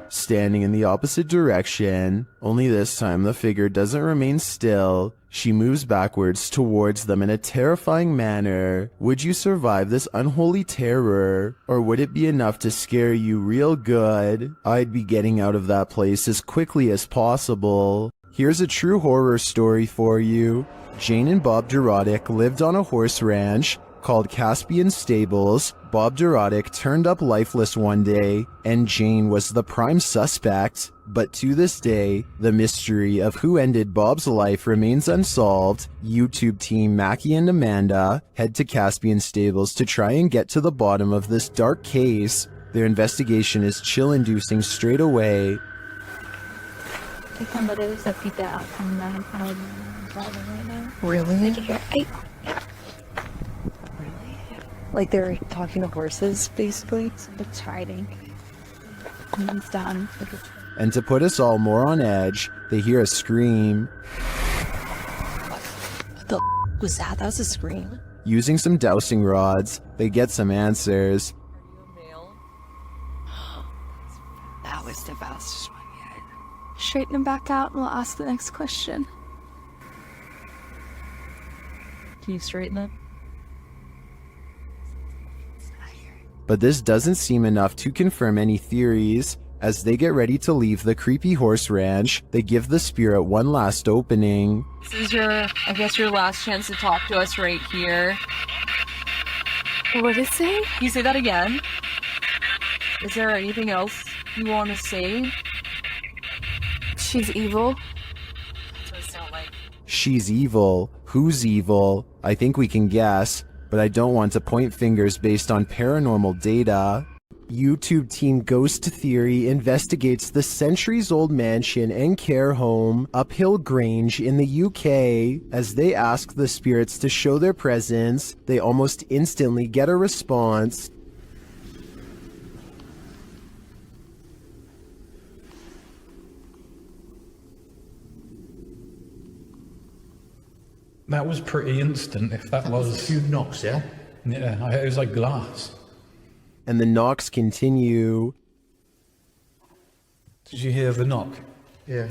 Standing in the opposite direction, only this time the figure doesn't remain still. She moves backwards towards them in a terrifying manner. Would you survive this unholy terror? Or would it be enough to scare you real good? I'd be getting out of that place as quickly as possible. Here's a true horror story for you. Jane and Bob Dorodic lived on a horse ranch. called Caspian Stables, Bob Dorodic turned up lifeless one day, and Jane was the prime suspect. But to this day, the mystery of who ended Bob's life remains unsolved. YouTube team Mackie and Amanda head to Caspian Stables to try and get to the bottom of this dark case. Their investigation is chill-inducing straight away. Really? Like they're talking to horses, basically? It's hiding. It's done. And to put us all more on edge, they hear a scream. What the was that? That was a scream. Using some dowsing rods, they get some answers. That was the fastest one yet. Straighten them back out and we'll ask the next question. Can you straighten them? But this doesn't seem enough to confirm any theories. As they get ready to leave the creepy horse ranch, they give the spirit one last opening. This is I guess your last chance to talk to us right here. What did it say? Can you say that again? Is there anything else you want to say? She's evil. That's what it sounds like. She's evil. Who's evil? I think we can guess, but I don't want to point fingers based on paranormal data. YouTube team Ghost Theory investigates the centuries-old mansion and care home Uphill Grange in the UK. As they ask the spirits to show their presence, they almost instantly get a response. That was pretty instant, if that was... A few knocks, yeah? Yeah, it was like glass. And the knocks continue. Did you hear the knock? Yeah.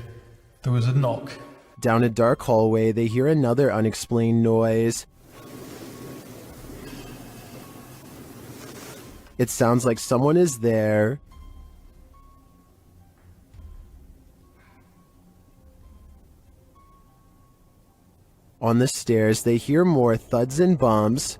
There was a knock. Down a dark hallway, they hear another unexplained noise. It sounds like someone is there. On the stairs, they hear more thuds and bumps.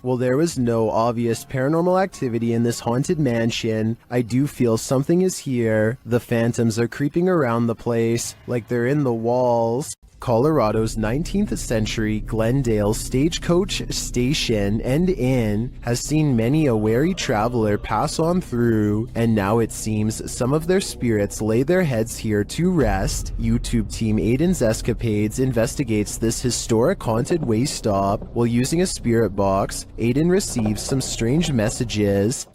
While there was no obvious paranormal activity in this haunted mansion, I do feel something is here. The phantoms are creeping around the place, like they're in the walls. Colorado's 19th century Glendale stagecoach station and inn has seen many a wary traveler pass on through, and now it seems some of their spirits lay their heads here to rest. YouTube team Aiden's Escapades investigates this historic haunted way stop. While using a spirit box, Aiden receives some strange messages.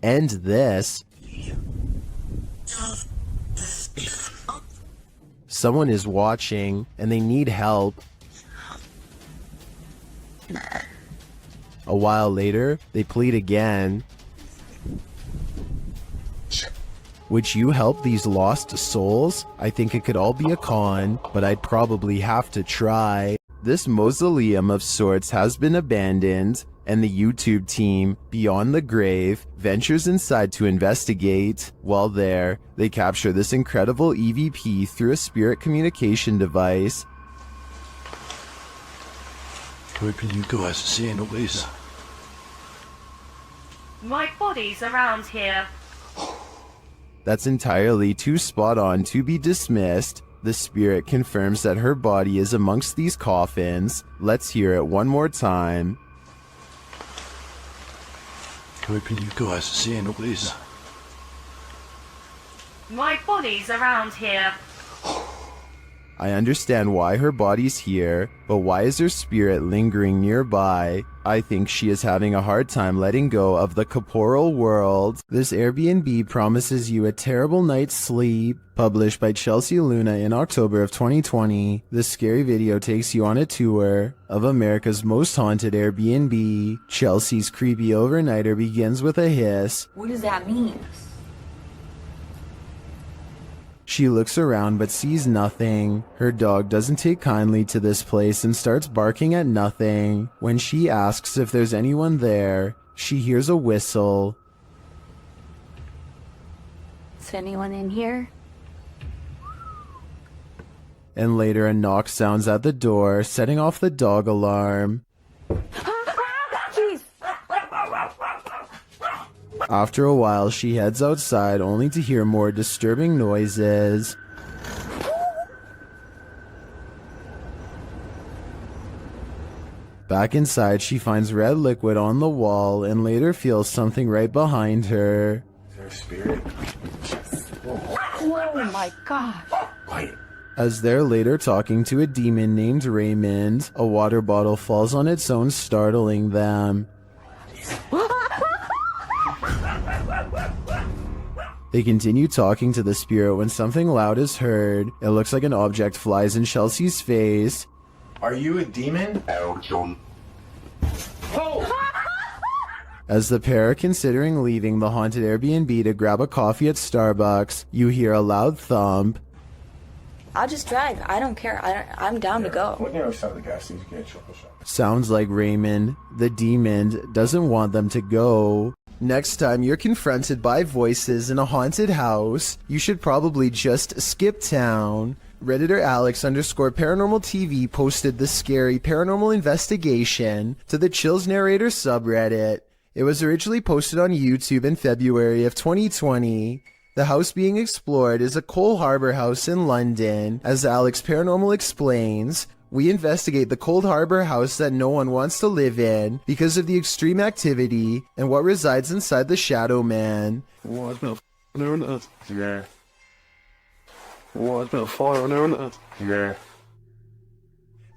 And this. Someone is watching, and they need help. A while later, they plead again. Would you help these lost souls? I think it could all be a con, but I'd probably have to try. This mausoleum of sorts has been abandoned, and the YouTube team, Beyond the Grave, ventures inside to investigate. While there, they capture this incredible EVP through a spirit communication device. What can you guys see all this? My body's around here. That's entirely too spot on to be dismissed. The spirit confirms that her body is amongst these coffins. Let's hear it one more time. What can you guys see all this? My body's around here. I understand why her body's here, but why is her spirit lingering nearby? I think she is having a hard time letting go of the corporeal world. This Airbnb promises you a terrible night's sleep. Published by Chelsea Luna in October of 2020, this scary video takes you on a tour of America's most haunted Airbnb. Chelsea's creepy overnighter begins with a hiss. What does that mean? She looks around but sees nothing. Her dog doesn't take kindly to this place and starts barking at nothing. When she asks if there's anyone there, she hears a whistle. Is anyone in here? And later a knock sounds at the door, setting off the dog alarm. After a while, she heads outside only to hear more disturbing noises. Back inside, she finds red liquid on the wall and later feels something right behind her. Is there a spirit? Oh my god. As they're later talking to a demon named Raymond, a water bottle falls on its own, startling them. They continue talking to the spirit when something loud is heard. It looks like an object flies in Chelsea's face. Are you a demon? As the pair are considering leaving the haunted Airbnb to grab a coffee at Starbucks, you hear a loud thump. I'll just drive. I don't care. I'm down to go. What near outside the gas station to get a chocolate shop? Sounds like Raymond, the demon, doesn't want them to go. Next time you're confronted by voices in a haunted house, you should probably just skip town. Redditor Alex_paranormal TV posted the scary paranormal investigation to the Chills Narrator subreddit. It was originally posted on YouTube in February of 2020. The house being explored is a Coal Harbour house in London. As Alex Paranormal explains, we investigate the Cold Harbour house that no one wants to live in because of the extreme activity and what resides inside the Shadow Man. Whoa, there's been a there, isn't it? Yeah. Whoa, there's been a fire on there, isn't it? Yeah.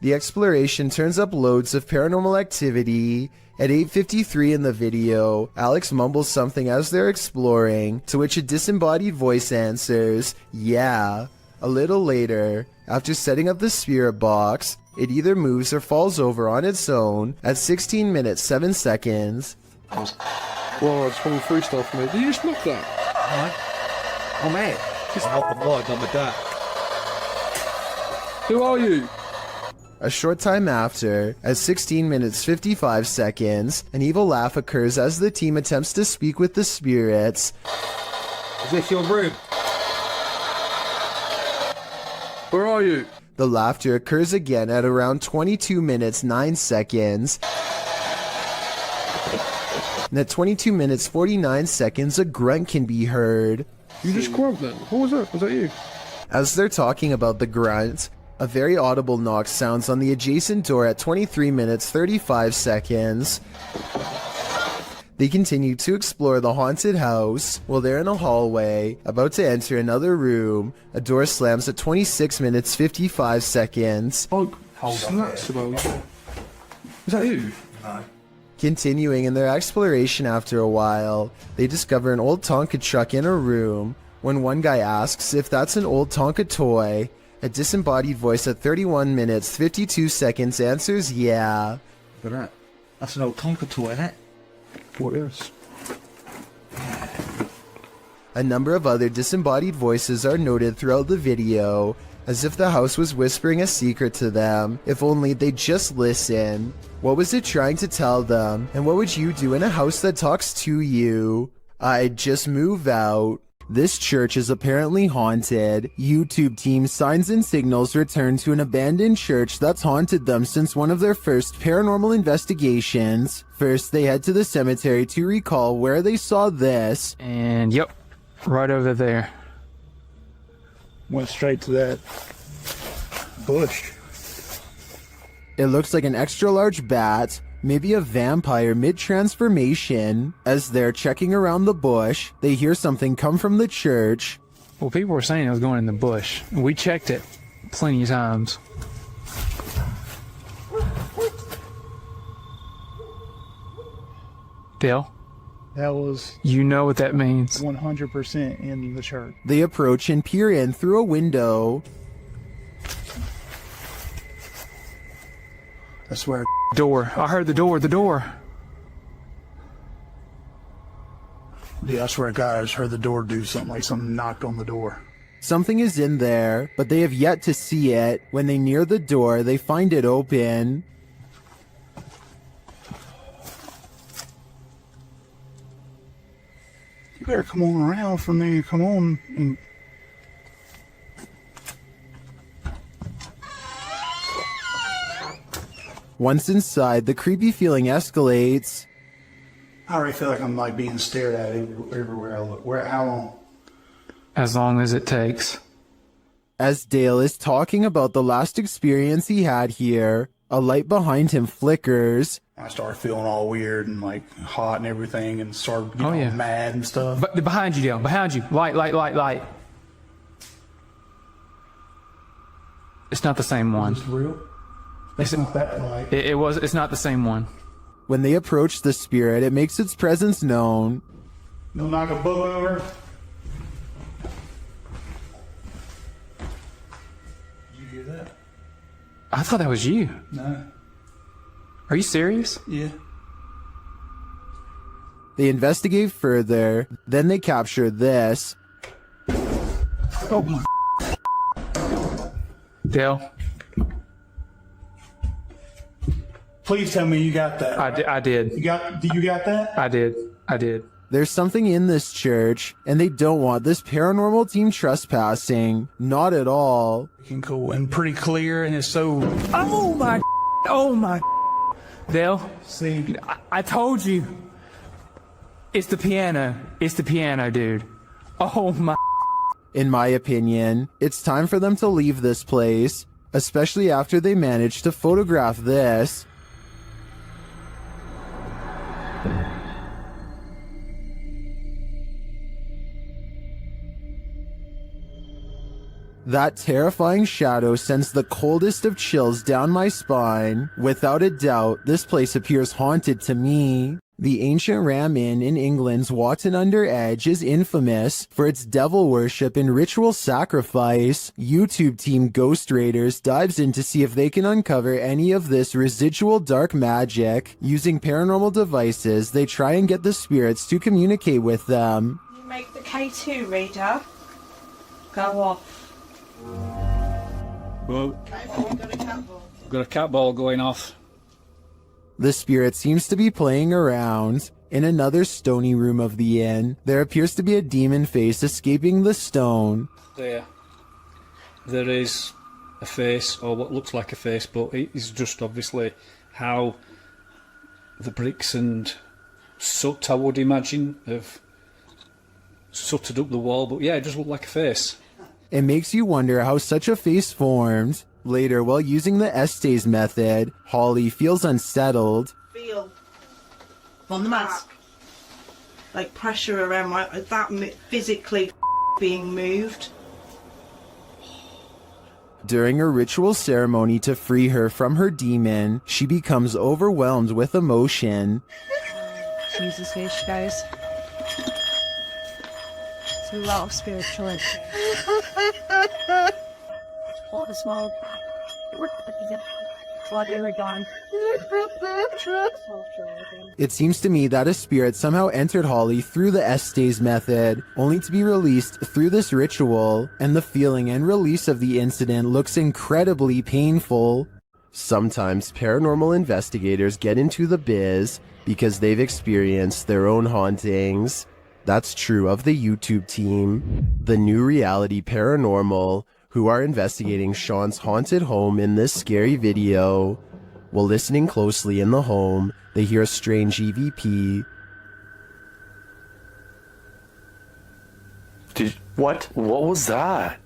The exploration turns up loads of paranormal activity. At 8:53 in the video, Alex mumbles something as they're exploring, to which a disembodied voice answers, "Yeah." A little later, after setting up the spirit box, it either moves or falls over on its own at 16 minutes 7 seconds. Whoa, it's falling through stuff, mate. Did you just knock that? Oh, mate. Just knock the light on the deck. Who are you? A short time after, at 16 minutes 55 seconds, an evil laugh occurs as the team attempts to speak with the spirits. Is this your room? Where are you? The laughter occurs again at around 22 minutes 9 seconds. And at 22 minutes 49 seconds, a grunt can be heard. You just grunt then? What was that? Was that you? As they're talking about the grunt, a very audible knock sounds on the adjacent door at 23 minutes 35 seconds. They continue to explore the haunted house. While they're in a hallway, about to enter another room, a door slams at 26 minutes 55 seconds. Oh, snaps about. Is that you? No. Continuing in their exploration after a while, they discover an old Tonka truck in a room. When one guy asks if that's an old Tonka toy, a disembodied voice at 31 minutes 52 seconds answers yeah. Look at that. That's an old Tonka toy, isn't it? What is? A number of other disembodied voices are noted throughout the video, as if the house was whispering a secret to them, if only they'd just listen. What was it trying to tell them, and what would you do in a house that talks to you? I'd just move out. This church is apparently haunted. YouTube team Signs and Signals return to an abandoned church that's haunted them since one of their first paranormal investigations. First, they head to the cemetery to recall where they saw this. And yep, right over there. Went straight to that bush. It looks like an extra large bat, maybe a vampire mid-transformation. As they're checking around the bush, they hear something come from the church. Well, people were saying it was going in the bush. We checked it plenty of times. Bill? That was... You know what that means. 100% in the church. They approach and peer in through a window. I swear. Door. I heard the door. Yeah, I swear to God, I just heard the door do something, like something knocked on the door. Something is in there, but they have yet to see it. When they near the door, they find it open. You better come on around from there. Come on. And... Once inside, the creepy feeling escalates. I already feel like I'm like being stared at everywhere I look. How long? As long as it takes. As Dale is talking about the last experience he had here, a light behind him flickers. I started feeling all weird and like hot and everything and started getting mad and stuff. But behind you, Dale. Behind you. Light. It's not the same one. Is it real? It's not that light. It's not the same one. When they approach the spirit, it makes its presence known. You'll knock a book over. Did you hear that? I thought that was you. No. Are you serious? Yeah. They investigate further, then they capture this. Oh my. Dale. Please tell me you got that. Right? I did. You got that? I did. There's something in this church, and they don't want this paranormal team trespassing. Not at all. Cool and pretty clear, and it's so... Oh my. Dale. See? I told you. It's the piano. It's the piano, dude. Oh my. In my opinion, it's time for them to leave this place, especially after they managed to photograph this. That terrifying shadow sends the coldest of chills down my spine. Without a doubt, this place appears haunted to me. The ancient Ram Inn in England's Watton-under-Edge is infamous for its devil worship and ritual sacrifice. YouTube team Ghost Raiders dives in to see if they can uncover any of this residual dark magic. Using paranormal devices, they try and get the spirits to communicate with them. You make the K2 reader go off. Well, got a cat ball going off. The spirit seems to be playing around. In another stony room of the inn, there appears to be a demon face escaping the stone. There is a face, or what looks like a face, but it is just obviously how the bricks and soot, I would imagine, have sooted up the wall. But yeah, it does look like a face. It makes you wonder how such a face formed. Later, while using the Estes method, Holly feels unsettled. Feel on the mask, like pressure around that physically being moved. During a ritual ceremony to free her from her demon, she becomes overwhelmed with emotion. Jesus, here she goes. It's a lot of spirituality. What a small. It seems to me that a spirit somehow entered Holly through the Estes method, only to be released through this ritual, and the feeling and release of the incident looks incredibly painful. Sometimes paranormal investigators get into the biz because they've experienced their own hauntings. That's true of the YouTube team, The New Reality Paranormal, who are investigating Sean's haunted home in this scary video. While listening closely in the home, they hear a strange EVP. What was that?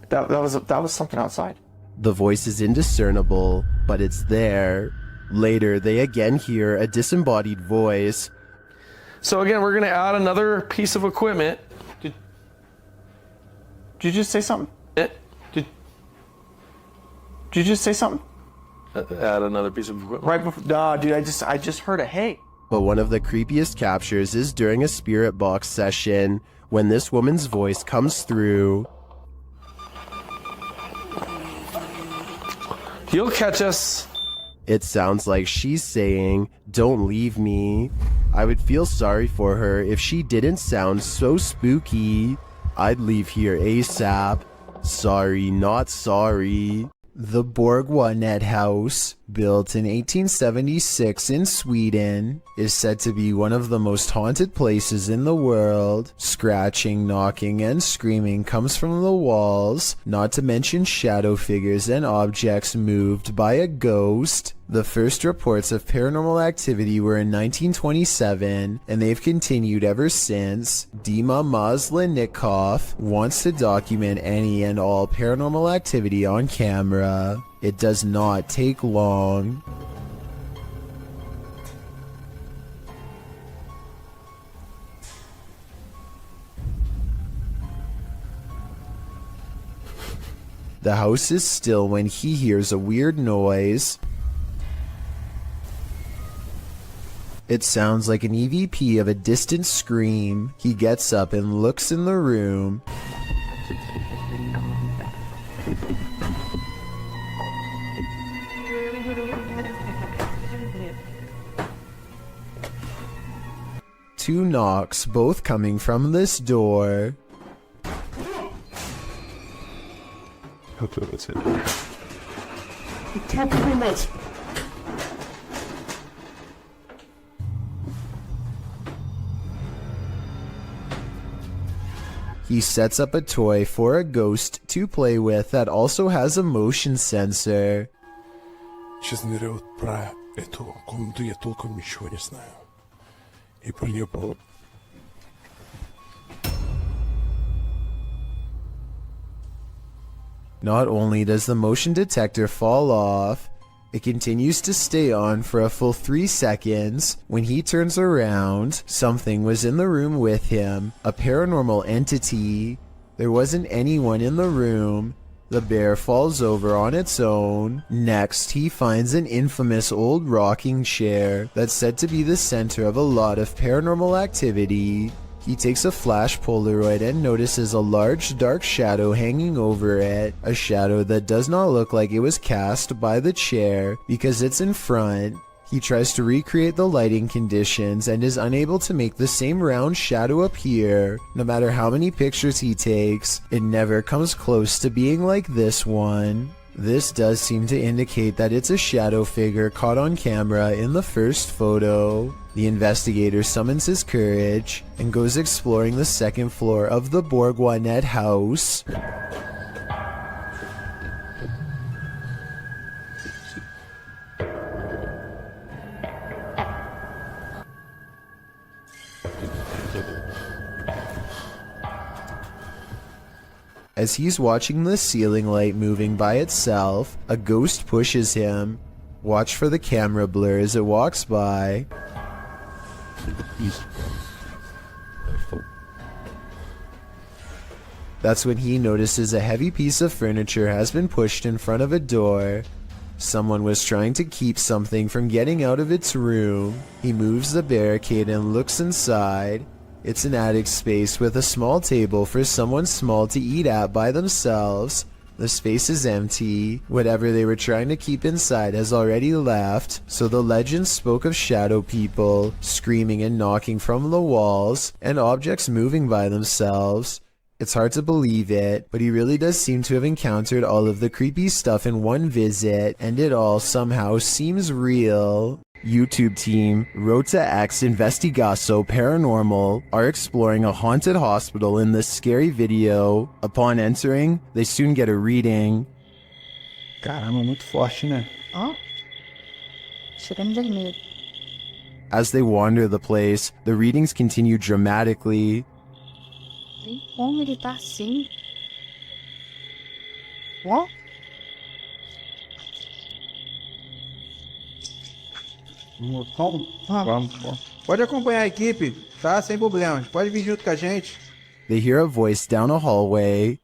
That was something outside. The voice is indiscernible, but it's there. Later, they again hear a disembodied voice. So again, we're going to add another piece of equipment. Did you just say something? Did you just say something? Add another piece of equipment. Right before, nah, dude, I just heard a hey. But one of the creepiest captures is during a spirit box session, when this woman's voice comes through. You'll catch us It sounds like she's saying, "Don't leave me." I would feel sorry for her if she didn't sound so spooky. I'd leave here ASAP. Sorry, not sorry. The Borgwanet House, built in 1876 in Sweden, is said to be one of the most haunted places in the world. Scratching, knocking, and screaming comes from the walls, not to mention shadow figures and objects moved by a ghost. The first reports of paranormal activity were in 1927, and they've continued ever since. Dima Maslenikov wants to document any and all paranormal activity on camera. It does not take long. The house is still when he hears a weird noise. It sounds like an EVP of a distant scream. He gets up and looks in the room. Two knocks, both coming from this door. He sets up a toy for a ghost to play with that also has a motion sensor. Честно говоря, вот про эту комнату я толком ничего не знаю. И про нее было... Not only does the motion detector fall off, it continues to stay on for a full 3 seconds. When he turns around, something was in the room with him, a paranormal entity. There wasn't anyone in the room. The bear falls over on its own. Next, he finds an infamous old rocking chair that's said to be the center of a lot of paranormal activity. He takes a flash Polaroid and notices a large dark shadow hanging over it, a shadow that does not look like it was cast by the chair because it's in front. He tries to recreate the lighting conditions and is unable to make the same round shadow appear. No matter how many pictures he takes, it never comes close to being like this one. This does seem to indicate that it's a shadow figure caught on camera in the first photo. The investigator summons his courage and goes exploring the second floor of the Borgwanet house. As he's watching the ceiling light moving by itself, a ghost pushes him. Watch for the camera blur as it walks by. That's when he notices a heavy piece of furniture has been pushed in front of a door. Someone was trying to keep something from getting out of its room. He moves the barricade and looks inside. It's an attic space with a small table for someone small to eat at by themselves. The space is empty. Whatever they were trying to keep inside has already left, so the legend spoke of shadow people, screaming and knocking from the walls, and objects moving by themselves. It's hard to believe it, but he really does seem to have encountered all of the creepy stuff in one visit, and it all somehow seems real. YouTube team Rota X Investigaso Paranormal are exploring a haunted hospital in this scary video. Upon entering, they soon get a reading. Caramba, muito forte, né? Oh. Shouldn't admit. As they wander the place, the readings continue dramatically. Nem como ele tá assim. Ó. Vamos. Pode acompanhar a equipe, tá? Sem problemas. Pode vir junto com a gente. They hear a voice down a hallway.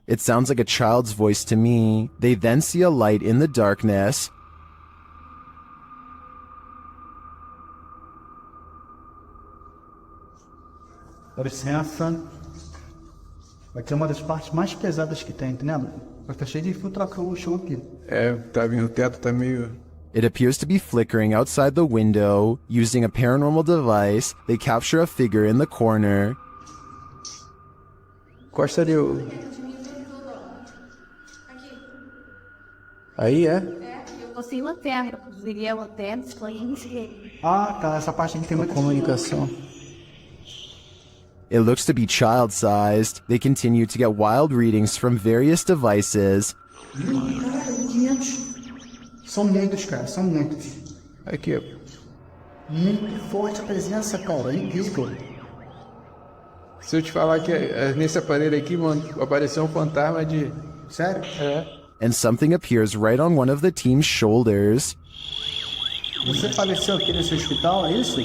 It sounds like a child's voice to me. They then see a light in the darkness. Dá licença. Aqui é uma das partes mais pesadas que tem, entendeu? Tá cheio de filtração no chão aqui. É, tá vindo, o teto tá meio... It appears to be flickering outside the window. Using a paranormal device, they capture a figure in the corner. Costa ali o... Aí é? Eu consigo até, conseguiria até explain. Ah, tá. Essa parte aqui tem muita comunicação. It looks to be child-sized. They continue to get wild readings from various devices. Caralho, 500. São muitos, cara. São muitos. Aqui, ó. Muito forte a presença, cara. É incrível. Se eu te falar que nesse aparelho aqui, mano, apareceu um fantasma de... Sério? É. And something appears right on one of the team's shoulders. Você faleceu aqui nesse hospital, é isso?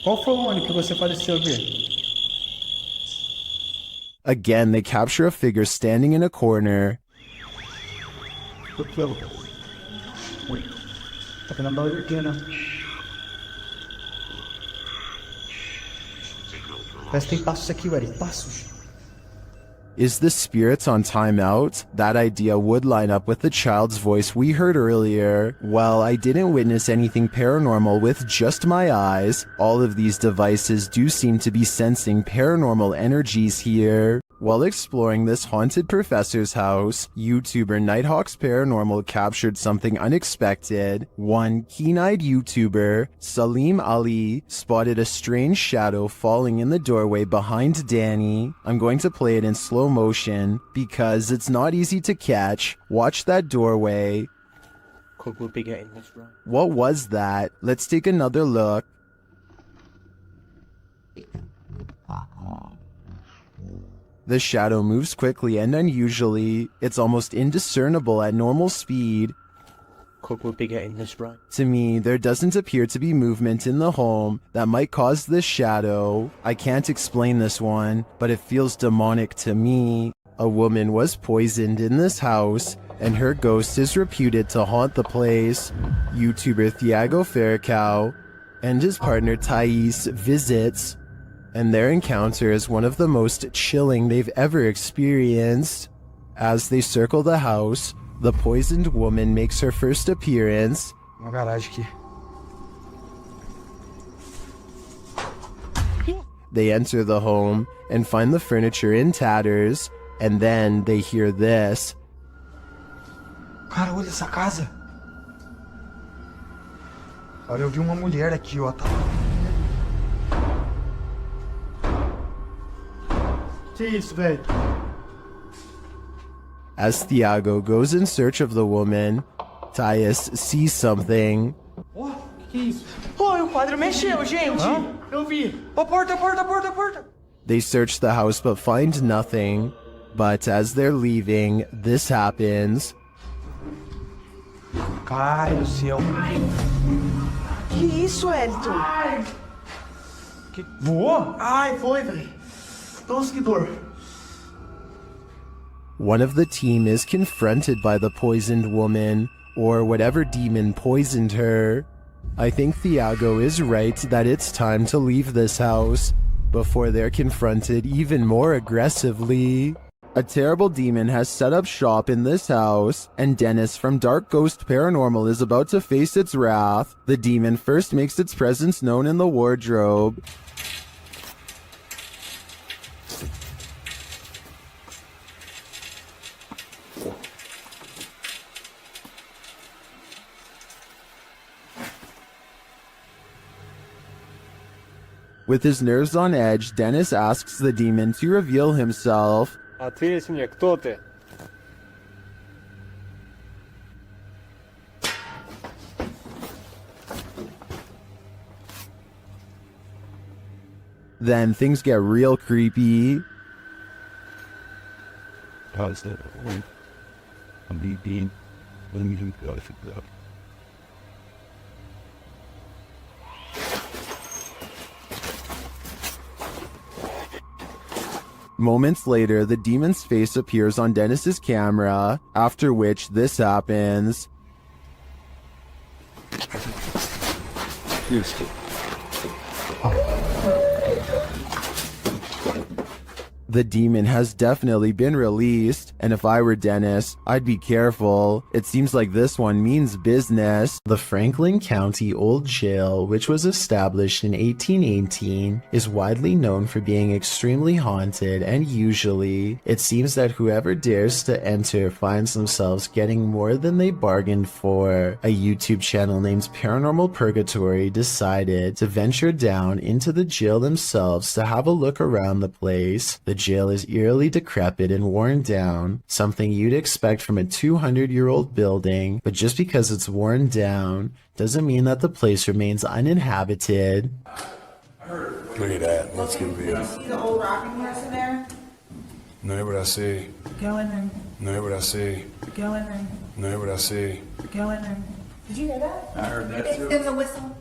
Qual foi o ano que você faleceu aqui? Again, they capture a figure standing in a corner. Oi. Tá vendo a aqui, né? Parece que tem passos aqui, velho. Passos. Is the spirit on timeout? That idea would line up with the child's voice we heard earlier. Well, I didn't witness anything paranormal with just my eyes. All of these devices do seem to be sensing paranormal energies here. While exploring this haunted professor's house, YouTuber Nighthawk's Paranormal captured something unexpected. One keen-eyed YouTuber, Salim Ali, spotted a strange shadow falling in the doorway behind Danny. I'm going to play it in slow motion because it's not easy to catch. Watch that doorway. Could we be getting this wrong? What was that? Let's take another look. The shadow moves quickly and unusually. It's almost indiscernible at normal speed. Could we be getting this right? To me, there doesn't appear to be movement in the home that might cause this shadow. I can't explain this one, but it feels demonic to me. A woman was poisoned in this house, and her ghost is reputed to haunt the place. YouTuber Thiago Ferracao and his partner Thais visits, and their encounter is one of the most chilling they've ever experienced. As they circle the house, the poisoned woman makes her first appearance. Uma garagem aqui. They enter the home and find the furniture in tatters, and then they hear this. Cara, olha essa casa. Olha, eu vi uma mulher aqui, ó. Tá... Que isso, velho? As Thiago goes in search of the woman, Thais sees something. Ó, que é isso? Oh, o quadro mexeu, gente! Hã? Eu vi. Oh, porta, porta, porta, porta! They search the house but find nothing. But as they're leaving, this happens. Caralho do céu. Que isso, Elton? Que... Voou? Ai, foi, velho. Nossa, que dor. One of the team is confronted by the poisoned woman, or whatever demon poisoned her. I think Thiago is right that it's time to leave this house before they're confronted even more aggressively. A terrible demon has set up shop in this house, and Dennis from Dark Ghost Paranormal is about to face its wrath. The demon first makes its presence known in the wardrobe. With his nerves on edge, Dennis asks the demon to reveal himself. Ответь мне, кто ты? Then things get real creepy. How's that? I'm being. Let me look at it. Moments later, the demon's face appears on Dennis's camera, after which this happens. The demon has definitely been released, and if I were Dennis, I'd be careful. It seems like this one means business. The Franklin County Old Jail, which was established in 1818, is widely known for being extremely haunted, and usually, it seems that whoever dares to enter finds themselves getting more than they bargained for. A YouTube channel named Paranormal Purgatory decided to venture down into the jail themselves to have a look around the place. The jail is eerily decrepit and worn down, something you'd expect from a 200-year-old building, but just because it's worn down doesn't mean that the place remains uninhabited. Look at that. Let's give it a See the old rocking horse in there? No, what I see. Go in there. No, what I see. Go in there. No, what I see. Go in there. Did you hear that? I heard that too. There was a whistle.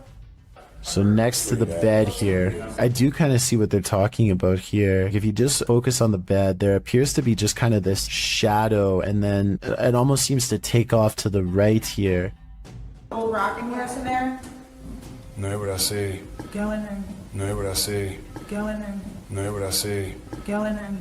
So next to the bed here, I do kind of see what they're talking about here. If you just focus on the bed, there appears to be just kind of this shadow, and then it almost seems to take off to the right here. Old rocking horse in there? No, what I see. Go in there. No, what I see. Go in there. No, what I see. Go in there.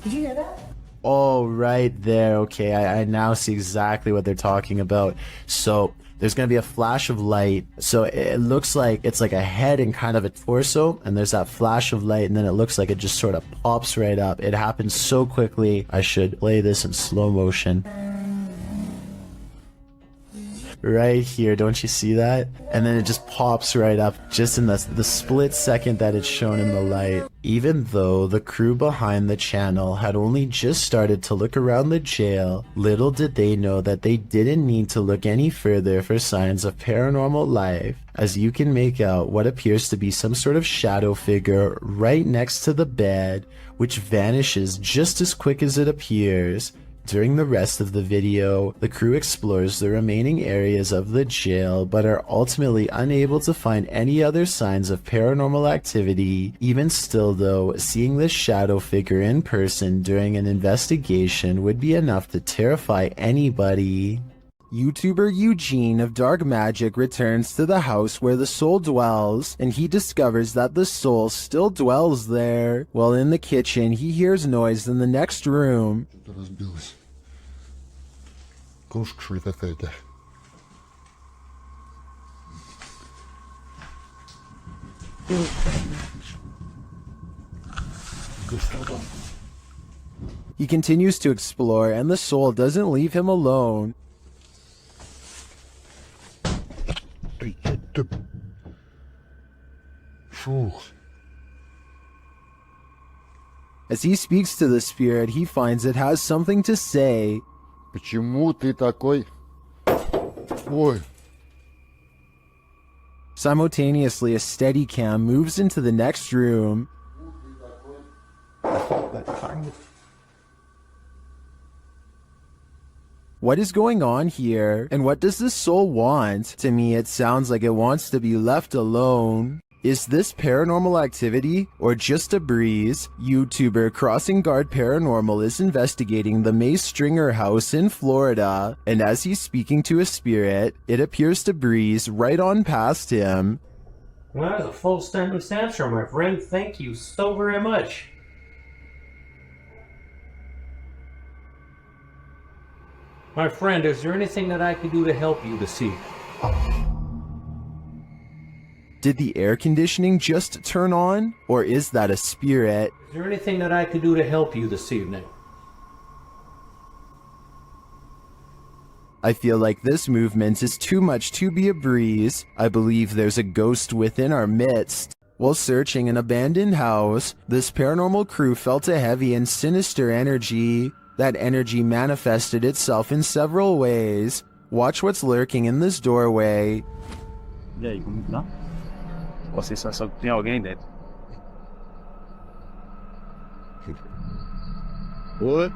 Did you hear that? Oh, right there. Okay, I now see exactly what they're talking about. So there's going to be a flash of light. So it looks like it's like a head and kind of a torso, and there's that flash of light, and then it looks like it just sort of pops right up. It happens so quickly. I should play this in slow motion. Right here, don't you see that? And then it just pops right up just in the split second that it's shown in the light. Even though the crew behind the channel had only just started to look around the jail, little did they know that they didn't need to look any further for signs of paranormal life, as you can make out what appears to be some sort of shadow figure right next to the bed, which vanishes just as quick as it appears. During the rest of the video, the crew explores the remaining areas of the jail, but are ultimately unable to find any other signs of paranormal activity. Even still though, seeing this shadow figure in person during an investigation would be enough to terrify anybody. YouTuber Eugene of Dark Magic returns to the house where the soul dwells, and he discovers that the soul still dwells there. While in the kitchen, he hears noise in the next room. Разбилась. Кошка какая-то. He continues to explore, and the soul doesn't leave him alone. As he speaks to the spirit, he finds it has something to say. Почему ты такой? Ой. Simultaneously, a Steadicam moves into the next room. What is going on here? And what does this soul want? To me, it sounds like it wants to be left alone. Is this paranormal activity or just a breeze? YouTuber Crossing Guard Paranormal is investigating the May Stringer house in Florida, and as he's speaking to a spirit, it appears to breeze right on past him. Well, that was a full sentence answer, my friend. Thank you so very much. My friend, is there anything that I can do to help you this evening? Did the air conditioning just turn on? Or is that a spirit? Is there anything that I can do to help you this evening? I feel like this movement is too much to be a breeze. I believe there's a ghost within our midst. While searching an abandoned house, this paranormal crew felt a heavy and sinister energy. That energy manifested itself in several ways. Watch what's lurking in this doorway. E aí, como tá? Ou a sensação que tem alguém dentro? Oi?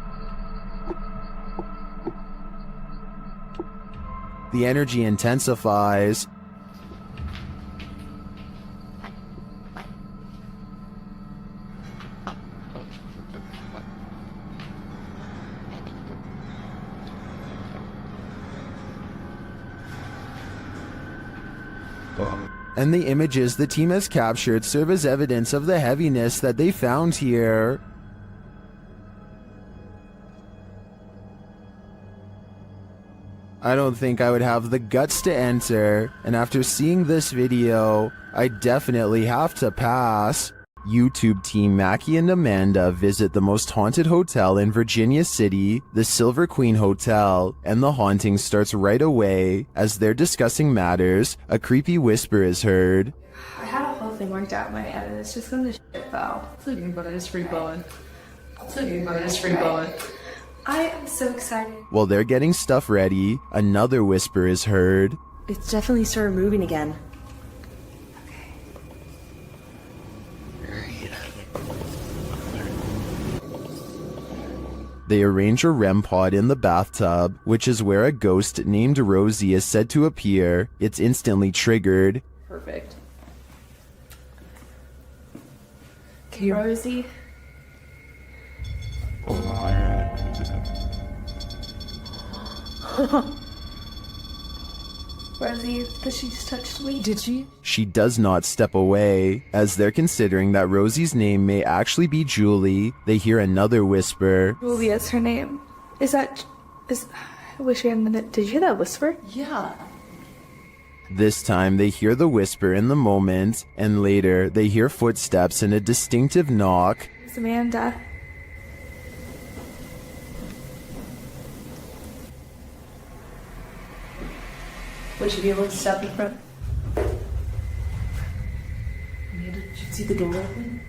The energy intensifies. And the images the team has captured serve as evidence of the heaviness that they found here. I don't think I would have the guts to enter, and after seeing this video, I definitely have to pass. YouTube team Mackie and Amanda visit the most haunted hotel in Virginia City, the Silver Queen Hotel, and the haunting starts right away. As they're discussing matters, a creepy whisper is heard. I had a whole thing worked out in my head and it's just gonna shit though. It's okay, but I just free blowing. It's okay, but I just free blowing. I am so excited. While they're getting stuff ready, another whisper is heard. It's definitely started moving again. They arrange a REM pod in the bathtub, which is where a ghost named Rosie is said to appear. It's instantly triggered. Perfect. Okay, Rosie. Rosie, because she just touched me. Did she? She does not step away. As they're considering that Rosie's name may actually be Julie, they hear another whisper. Julia's her name. I wish we hadn't. Did you hear that whisper? Yeah. This time they hear the whisper in the moment, and later they hear footsteps and a distinctive knock. It's Amanda. Would you be able to step in front? Amanda, did you see the door open?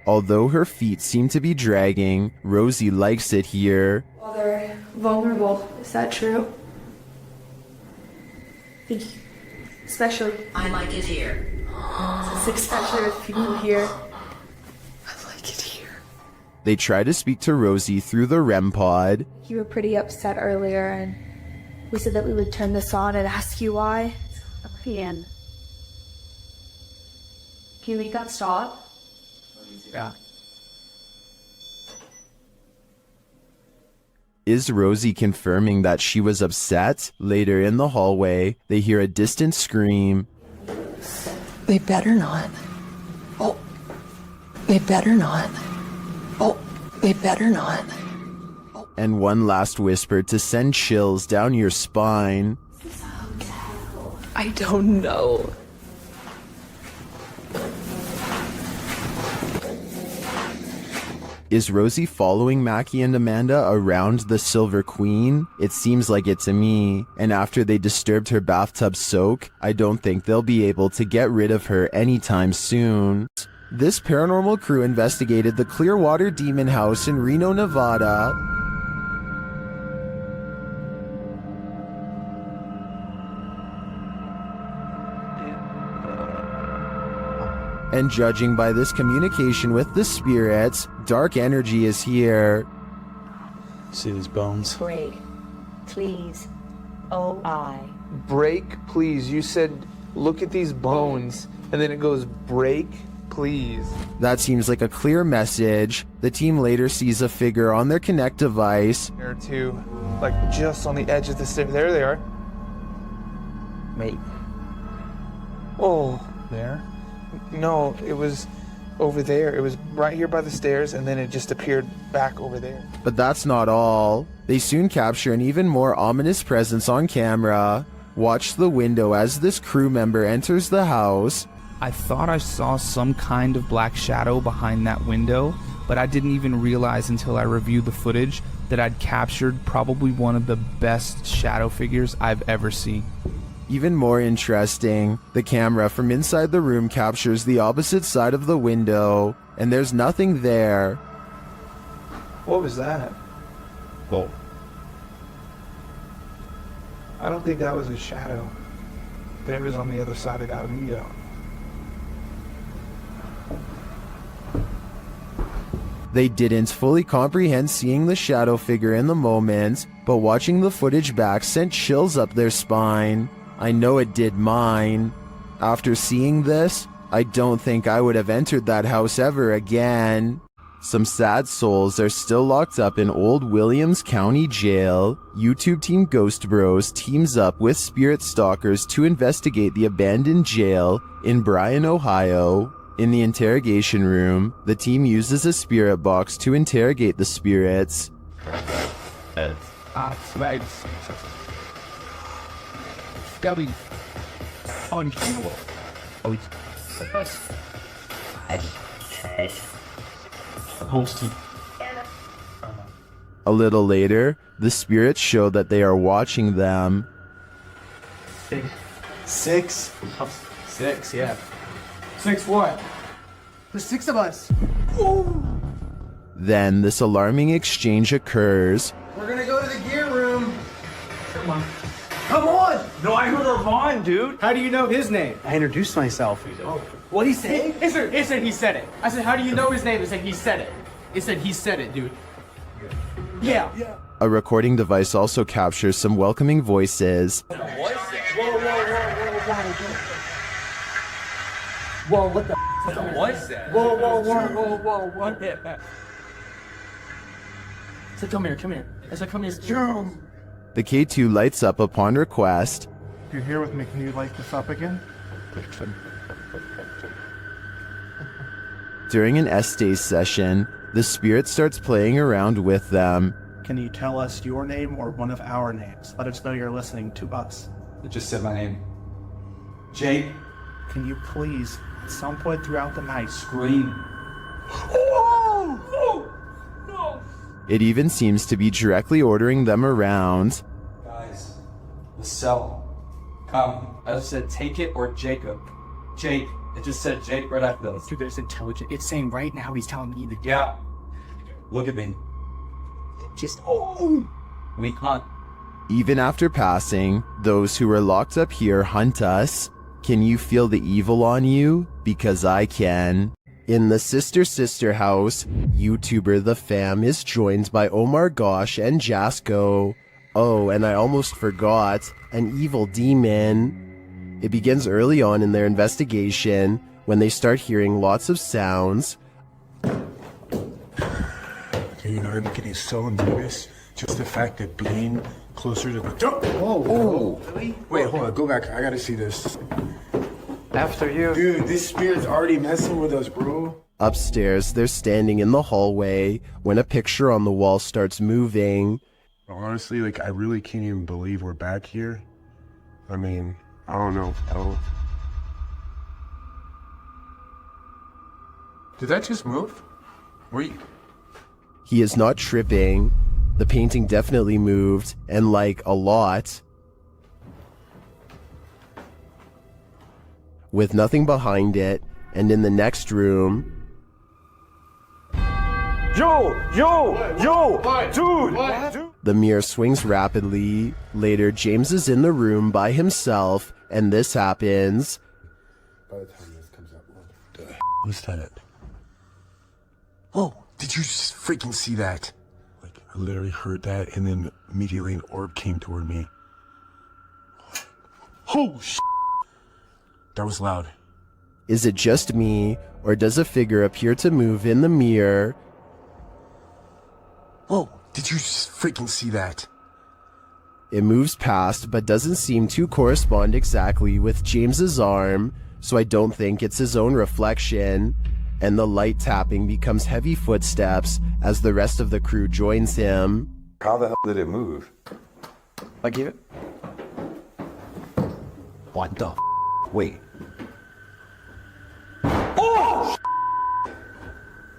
Although her feet seem to be dragging, Rosie likes it here. Well, they're vulnerable. Is that true? Especially. I like it here. Especially with people here. I like it here. They try to speak to Rosie through the REM pod. You were pretty upset earlier, and we said that we would turn this on and ask you why. Ian. Can we got stop? Yeah. Is Rosie confirming that she was upset? Later in the hallway, they hear a distant scream. They better not. Oh. They better not. Oh. They better not. And one last whisper to send chills down your spine. I don't know. Is Rosie following Mackie and Amanda around the Silver Queen? It seems like it to me. And after they disturbed her bathtub soak, I don't think they'll be able to get rid of her anytime soon. This paranormal crew investigated the Clearwater Demon House in Reno, Nevada. And judging by this communication with the spirits, dark energy is here. See these bones? Break, please. Oh, I. Break, please. You said, look at these bones. And then it goes, break, please. That seems like a clear message. The team later sees a figure on their Connect device. There are two, like just on the edge of the stairs. There they are. Wait. Oh. There? No, it was over there. It was right here by the stairs, and then it just appeared back over there. But that's not all. They soon capture an even more ominous presence on camera. Watch the window as this crew member enters the house. I thought I saw some kind of black shadow behind that window, but I didn't even realize until I reviewed the footage that I'd captured probably one of the best shadow figures I've ever seen. Even more interesting, the camera from inside the room captures the opposite side of the window, and there's nothing there. What was that? Whoa. I don't think that was a shadow. But it was on the other side of that window. They didn't fully comprehend seeing the shadow figure in the moment, but watching the footage back sent chills up their spine. I know it did mine. After seeing this, I don't think I would have entered that house ever again. Some sad souls are still locked up in Old Williams County Jail. YouTube team Ghost Bros teams up with spirit stalkers to investigate the abandoned jail in Bryan, Ohio. In the interrogation room, the team uses a spirit box to interrogate the spirits. belly. Unkillable. Oh, it's supposed to. A little later, the spirits show that they are watching them. Six? Six, yeah. Six what? There's six of us. Then this alarming exchange occurs. We're gonna go to the gear room. Come on. Come on! No, I heard Ravon, dude. How do you know his name? I introduced myself. Oh. What'd he say? It said he said it. I said, how do you know his name? It said he said it. It said he said it, dude. Yeah. A recording device also captures some welcoming voices. Whoa, what the f*** was that? Whoa, what hit that? I said, come here. I said, come here. Jump. The K2 lights up upon request. You're here with Macleod, light this up again? During an S-Day session, the spirit starts playing around with them. Can you tell us your name or one of our names? Let us know you're listening to us. It just said my name. Jake. Can you please, at some point throughout the night, Scream. It even seems to be directly ordering them around. Guys, the cell. Come. I just said take it or Jacob. Jake. It just said Jake right after this. Dude, there's intelligent. It's saying right now he's telling me that. Yeah. Look at me. Just, We hunt. Even after passing, those who are locked up here hunt us. Can you feel the evil on you? Because I can. In the Sister house, YouTuber The Fam is joined by Omar Gosh and Jasko. Oh, and I almost forgot, an evil demon. It begins early on in their investigation when they start hearing lots of sounds. You know, I'm getting so nervous. Just the fact that being closer to the... Oh, really? Wait, hold on. Go back. I gotta see this. After you. Dude, this spirit's already messing with us, bro. Upstairs, they're standing in the hallway when a picture on the wall starts moving. Honestly, like, I really can't even believe we're back here. I mean, I don't know. Did that just move? He is not tripping. The painting definitely moved, and like a lot. With nothing behind it, and in the next room... Dude! The mirror swings rapidly. Later, James is in the room by himself, and this happens. By the time this comes out, what the was that? Oh, did you just freaking see that? Like, I literally heard that, and then immediately an orb came toward me. Oh, shit. That was loud. Is it just me, or does a figure appear to move in the mirror? Oh, did you just freaking see that? It moves past, but doesn't seem to correspond exactly with James's arm, so I don't think it's his own reflection. And the light tapping becomes heavy footsteps as the rest of the crew joins him. How the hell did it move? I give it. What the Wait.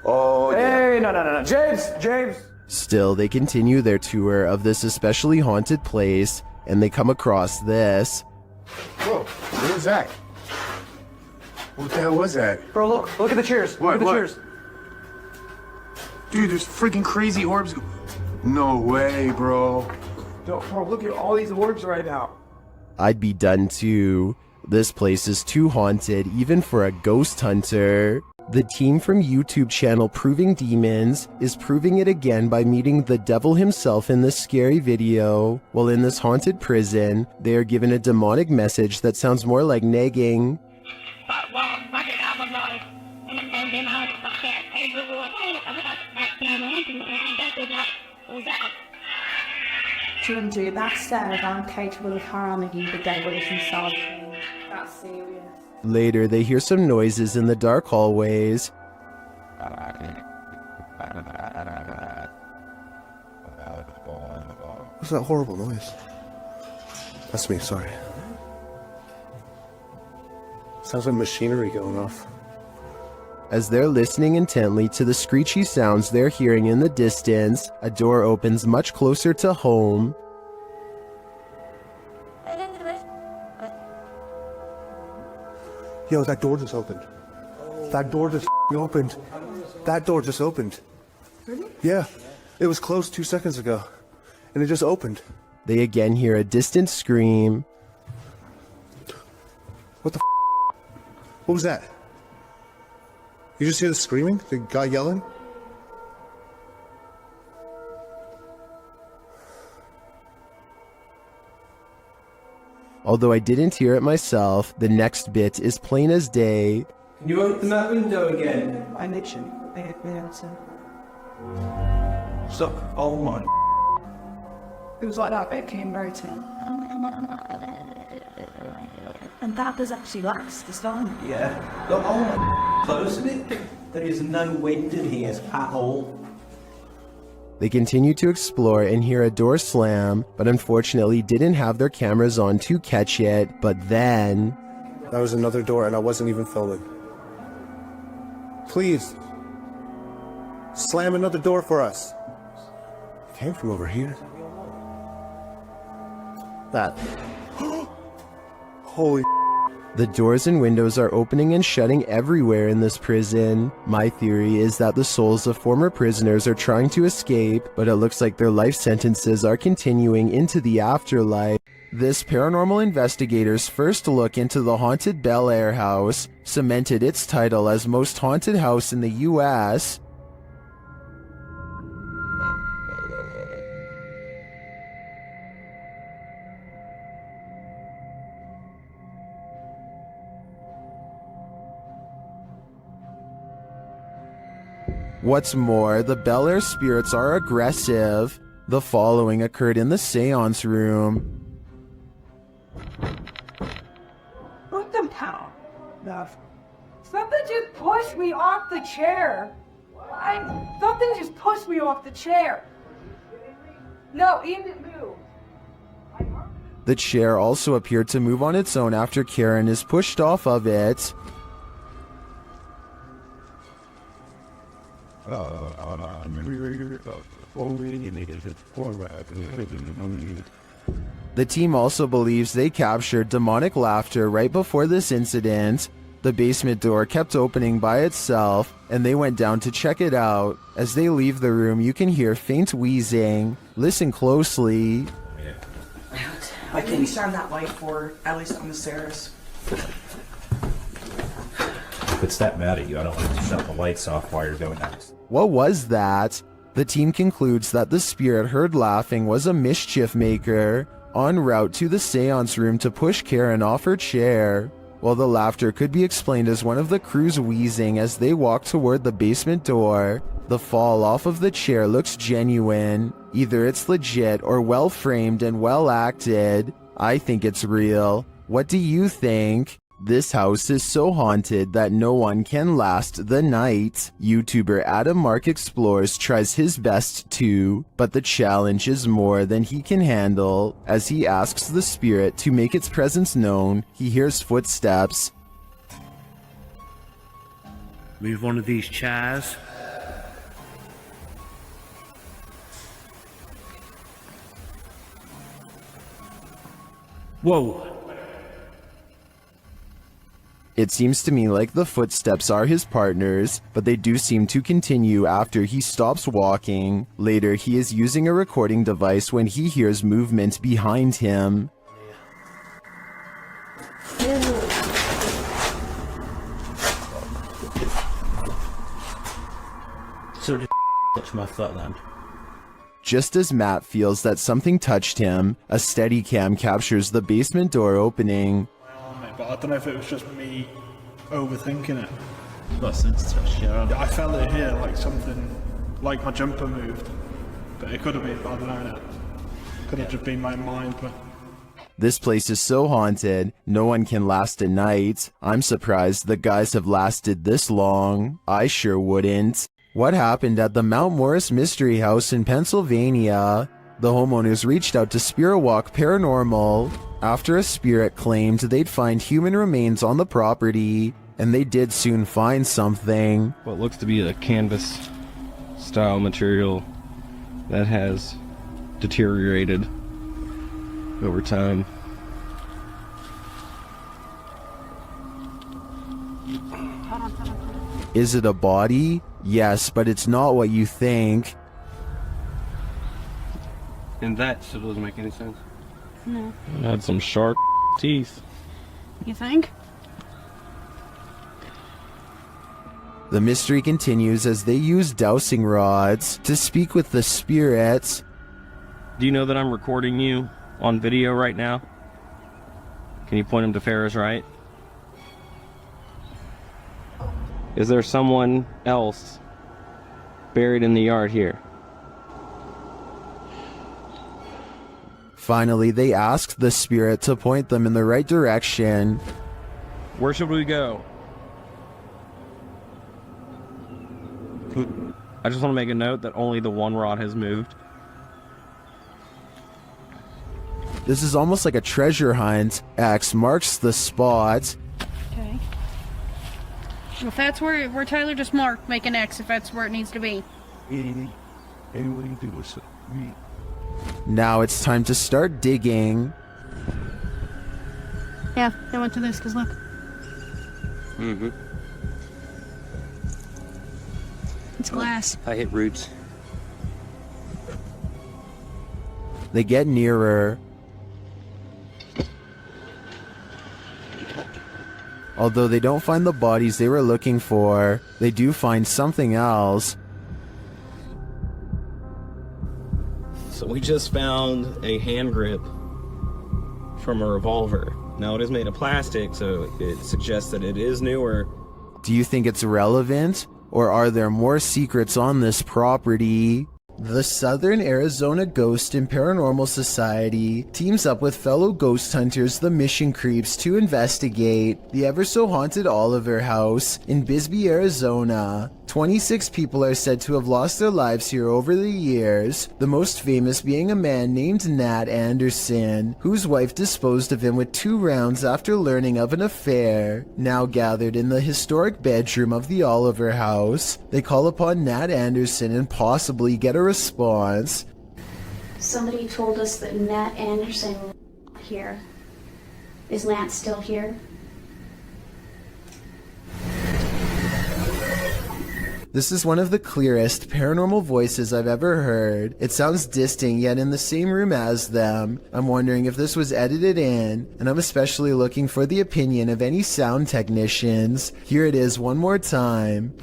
Oh, hey, no. James! Still, they continue their tour of this especially haunted place, and they come across this. Whoa, what was that? What the hell was that? Bro, look at the chairs. Look at the chairs. Dude, there's freaking crazy orbs. No way, bro. No, bro, look at all these orbs right now. I'd be done too. This place is too haunted even for a ghost hunter. The team from YouTube channel Proving Demons is proving it again by meeting the devil himself in this scary video. While in this haunted prison, they are given a demonic message that sounds more like nagging. Ginger, that said, I'm capable of harming the devil is inside me. That's serious. Later, they hear some noises in the dark hallways. What's that horrible noise? That's me, sorry. Sounds like machinery going off. As they're listening intently to the screechy sounds they're hearing in the distance, a door opens much closer to home. Yo, that door just opened. That door just opened. That door just opened. Really? Yeah. It was closed 2 seconds ago. And it just opened. They again hear a distant scream. What the What was that? You just hear the screaming? The guy yelling? Although I didn't hear it myself, the next bit is plain as day. Can you open that window again? I literally, I Stop. Oh my. It was like that bit came rotating. And that does actually last this long. Yeah. Look, oh my. Close it. There is no wind in here at all. They continue to explore and hear a door slam, but unfortunately didn't have their cameras on to catch it. But then... That was another door and I wasn't even filming. Please. Slam another door for us. It came from over here. That. Holy. The doors and windows are opening and shutting everywhere in this prison. My theory is that the souls of former prisoners are trying to escape, but it looks like their life sentences are continuing into the afterlife. This paranormal investigator's first look into the haunted Bel Air house cemented its title as most haunted house in the US. What's more, the Bel Air spirits are aggressive. The following occurred in the seance room. Put them down, love. Something just pushed me off the chair. Something just pushed me off the chair. No, it didn't move. The chair also appeared to move on its own after Karen is pushed off of it. The team also believes they captured demonic laughter right before this incident. The basement door kept opening by itself, and they went down to check it out. As they leave the room, you can hear faint wheezing. Listen closely. I think we shine that light for at least on the stairs. If it's that mad at you, I don't want to shut the lights off while you're doing that. What was that? The team concludes that the spirit heard laughing was a mischief maker en route to the seance room to push Karen off her chair. While the laughter could be explained as one of the crew's wheezing as they walk toward the basement door, the fall off of the chair looks genuine. Either it's legit or well framed and well acted. I think it's real. What do you think? This house is so haunted that no one can last the night. YouTuber Adam Mark Explores tries his best too, but the challenge is more than he can handle. As he asks the spirit to make its presence known, he hears footsteps. Move one of these chairs. Whoa. It seems to me like the footsteps are his partners, but they do seem to continue after he stops walking. Later, he is using a recording device when he hears movement behind him. So did touch my foot then? Just as Matt feels that something touched him, a Steadicam captures the basement door opening. But I don't know if it was just me overthinking it. Got sense touch, yeah. I felt it here, like something, like my jumper moved. But it could have been, I don't know. Could have just been my mind, but... This place is so haunted, no one can last a night. I'm surprised the guys have lasted this long. I sure wouldn't. What happened at the Mount Morris Mystery House in Pennsylvania? The homeowners reached out to Spirit Walk Paranormal after a spirit claimed they'd find human remains on the property, and they did soon find something. What looks to be a canvas style material that has deteriorated over time. Is it a body? Yes, but it's not what you think. And that still doesn't make any sense. No. It had some sharp teeth. You think? The mystery continues as they use dowsing rods to speak with the spirits. Do you know that I'm recording you on video right now? Can you point him to Ferris, right? Is there someone else buried in the yard here? Finally, they asked the spirit to point them in the right direction. Where should we go? I just want to make a note that only the one rod has moved. This is almost like a treasure hunt. X marks the spot. Okay. If that's where Tyler just marked, make an X if that's where it needs to be. Now it's time to start digging. Yeah, I went to this because look. Mm-hmm. It's glass. I hit roots. They get nearer. Although they don't find the bodies they were looking for, they do find something else. So we just found a hand grip from a revolver. Now it is made of plastic, so it suggests that it is newer. Do you think it's relevant? Or are there more secrets on this property? The Southern Arizona Ghost and Paranormal Society teams up with fellow ghost hunters, the Mission Creeps, to investigate the ever-so-haunted Oliver House in Bisbee, Arizona. 26 people are said to have lost their lives here over the years, the most famous being a man named Nat Anderson, whose wife disposed of him with 2 rounds after learning of an affair. Now gathered in the historic bedroom of the Oliver House, they call upon Nat Anderson and possibly get a response. Somebody told us that Nat Anderson was here. Is Nat still here? This is one of the clearest paranormal voices I've ever heard. It sounds distinct, yet in the same room as them. I'm wondering if this was edited in, and I'm especially looking for the opinion of any sound technicians. Here it is one more time.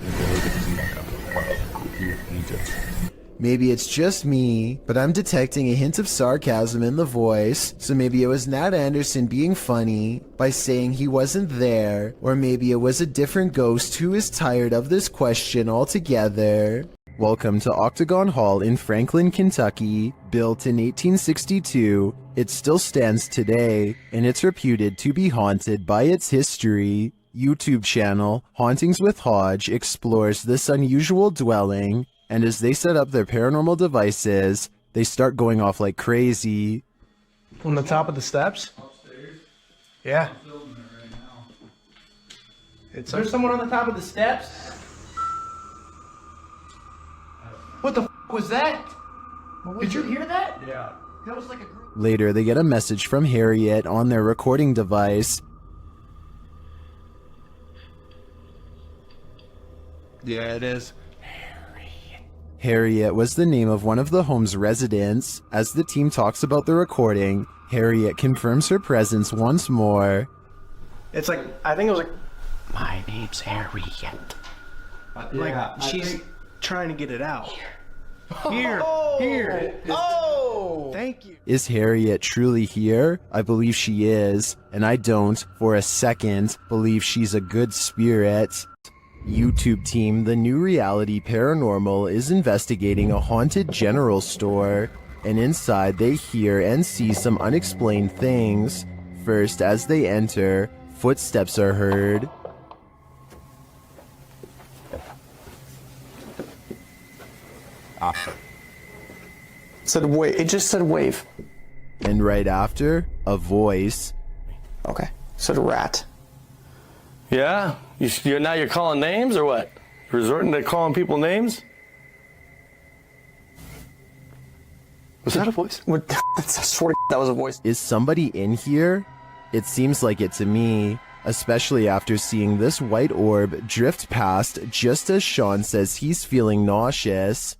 Maybe it's just me, but I'm detecting a hint of sarcasm in the voice, so maybe it was Nat Anderson being funny by saying he wasn't there, or maybe it was a different ghost who is tired of this question altogether. Welcome to Octagon Hall in Franklin, Kentucky. Built in 1862, it still stands today, and it's reputed to be haunted by its history. YouTube channel Hauntings with Hodge explores this unusual dwelling, and as they set up their paranormal devices, they start going off like crazy. On the top of the steps? Yeah. There's someone on the top of the steps? What the f was that? Did you hear that? Yeah. That was like a group. Later, they get a message from Harriet on their recording device. Yeah, it is. Harriet was the name of one of the home's residents. As the team talks about the recording, Harriet confirms her presence once more. It's like, I think it was like, My name's Harriet. like she's trying to get it out. Here, Here. Oh! Thank you. Is Harriet truly here? I believe she is, and I don't, for a second, believe she's a good spirit. YouTube team The New Reality Paranormal is investigating a haunted general store, and inside they hear and see some unexplained things. First, as they enter, footsteps are heard. It said wave. It just said wave. And right after, a voice. Okay. It said rat. Yeah? Now you're calling names or what? Resorting to calling people names? Was that a voice? I swear to God, that was a voice. Is somebody in here? It seems like it to me, especially after seeing this white orb drift past just as Sean says he's feeling nauseous.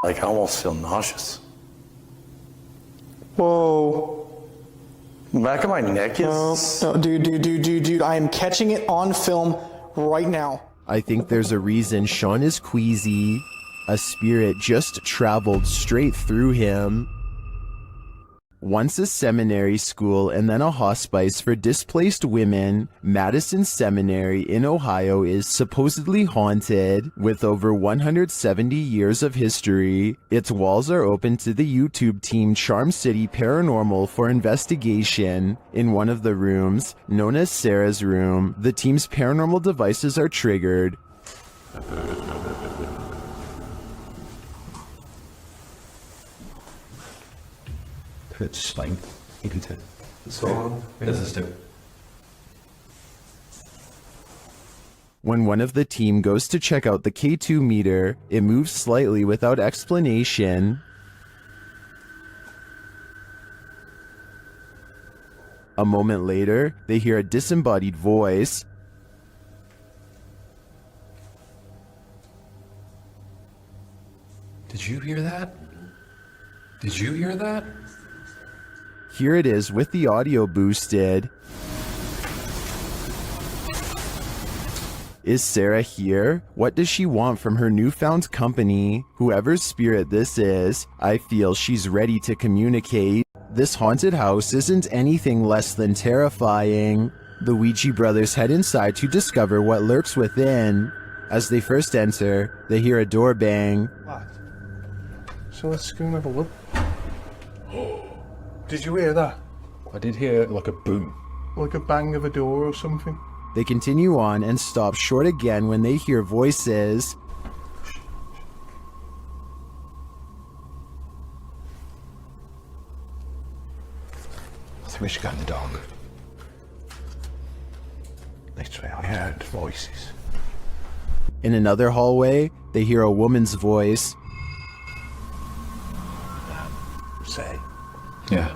Like, I almost feel nauseous. Whoa. The back of my neck is... No, dude, I am catching it on film right now. I think there's a reason Sean is queasy. A spirit just traveled straight through him. Once a seminary school and then a hospice for displaced women, Madison Seminary in Ohio is supposedly haunted. With over 170 years of history, its walls are open to the YouTube team Charm City Paranormal for investigation. In one of the rooms, known as Sarah's room, the team's paranormal devices are triggered. It's spine. Into it. So, this is too. When one of the team goes to check out the K2 meter, it moves slightly without explanation. A moment later, they hear a disembodied voice. Did you hear that? Did you hear that? Here it is with the audio boosted. Is Sarah here? What does she want from her newfound company? Whoever's spirit this is, I feel she's ready to communicate. This haunted house isn't anything less than terrifying. The Ouija brothers head inside to discover what lurks within. As they first enter, they hear a door bang. What? So let's go and have a look. Did you hear that? I did hear like a boom. Like a bang of a door or something? They continue on and stop short again when they hear voices. I think we should go in the dark. Literally, I heard voices. In another hallway, they hear a woman's voice. Say. Yeah.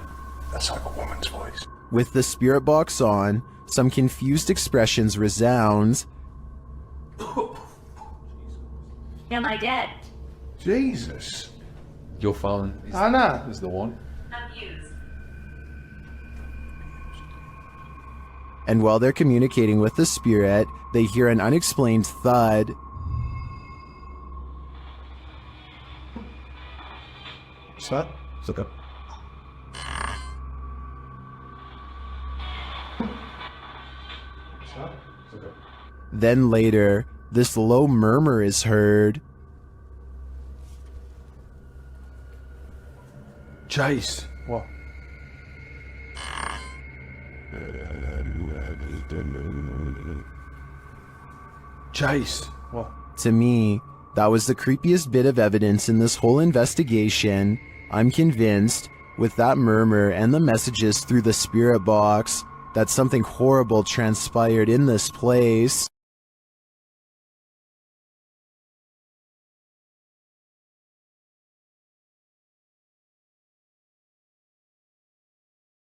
That's like a woman's voice. With the spirit box on, some confused expressions resound. Am I dead? Jesus. Your phone Anna is the one. Abused. And while they're communicating with the spirit, they hear an unexplained thud. What's that? It's okay. Then later, this low murmur is heard. Chase. What? Chase. What? To me, that was the creepiest bit of evidence in this whole investigation. I'm convinced, with that murmur and the messages through the spirit box, that something horrible transpired in this place.